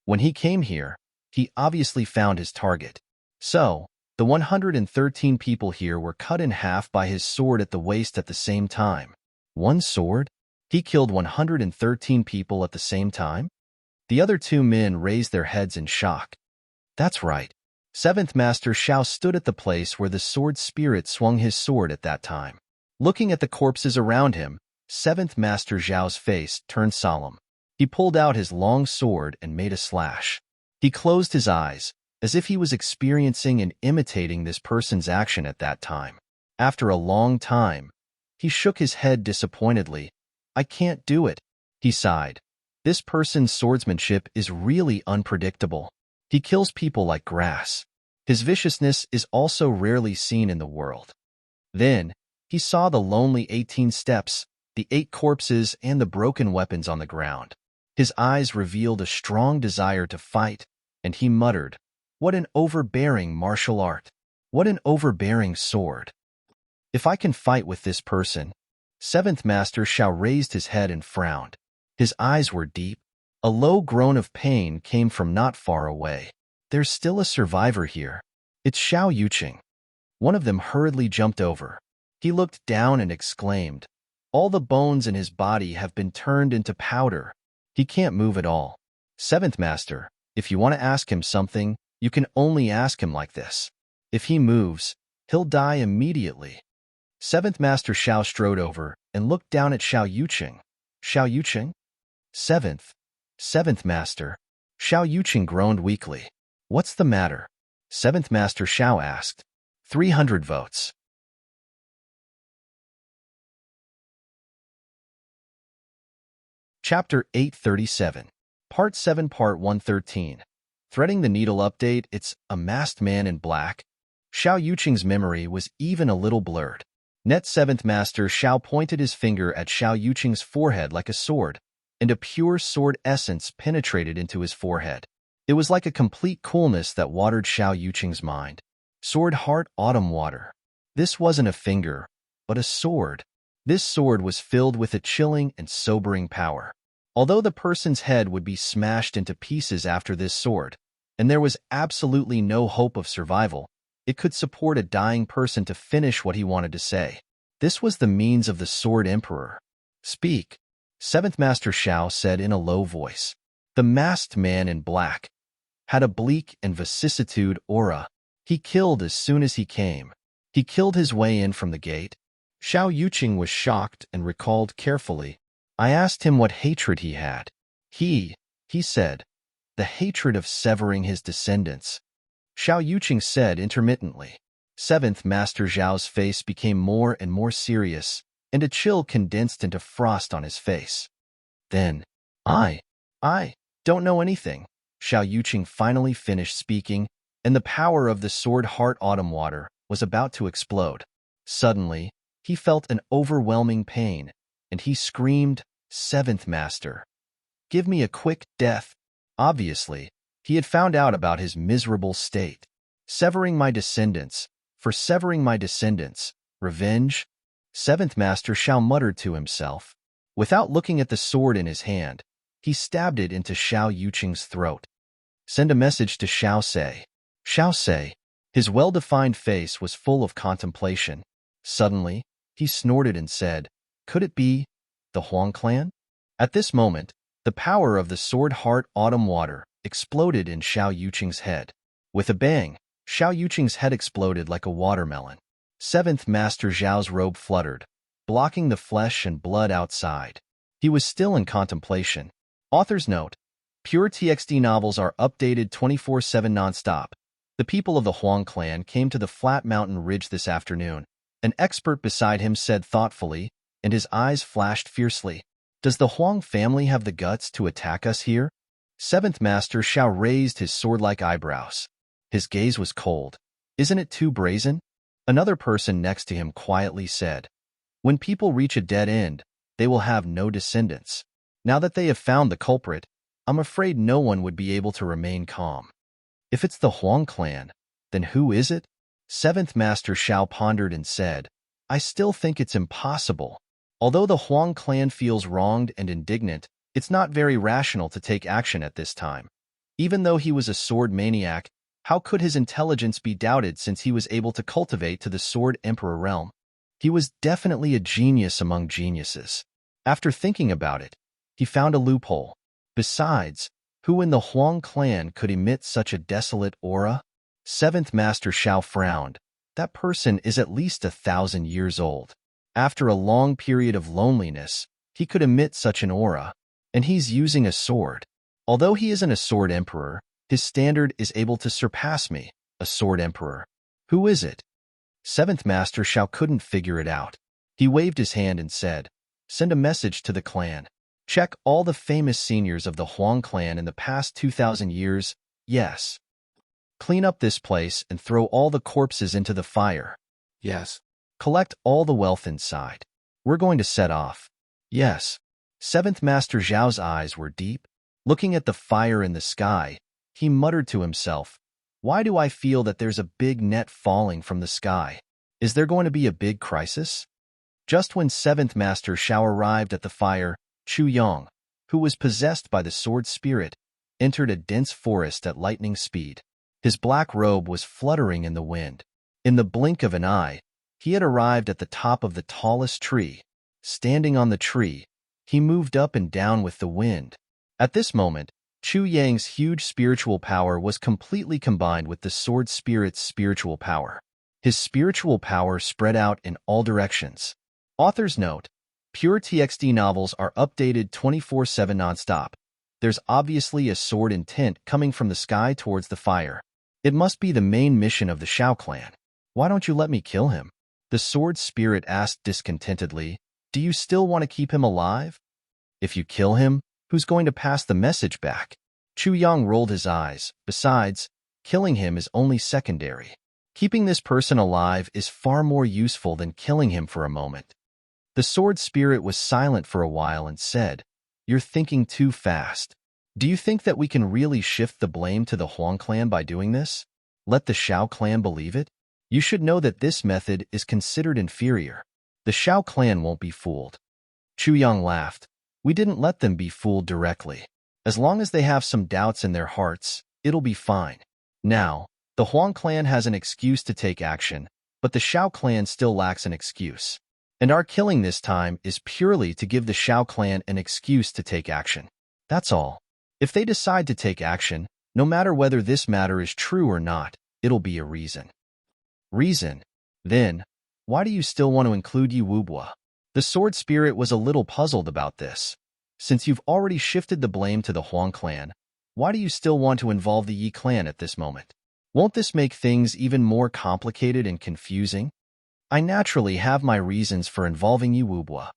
When he came here, he obviously found his target. So, the 113 people here were cut in half by his sword at the waist at the same time. One sword? He killed 113 people at the same time? The other two men raised their heads in shock. That's right. Seventh Master Shao stood at the place where the sword spirit swung his sword at that time. Looking at the corpses around him, Seventh Master Zhao's face turned solemn. He pulled out his long sword and made a slash. He closed his eyes, as if he was experiencing and imitating this person's action at that time. After a long time, he shook his head disappointedly. I can't do it, he sighed. This person's swordsmanship is really unpredictable. He kills people like grass. His viciousness is also rarely seen in the world. Then, he saw the lonely 18 steps, the 8 corpses, and the broken weapons on the ground. His eyes revealed a strong desire to fight, and he muttered, "What an overbearing martial art! What an overbearing sword! If I can fight with this person." Seventh Master Shao raised his head and frowned. His eyes were deep. A low groan of pain came from not far away. There's still a survivor here. It's Shao Yuqing. One of them hurriedly jumped over. He looked down and exclaimed, "All the bones in his body have been turned into powder. He can't move at all." Seventh Master, if you want to ask him something, you can only ask him like this. If he moves, he'll die immediately. Seventh Master Shao strode over and looked down at Shao Yuqing. Shao Yuqing? Seventh Master. Shao Yuqing groaned weakly. What's the matter? Seventh Master Shao asked. 300 votes. Chapter 837. Part 7 Part 113. Threading the Needle update. It's a masked man in black. Shao Yuqing's memory was even a little blurred. Net Seventh Master Shao pointed his finger at Shao Yuqing's forehead like a sword, and a pure sword essence penetrated into his forehead. It was like a complete coolness that watered Shao Yuqing's mind. Sword Heart Autumn Water. This wasn't a finger, but a sword. This sword was filled with a chilling and sobering power. Although the person's head would be smashed into pieces after this sword, and there was absolutely no hope of survival, it could support a dying person to finish what he wanted to say. This was the means of the Sword Emperor. Speak, Seventh Master Shao said in a low voice. The masked man in black had a bleak and vicissitude aura. He killed as soon as he came. He killed his way in from the gate. Xiao Yuqing was shocked and recalled carefully. I asked him what hatred he had. He said, the hatred of severing his descendants. Xiao Yuqing said intermittently. Seventh Master Zhao's face became more and more serious, and a chill condensed into frost on his face. Then, I don't know anything. Xiao Yuqing finally finished speaking, and the power of the sword heart autumn water was about to explode. Suddenly, he felt an overwhelming pain, and he screamed, Seventh Master, give me a quick death. Obviously, he had found out about his miserable state. Severing my descendants, for severing my descendants, revenge? Seventh Master Xiao muttered to himself. Without looking at the sword in his hand, he stabbed it into Xiao Yuqing's throat. Send a message to Xiao Sei. Xiao Sei. His well-defined face was full of contemplation. Suddenly, he snorted and said, could it be the Huang clan? At this moment, the power of the sword heart autumn water exploded in Xiao Yuqing's head. With a bang, Xiao Yuqing's head exploded like a watermelon. Seventh Master Zhao's robe fluttered, blocking the flesh and blood outside. He was still in contemplation. Author's note: Pure TXT novels are updated 24/7 nonstop. The people of the Huang clan came to the flat mountain ridge this afternoon. An expert beside him said thoughtfully, and his eyes flashed fiercely. Does the Huang family have the guts to attack us here? Seventh Master Xiao raised his sword-like eyebrows. His gaze was cold. Isn't it too brazen? Another person next to him quietly said, when people reach a dead end, they will have no descendants. Now that they have found the culprit, I'm afraid no one would be able to remain calm. If it's the Huang clan, then who is it? Seventh Master Xiao pondered and said, I still think it's impossible. Although the Huang clan feels wronged and indignant, it's not very rational to take action at this time. Even though he was a sword maniac, how could his intelligence be doubted since he was able to cultivate to the Sword Emperor realm? He was definitely a genius among geniuses. After thinking about it, he found a loophole. Besides, who in the Huang clan could emit such a desolate aura? Seventh Master Xiao frowned. That person is at least 1,000 years old. After a long period of loneliness, he could emit such an aura. And he's using a sword. Although he isn't a sword emperor, his standard is able to surpass me, a sword emperor. Who is it? Seventh Master Xiao couldn't figure it out. He waved his hand and said, send a message to the clan. Check all the famous seniors of the Huang clan in the past 2,000 years. Yes. Clean up this place and throw all the corpses into the fire. Yes. Collect all the wealth inside. We're going to set off. Yes. Seventh Master Zhao's eyes were deep. Looking at the fire in the sky, he muttered to himself, why do I feel that there's a big net falling from the sky? Is there going to be a big crisis? Just when Seventh Master Xiao arrived at the fire, Chu Yong, who was possessed by the sword spirit, entered a dense forest at lightning speed. His black robe was fluttering in the wind. In the blink of an eye, he had arrived at the top of the tallest tree. Standing on the tree, he moved up and down with the wind. At this moment, Chu Yang's huge spiritual power was completely combined with the sword spirit's spiritual power. His spiritual power spread out in all directions. Author's note: Pure TXT novels are updated 24/7 nonstop. There's obviously a sword intent coming from the sky towards the fire. It must be the main mission of the Xiao clan. Why don't you let me kill him? The sword spirit asked discontentedly, do you still want to keep him alive? If you kill him, who's going to pass the message back? Chu Yang rolled his eyes. Besides, killing him is only secondary. Keeping this person alive is far more useful than killing him for a moment. The sword spirit was silent for a while and said, you're thinking too fast. Do you think that we can really shift the blame to the Huang clan by doing this? Let the Xiao clan believe it? You should know that this method is considered inferior. The Xiao clan won't be fooled. Chu Yang laughed. We didn't let them be fooled directly. As long as they have some doubts in their hearts, it'll be fine. Now, the Huang clan has an excuse to take action, but the Xiao clan still lacks an excuse. And our killing this time is purely to give the Xiao clan an excuse to take action. That's all. If they decide to take action, no matter whether this matter is true or not, it'll be a reason. Reason? Then, why do you still want to include Yi Wubwa? The sword spirit was a little puzzled about this. Since you've already shifted the blame to the Huang clan, why do you still want to involve the Yi clan at this moment? Won't this make things even more complicated and confusing? I naturally have my reasons for involving Yi Wubwa.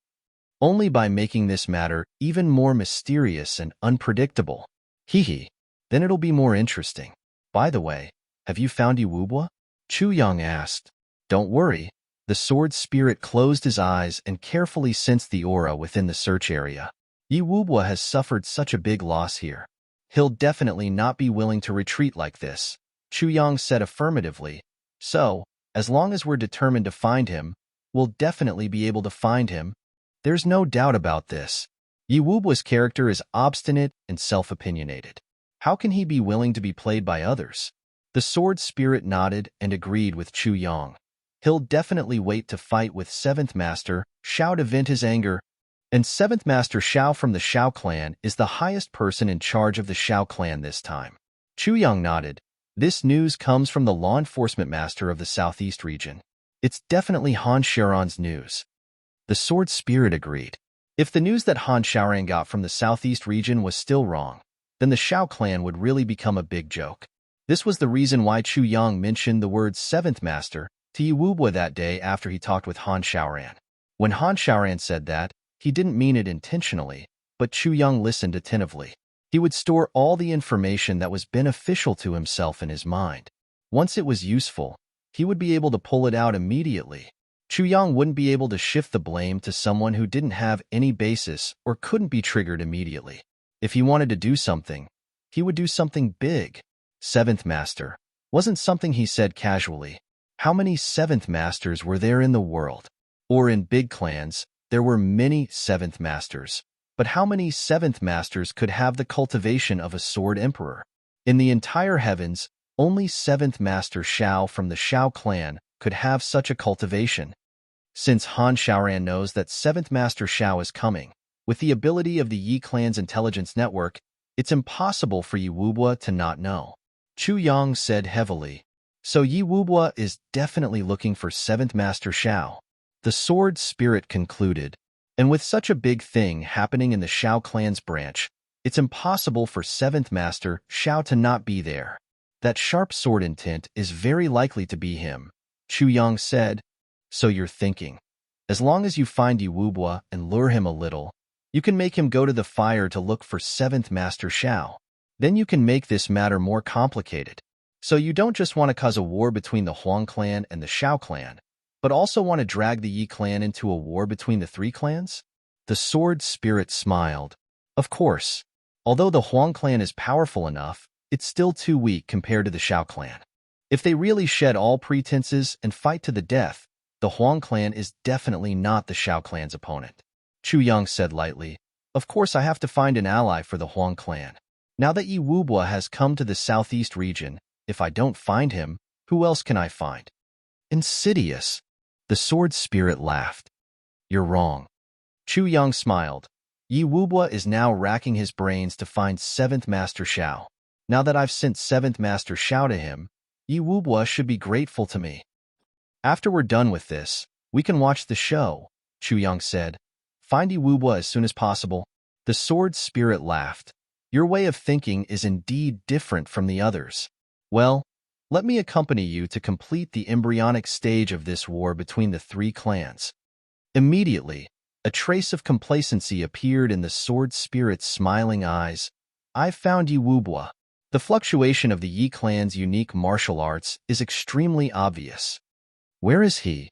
Only by making this matter even more mysterious and unpredictable. Hee. Then it'll be more interesting. By the way, have you found Yi Wubwa? Chu Yang asked. Don't worry. The sword spirit closed his eyes and carefully sensed the aura within the search area. Yi Wubwa has suffered such a big loss here. He'll definitely not be willing to retreat like this. Chu Yang said affirmatively. So, as long as we're determined to find him, we'll definitely be able to find him. There's no doubt about this. Yi Wubwa's character is obstinate and self-opinionated. How can he be willing to be played by others? The sword spirit nodded and agreed with Chu Yang. He'll definitely wait to fight with 7th Master Xiao to vent his anger. And 7th Master Xiao from the Xiao clan is the highest person in charge of the Xiao clan this time. Chu Yang nodded. This news comes from the law enforcement master of the southeast region. It's definitely Han Xiaoran's news. The sword spirit agreed. If the news that Han Xiaoran got from the southeast region was still wrong, then the Xiao clan would really become a big joke. This was the reason why Chu Yang mentioned the word 7th Master to Yi Wubwa that day after he talked with Han Xiaoran. When Han Xiaoran said that, he didn't mean it intentionally, but Chu Yang listened attentively. He would store all the information that was beneficial to himself in his mind. Once it was useful, he would be able to pull it out immediately. Chu Yang wouldn't be able to shift the blame to someone who didn't have any basis or couldn't be triggered immediately. If he wanted to do something, he would do something big. 7th Master wasn't something he said casually. How many 7th Masters were there in the world? Or in big clans, there were many 7th Masters. But how many 7th Masters could have the cultivation of a sword emperor? In the entire heavens, only 7th Master Xiao from the Xiao clan could have such a cultivation. Since Han Xiaoran knows that 7th Master Xiao is coming, with the ability of the Yi clan's intelligence network, it's impossible for Yi Wubwa to not know. Chu Yang said heavily. So Yi Wubwa is definitely looking for 7th Master Xiao. The sword spirit concluded. And with such a big thing happening in the Xiao clan's branch, it's impossible for 7th Master Xiao to not be there. That sharp sword intent is very likely to be him, Chu Yang said. So you're thinking, as long as you find Yi Wubwa and lure him a little, you can make him go to the fire to look for 7th Master Xiao. Then you can make this matter more complicated. So you don't just want to cause a war between the Huang clan and the Xiao clan, but also want to drag the Yi clan into a war between the 3 clans? The sword spirit smiled. Of course. Although the Huang clan is powerful enough, it's still too weak compared to the Xiao clan. If they really shed all pretenses and fight to the death, the Huang clan is definitely not the Xiao clan's opponent. Chu Yang said lightly, Of course I have to find an ally for the Huang clan. Now that Yi Wubwa has come to the southeast region, if I don't find him, who else can I find? Insidious. The sword spirit laughed. You're wrong. Chu Yang smiled. Yi Wubwa is now racking his brains to find 7th Master Xiao. Now that I've sent 7th Master Xiao to him, Yi Wubwa should be grateful to me. After we're done with this, we can watch the show, Chu Yang said. Find Yi Wubwa as soon as possible. The sword spirit laughed. Your way of thinking is indeed different from the others. Well, let me accompany you to complete the embryonic stage of this war between the 3 clans. Immediately, a trace of complacency appeared in the sword spirit's smiling eyes. I've found Yi Wubwa. The fluctuation of the Yi clan's unique martial arts is extremely obvious. Where is he?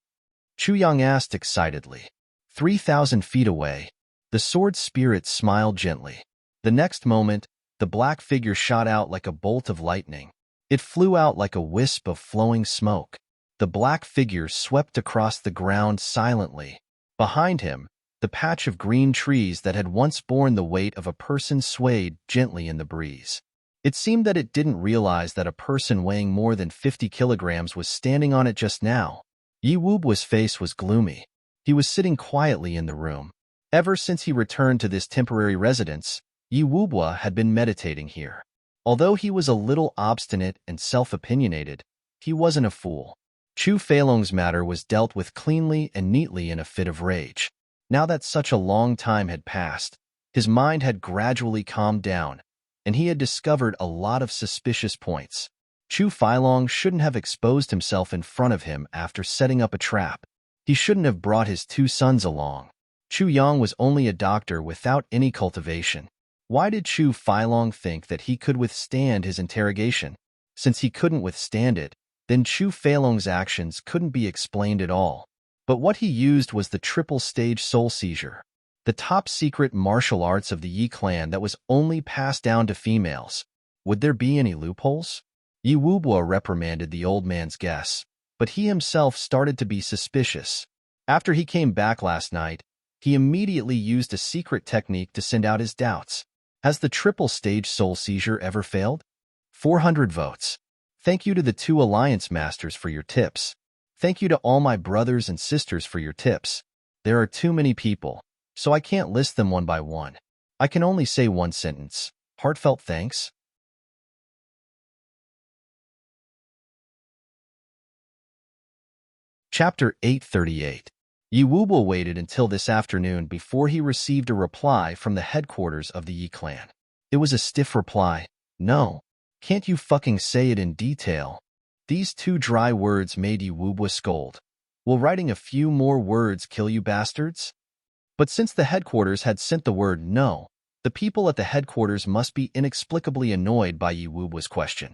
Chu Yang asked excitedly. 3,000 feet away. The sword spirit smiled gently. The next moment, the black figure shot out like a bolt of lightning. It flew out like a wisp of flowing smoke. The black figure swept across the ground silently. Behind him, the patch of green trees that had once borne the weight of a person swayed gently in the breeze. It seemed that it didn't realize that a person weighing more than 50 kilograms was standing on it just now. Yi Wubwa's face was gloomy. He was sitting quietly in the room. Ever since he returned to this temporary residence, Yi Wubwa had been meditating here. Although he was a little obstinate and self-opinionated, He wasn't a fool. Chu Feilong's matter was dealt with cleanly and neatly in a fit of rage. Now that such a long time had passed, his mind had gradually calmed down, and he had discovered a lot of suspicious points. Chu Feilong shouldn't have exposed himself in front of him after setting up a trap. He shouldn't have brought his 2 sons along. Chu Yang was only a doctor without any cultivation. Why did Chu Feilong think that he could withstand his interrogation? Since he couldn't withstand it, then Chu Feilong's actions couldn't be explained at all. But what he used was the triple-stage soul seizure, the top-secret martial arts of the Yi clan that was only passed down to females. Would there be any loopholes? Yi Wubo reprimanded the old man's guess, but he himself started to be suspicious. After he came back last night, he immediately used a secret technique to send out his doubts. Has the triple-stage soul seizure ever failed? 400 votes. Thank you to the 2 Alliance Masters for your tips. Thank you to all my brothers and sisters for your tips. There are too many people, so I can't list them one by one. I can only say one sentence. Heartfelt thanks. Chapter 838. Yi Wubo waited until this afternoon before he received a reply from the headquarters of the Yi clan. It was a stiff reply. No. Can't you fucking say it in detail? These 2 dry words made Yi Wubo scold. Will writing a few more words kill you bastards? But since the headquarters had sent the word no, the people at the headquarters must be inexplicably annoyed by Yi Wubo's question.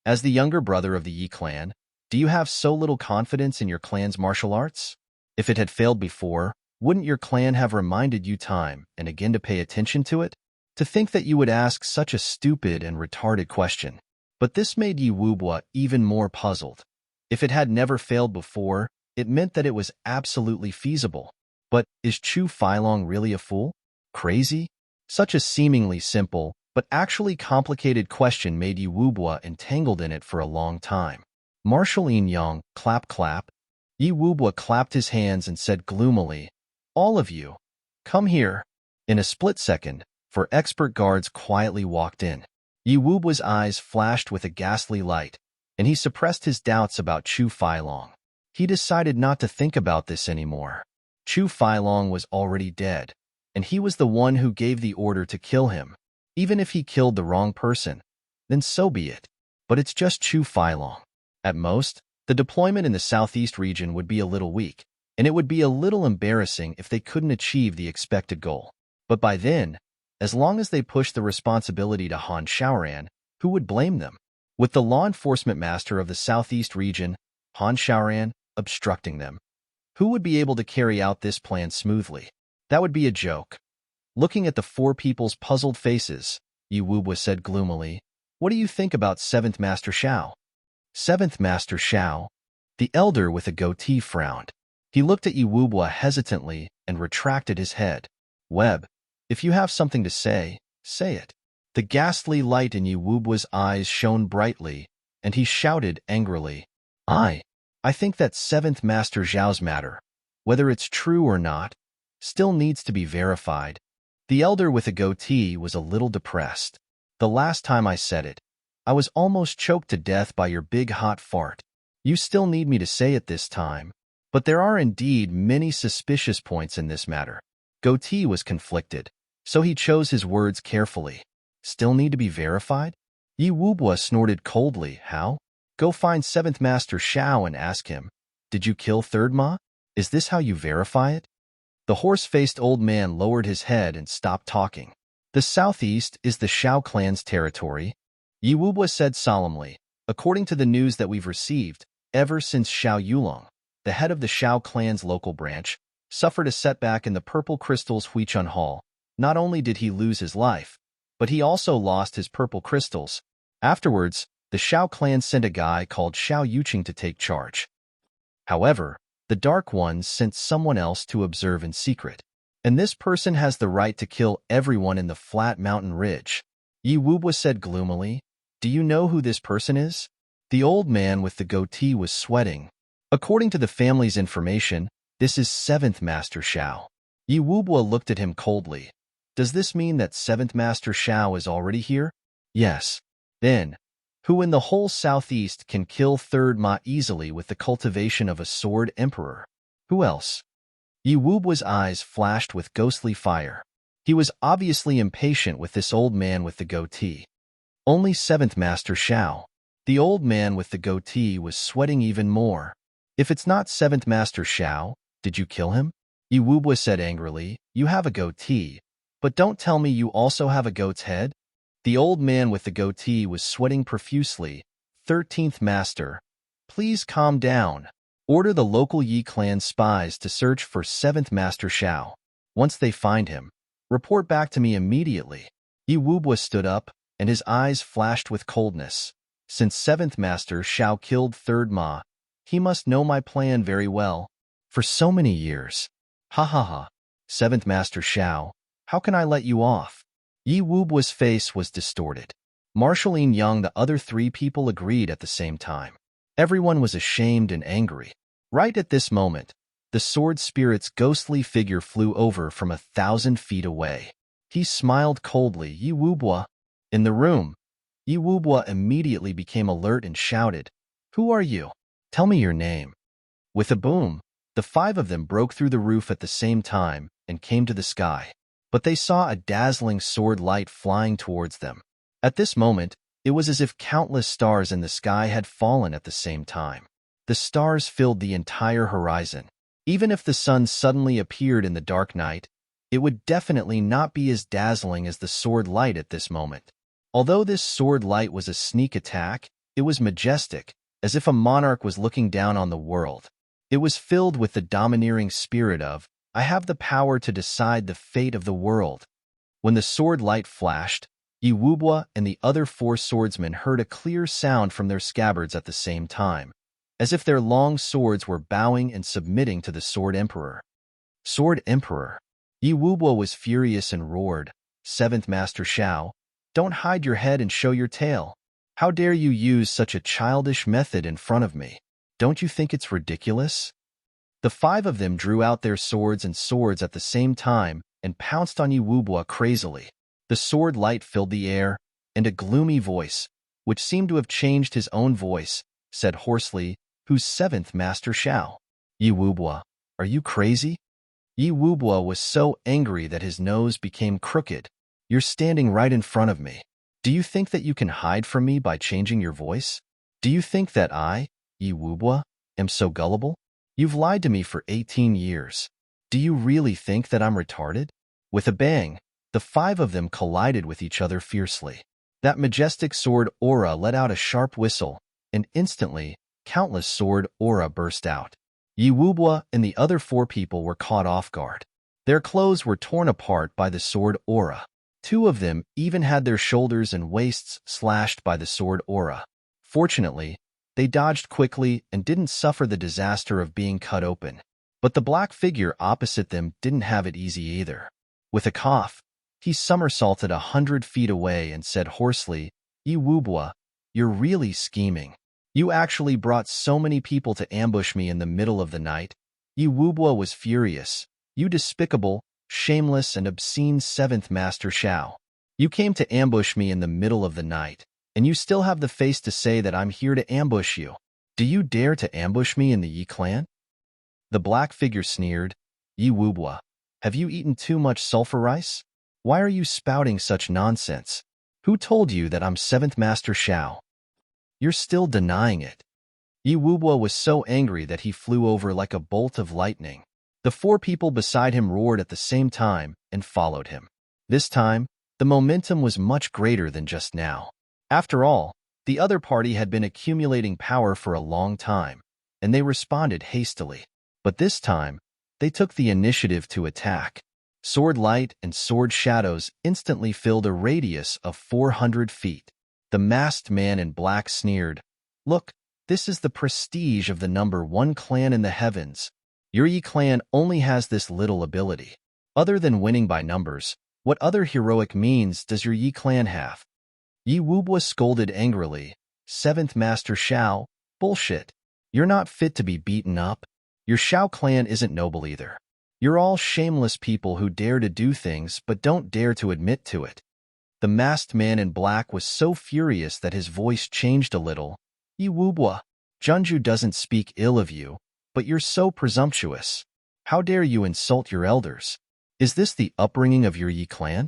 As the younger brother of the Yi clan, do you have so little confidence in your clan's martial arts? If it had failed before, wouldn't your clan have reminded you time and again to pay attention to it? To think that you would ask such a stupid and retarded question. But this made Yi Wubo even more puzzled. If it had never failed before, it meant that it was absolutely feasible. But is Chu Feilong really a fool? Crazy? Such a seemingly simple, but actually complicated question made Yi Wubo entangled in it for a long time. Marshal Yin Yang, clap clap. Yi Wubo clapped his hands and said gloomily, all of you, come here. In a split second, 4 expert guards quietly walked in. Yi Wubo's eyes flashed with a ghastly light, and he suppressed his doubts about Chu Feilong. He decided not to think about this anymore. Chu Feilong was already dead, and he was the one who gave the order to kill him. Even if he killed the wrong person, then so be it. But it's just Chu Feilong. At most, the deployment in the southeast region would be a little weak, and it would be a little embarrassing if they couldn't achieve the expected goal. But by then, as long as they pushed the responsibility to Han Shaoran, who would blame them? With the law enforcement master of the southeast region, Han Shaoran, obstructing them, who would be able to carry out this plan smoothly? That would be a joke. Looking at the 4 people's puzzled faces, Yi Wubo said gloomily, what do you think about 7th Master Shao? 7th Master Shao? The elder with a goatee frowned. He looked at Yi Wubo hesitantly and retracted his head. Webb, if you have something to say, say it. The ghastly light in Yi Wubo's eyes shone brightly, and he shouted angrily, I think that 7th Master Zhao's matter, whether it's true or not, still needs to be verified. The elder with a goatee was a little depressed. The last time I said it, I was almost choked to death by your big hot fart. You still need me to say it this time. But there are indeed many suspicious points in this matter. Goatee was conflicted, so he chose his words carefully. Still need to be verified? Yi Wubo snorted coldly. How? Go find 7th Master Shao and ask him, did you kill 3rd Ma? Is this how you verify it? The horse-faced old man lowered his head and stopped talking. The southeast is the Shao clan's territory, Yi Wubo said solemnly. According to the news that we've received, ever since Shao Yulong, the head of the Shao clan's local branch, suffered a setback in the Purple Crystal's Huichun Hall, not only did he lose his life, but he also lost his purple crystals. Afterwards, the Shao clan sent a guy called Shao Yuqing to take charge. However, the Dark Ones sent someone else to observe in secret, and this person has the right to kill everyone in the flat mountain ridge. Yi Wubo said gloomily, do you know who this person is? The old man with the goatee was sweating. According to the family's information, this is 7th Master Shao. Yi Wubo looked at him coldly. Does this mean that 7th Master Shao is already here? Yes. Then, Who in the whole southeast can kill third Ma easily with the cultivation of a sword emperor? Who else? Yi Wubua's eyes flashed with ghostly fire. He was obviously impatient with this old man with the goatee. Only 7th Master Shao. The old man with the goatee was sweating even more. If it's not 7th Master Shao, did you kill him? Yi Wubua said angrily. You have a goatee, but don't tell me you also have a goat's head? The old man with the goatee was sweating profusely. 13th Master, please calm down. Order the local Yi clan spies to search for 7th Master Shao. Once they find him, report back to me immediately. Yi Wubua stood up, and his eyes flashed with coldness. Since 7th Master Shao killed 3rd Ma, he must know my plan very well. For so many years. Ha ha ha. 7th Master Shao, how can I let you off? Yi Wubua's face was distorted. Marshal Yin Yang, the other 3 people agreed at the same time. Everyone was ashamed and angry. Right at this moment, the sword spirit's ghostly figure flew over from 1,000 feet away. He smiled coldly. Yi Wubua. In the room, Yi Wubua immediately became alert and shouted, Who are you? Tell me your name. With a boom, the 5 of them broke through the roof at the same time and came to the sky. But they saw a dazzling sword light flying towards them. At this moment, it was as if countless stars in the sky had fallen at the same time. The stars filled the entire horizon. Even if the sun suddenly appeared in the dark night, it would definitely not be as dazzling as the sword light at this moment. Although this sword light was a sneak attack, it was majestic, as if a monarch was looking down on the world. It was filled with the domineering spirit of, I have the power to decide the fate of the world. When the sword light flashed, Yi Wubua and the other 4 swordsmen heard a clear sound from their scabbards at the same time, as if their long swords were bowing and submitting to the Sword Emperor. Sword Emperor. Yi Wubua was furious and roared, 7th Master Shao, don't hide your head and show your tail. How dare you use such a childish method in front of me? Don't you think it's ridiculous? The 5 of them drew out their swords at the same time and pounced on Yi Wubua crazily. The sword light filled the air, and a gloomy voice, which seemed to have changed his own voice, said hoarsely, Who's 7th Master Shao? Yi Wubua, are you crazy? Yi Wubua was so angry that his nose became crooked. You're standing right in front of me. Do you think that you can hide from me by changing your voice? Do you think that I, Yi Wubua, am so gullible? You've lied to me for 18 years. Do you really think that I'm retarded? With a bang, the 5 of them collided with each other fiercely. That majestic sword aura let out a sharp whistle, and instantly, countless sword aura burst out. Yi Wubua and the other 4 people were caught off guard. Their clothes were torn apart by the sword aura. 2 of them even had their shoulders and waists slashed by the sword aura. Fortunately, they dodged quickly and didn't suffer the disaster of being cut open. But the black figure opposite them didn't have it easy either. With a cough, he somersaulted 100 feet away and said hoarsely, Yi Wubua, you're really scheming. You actually brought so many people to ambush me in the middle of the night. Yi Wubua was furious. You despicable, shameless, and obscene 7th Master Shao. You came to ambush me in the middle of the night, and you still have the face to say that I'm here to ambush you. Do you dare to ambush me in the Yi clan? The black figure sneered, Yi Wubua, have you eaten too much sulfur rice? Why are you spouting such nonsense? Who told you that I'm 7th Master Shao? You're still denying it. Yi Wubua was so angry that he flew over like a bolt of lightning. The 4 people beside him roared at the same time and followed him. This time, the momentum was much greater than just now. After all, the other party had been accumulating power for a long time, and they responded hastily. But this time, they took the initiative to attack. Sword light and sword shadows instantly filled a radius of 400 feet. The masked man in black sneered, Look, this is the prestige of the number 1 clan in the heavens. Your Yi clan only has this little ability. Other than winning by numbers, what other heroic means does your Yi clan have? Yi Wubua scolded angrily, 7th Master Shao, bullshit. You're not fit to be beaten up. Your Shao clan isn't noble either. You're all shameless people who dare to do things but don't dare to admit to it. The masked man in black was so furious that his voice changed a little. Yi Wubwa, Junju doesn't speak ill of you, but you're so presumptuous. How dare you insult your elders? Is this the upbringing of your Yi clan?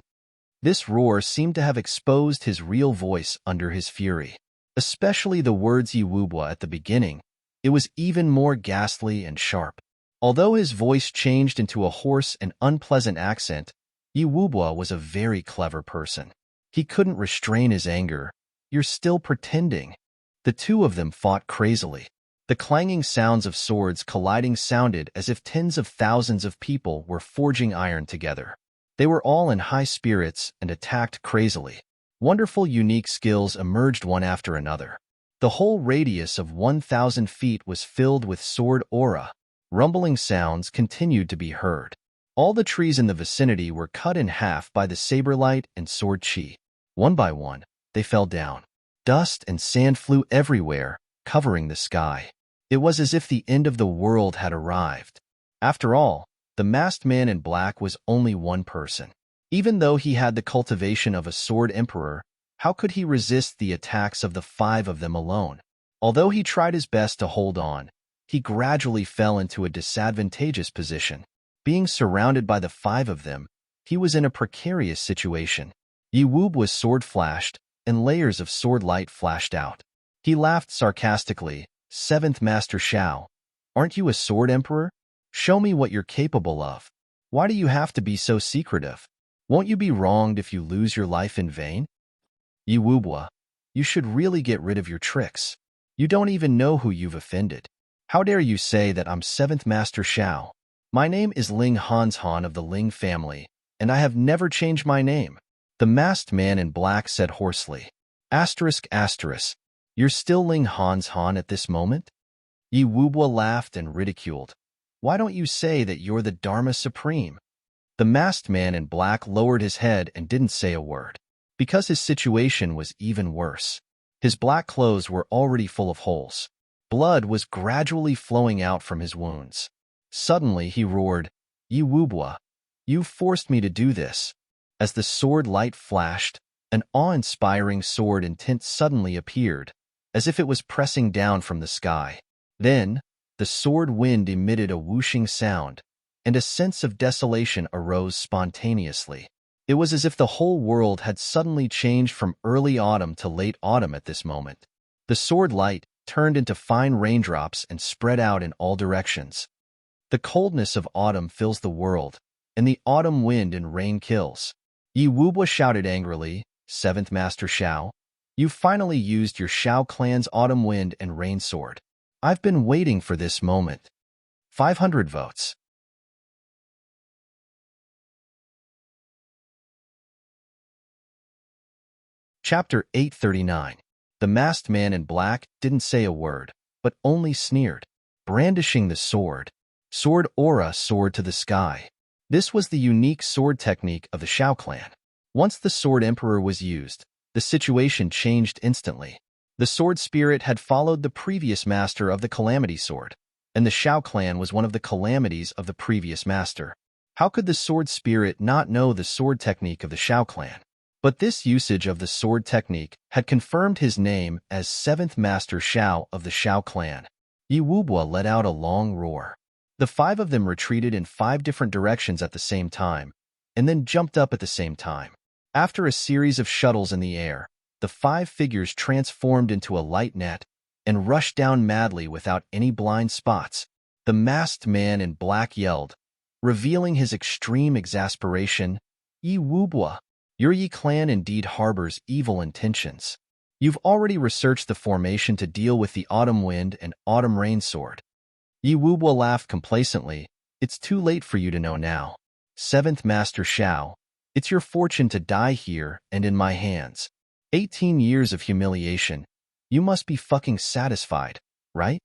This roar seemed to have exposed his real voice under his fury. Especially the words Yi Wubwa at the beginning. It was even more ghastly and sharp. Although his voice changed into a hoarse and unpleasant accent, Yi Wubwa was a very clever person. He couldn't restrain his anger. You're still pretending. The two of them fought crazily. The clanging sounds of swords colliding sounded as if tens of thousands of people were forging iron together. They were all in high spirits and attacked crazily. Wonderful unique skills emerged one after another. The whole radius of 1,000 feet was filled with sword aura. Rumbling sounds continued to be heard. All the trees in the vicinity were cut in half by the saber light and sword chi. One by one, they fell down. Dust and sand flew everywhere, covering the sky. It was as if the end of the world had arrived. After all, the masked man in black was only one person. Even though he had the cultivation of a sword emperor, how could he resist the attacks of the five of them alone? Although he tried his best to hold on, he gradually fell into a disadvantageous position. Being surrounded by the five of them, he was in a precarious situation. Yi Wubwa's sword flashed, and layers of sword light flashed out. He laughed sarcastically. Seventh Master Shao, aren't you a sword emperor? Show me what you're capable of. Why do you have to be so secretive? Won't you be wronged if you lose your life in vain? Yi Wubwa, you should really get rid of your tricks. You don't even know who you've offended. How dare you say that I'm Seventh Master Shao? My name is Ling Hanshan of the Ling family, and I have never changed my name. The masked man in black said hoarsely. Asterisk asterisk. You're still Ling Hanshan at this moment? Yi Wubwa laughed and ridiculed. Why don't you say that you're the Dharma Supreme? The masked man in black lowered his head and didn't say a word. Because his situation was even worse. His black clothes were already full of holes. Blood was gradually flowing out from his wounds. Suddenly he roared, Yi Wubwa, you forced me to do this. As the sword light flashed, an awe-inspiring sword intent suddenly appeared, as if it was pressing down from the sky. Then, the sword wind emitted a whooshing sound, and a sense of desolation arose spontaneously. It was as if the whole world had suddenly changed from early autumn to late autumn at this moment. The sword light turned into fine raindrops and spread out in all directions. The coldness of autumn fills the world, and the autumn wind and rain kills. Yi Wubwa shouted angrily, Seventh Master Shao, you finally used your Shao clan's autumn wind and rain sword. I've been waiting for this moment. 500 votes. Chapter 839. The masked man in black didn't say a word, but only sneered. Brandishing the sword. Sword aura soared to the sky. This was the unique sword technique of the Shao clan. Once the sword emperor was used, the situation changed instantly. The sword spirit had followed the previous master of the Calamity Sword, and the Shao clan was one of the calamities of the previous master. How could the sword spirit not know the sword technique of the Shao clan? But this usage of the sword technique had confirmed his name as Seventh Master Shao of the Shao clan. Yi Wubwa let out a long roar. The five of them retreated in 5 different directions at the same time, and then jumped up at the same time. After a series of shuttles in the air, the 5 figures transformed into a light net and rushed down madly without any blind spots. The masked man in black yelled, revealing his extreme exasperation, Yi Wubwa, your Yi clan indeed harbors evil intentions. You've already researched the formation to deal with the autumn wind and autumn rain sword. Yi Wubwa laughed complacently. It's too late for you to know now. Seventh Master Shao, it's your fortune to die here and in my hands. 18 years of humiliation. You must be fucking satisfied, right?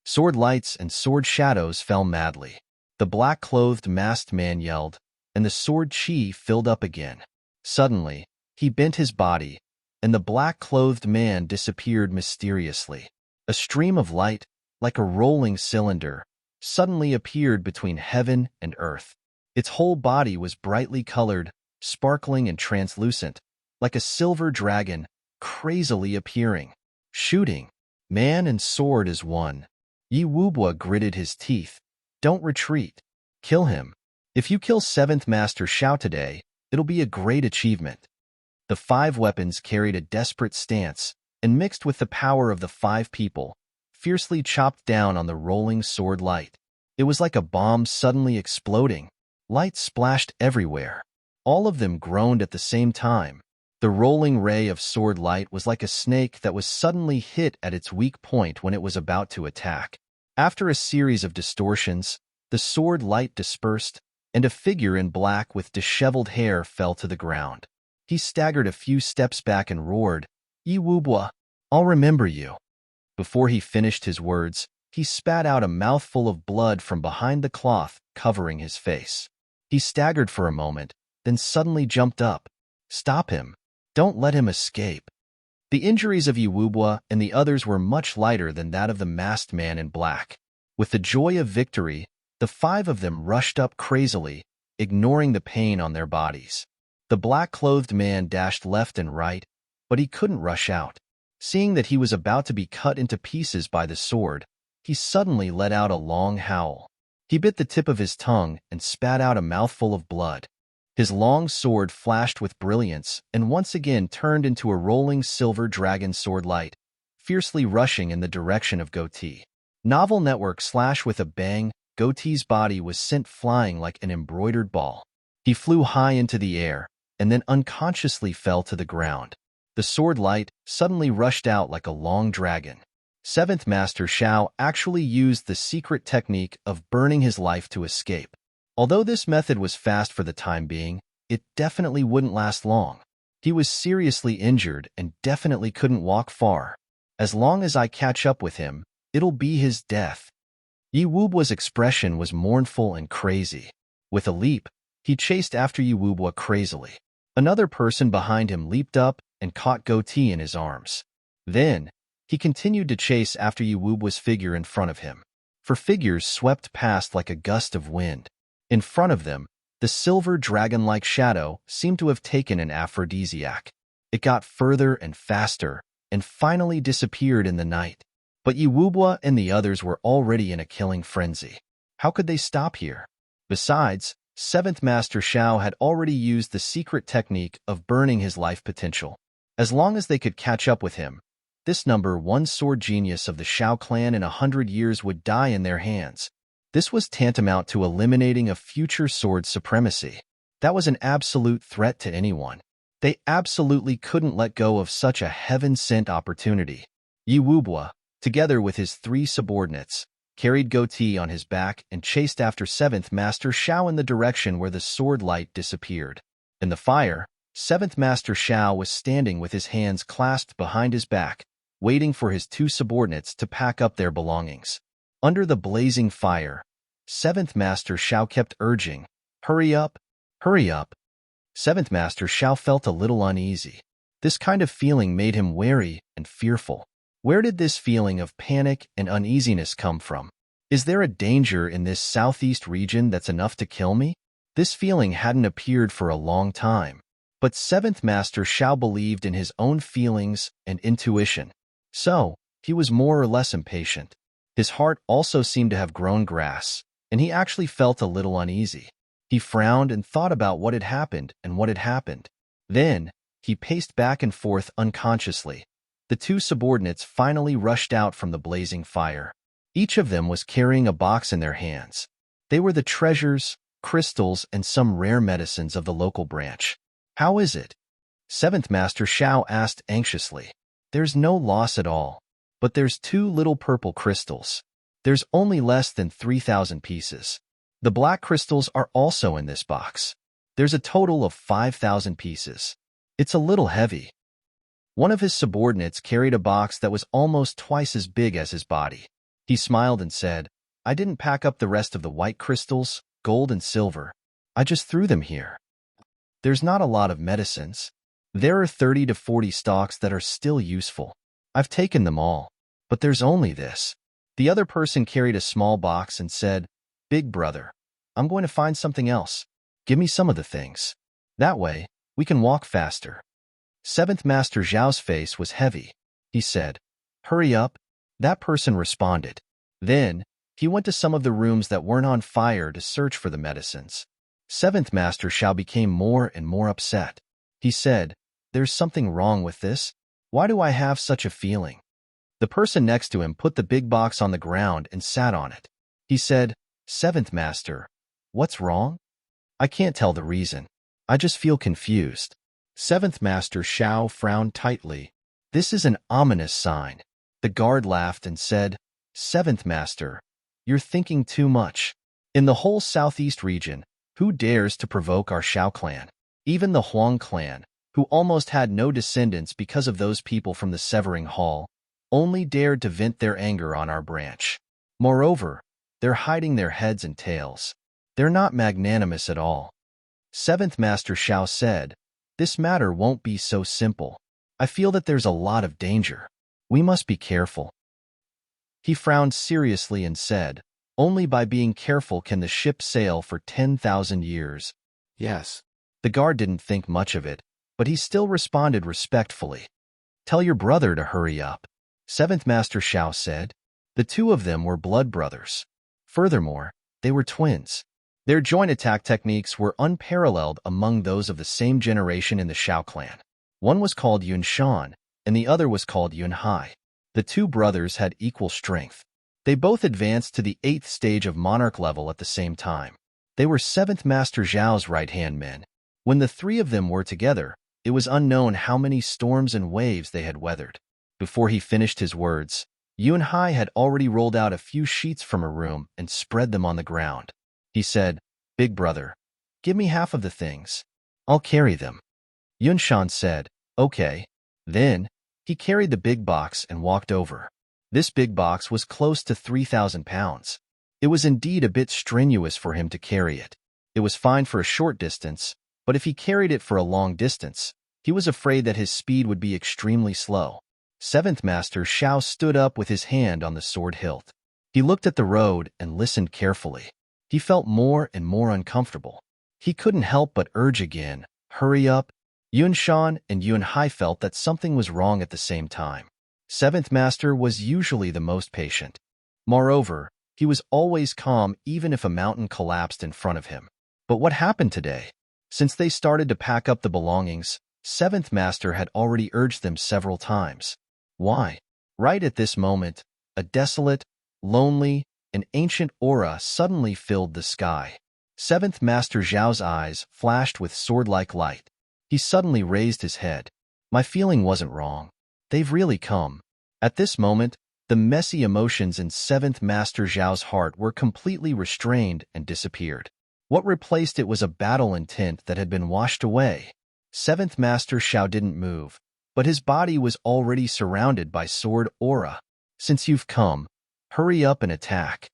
Sword lights and sword shadows fell madly. The black-clothed masked man yelled, and the sword chi filled up again. Suddenly, he bent his body, and the black-clothed man disappeared mysteriously. A stream of light, like a rolling cylinder, suddenly appeared between heaven and earth. Its whole body was brightly colored, sparkling and translucent, like a silver dragon, crazily appearing. Shooting. Man and sword as one. Yi Wubwa gritted his teeth. Don't retreat. Kill him. If you kill 7th Master Shao today, it'll be a great achievement. The 5 weapons carried a desperate stance, and mixed with the power of the 5 people, fiercely chopped down on the rolling sword light. It was like a bomb suddenly exploding. Light splashed everywhere. All of them groaned at the same time. The rolling ray of sword light was like a snake that was suddenly hit at its weak point when it was about to attack. After a series of distortions, the sword light dispersed, and a figure in black with disheveled hair fell to the ground. He staggered a few steps back and roared, "Yi Wubwa, I'll remember you." Before he finished his words, he spat out a mouthful of blood from behind the cloth covering his face. He staggered for a moment, then suddenly jumped up. "Stop him. Don't let him escape." The injuries of Yi Wubwa and the others were much lighter than that of the masked man in black. With the joy of victory, the 5 of them rushed up crazily, ignoring the pain on their bodies. The black-clothed man dashed left and right, but he couldn't rush out. Seeing that he was about to be cut into pieces by the sword, he suddenly let out a long howl. He bit the tip of his tongue and spat out a mouthful of blood. His long sword flashed with brilliance and once again turned into a rolling silver dragon sword light, fiercely rushing in the direction of Goatee. Novel Network / with a bang, Goatee's body was sent flying like an embroidered ball. He flew high into the air and then unconsciously fell to the ground. The sword light suddenly rushed out like a long dragon. 7th Master Shao actually used the secret technique of burning his life to escape. Although this method was fast for the time being, it definitely wouldn't last long. He was seriously injured and definitely couldn't walk far. As long as I catch up with him, it'll be his death. Yi Wubwa's expression was mournful and crazy. With a leap, he chased after Yi Wubwa crazily. Another person behind him leaped up and caught Goatee in his arms. Then, he continued to chase after Yi Wubwa's figure in front of him. For figures swept past like a gust of wind. In front of them, the silver dragon-like shadow seemed to have taken an aphrodisiac. It got further and faster, and finally disappeared in the night. But Yi Wubwa and the others were already in a killing frenzy. How could they stop here? Besides, 7th Master Shao had already used the secret technique of burning his life potential. As long as they could catch up with him, this number 1 sword genius of the Shao clan in 100 years would die in their hands. This was tantamount to eliminating a future sword supremacy. That was an absolute threat to anyone. They absolutely couldn't let go of such a heaven-sent opportunity. Yi Wubwa, together with his 3 subordinates, carried Goatee on his back and chased after 7th Master Shao in the direction where the sword light disappeared. In the fire, 7th Master Shao was standing with his hands clasped behind his back, waiting for his 2 subordinates to pack up their belongings. Under the blazing fire, 7th Master Shao kept urging, "Hurry up, hurry up." 7th Master Shao felt a little uneasy. This kind of feeling made him wary and fearful. Where did this feeling of panic and uneasiness come from? Is there a danger in this southeast region that's enough to kill me? This feeling hadn't appeared for a long time. But 7th Master Shao believed in his own feelings and intuition. So, he was more or less impatient. His heart also seemed to have grown grass, and he actually felt a little uneasy. He frowned and thought about what had happened and what had happened. Then, he paced back and forth unconsciously. The 2 subordinates finally rushed out from the blazing fire. Each of them was carrying a box in their hands. They were the treasures, crystals, and some rare medicines of the local branch. "How is it?" 7th Master Shao asked anxiously. "There's no loss at all. But there's 2 little purple crystals. There's only less than 3,000 pieces. The black crystals are also in this box. There's a total of 5,000 pieces. It's a little heavy." One of his subordinates carried a box that was almost twice as big as his body. He smiled and said, "I didn't pack up the rest of the white crystals, gold and silver. I just threw them here. There's not a lot of medicines. There are 30 to 40 stocks that are still useful. I've taken them all. But there's only this." The other person carried a small box and said, "Big brother, I'm going to find something else. Give me some of the things. That way, we can walk faster." Seventh Master Zhao's face was heavy. He said, "Hurry up." That person responded. Then, he went to some of the rooms that weren't on fire to search for the medicines. Seventh Master Zhao became more and more upset. He said, "There's something wrong with this. Why do I have such a feeling?" The person next to him put the big box on the ground and sat on it. He said, "Seventh Master, what's wrong? I can't tell the reason. I just feel confused." Seventh Master Zhao frowned tightly. "This is an ominous sign." The guard laughed and said, "Seventh Master, you're thinking too much. In the whole southeast region, who dares to provoke our Shao clan? Even the Huang clan, who almost had no descendants because of those people from the Severing Hall, only dared to vent their anger on our branch. Moreover, they're hiding their heads and tails. They're not magnanimous at all." Seventh Master Zhao said, "This matter won't be so simple. I feel that there's a lot of danger. We must be careful." He frowned seriously and said, "Only by being careful can the ship sail for 10,000 years. Yes." The guard didn't think much of it, but he still responded respectfully. "Tell your brother to hurry up." Seventh Master Zhao said. The two of them were blood brothers. Furthermore, they were twins. Their joint attack techniques were unparalleled among those of the same generation in the Shao clan. One was called Yun Shan, and the other was called Yun Hai. The two brothers had equal strength. They both advanced to the 8th stage of monarch level at the same time. They were Seventh Master Zhao's right-hand men. When the three of them were together, it was unknown how many storms and waves they had weathered. Before he finished his words, Yun Hai had already rolled out a few sheets from a room and spread them on the ground. He said, "Big brother, give me half of the things. I'll carry them." Yun Shan said, "Okay." Then, he carried the big box and walked over. This big box was close to 3,000 pounds. It was indeed a bit strenuous for him to carry it. It was fine for a short distance, but if he carried it for a long distance, he was afraid that his speed would be extremely slow. Seventh Master Zhao stood up with his hand on the sword hilt. He looked at the road and listened carefully. He felt more and more uncomfortable. He couldn't help but urge again, "Hurry up." Yun Shan and Yun Hai felt that something was wrong at the same time. Seventh Master was usually the most patient. Moreover, he was always calm even if a mountain collapsed in front of him. But what happened today? Since they started to pack up the belongings, Seventh Master had already urged them several times. Why? Right at this moment, a desolate, lonely, and ancient aura suddenly filled the sky. Seventh Master Zhao's eyes flashed with sword-like light. He suddenly raised his head. My feeling wasn't wrong. They've really come. At this moment, the messy emotions in Seventh Master Zhao's heart were completely restrained and disappeared. What replaced it was a battle intent that had been washed away. Seventh Master Zhao didn't move, but his body was already surrounded by sword aura. "Since you've come, hurry up and attack."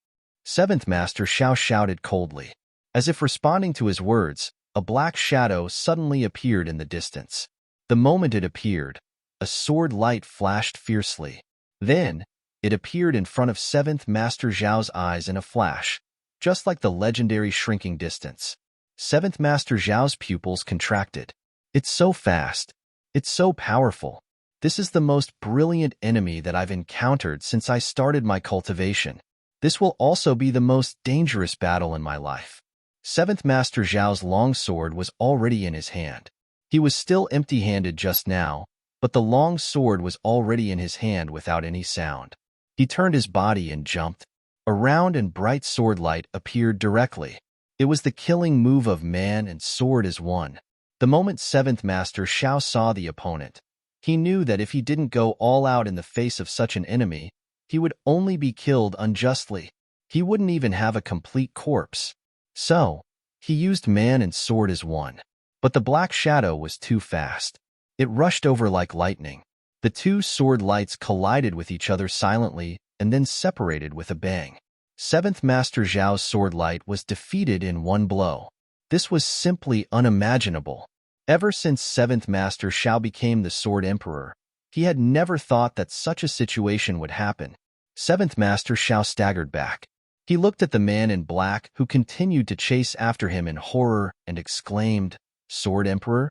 Seventh Master Zhao shouted coldly. As if responding to his words, a black shadow suddenly appeared in the distance. The moment it appeared, a sword light flashed fiercely. Then, it appeared in front of Seventh Master Zhao's eyes in a flash, just like the legendary shrinking distance. Seventh Master Zhao's pupils contracted. "It's so fast. It's so powerful. This is the most brilliant enemy that I've encountered since I started my cultivation. This will also be the most dangerous battle in my life." Seventh Master Zhao's long sword was already in his hand. He was still empty-handed just now, but the long sword was already in his hand without any sound. He turned his body and jumped. A round and bright sword light appeared directly. It was the killing move of man and sword as one. The moment Seventh Master Zhao saw the opponent, he knew that if he didn't go all out in the face of such an enemy, he would only be killed unjustly. He wouldn't even have a complete corpse. So, he used man and sword as one. But the black shadow was too fast. It rushed over like lightning. The two sword lights collided with each other silently and then separated with a bang. Seventh Master Zhao's sword light was defeated in one blow. This was simply unimaginable. Ever since Seventh Master Zhao became the Sword Emperor, he had never thought that such a situation would happen. Seventh Master Zhao staggered back. He looked at the man in black who continued to chase after him in horror and exclaimed, "Sword Emperor?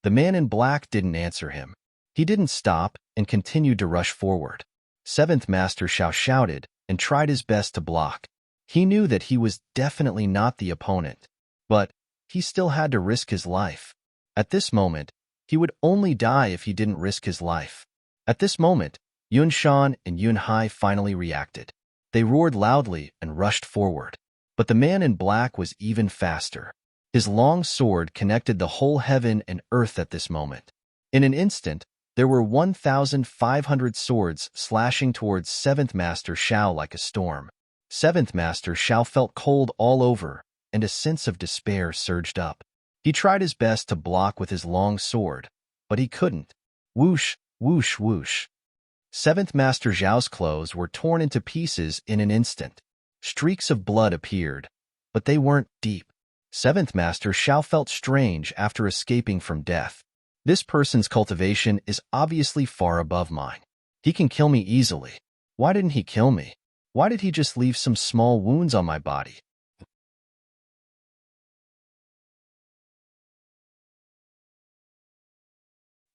The man in black didn't answer him. He didn't stop and continued to rush forward. Seventh Master Shao shouted and tried his best to block. He knew that he was definitely not the opponent, but he still had to risk his life. At this moment, he would only die if he didn't risk his life. At this moment, Yun Shan and Yun Hai finally reacted. They roared loudly and rushed forward. But the man in black was even faster. His long sword connected the whole heaven and earth at this moment. In an instant, there were 1,500 swords slashing towards Seventh Master Shao like a storm. Seventh Master Shao felt cold all over, and a sense of despair surged up. He tried his best to block with his long sword, but he couldn't. Whoosh, whoosh, whoosh. Seventh Master Zhao's clothes were torn into pieces in an instant. Streaks of blood appeared, but they weren't deep. Seventh Master Shao felt strange after escaping from death. This person's cultivation is obviously far above mine. He can kill me easily. Why didn't he kill me? Why did he just leave some small wounds on my body?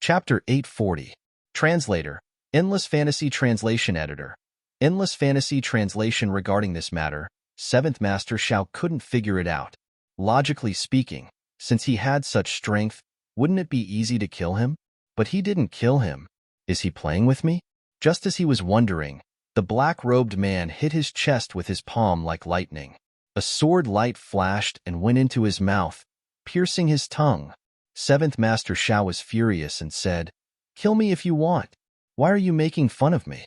Chapter 840. Translator. Endless Fantasy Translation Editor. Endless Fantasy Translation. Regarding this matter, Seventh Master Shao couldn't figure it out. Logically speaking, since he had such strength, wouldn't it be easy to kill him? But he didn't kill him. Is he playing with me? Just as he was wondering, the black-robed man hit his chest with his palm like lightning. A sword light flashed and went into his mouth, piercing his tongue. Seventh Master Shao was furious and said, "Kill me if you want. Why are you making fun of me?"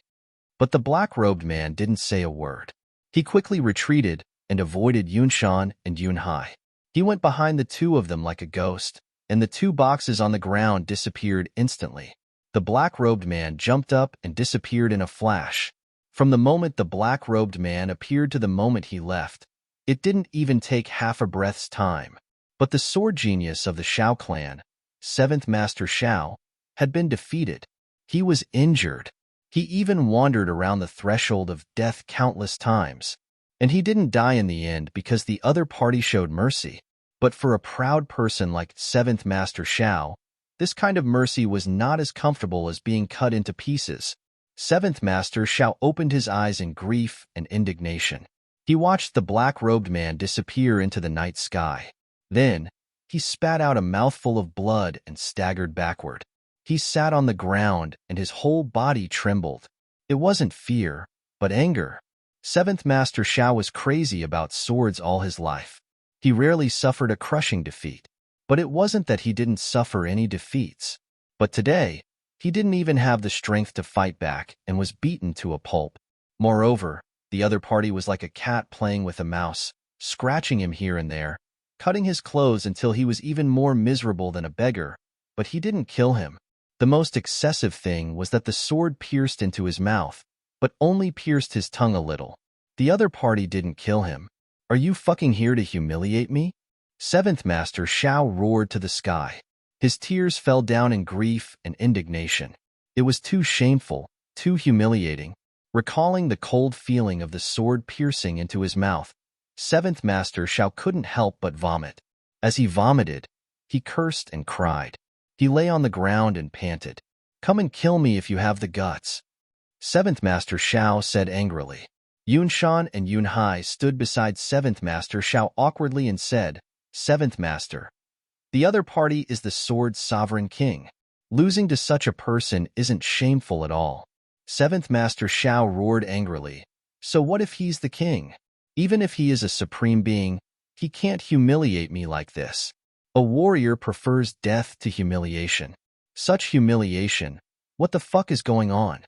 But the black-robed man didn't say a word. He quickly retreated and avoided Yun Shan and Yun Hai. He went behind the two of them like a ghost, and the two boxes on the ground disappeared instantly. The black-robed man jumped up and disappeared in a flash. From the moment the black-robed man appeared to the moment he left, it didn't even take half a breath's time. But the sword genius of the Shao clan, Seventh Master Shao, had been defeated. He was injured. He even wandered around the threshold of death countless times. And he didn't die in the end because the other party showed mercy. But for a proud person like Seventh Master Shao, this kind of mercy was not as comfortable as being cut into pieces. Seventh Master Shao opened his eyes in grief and indignation. He watched the black-robed man disappear into the night sky. Then, he spat out a mouthful of blood and staggered backward. He sat on the ground and his whole body trembled. It wasn't fear, but anger. Seventh Master Shao was crazy about swords all his life. He rarely suffered a crushing defeat. But it wasn't that he didn't suffer any defeats. But today, he didn't even have the strength to fight back and was beaten to a pulp. Moreover, the other party was like a cat playing with a mouse, scratching him here and there, cutting his clothes until he was even more miserable than a beggar. But he didn't kill him. The most excessive thing was that the sword pierced into his mouth, but only pierced his tongue a little. The other party didn't kill him. Are you fucking here to humiliate me? Seventh Master Shao roared to the sky. His tears fell down in grief and indignation. It was too shameful, too humiliating. Recalling the cold feeling of the sword piercing into his mouth, Seventh Master Shao couldn't help but vomit. As he vomited, he cursed and cried. He lay on the ground and panted. "Come and kill me if you have the guts." Seventh Master Shao said angrily. Yun Shan and Yun Hai stood beside Seventh Master Shao awkwardly and said, "Seventh Master, the other party is the sword's sovereign king. Losing to such a person isn't shameful at all." Seventh Master Shao roared angrily. "So what if he's the king? Even if he is a supreme being, he can't humiliate me like this. A warrior prefers death to humiliation. Such humiliation, what the fuck is going on?"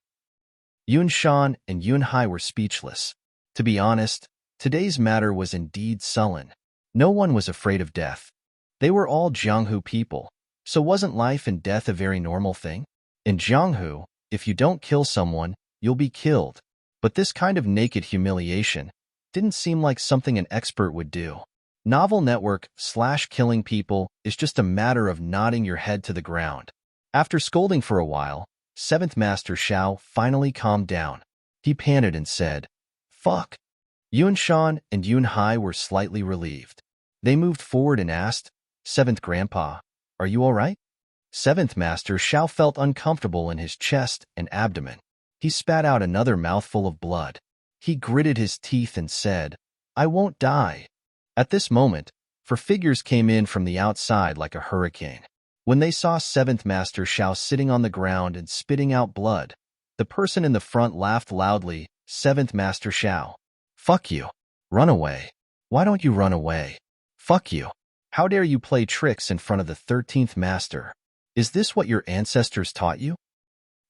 Yun Shan and Yun Hai were speechless. To be honest, today's matter was indeed sullen. No one was afraid of death. They were all Jianghu people, so wasn't life and death a very normal thing? In Jianghu, if you don't kill someone, you'll be killed. But this kind of naked humiliation didn't seem like something an expert would do. Novel network/killing people is just a matter of nodding your head to the ground. After scolding for a while, Seventh Master Shao finally calmed down. He panted and said, "Fuck." Yun Shan and Yun Hai were slightly relieved. They moved forward and asked, "Seventh Grandpa, are you all right?" Seventh Master Xiao felt uncomfortable in his chest and abdomen. He spat out another mouthful of blood. He gritted his teeth and said, "I won't die." At this moment, four figures came in from the outside like a hurricane. When they saw Seventh Master Xiao sitting on the ground and spitting out blood, the person in the front laughed loudly. "Seventh Master Xiao. Fuck you. Run away. Why don't you run away? Fuck you. How dare you play tricks in front of the 13th Master? Is this what your ancestors taught you?"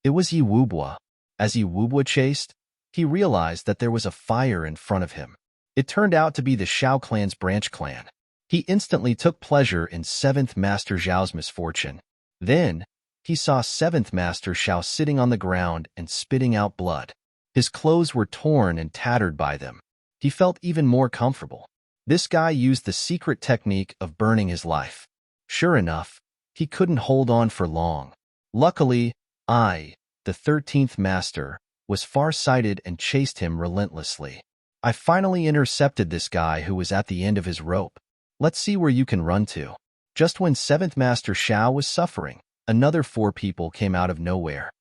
It was Yi Wubua. As Yi Wubua chased, he realized that there was a fire in front of him. It turned out to be the Xiao clan's branch clan. He instantly took pleasure in 7th Master Zhao's misfortune. Then, he saw 7th Master Xiao sitting on the ground and spitting out blood. His clothes were torn and tattered by them. He felt even more comfortable. This guy used the secret technique of burning his life. Sure enough, he couldn't hold on for long. Luckily, I, the 13th Master, was far-sighted and chased him relentlessly. I finally intercepted this guy who was at the end of his rope. Let's see where you can run to. Just when 7th Master Xiao was suffering, another 4 people came out of nowhere.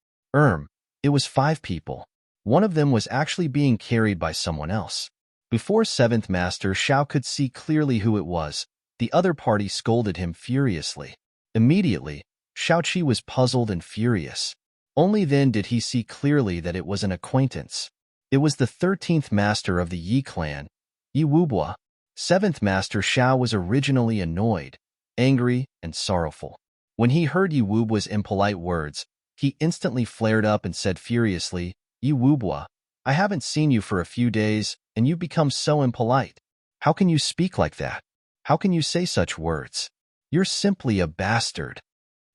It was 5 people. One of them was actually being carried by someone else. Before 7th Master Xiao could see clearly who it was, the other party scolded him furiously. Immediately, Xiaoqi was puzzled and furious. Only then did he see clearly that it was an acquaintance. It was the 13th Master of the Yi clan, Yi Wubua. 7th Master Xiao was originally annoyed, angry, and sorrowful. When he heard Yi Wubua's impolite words, he instantly flared up and said furiously, "Yi Wubua, I haven't seen you for a few days, and you've become so impolite. How can you speak like that? How can you say such words? You're simply a bastard."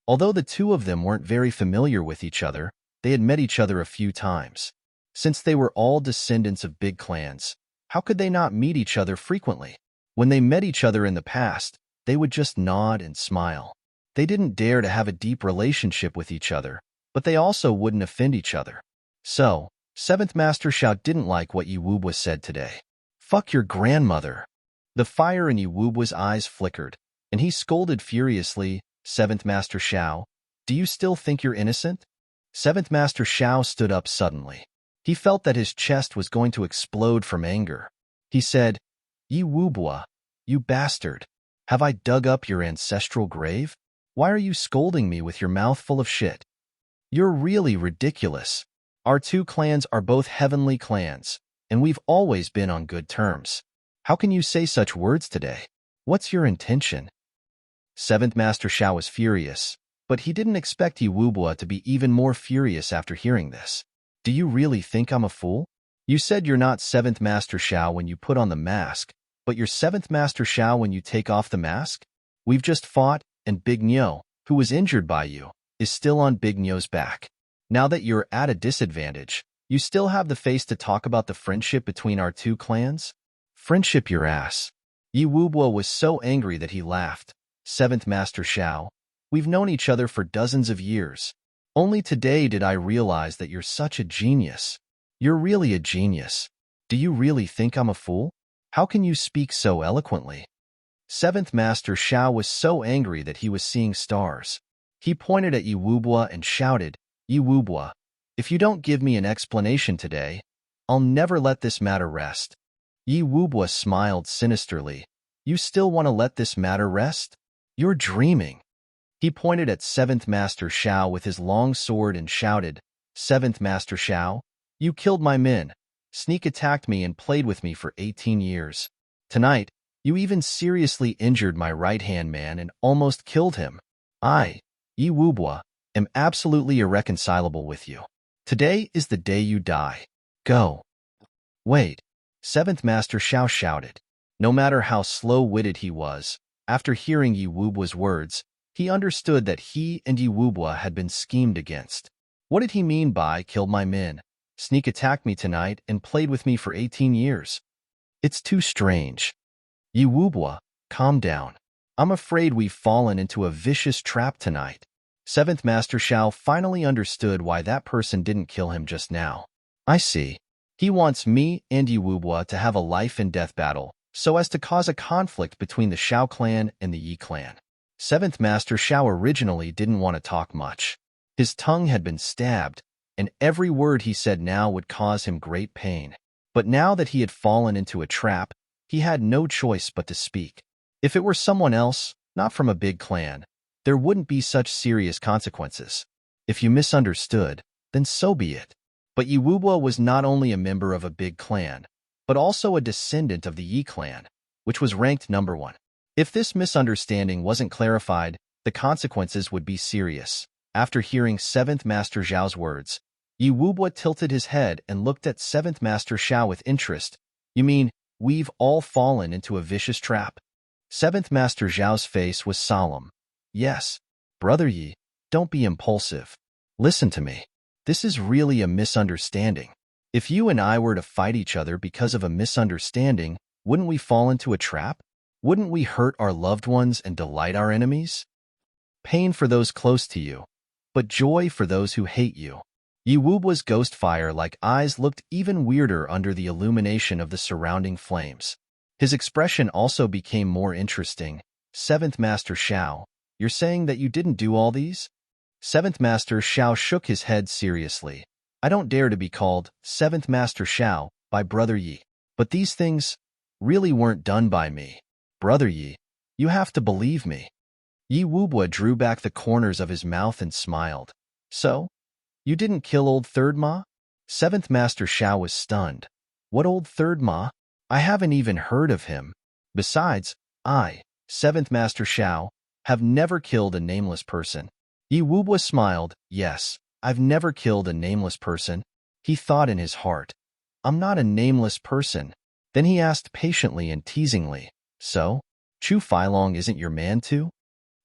Although the two of them weren't very familiar with each other, they had met each other a few times. Since they were all descendants of big clans, how could they not meet each other frequently? When they met each other in the past, they would just nod and smile. They didn't dare to have a deep relationship with each other, but they also wouldn't offend each other. So, 7th Master Xiao didn't like what Yi Wubua said today. "Fuck your grandmother." The fire in Yi Wubua's eyes flickered, and he scolded furiously, "7th Master Xiao, do you still think you're innocent?" 7th Master Xiao stood up suddenly. He felt that his chest was going to explode from anger. He said, "Yi Wubua, you bastard. Have I dug up your ancestral grave? Why are you scolding me with your mouth full of shit? You're really ridiculous. Our 2 clans are both heavenly clans, and we've always been on good terms. How can you say such words today? What's your intention?" 7th Master Xiao was furious, but he didn't expect Yi Wubua to be even more furious after hearing this. "Do you really think I'm a fool? You said you're not 7th Master Xiao when you put on the mask, but you're 7th Master Xiao when you take off the mask? We've just fought, and Big Nyo, who was injured by you, is still on Big Nyo's back. Now that you're at a disadvantage, you still have the face to talk about the friendship between our 2 clans? Friendship your ass." Yi Wubua was so angry that he laughed. 7th Master Xiao, we've known each other for dozens of years. Only today did I realize that you're such a genius. You're really a genius. Do you really think I'm a fool? How can you speak so eloquently?" 7th Master Xiao was so angry that he was seeing stars. He pointed at Yi Wubua and shouted, "Yi Wubua, if you don't give me an explanation today, I'll never let this matter rest." Yi Wubua smiled sinisterly. "You still want to let this matter rest? You're dreaming." He pointed at 7th Master Xiao with his long sword and shouted, "7th Master Xiao, you killed my men, sneak attacked me and played with me for 18 years. Tonight, you even seriously injured my right-hand man and almost killed him. I, Yi Wubua, am absolutely irreconcilable with you. Today is the day you die. Go." "Wait," 7th Master Xiao shouted. No matter how slow-witted he was, after hearing Yi Wubua's words, he understood that he and Yi Wubua had been schemed against. What did he mean by "killed my men, sneak attacked me tonight, and played with me for 18 years? It's too strange. Yi Wubua, calm down. I'm afraid we've fallen into a vicious trap tonight." 7th Master Xiao finally understood why that person didn't kill him just now. "I see. He wants me and Yi Wubua to have a life-and-death battle, so as to cause a conflict between the Xiao clan and the Yi clan. Seventh Master Shao originally didn't want to talk much. His tongue had been stabbed, and every word he said now would cause him great pain. But now that he had fallen into a trap, he had no choice but to speak. If it were someone else, not from a big clan, there wouldn't be such serious consequences. If you misunderstood, then so be it. But Yi Wubo was not only a member of a big clan, but also a descendant of the Yi clan, which was ranked #1. If this misunderstanding wasn't clarified, the consequences would be serious. After hearing 7th Master Zhao's words, Yi Wubo tilted his head and looked at 7th Master Shao with interest. You mean, we've all fallen into a vicious trap? 7th Master Zhao's face was solemn. Yes. Brother Yi, don't be impulsive. Listen to me. This is really a misunderstanding. If you and I were to fight each other because of a misunderstanding, wouldn't we fall into a trap? Wouldn't we hurt our loved ones and delight our enemies? Pain for those close to you, but joy for those who hate you. Yi Wubo's ghost fire-like eyes looked even weirder under the illumination of the surrounding flames. His expression also became more interesting. 7th Master Shao, you're saying that you didn't do all these? 7th Master Shao shook his head seriously. I don't dare to be called 7th Master Shao by Brother Yi. But these things really weren't done by me. Brother Yi, you have to believe me. Yi Wubo drew back the corners of his mouth and smiled. So? You didn't kill old Third Ma? 7th Master Shao was stunned. What old Third Ma? I haven't even heard of him. Besides, I, 7th Master Shao, have never killed a nameless person. Yi Wubo smiled. Yes, I've never killed a nameless person. He thought in his heart. I'm not a nameless person. Then he asked patiently and teasingly. So? Chu Feilong isn't your man too?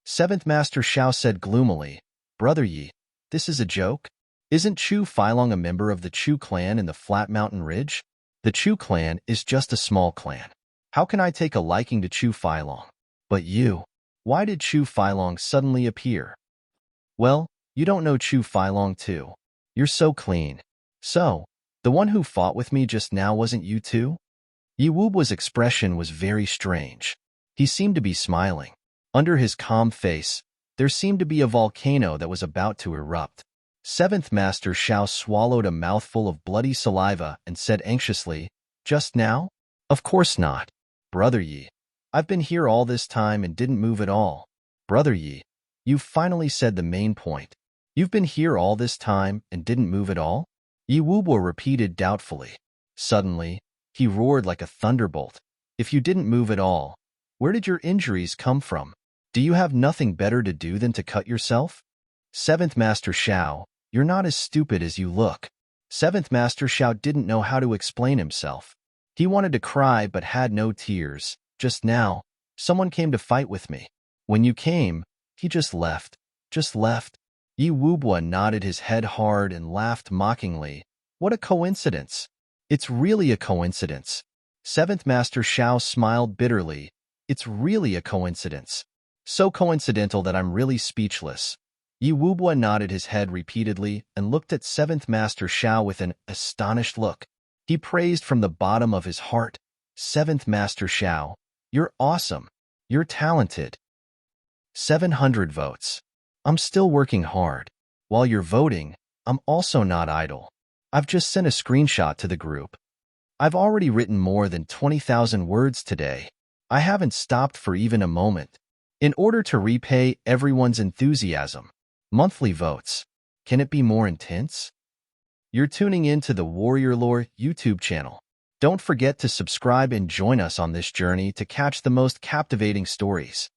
7th Master Shao said gloomily. Brother Yi, this is a joke? Isn't Chu Feilong a member of the Chu clan in the Flat Mountain Ridge? The Chu clan is just a small clan. How can I take a liking to Chu Feilong? But you, why did Chu Feilong suddenly appear? Well, you don't know Chu Feilong too. You're so clean. So, the one who fought with me just now wasn't you too? Yi Wubo's expression was very strange. He seemed to be smiling. Under his calm face, there seemed to be a volcano that was about to erupt. 7th Master Shao swallowed a mouthful of bloody saliva and said anxiously, Just now? Of course not. Brother Yi, I've been here all this time and didn't move at all. Brother Yi, you've finally said the main point. You've been here all this time and didn't move at all? Yi Wubo repeated doubtfully. Suddenly, he roared like a thunderbolt. If you didn't move at all, where did your injuries come from? Do you have nothing better to do than to cut yourself? 7th Master Shao, you're not as stupid as you look. 7th Master Shao didn't know how to explain himself. He wanted to cry but had no tears. Just now, someone came to fight with me. When you came, he just left. Just left. Yi Wubo nodded his head hard and laughed mockingly. What a coincidence. It's really a coincidence. 7th Master Shao smiled bitterly. It's really a coincidence. So coincidental that I'm really speechless. Yi Wubo nodded his head repeatedly and looked at 7th Master Shao with an astonished look. He praised from the bottom of his heart. 7th Master Shao, you're awesome. You're talented. 700 votes. I'm still working hard. While you're voting, I'm also not idle. I've just sent a screenshot to the group. I've already written more than 20,000 words today. I haven't stopped for even a moment. In order to repay everyone's enthusiasm. Monthly votes. Can it be more intense? You're tuning in to the Warrior Lore YouTube channel. Don't forget to subscribe and join us on this journey to catch the most captivating stories.